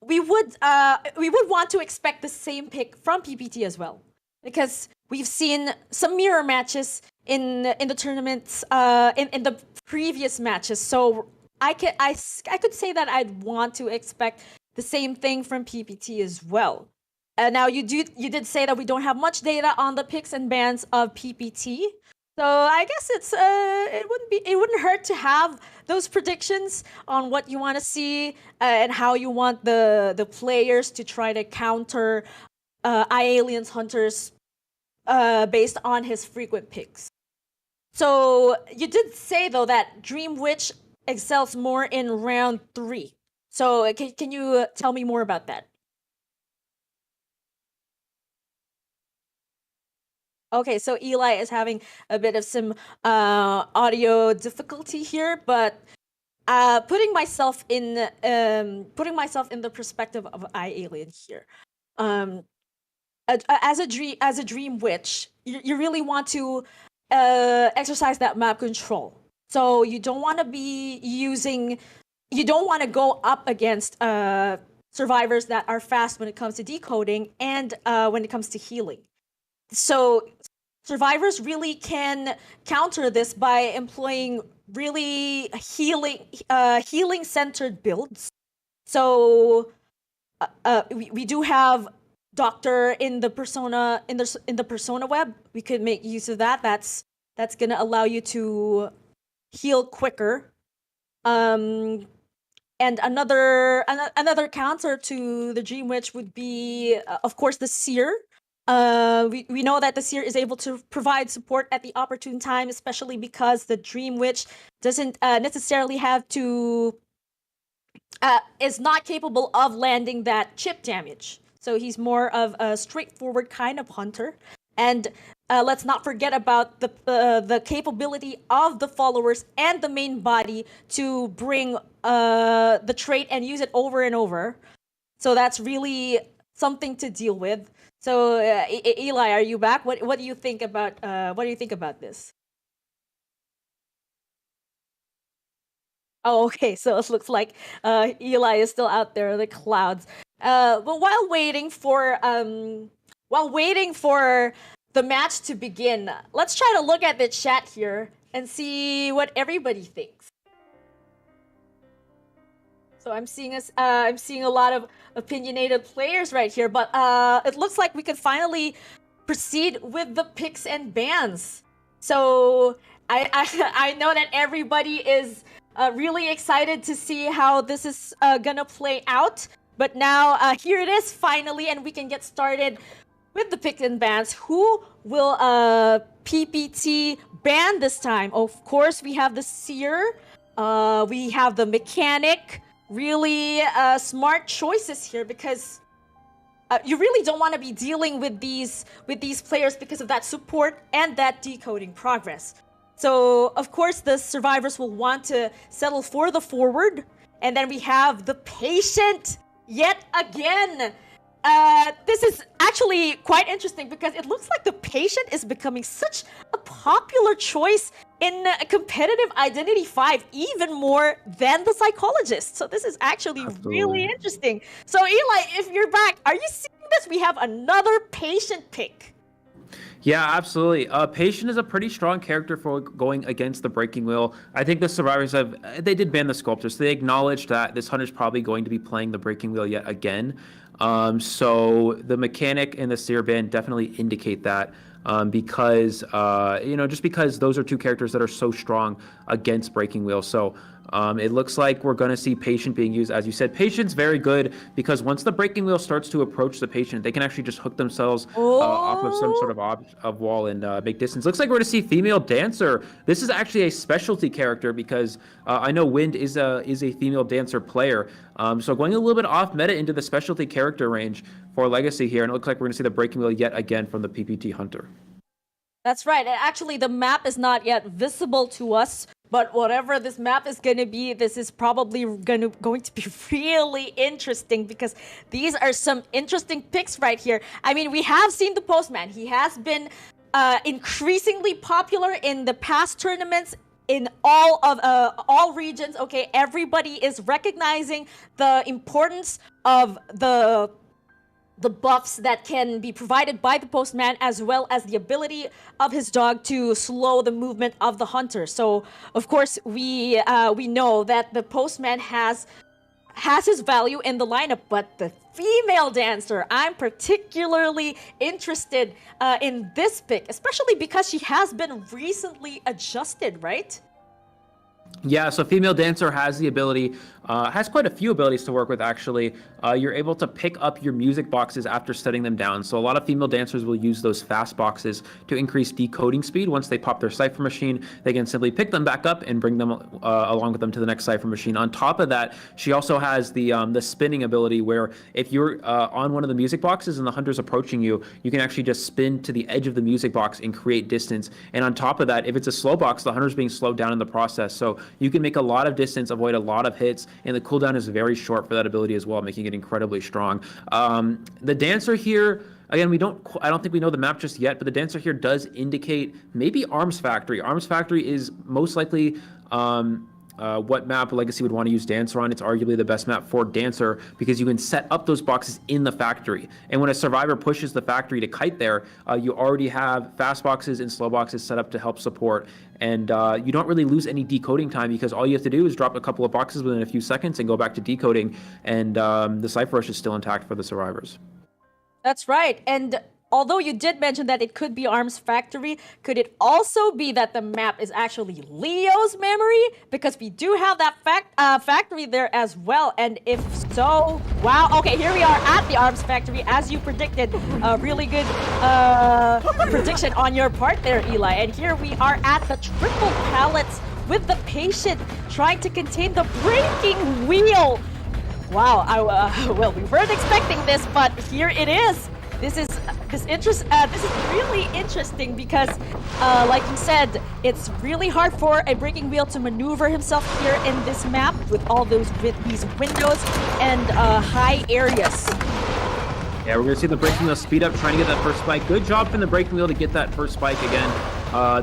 we would want to expect the same pick from PPT as well, because we've seen some mirror matches in the tournaments in the previous matches. So I could say that I'd want to expect the same thing from PPT as well. Now you did say that we don't have much data on the picks and bans of PPT. So I guess it wouldn't hurt to have those predictions on what you want to see and how you want the players to try to counter iAliens hunters based on his frequent picks. So you did say though that Dream Witch excels more in round 3. So can you tell me more about that? Okay, so Eli is having a bit of some audio difficulty here, but putting myself in the perspective of iAlien here, as a dream witch, you really want to exercise that map control. So you don't want to go up against survivors that are fast when it comes to decoding and when it comes to healing. So survivors really can counter this by employing really healing centered builds. So we do have Doctor in the persona in the persona web. We could make use of that. That's gonna allow you to heal quicker. And another counter to the Dream Witch would be, of course, the Seer. We know that the Seer is able to provide support at the opportune time, especially because the Dream Witch doesn't necessarily have to, is not capable of landing that chip damage. So he's more of a straightforward kind of hunter. And let's not forget about the capability of the followers and the main body to bring the trait and use it over and over. So that's really something to deal with. So Eli, are you back? What do you think about this? Oh, okay. So it looks like Eli is still out there in the clouds. But while waiting for the match to begin, let's try to look at the chat here and see what everybody thinks. So I'm seeing a lot of opinionated players right here, but it looks like we could finally proceed with the picks and bans. So I know that everybody is really excited to see how this is gonna play out. But now here it is finally, and we can get started with the picks and bans. Who will PPT ban this time? Of course, we have the Seer, we have the Mechanic. Really smart choices here, because you really don't want to be dealing with these players because of that support and that decoding progress. So of course the survivors will want to settle for the forward, and then we have the Patient yet again. This is actually quite interesting because it looks like the Patient is becoming such a popular choice in competitive IdentityV, even more than the Psychologist. So this is actually really interesting. So Eli, if you're back, are you seeing this? We have another Patient pick. Yeah, absolutely. Patient is a pretty strong character for going against the Breaking Wheel. I think the survivors they did ban the Sculptor, so they acknowledged that this hunter's probably going to be playing the Breaking Wheel yet again. So the Mechanic and the Seer ban definitely indicate that. Because just because those are two characters that are so strong against Breaking Wheel. So it looks like we're going to see Patient being used. As you said, Patient's very good because once the Breaking Wheel starts to approach the Patient, they can actually just hook themselves off of some sort of wall and make distance. Looks like we're going to see Female Dancer. This is actually a specialty character because I know Wind is a female dancer player. So going a little bit off meta into the specialty character range for Legacy here, and it looks like we're going to see the Breaking Wheel yet again from the PPT Hunter. That's right. And actually, the map is not yet visible to us, but whatever this map is going to be, this is probably going to be really interesting because these are some interesting picks right here. I mean, we have seen the Postman. He has been increasingly popular in the past tournaments in all regions. Okay, everybody is recognizing the importance of the buffs that can be provided by the Postman, as well as the ability of his dog to slow the movement of the hunter. So of course we know that the Postman has his value in the lineup, but the Female Dancer, I'm particularly interested in this pick, especially because she has been recently adjusted, right? Yeah, so Female Dancer has the ability has quite a few abilities to work with, actually. You're able to pick up your music boxes after setting them down. So a lot of female dancers will use those fast boxes to increase decoding speed. Once they pop their cipher machine, they can simply pick them back up and bring them along with them to the next cipher machine. On top of that, she also has the spinning ability, where if you're on one of the music boxes and the hunter's approaching you, you can actually just spin to the edge of the music box and create distance. And on top of that, if it's a slow box, the hunter's being slowed down in the process. So you can make a lot of distance, avoid a lot of hits, and the cooldown is very short for that ability as well, making it incredibly strong. The dancer here, again, I don't think we know the map just yet, but the dancer here does indicate maybe Arms Factory. Arms Factory is most likely what map Legacy would want to use Dancer on. It's arguably the best map for Dancer because you can set up those boxes in the factory. And when a survivor pushes the factory to kite there, you already have fast boxes and slow boxes set up to help support. And you don't really lose any decoding time because all you have to do is drop a couple of boxes within a few seconds and go back to decoding. And the Cypher Rush is still intact for the survivors. That's right. And although you did mention that it could be Arms Factory, could it also be that the map is actually Leo's memory? Because we do have that factory there as well. And if so, wow. Okay, here we are at the Arms Factory, as you predicted. Really good prediction on your part there, Eli. And here we are at the triple pallets with the patient trying to contain the breaking wheel. Wow, well, we weren't expecting this, but here it is. This is really interesting because, like you said, it's really hard for a breaking wheel to maneuver himself here in this map with all these windows and high areas. Yeah, we're gonna see the breaking wheel speed up, trying to get that first spike. Good job from the breaking wheel to get that first spike again.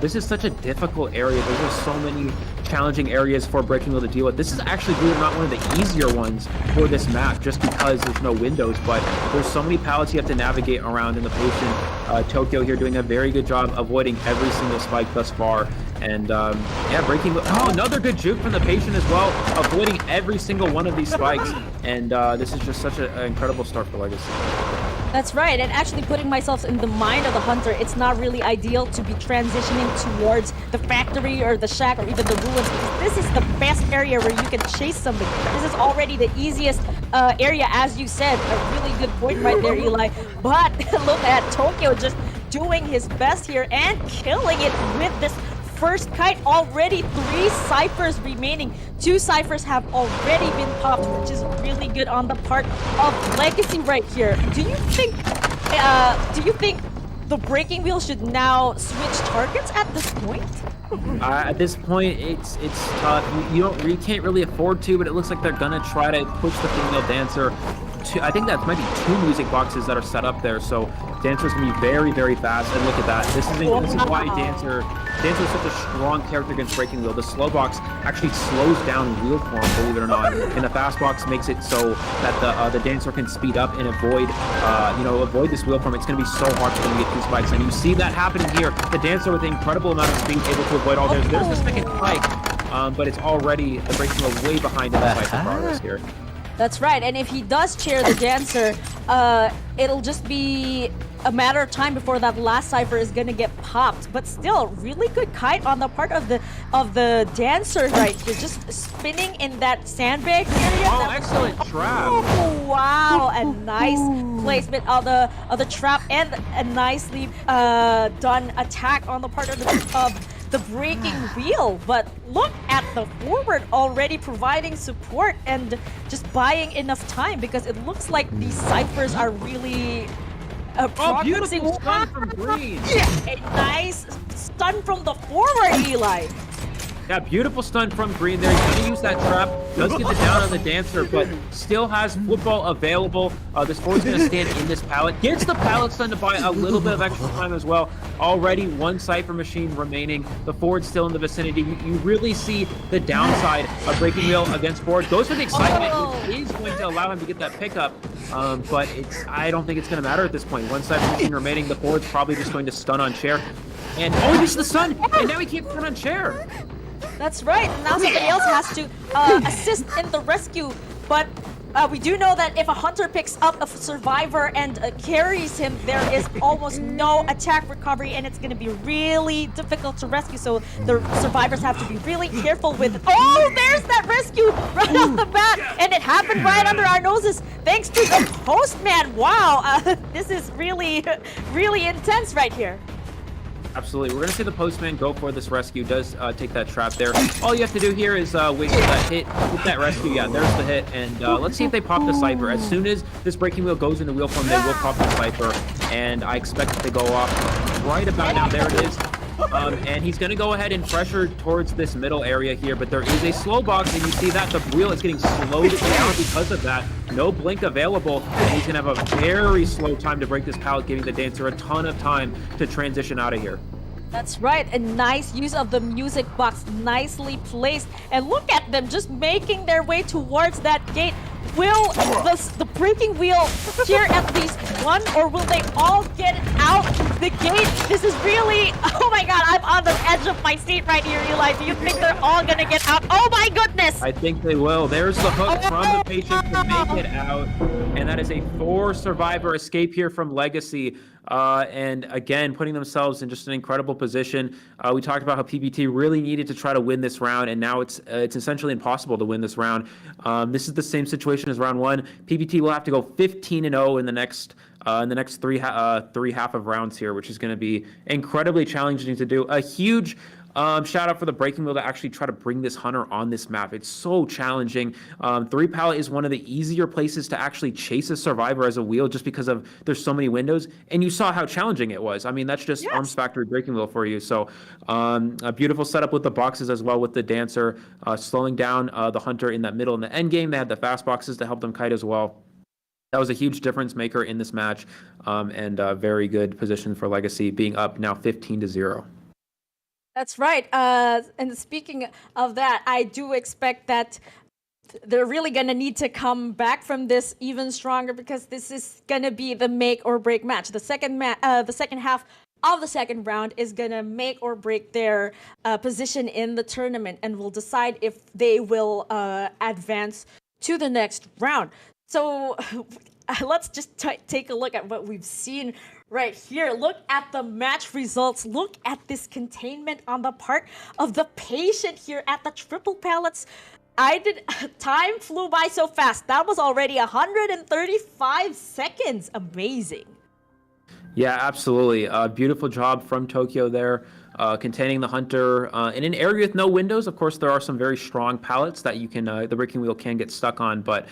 This is such a difficult area. There's just so many challenging areas for breaking wheel to deal with. This is actually really not one of the easier ones for this map, just because there's no windows, but there's so many pallets you have to navigate around in the patient. Tokyo here doing a very good job avoiding every single spike thus far. And yeah, breaking. Oh, another good juke from the patient as well, avoiding every single one of these spikes. And this is just such an incredible start for Legacy. That's right, and actually putting myself in the mind of the hunter, it's not really ideal to be transitioning towards the factory or the shack or even the ruins, because this is the best area where you can chase somebody. This is already the easiest area, as you said. A really good point right there, Eli. But look at Tokyo just doing his best here and killing it with this first kite. Already 3 ciphers remaining. 2 ciphers have already been popped, which is really good on the part of Legacy right here. Do you think the breaking wheel should now switch targets at this point? At this point, it's tough. You can't really afford to, but it looks like they're gonna try to push the female dancer. I think that might be 2 music boxes that are set up there, so Dancer's gonna be very, very fast. And look at that. This is why Dancer is such a strong character against breaking wheel. The slow box actually slows down wheel form, believe it or not, and the fast box makes it so that the dancer can speed up and avoid this wheel form. It's gonna be so hard for them to get these spikes, and you see that happening here. The dancer with an incredible amount of speed able to avoid all theirs. There's the second spike, but it's already the breaking wheel way behind in the fight in progress here. That's right, and if he does chair the dancer, it'll just be a matter of time before that last cipher is gonna get popped. But still, really good kite on the part of the dancer right here, just spinning in that sandbag area. Oh, excellent trap! Oh, wow, a nice placement of the trap and a nicely done attack on the part of the breaking wheel. But look at the forward already providing support and just buying enough time, because it looks like these ciphers are really beautiful stun from Green. Yeah, a nice stun from the forward, Eli. Yeah, beautiful stun from Green there. He's going to use that trap. Does get the down on the dancer, but still has football available. This forward's going to stand in this pallet. Gets the pallet stun to buy a little bit of extra time as well. Already 1 cipher machine remaining. The forward's still in the vicinity. You really see the downside of breaking wheel against forward. Goes for the excitement, which is going to allow him to get that pickup. But I don't think it's going to matter at this point. 1 cipher machine remaining. The forward's probably just going to stun on chair. And he misses the stun, and now he can't stun on chair. That's right. Now somebody else has to assist in the rescue. But We do know that if a hunter picks up a survivor and carries him, there is almost no attack recovery, and it's going to be really difficult to rescue. So the survivors have to be really careful with. Oh, there's that rescue right off the bat, and it happened right under our noses, thanks to the postman. Wow, this is really, really intense right here. Absolutely. We're going to see the postman go for this rescue. Does take that trap there. All you have to do here is wait for that hit with that rescue. Yeah, there's the hit. And let's see if they pop the Cypher. As soon as this breaking wheel goes into wheel form, they will pop the Cypher. And I expect it to go off right about now. There it is. And he's going to go ahead and pressure towards this middle area here. But there is a slow box, and you see that the wheel is getting slowed down because of that. No blink available, and he's going to have a very slow time to break this pallet, giving the dancer a ton of time to transition out of here. That's right, a nice use of the music box, nicely placed. And look at them just making their way towards that gate. Will the breaking wheel here at least one, or will they all get out the gate? This is really, oh my god, I'm on the edge of my seat right here, Eli. Do you think they're all gonna get out? Oh my goodness! I think they will. There's the hook from the patient to make it out. And that is a 4-survivor escape here from Legacy. And again, putting themselves in just an incredible position. We talked about how PBT really needed to try to win this round, and now it's essentially impossible to win this round. This is the same situation as round 1. PBT will have to go 15-0 in the next three half of rounds here, which is going to be incredibly challenging to do. A huge shout out for the breaking wheel to actually try to bring this hunter on this map. It's so challenging. 3 pallet is one of the easier places to actually chase a survivor as a wheel, just because of there's so many windows, and you saw how challenging it was. I mean, that's just Arms Factory breaking wheel for you. So a beautiful setup with the boxes as well, with the dancer slowing down the hunter in that middle and the end game. They had the fast boxes to help them kite as well. That was a huge difference maker in this match, and a very good position for Legacy, being up now 15-0. That's right. And speaking of that, I do expect that they're really going to need to come back from this even stronger, because this is going to be the make or break match. The second half of the second round is going to make or break their position in the tournament, and will decide if they will advance to the next round. So let's just take a look at what we've seen right here. Look at the match results. Look at this containment on the part of the patient here at the triple pallets. Time flew by so fast. That was already 135 seconds. Amazing. Yeah, absolutely. Beautiful job from Tokyo there, containing the hunter in an area with no windows. Of course, there are some very strong pallets that you can, the breaking wheel can get stuck on. But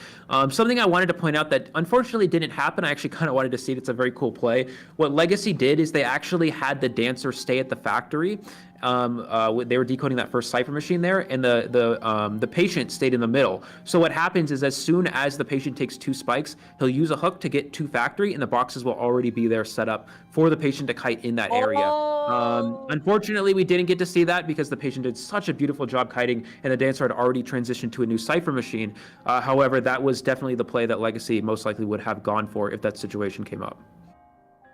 something I wanted to point out that unfortunately didn't happen, I actually kind of wanted to see it. It's a very cool play. What Legacy did is they actually had the dancer stay at the factory. They were decoding that first cipher machine there, and the patient stayed in the middle. So what happens is, as soon as the patient takes 2 spikes, he'll use a hook to get to factory, and the boxes will already be there set up for the patient to kite in that area. Unfortunately, we didn't get to see that because the patient did such a beautiful job kiting, and the dancer had already transitioned to a new cipher machine. However, that was definitely the play that Legacy most likely would have gone for if that situation came up.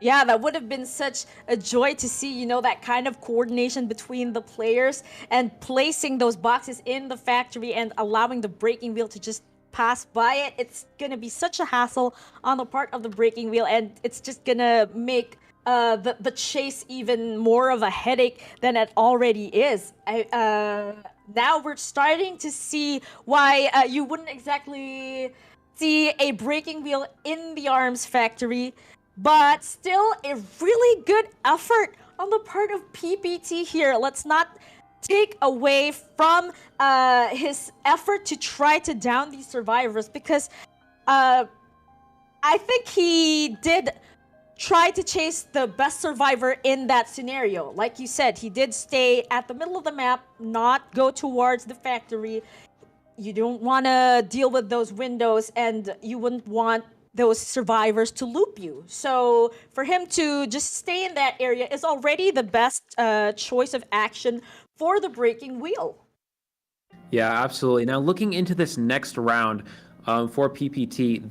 Yeah, that would have been such a joy to see, you know, that kind of coordination between the players, and placing those boxes in the factory and allowing the breaking wheel to just pass by it. It's going to be such a hassle on the part of the breaking wheel, and it's just going to make the chase even more of a headache than it already is. Now we're starting to see why you wouldn't exactly see a breaking wheel in the Arms Factory. But still, a really good effort on the part of PBT here. Let's not take away from his effort to try to down these survivors, because I think he did try to chase the best survivor in that scenario. Like you said, he did stay at the middle of the map, not go towards the factory. You don't want to deal with those windows, and you wouldn't want those survivors to loop you. So for him to just stay in that area is already the best choice of action for the breaking wheel. Yeah, absolutely. Now looking into this next round, for PPT.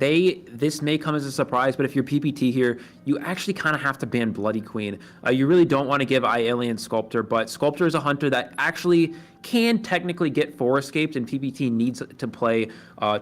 This may come as a surprise, but if you're PPT here, you actually kind of have to ban Bloody Queen. You really don't want to give Alien Sculptor, but Sculptor is a hunter that actually can technically get 4 escaped, and PPT needs to play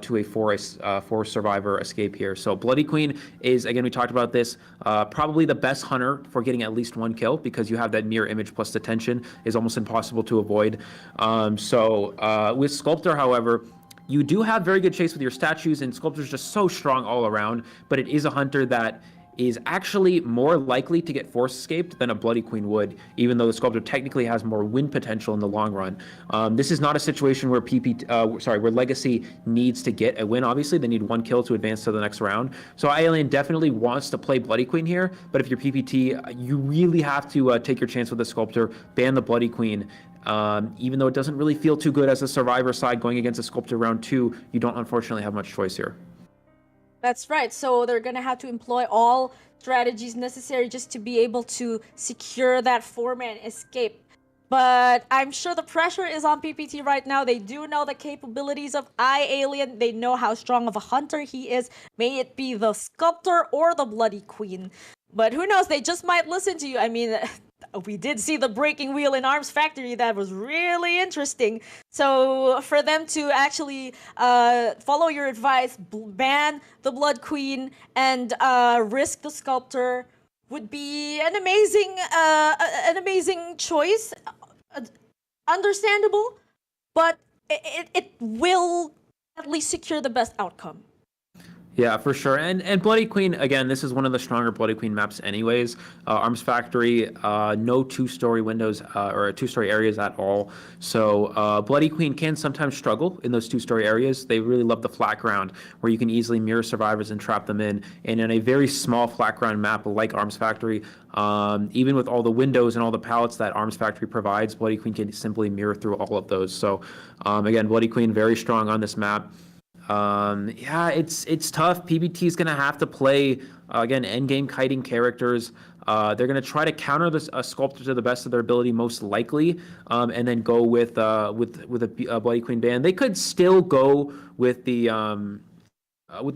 to a 4 survivor escape here. So Bloody Queen is, again, we talked about this, probably the best hunter for getting at least 1 kill, because you have that mirror image plus detention is almost impossible to avoid. With Sculptor, however, you do have very good chase with your statues, and Sculptor's just so strong all around, but it is a hunter that is actually more likely to get force escaped than a Bloody Queen would, even though the Sculptor technically has more win potential in the long run. This is not a situation where where Legacy needs to get a win. Obviously, they need 1 kill to advance to the next round. So Alien definitely wants to play Bloody Queen here, but if you're PPT, you really have to take your chance with the Sculptor, ban the Bloody Queen. Even though it doesn't really feel too good as a survivor side going against a Sculptor round 2, you don't unfortunately have much choice here. That's right. So they're going to have to employ all strategies necessary just to be able to secure that 4-man escape. But I'm sure the pressure is on PPT right now. They do know the capabilities of Alien. They know how strong of a hunter he is. May it be the Sculptor or the Bloody Queen. But who knows? They just might listen to you. I mean, we did see the breaking wheel in Arms Factory. That was really interesting. So for them to actually follow your advice, ban the Blood Queen, and risk the Sculptor would be an amazing choice. Understandable, but it will at least secure the best outcome. Yeah, for sure. And Bloody Queen, again, this is one of the stronger Bloody Queen maps anyways. Arms Factory, no 2-story windows or 2-story areas at all. So Bloody Queen can sometimes struggle in those 2-story areas. They really love the flat ground where you can easily mirror survivors and trap them in. And in a very small flat ground map like Arms Factory, even with all the windows and all the pallets that Arms Factory provides, Bloody Queen can simply mirror through all of those. So again, Bloody Queen very strong on this map. Yeah, it's tough. PBT is going to have to play, again, endgame kiting characters. They're going to try to counter this Sculptor to the best of their ability, most likely, and then go with a Bloody Queen ban. They could still go with the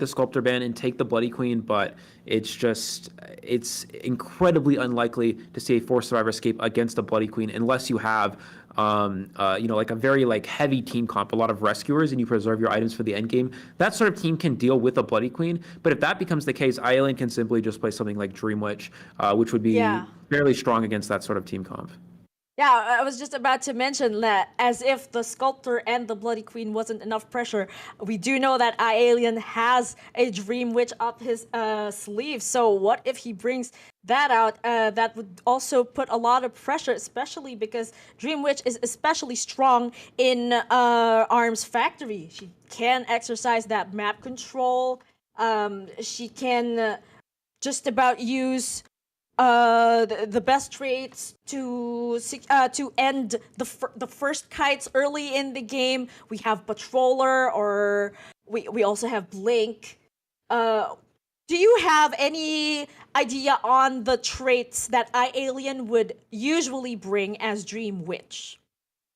Sculptor ban and take the Bloody Queen, but it's incredibly unlikely to see a 4-survivor escape against a Bloody Queen unless you have like a very heavy team comp, a lot of rescuers, and you preserve your items for the end game. That sort of team can deal with a Bloody Queen, but if that becomes the case, Alien can simply just play something like Dream Witch, which would be fairly strong against that sort of team comp. Yeah, I was just about to mention that as if the Sculptor and the Bloody Queen wasn't enough pressure, we do know that Alien has a Dream Witch up his sleeve. So what if he brings that out? That would also put a lot of pressure, especially because Dream Witch is especially strong in Arms Factory. She can exercise that map control. She can just about use the best traits to end the first kites early in the game. We have Patroller, or we also have Blink. Do you have any idea on the traits that Alien would usually bring as Dream Witch?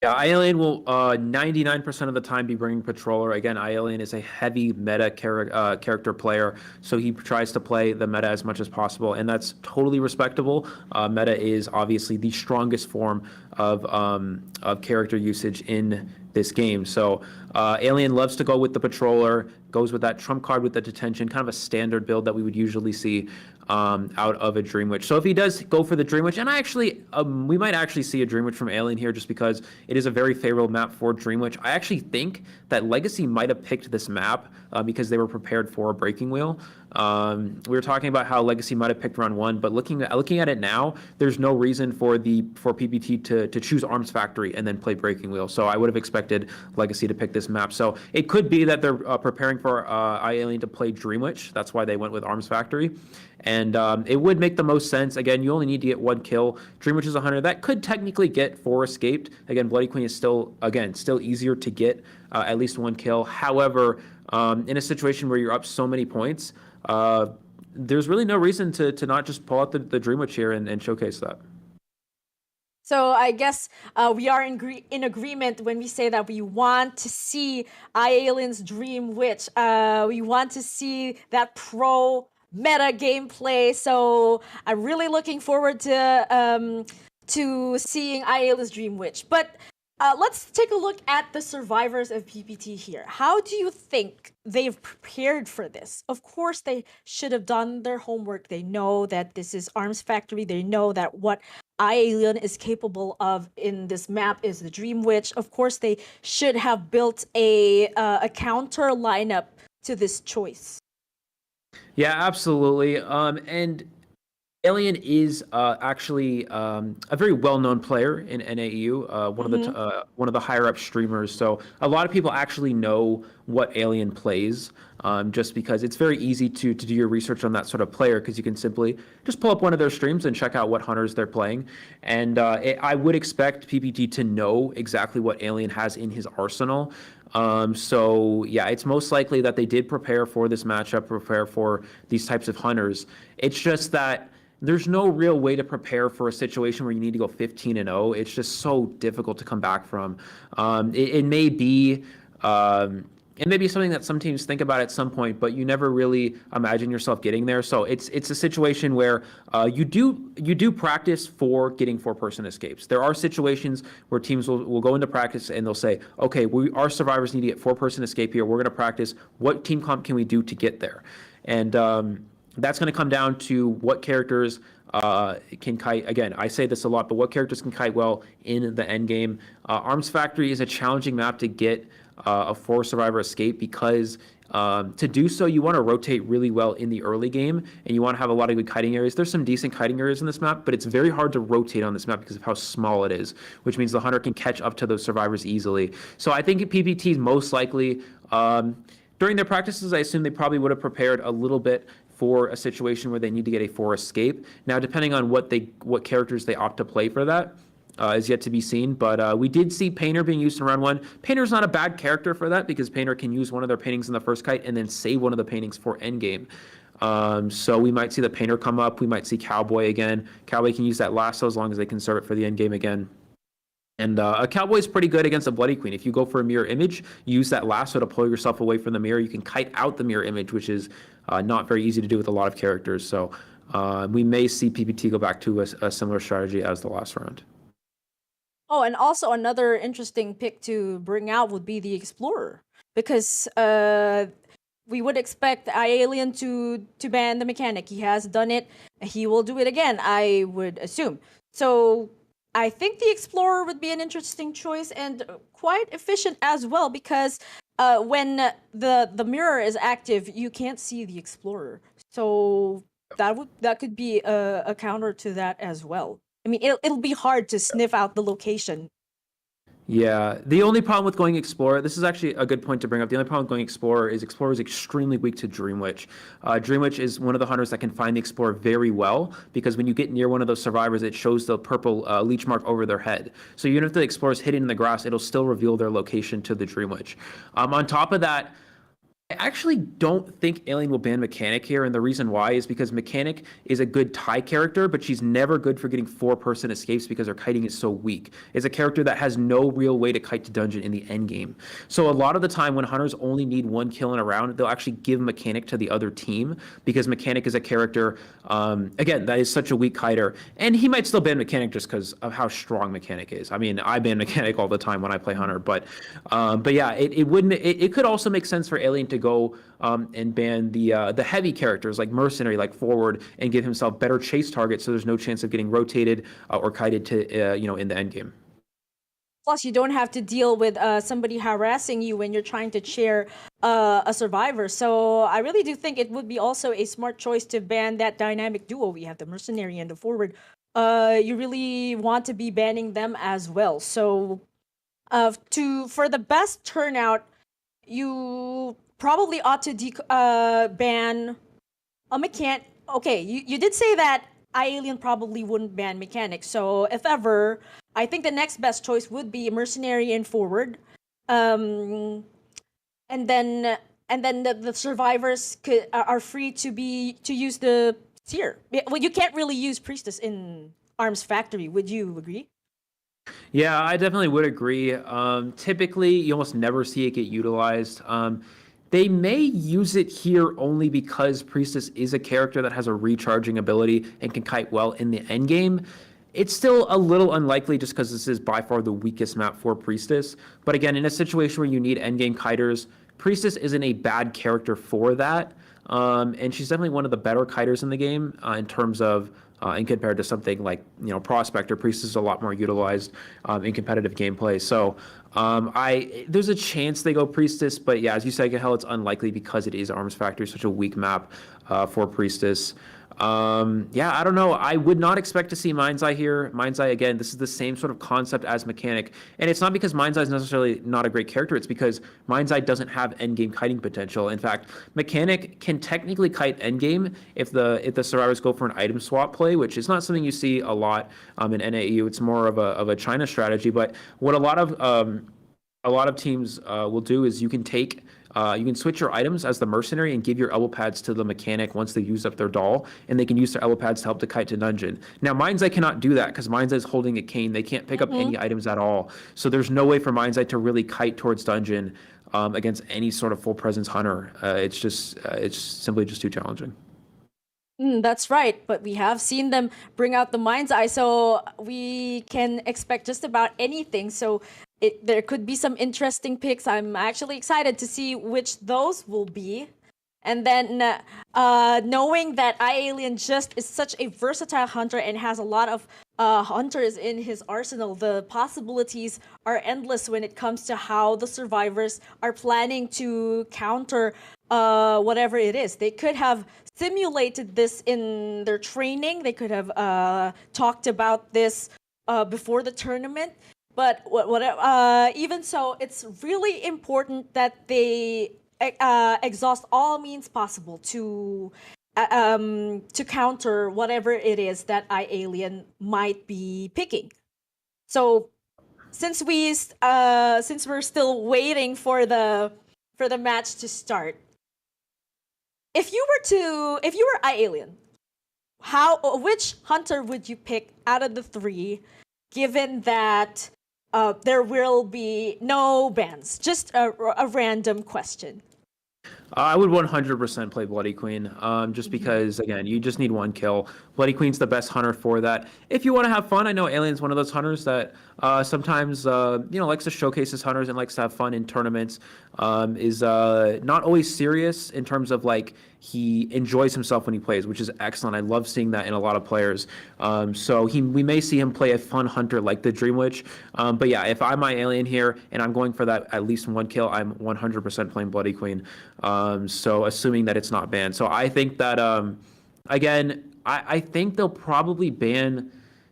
Yeah, Alien will 99% of the time be bringing Patroller. Again, Alien is a heavy meta character player, so he tries to play the meta as much as possible, and that's totally respectable. Meta is obviously the strongest form of character usage in this game. So Alien loves to go with the Patroller, goes with that trump card with the detention, kind of a standard build that we would usually see out of a Dream Witch. So if he does go for the Dream Witch, and we might actually see a Dream Witch from Alien here just because it is a very favorable map for Dream Witch. I actually think that Legacy might have picked this map because they were prepared for a Breaking Wheel. We were talking about how Legacy might have picked round 1, but looking at it now, there's no reason for PPT to choose Arms Factory and then play Breaking Wheel. So I would have expected Legacy to pick this map. So it could be that they're preparing for Alien to play Dream Witch. That's why they went with Arms Factory. And it would make the most sense. Again, you only need to get 1 kill. Dream Witch is 100. That could technically get 4 escaped. Again, Bloody Queen is still easier to get at least 1 kill. However, in a situation where you're up so many points, there's really no reason to not just pull out the Dream Witch here and showcase that. So I guess we are in agreement when we say that we want to see iAlien's Dream Witch. We want to see that pro meta gameplay. So I'm really looking forward to seeing iAlien's Dream Witch. But let's take a look at the survivors of PPT here. How do you think they've prepared for this? Of course, they should have done their homework. They know that this is Arms Factory. They know that what iAlien is capable of in this map is the Dream Witch. Of course, they should have built a counter lineup to this choice. Yeah, absolutely. And Alien is actually a very well-known player in NAEU, one of the higher-up streamers. So a lot of people actually know what Alien plays, just because it's very easy to do your research on that sort of player, because you can simply just pull up one of their streams and check out what hunters they're playing. And I would expect PPT to know exactly what Alien has in his arsenal. So yeah, it's most likely that they did prepare for this matchup, prepare for these types of hunters. It's just that there's no real way to prepare for a situation where you need to go 15-0. It's just so difficult to come back from. It may be something that some teams think about at some point, but you never really imagine yourself getting there. So it's a situation where you do practice for getting 4-person escapes. There are situations where teams will go into practice and they'll say, okay, our survivors need to get 4-person escape here. We're going to practice what team comp can we do to get there, and that's going to come down to what characters can kite. Again, I say this a lot, but what characters can kite well in the end game. Arms Factory is a challenging map to get a 4-survivor escape, because to do so, you want to rotate really well in the early game, and you want to have a lot of good kiting areas. There's some decent kiting areas in this map, but it's very hard to rotate on this map because of how small it is, which means the hunter can catch up to those survivors easily. So I think PPT is most likely, during their practices, I assume they probably would have prepared a little bit for a situation where they need to get a 4 escape. Now, depending on what characters they opt to play for that, is yet to be seen. But we did see Painter being used in round 1. Painter's not a bad character for that, because Painter can use one of their paintings in the first kite and then save one of the paintings for endgame. So we might see the Painter come up. We might see Cowboy again. Cowboy can use that lasso as long as they conserve it for the endgame again. And a Cowboy is pretty good against a Bloody Queen. If you go for a mirror image, use that lasso to pull yourself away from the mirror. You can kite out the mirror image, which is not very easy to do with a lot of characters. So we may see PPT go back to a similar strategy as the last round. Oh, and also another interesting pick to bring out would be the Explorer, because we would expect iAlien to ban the mechanic. He has done it. He will do it again, I would assume. So I think the Explorer would be an interesting choice, and quite efficient as well, because when the mirror is active, you can't see the Explorer. So that could be a counter to that as well. I mean, it'll be hard to sniff out the location. Yeah, the only problem with going Explorer, this is actually a good point to bring up. The only problem with going Explorer is extremely weak to Dream Witch. Dream Witch is one of the hunters that can find the Explorer very well, because when you get near one of those survivors, it shows the purple leech mark over their head. So even if the Explorer is hidden in the grass, it'll still reveal their location to the Dream Witch. On top of that, I actually don't think Alien will ban Mechanic here, and the reason why is because Mechanic is a good tie character, but she's never good for getting 4-person escapes because her kiting is so weak. It's a character that has no real way to kite to dungeon in the end game. So a lot of the time when hunters only need 1 kill in a round, they'll actually give Mechanic to the other team, because Mechanic is a character, again, that is such a weak kiter, and he might still ban Mechanic just because of how strong Mechanic is. I mean, I ban Mechanic all the time when I play Hunter, but yeah, it could also make sense for Alien to go and ban the heavy characters like Mercenary, like Forward, and give himself better chase targets, so there's no chance of getting rotated or kited to in the end game. Plus, you don't have to deal with somebody harassing you when you're trying to chair a survivor. So I really do think it would be also a smart choice to ban that dynamic duo. We have the Mercenary and the Forward. You really want to be banning them as well. So for the best turnout, you probably ought to ban a mechanic. Okay, you did say that iAlien probably wouldn't ban Mechanic. So if ever, I think the next best choice would be Mercenary and Forward. And then the survivors are free to use the Seer. Well, you can't really use Priestess in Arms Factory. Would you agree? Yeah, I definitely would agree. Typically, you almost never see it get utilized. They may use it here only because Priestess is a character that has a recharging ability and can kite well in the end game. It's still a little unlikely just because this is by far the weakest map for Priestess. But again, in a situation where you need endgame kiters, Priestess isn't a bad character for that. And she's definitely one of the better kiters in the game in terms of and compared to something like Prospector. Priest is a lot more utilized in competitive gameplay. So I there's a chance they go Priestess, but yeah, as you said, Gahel, it's unlikely because it is Arms Factory, such a weak map for Priestess. Yeah, I don't know. I would not expect to see Mind's Eye here. Mind's Eye, again, this is the same sort of concept as Mechanic. And it's not because Mind's Eye is necessarily not a great character. It's because Mind's Eye doesn't have endgame kiting potential. In fact, Mechanic can technically kite endgame if the survivors go for an item swap play, which is not something you see a lot in NAEU. It's more of a China strategy. But what a lot of teams will do is you can switch your items as the mercenary and give your elbow pads to the mechanic once they use up their doll, and they can use their elbow pads to help to kite to dungeon. Now, Mind's Eye cannot do that because Mind's Eye is holding a cane. They can't pick up any items at all. So there's no way for Mind's Eye to really kite towards dungeon against any sort of full presence hunter. It's simply just too challenging. That's right, but we have seen them bring out the Mind's Eye, so we can expect just about anything. So there could be some interesting picks. I'm actually excited to see which those will be. And then knowing that iAlien just is such a versatile hunter and has a lot of hunters in his arsenal, the possibilities are endless when it comes to how the survivors are planning to counter whatever it is. They could have simulated this in their training. They could have talked about this before the tournament. But even so, it's really important that they exhaust all means possible to counter whatever it is that iAlien might be picking. So since we're still waiting for the match to start, if you were iAlien, which hunter would you pick out of the three, given that there will be no bans? Just a random question. I would 100% play Bloody Queen, just because, again, you just need one kill. Bloody Queen's the best hunter for that. If you want to have fun, I know Alien's one of those hunters that sometimes, likes to showcase his hunters and likes to have fun in tournaments, is not always serious in terms of, he enjoys himself when he plays, which is excellent. I love seeing that in a lot of players. So we may see him play a fun hunter like the Dream Witch. But yeah, if I'm my Alien here and I'm going for that at least one kill, I'm 100% playing Bloody Queen. So assuming that it's not banned. So I think that, again, I think they'll probably ban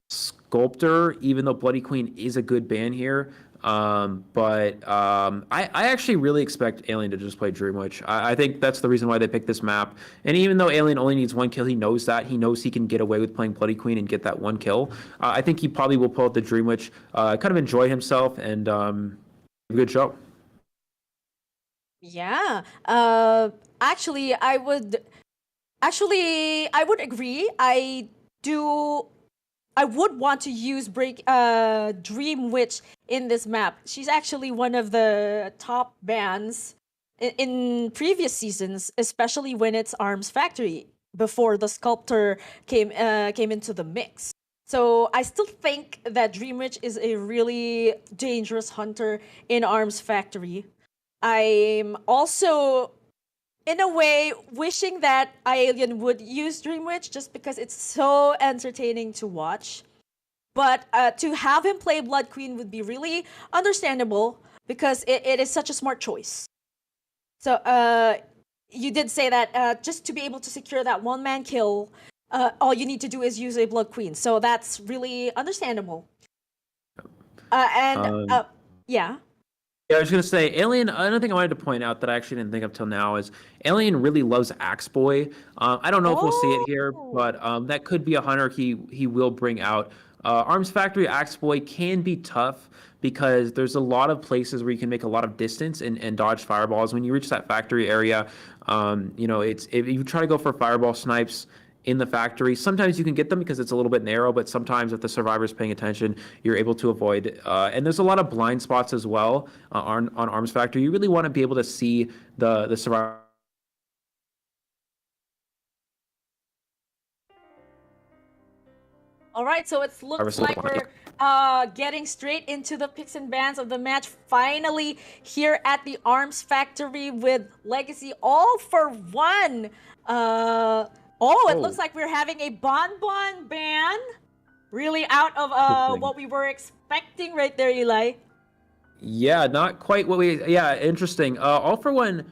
Sculptor, even though Bloody Queen is a good ban here. But I actually really expect Alien to just play Dream Witch. I think that's the reason why they picked this map. And even though Alien only needs one kill, he knows that. He knows he can get away with playing Bloody Queen and get that one kill. I think he probably will pull out the Dream Witch, kind of enjoy himself, and have a good show. Yeah. Actually, I would agree. I would want to use Dream Witch in this map. She's actually one of the top bans in previous seasons, especially when it's Arms Factory before the Sculptor came into the mix. So I still think that Dream Witch is a really dangerous hunter in Arms Factory. I'm also, in a way, wishing that iAlien would use Dream Witch just because it's so entertaining to watch. But to have him play Blood Queen would be really understandable because it is such a smart choice. So you did say that just to be able to secure that one-man kill, all you need to do is use a Blood Queen. So that's really understandable. Yeah. Yeah, I was going to say, Alien, another thing I wanted to point out that I actually didn't think of till now is Alien really loves Axe Boy. I don't know if we'll see it here, but that could be a hunter he will bring out. Arms Factory Axe Boy can be tough because there's a lot of places where you can make a lot of distance and dodge fireballs. When you reach that factory area, if you try to go for fireball snipes, in the factory. Sometimes you can get them because it's a little bit narrow, but sometimes if the survivor's paying attention, you're able to avoid. And there's a lot of blind spots as well on Arms Factory. You really want to be able to see the survivor. All right, so it looks like we're getting straight into the picks and bans of the match. Finally, here at the Arms Factory with Legacy all for one. It looks like we're having a Bonbon ban. Really out of what we were expecting right there, Eli. Yeah, not quite what we. Yeah, interesting. All for one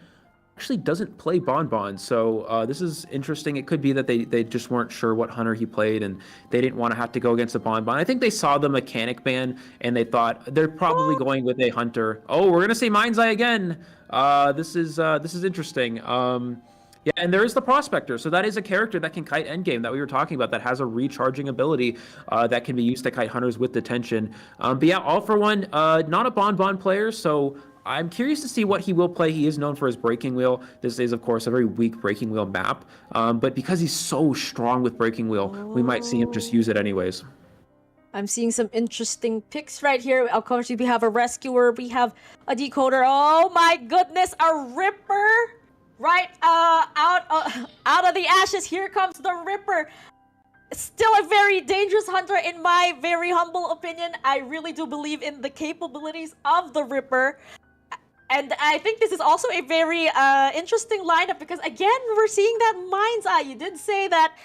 actually doesn't play Bonbon, so this is interesting. It could be that they just weren't sure what hunter he played, and they didn't want to have to go against a Bonbon. I think they saw the mechanic ban, and they thought they're probably going with a hunter. Oh, we're gonna say Mind's Eye again. This is interesting. Yeah, and there is the Prospector. So that is a character that can kite endgame that we were talking about that has a recharging ability that can be used to kite hunters with detention. But yeah, all for one, not a Bonbon player, so I'm curious to see what he will play. He is known for his breaking wheel. This is, of course, a very weak breaking wheel map. But because he's so strong with breaking wheel, we might see him just use it anyways. I'm seeing some interesting picks right here. Of course, we have a Rescuer. We have a Decoder. Oh my goodness, a Ripper. Right out of the ashes, here comes the Ripper. Still a very dangerous hunter in my very humble opinion. I really do believe in the capabilities of the Ripper. And I think this is also a very interesting lineup because, again, we're seeing that Mind's Eye. You did say that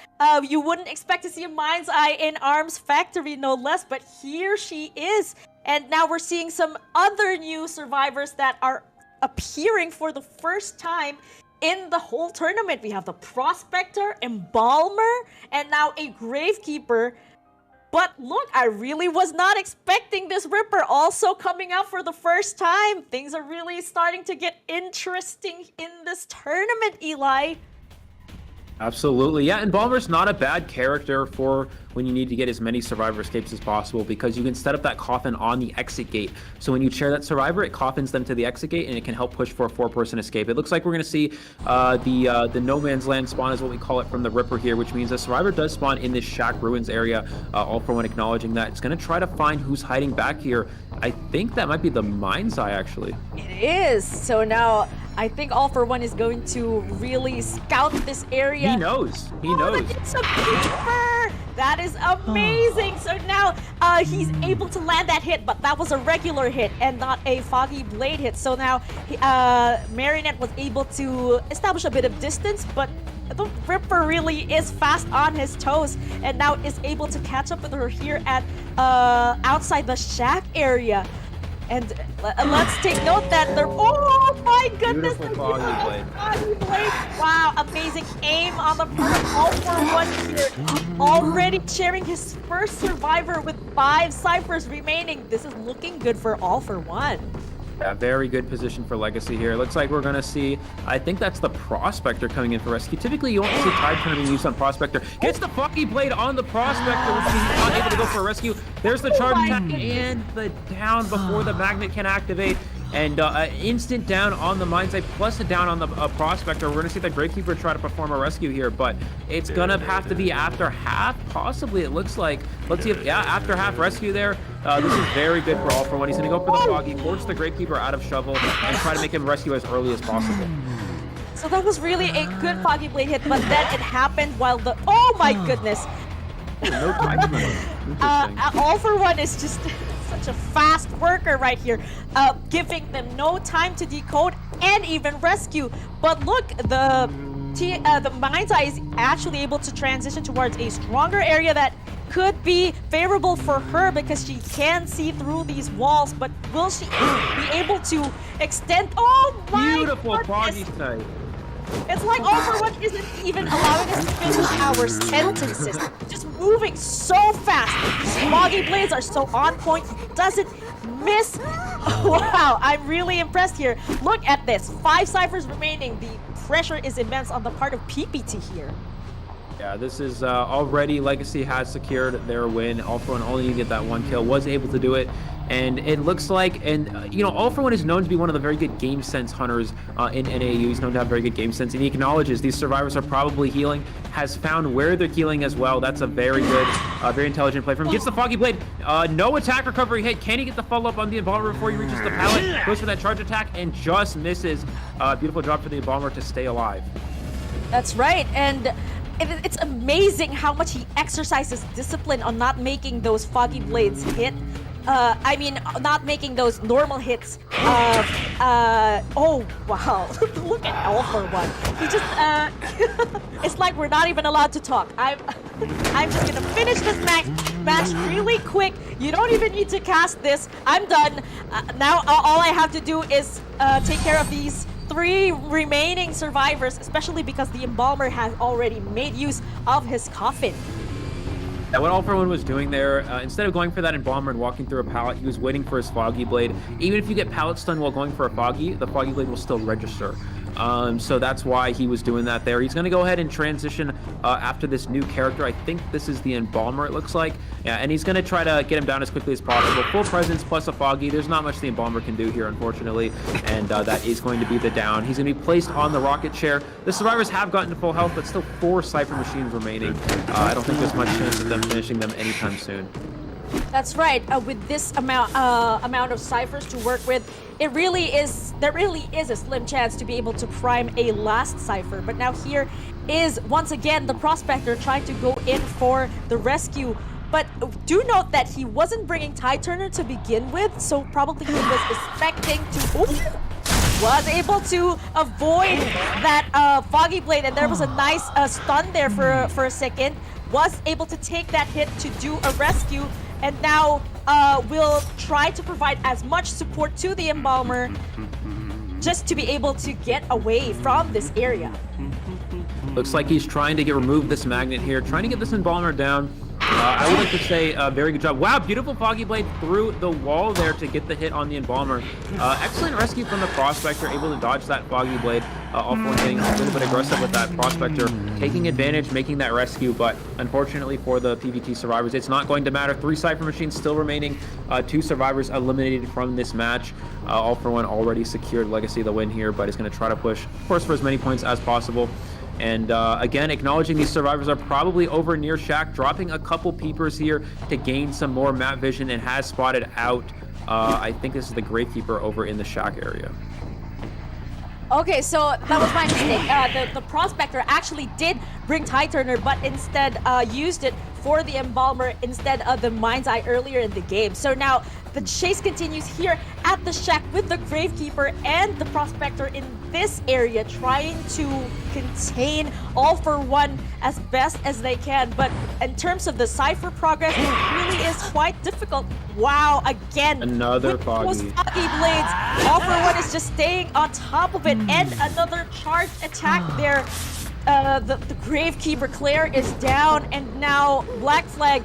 you wouldn't expect to see a Mind's Eye in Arms Factory, no less, but here she is. And now we're seeing some other new survivors that are appearing for the first time in the whole tournament. We have the Prospector, Embalmer, and now a Gravekeeper. But look, I really was not expecting this Ripper also coming out for the first time. Things are really starting to get interesting in this tournament, Eli. Absolutely. Yeah, Embalmer's not a bad character for when you need to get as many survivor escapes as possible because you can set up that coffin on the exit gate. So when you chair that survivor, it coffins them to the exit gate and it can help push for a 4-person escape. It looks like we're going to see the no man's land spawn is what we call it from the Ripper here, which means the survivor does spawn in this shack ruins area. All for one acknowledging that. It's going to try to find who's hiding back here. I think that might be the Mind's Eye, actually. It is. So now I think All for One is going to really scout this area. He knows. He knows. It's a Keeper. That is amazing. So now he's able to land that hit, but that was a regular hit and not a Foggy Blade hit. So now Marionette was able to establish a bit of distance, but the Ripper really is fast on his toes and now is able to catch up with her here at outside the shack area. And let's take note that they're... Oh my goodness! Beautiful Foggy Blade. Foggy Blade. Wow, amazing aim on the part of All for One here. Already sharing his first survivor with 5 ciphers remaining. This is looking good for All for One. Yeah, very good position for Legacy here. Looks like we're going to see, I think that's the Prospector coming in for rescue. Typically, you won't see Tide Turner being used on Prospector. Gets the Foggy Blade on the Prospector, which means he's not able to go for a rescue. There's the charge attack and the down before the magnet can activate. And instant down on the Mind's Eye plus a down on the Prospector. We're going to see the Gravekeeper try to perform a rescue here, but it's going to have to be after half, possibly, it looks like. Let's see if, yeah, after half rescue there. This is very good for All for One. He's going to go for the Foggy, force the Gravekeeper out of Shovel, and try to make him rescue as early as possible. So that was really a good Foggy Blade hit, but then it happened while the... Oh my goodness! No time. All for One is just such a fast worker right here, giving them no time to decode and even rescue. But look, the Mind's Eye is actually able to transition towards a stronger area that could be favorable for her because she can see through these walls. But will she be able to extend? Oh my Beautiful Foggy goodness! Sight. It's like All for One isn't even allowing us to finish our sentences. Just moving so fast. These Foggy Blades are so on point. He doesn't miss. Wow, I'm really impressed here. Look at this. 5 ciphers remaining. The pressure is immense on the part of PPT here. Yeah, this is already Legacy has secured their win. All for One only needed that one kill, was able to do it. And it looks like, All for One is known to be one of the very good game sense hunters in NAEU. He's known to have very good game sense, and he acknowledges these survivors are probably healing, has found where they're healing as well. That's a very good, very intelligent play from him. Gets the Foggy Blade. No attack recovery hit. Can he get the follow-up on the Embalmer before he reaches the pallet? Goes for that charge attack and just misses. Beautiful job for the Embalmer to stay alive. That's right, and it's amazing how much he exercises discipline on not making those Foggy Blades hit. Not making those normal hits. Oh, wow. Look at All for One. He just, it's like we're not even allowed to talk. I'm just gonna finish this match really quick. You don't even need to cast this. I'm done. Now all I have to do is take care of these 3 remaining survivors, especially because the Embalmer has already made use of his coffin. Yeah, what All for One was doing there, instead of going for that Embalmer and walking through a pallet, he was waiting for his Foggy Blade. Even if you get pallet stun while going for a Foggy, the Foggy Blade will still register. So that's why he was doing that there. He's going to go ahead and transition after this new character. I think this is the Embalmer, it looks like. Yeah, and he's going to try to get him down as quickly as possible. Full presence plus a Foggy. There's not much the Embalmer can do here, unfortunately. And that is going to be the down. He's going to be placed on the rocket chair. The survivors have gotten to full health, but still 4 Cypher machines remaining. I don't think there's much chance of them finishing them anytime soon. That's right. With this amount of ciphers to work with, there really is a slim chance to be able to prime a last cipher. But now here is once again the Prospector trying to go in for the rescue. But do note that he wasn't bringing Tide Turner to begin with, so probably he was expecting to. Was able to avoid that Foggy Blade, and there was a nice stun there for a second. Was able to take that hit to do a rescue. And now we'll try to provide as much support to the Embalmer just to be able to get away from this area. Looks like he's trying to remove this magnet here, trying to get this Embalmer down. I would like to say very good job. Wow, beautiful Foggy Blade through the wall there to get the hit on the Embalmer. Excellent rescue from the Prospector, able to dodge that Foggy Blade. All for One getting a little bit aggressive with that Prospector, taking advantage, making that rescue, but unfortunately for the PVT survivors, it's not going to matter. 3 Cypher machines still remaining, 2 survivors eliminated from this match. All for One already secured Legacy the win here, but is going to try to push, of course, for as many points as possible. And again, acknowledging these survivors are probably over near Shack, dropping a couple peepers here to gain some more map vision, and has spotted out, I think this is the Gravekeeper over in the Shack area. Okay, so that was my mistake. The Prospector actually did bring Tide Turner, but instead used it for the Embalmer instead of the Mind's Eye earlier in the game. So now the chase continues here at the Shack with the Gravekeeper and the Prospector in this area, trying to contain All for One as best as they can. But in terms of the Cypher progress, it really is quite difficult. Wow, again, another with Foggy. those Foggy Blades, All for One is just staying on top of it, and another charged attack there. The Gravekeeper Claire is down, and now Black Flag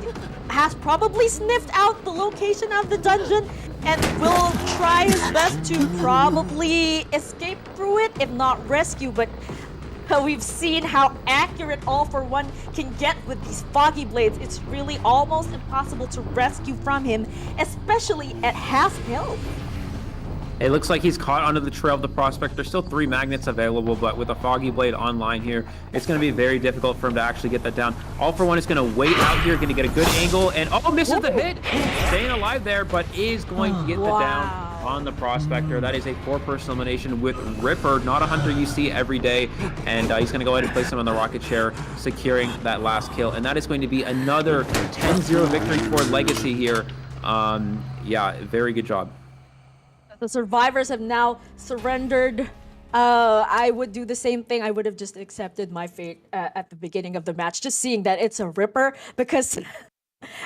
has probably sniffed out the location of the dungeon and will try his best to probably escape through it, if not rescue. But we've seen how accurate All for One can get with these Foggy Blades. It's really almost impossible to rescue from him, especially at half health. It looks like he's caught onto the trail of the Prospect. There's still 3 magnets available, but with a Foggy Blade online here, it's going to be very difficult for him to actually get that down. All for One is going to wait out here, going to get a good angle, and misses the hit! Staying alive there, but is going to get the down on the Prospector. That is a 4-person elimination with Ripper, not a hunter you see every day, and he's going to go ahead and place him on the rocket chair, securing that last kill, and that is going to be another 10-0 victory for Legacy here. Yeah, very good job. The survivors have now surrendered. I would do the same thing. I would have just accepted my fate at the beginning of the match, just seeing that it's a Ripper, because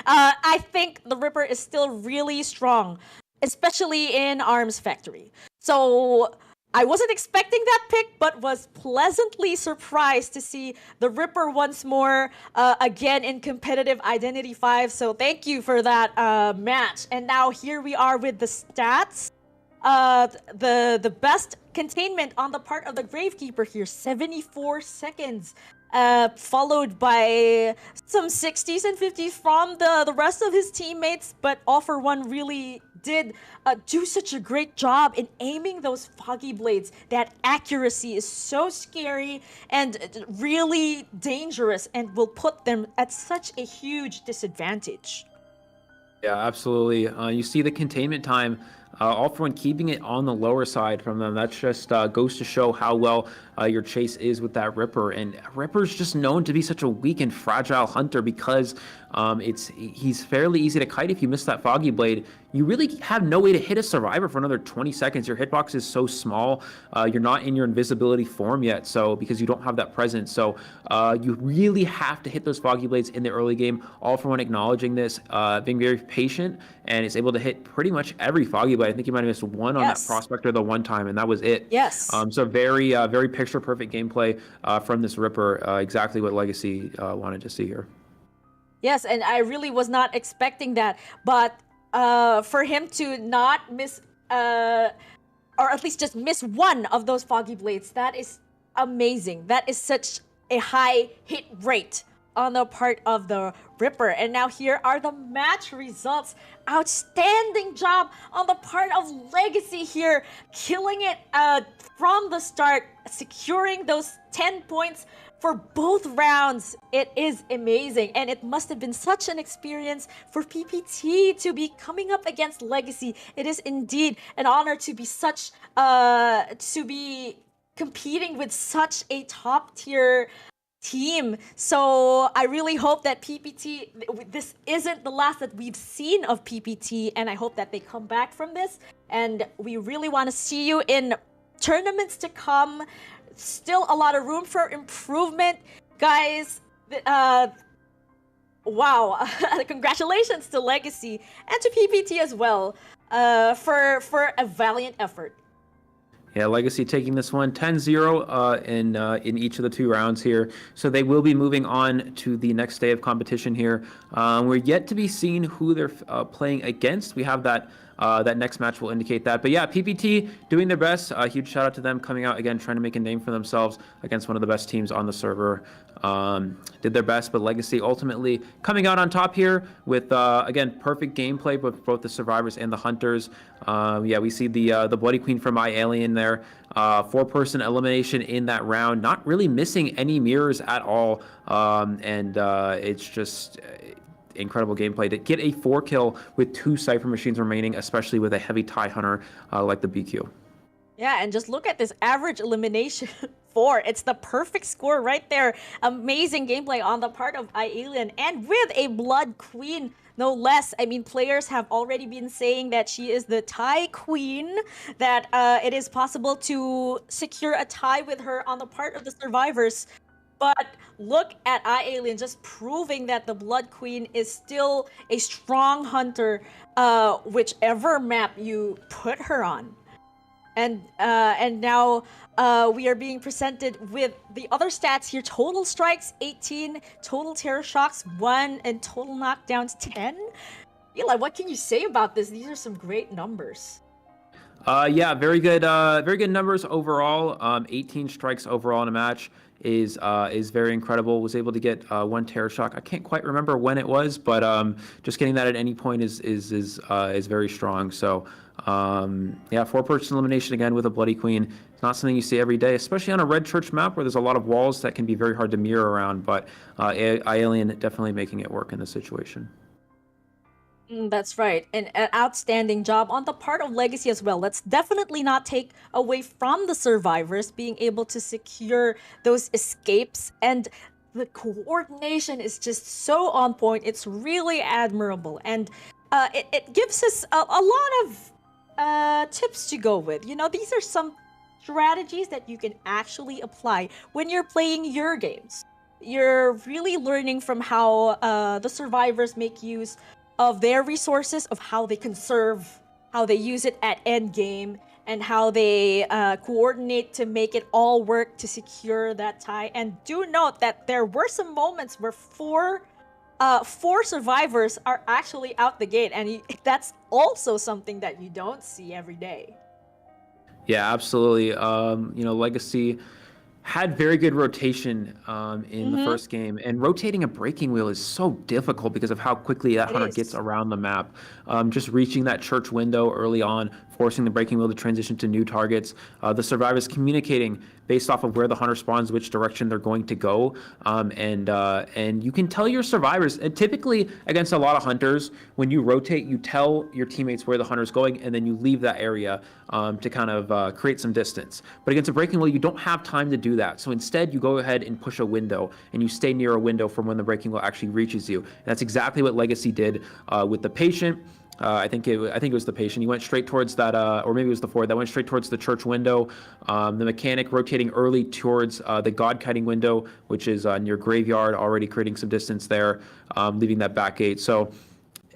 I think the Ripper is still really strong, especially in Arms Factory. So I wasn't expecting that pick, but was pleasantly surprised to see the Ripper once more, again in competitive Identity 5. So thank you for that match. And now here we are with the stats. The best containment on the part of the Gravekeeper here, 74 seconds. followed by some 60s and 50s from the rest of his teammates. But All For One really did do such a great job in aiming those foggy blades. That accuracy is so scary and really dangerous and will put them at such a huge disadvantage. Yeah, absolutely. You see the containment time, All For One keeping it on the lower side from them. That just goes to show how well your chase is with that Ripper. And Ripper's just known to be such a weak and fragile hunter because he's fairly easy to kite if you miss that foggy blade. You really have no way to hit a survivor for another 20 seconds. Your hitbox is so small. You're not in your invisibility form yet, so because you don't have that presence. So you really have to hit those foggy blades in the early game. All For One acknowledging this, being very patient, and is able to hit pretty much every foggy blade. I think he might have missed one on that Prospector the one time, and that was it. Yes. So very picture perfect gameplay from this Ripper. Exactly what Legacy wanted to see here. Yes, and I really was not expecting that, but for him to not miss, or at least just miss one of those foggy blades, that is amazing. That is such a high hit rate on the part of the Ripper. And now here are the match results. Outstanding job on the part of Legacy here, killing it from the start, securing those 10 points for both rounds. It is amazing, and it must have been such an experience for PPT to be coming up against Legacy. It is indeed an honor to be competing with such a top tier team. So I really hope that PPT, this isn't the last that we've seen of PPT, and I hope that they come back from this, and we really want to see you in tournaments to come. Still a lot of room for improvement, guys. Wow. Congratulations to Legacy and to PPT as well for a valiant effort. Yeah, Legacy taking this one 10-0 in each of the two rounds here. So they will be moving on to the next day of competition here. We're yet to be seen who they're playing against. We have that next match will indicate that. But yeah, PPT doing their best. Huge shout out to them coming out again, trying to make a name for themselves against one of the best teams on the server. Did their best, but Legacy ultimately coming out on top here with, again, perfect gameplay with both the survivors and the hunters. Yeah, we see the Bloody Queen from iAlien there. 4-person elimination in that round, not really missing any mirrors at all. It's just incredible gameplay to get a 4-kill with 2 Cypher machines remaining, especially with a heavy TIE hunter like the BQ. Yeah, and just look at this average elimination 4. It's the perfect score right there. Amazing gameplay on the part of iAlien, and with a Blood Queen, no less. I mean, players have already been saying that she is the tie queen, that it is possible to secure a tie with her on the part of the survivors. But look at iAlien just proving that the Blood Queen is still a strong hunter, whichever map you put her on. And now we are being presented with the other stats here. Total strikes 18, total terror shocks 1, and total knockdowns 10. Eli, what can you say about this? These are some great numbers. Yeah, very good numbers overall. 18 strikes overall in a match is very incredible. Was able to get 1 terror shock. I can't quite remember when it was, but just getting that at any point is very strong. So yeah, 4-person elimination again with a Bloody Queen. It's not something you see every day, especially on a Red Church map where there's a lot of walls that can be very hard to mirror around. But iAlien definitely making it work in this situation. That's right. And an outstanding job on the part of Legacy as well. Let's definitely not take away from the survivors being able to secure those escapes. And the coordination is just so on point. It's really admirable. And it gives us a lot of tips to go with. You know, these are some strategies that you can actually apply when you're playing your games. You're really learning from how the survivors make use of their resources, of how they conserve, how they use it at end game, and how they coordinate to make it all work to secure that tie. And do note that there were some moments where four survivors are actually out the gate, and that's also something that you don't see every day. Yeah, absolutely. You know, Legacy had very good rotation in the first game, and rotating a breaking wheel is so difficult because of how quickly that hunter gets around the map. Just reaching that church window early on, forcing the breaking wheel to transition to new targets. The survivors communicating based off of where the hunter spawns, which direction they're going to go, and you can tell your survivors. And typically, against a lot of hunters, when you rotate, you tell your teammates where the hunter's going, and then you leave that area to kind of create some distance. But against a breaking wheel, you don't have time to do that. So instead, you go ahead and push a window, and you stay near a window from when the breaking wheel actually reaches you. And that's exactly what Legacy did with the Patient. I think it was the Patient. He went straight towards that, or maybe it was the Ford that went straight towards the church window. The Mechanic rotating early towards the God Kiting window, which is near Graveyard, already creating some distance there, leaving that back gate. So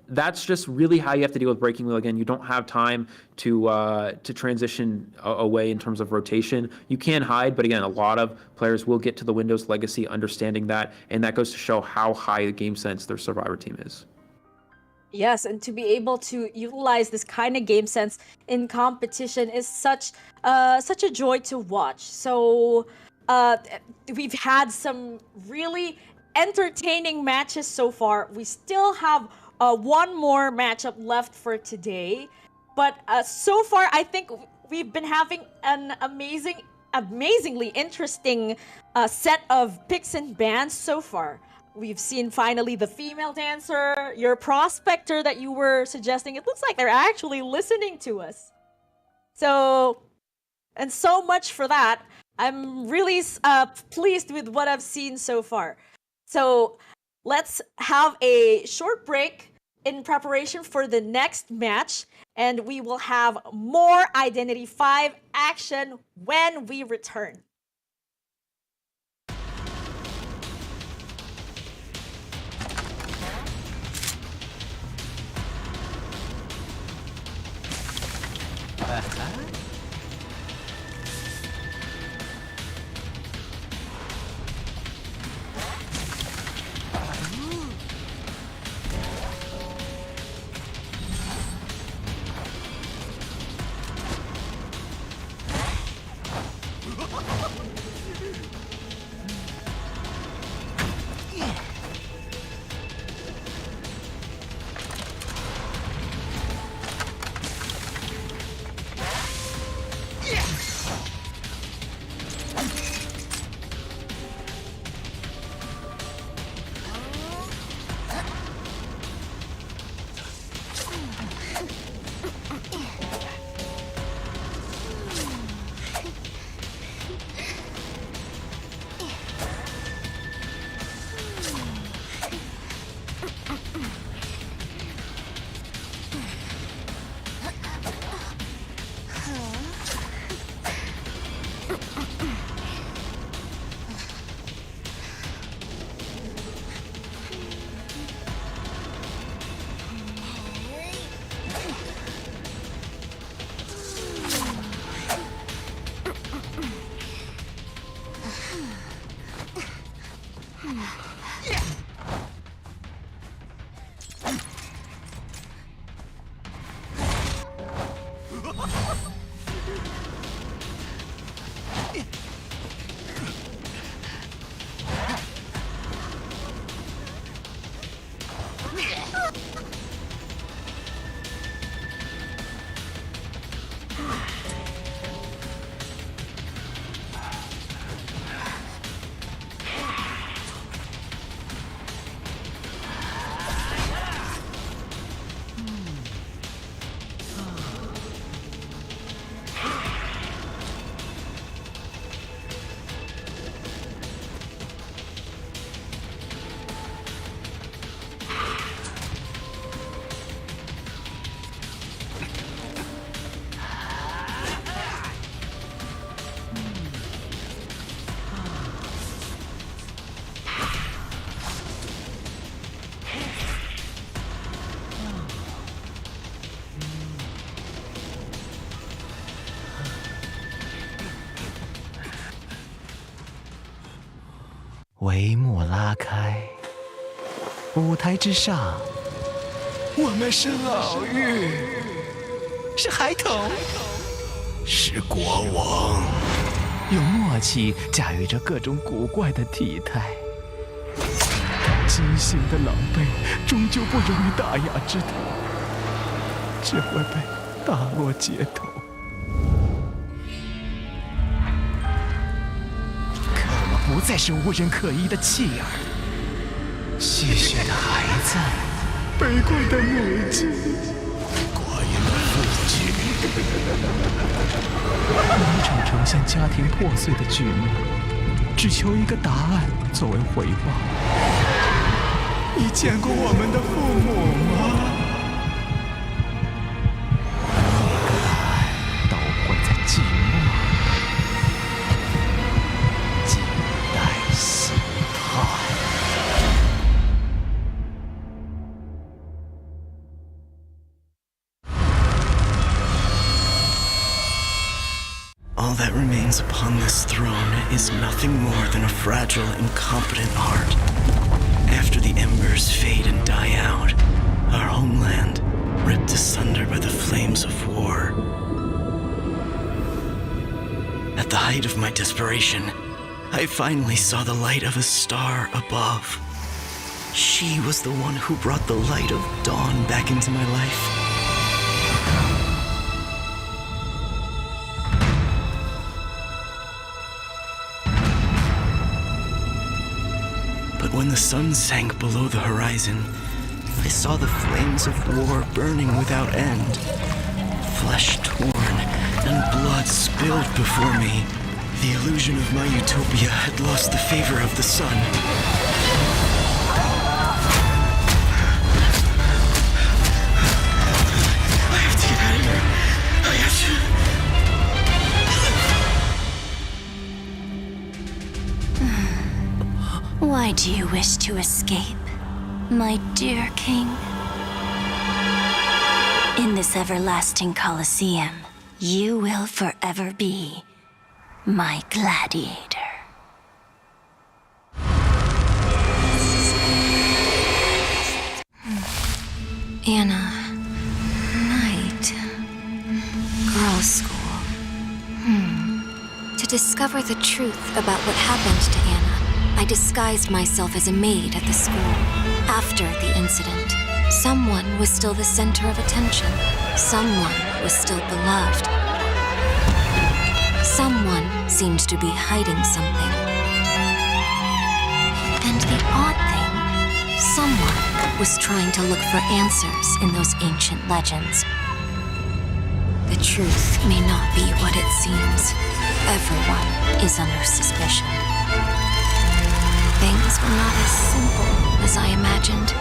that's just really how you have to deal with breaking wheel. Again, you don't have time to transition away in terms of rotation. You can hide, but again, a lot of players will get to the windows. Legacy understanding that, and that goes to show how high the game sense their survivor team is. Yes, and to be able to utilize this kind of game sense in competition is such a joy to watch. So we've had some really entertaining matches so far. We still have one more matchup left for today, but so far I think we've been having an amazingly interesting set of picks and bans so far. We've seen finally the female dancer, your prospector that you were suggesting. It looks like they're actually listening to us. So much for that. I'm really pleased with what I've seen so far. So let's have a short break in preparation for the next match, and we will have more IdentityV action when we return.帷幕拉开，舞台之上，我们是老妪，是孩童，是国王。有默契驾驭着各种古怪的体态。畸形的狼狈终究不容于大雅之堂，只会被打落街头。可我们不再是无人可依的弃儿，戏谑的孩子，卑贵的母亲，寡言的父亲，一场场像家庭破碎的剧目，只求一个答案作为回报。你见过我们的父母吗？每个答案都会在寂寞里静待审判。All that remains upon this throne is nothing more than a fragile, incompetent heart. After the embers fade and die out, our homeland, ripped asunder by the flames of war. At the height of my desperation, I finally saw the light of a star above. She was the one who brought the light of dawn back into my life. But when the sun sank below the horizon, I saw the flames of war burning without end. Flesh torn and blood spilled before me. The illusion of my utopia had lost the favor of the sun. I have to get out of here. I have to... Why do you wish to escape, my dear king? In this everlasting Colosseum, you will forever be my gladiator. Anna, night, girls' school. To discover the truth about what happened to Anna, I disguised myself as a maid at the school. After the incident, someone was still the center of attention. Someone was still beloved. Someone seemed to be hiding something. And the odd thing, someone was trying to look for answers in those ancient legends. The truth may not be what it seems. Everyone is under suspicion. Things were not as simple as I imagined.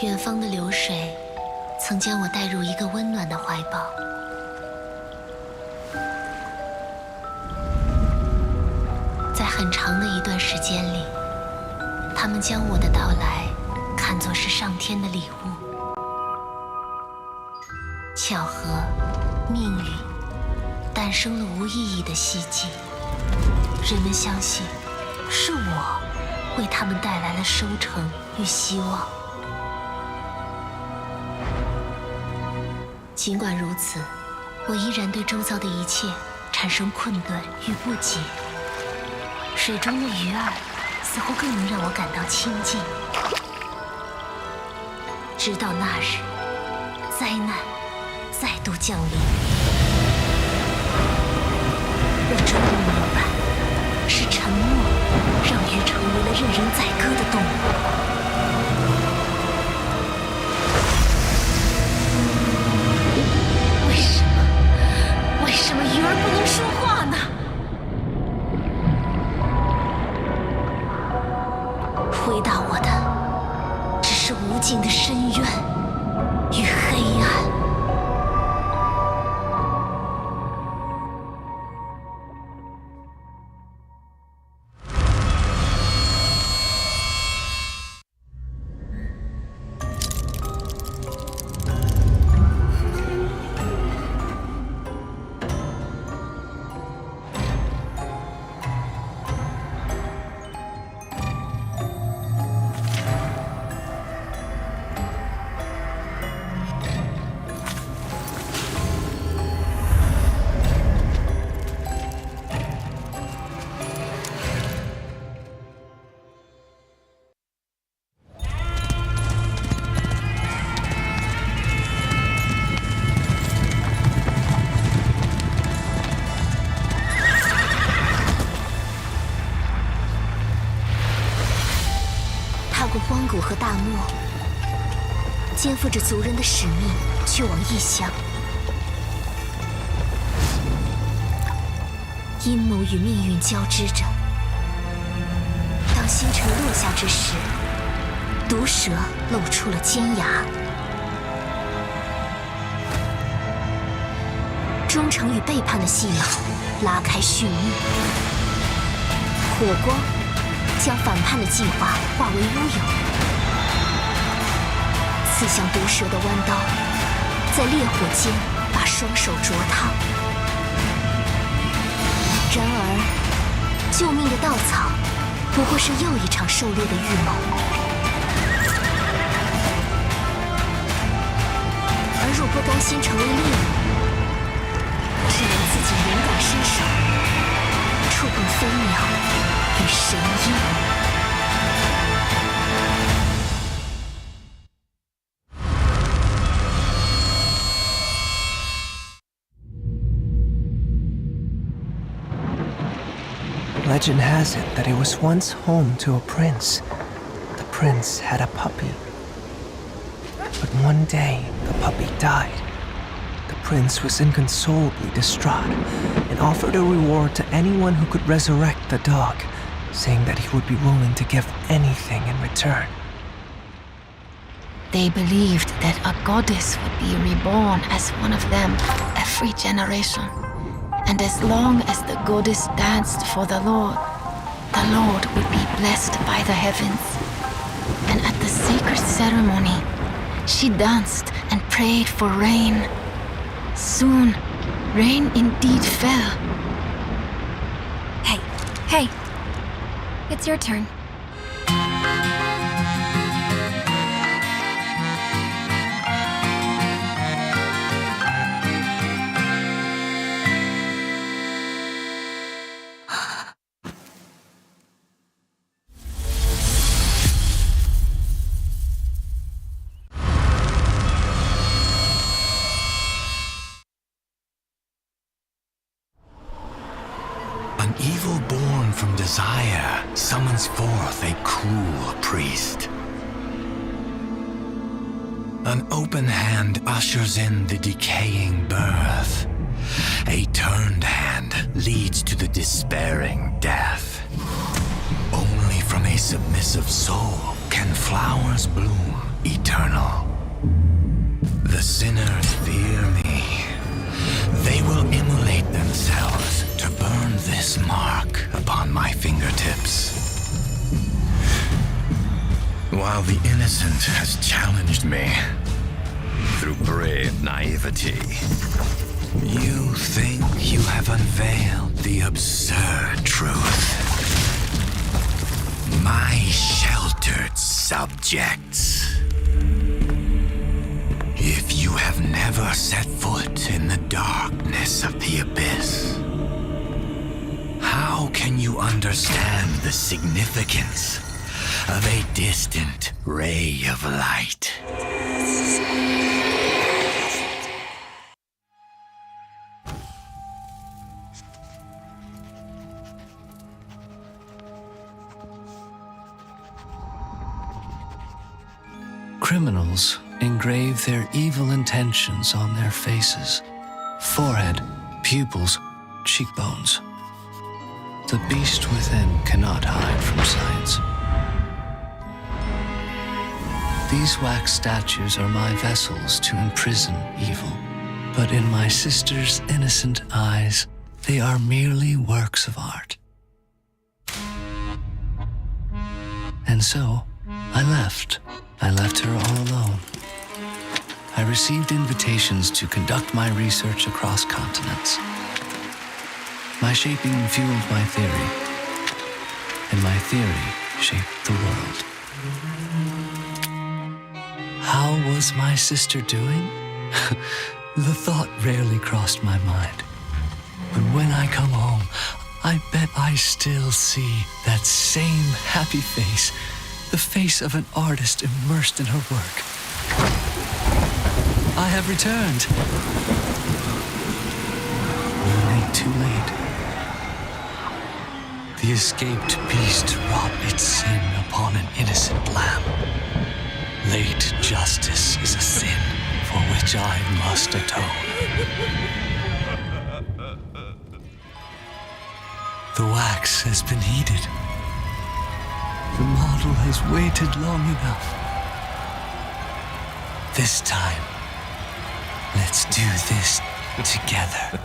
远方的流水，曾将我带入一个温暖的怀抱。在很长的一段时间里，他们将我的到来看作是上天的礼物。巧合、命运，诞生了无意义的希冀。人们相信，是我为他们带来了收成与希望。尽管如此，我依然对周遭的一切产生困顿与不解。水中的鱼儿似乎更能让我感到亲近。直到那日，灾难再度降临，我终于明白，是沉默让鱼成为了任人宰割的动物。为什么鱼儿不能说话呢？回答我的，只是无尽的深渊与黑暗。荒谷和大漠，肩负着族人的使命，去往异乡。阴谋与命运交织着。当星辰落下之时，毒蛇露出了尖牙。忠诚与背叛的戏码拉开序幕。火光将反叛的计划化为乌有，刺向毒蛇的弯刀，在烈火间把双手灼烫。然而，救命的稻草不过是又一场狩猎的预谋。而若不甘心成为猎物，只能自己勇敢伸手，触碰飞鸟与神鹰。Legend has it that it was once home to a prince. The prince had a puppy. But one day, the puppy died. The prince was inconsolably distraught and offered a reward to anyone who could resurrect the dog, saying that he would be willing to give anything in return. They believed that a goddess would be reborn as one of them every generation. And as long as the goddess danced for the Lord would be blessed by the heavens. And at the sacred ceremony, she danced and prayed for rain. Soon, rain indeed fell. Hey. It's your turn. An evil born from desire summons forth a cruel priest. An open hand ushers in the decaying birth. A turned hand leads to the despairing death. Only from a submissive soul can flowers bloom eternal. The sinners fear me. They will immolate themselves to burn this mark upon my fingertips. While the innocent has challenged me through brave naivety, you think you have unveiled the absurd truth. My sheltered subjects. If you have never set foot in the darkness of the abyss, how can you understand the significance of a distant ray of light? Criminals engrave their evil intentions on their faces, forehead, pupils, cheekbones. The beast within cannot hide from science. These wax statues are my vessels to imprison evil, but in my sister's innocent eyes, they are merely works of art. And so, I left her all alone. I received invitations to conduct my research across continents. My shaping fueled my theory, and my theory shaped the world. How was my sister doing? The thought rarely crossed my mind. But when I come home, I bet I still see that same happy face, the face of an artist immersed in her work. I have returned. Only too late. The escaped beast wrought its sin upon an innocent lamb. Late justice is a sin for which I must atone. The wax has been heated. The model has waited long enough. This time, let's do this together.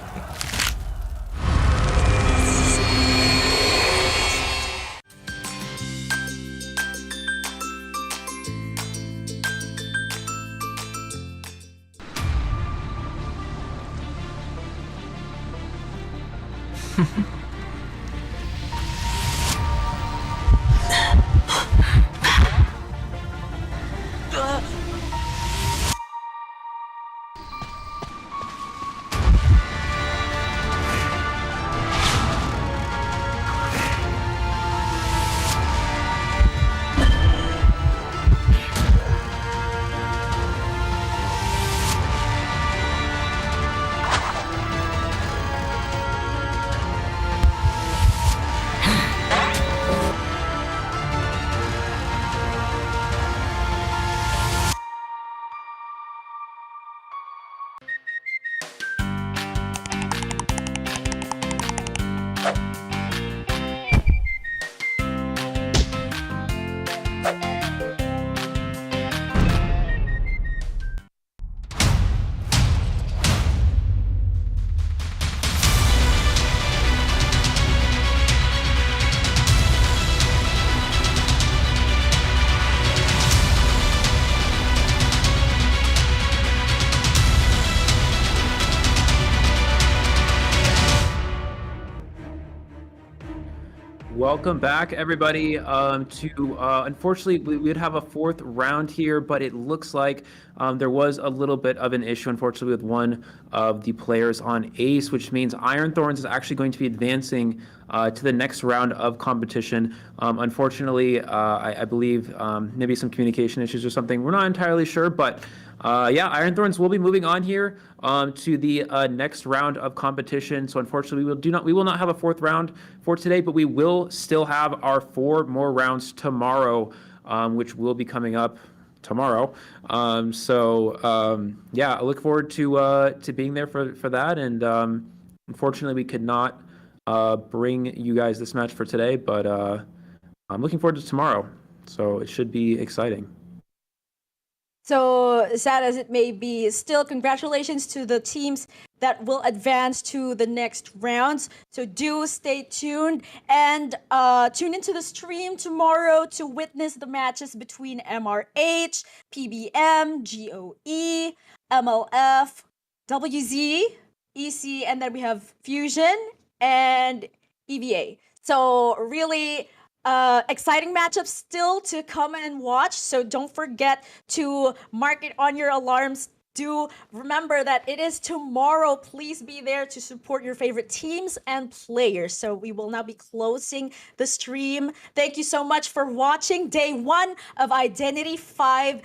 Welcome back, everybody. Unfortunately, we would have a fourth round here, but it looks like there was a little bit of an issue, unfortunately, with one of the players on Ace, which means Iron Thorns is actually going to be advancing to the next round of competition. Unfortunately, I believe maybe some communication issues or something. We're not entirely sure, but yeah, Iron Thorns will be moving on here to the next round of competition. So unfortunately, we will not have a fourth round for today, but we will still have our 4 more rounds tomorrow, which will be coming up tomorrow. Yeah, I look forward to being there for that. And unfortunately, we could not bring you guys this match for today, but I'm looking forward to tomorrow. So it should be exciting. So sad as it may be, still congratulations to the teams that will advance to the next rounds. So do stay tuned and tune into the stream tomorrow to witness the matches between MRH, PBM, GOE, MLF, WZ, EC, and then we have Fusion and EVA. So really exciting matchups still to come and watch. So don't forget to mark it on your alarms. Do remember that it is tomorrow. Please be there to support your favorite teams and players. So we will now be closing the stream. Thank you so much for watching day 1 of IdentityV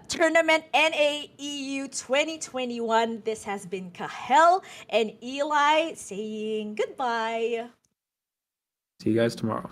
tournament NAEU 2021. This has been Kahel and Eli saying goodbye. See you guys tomorrow.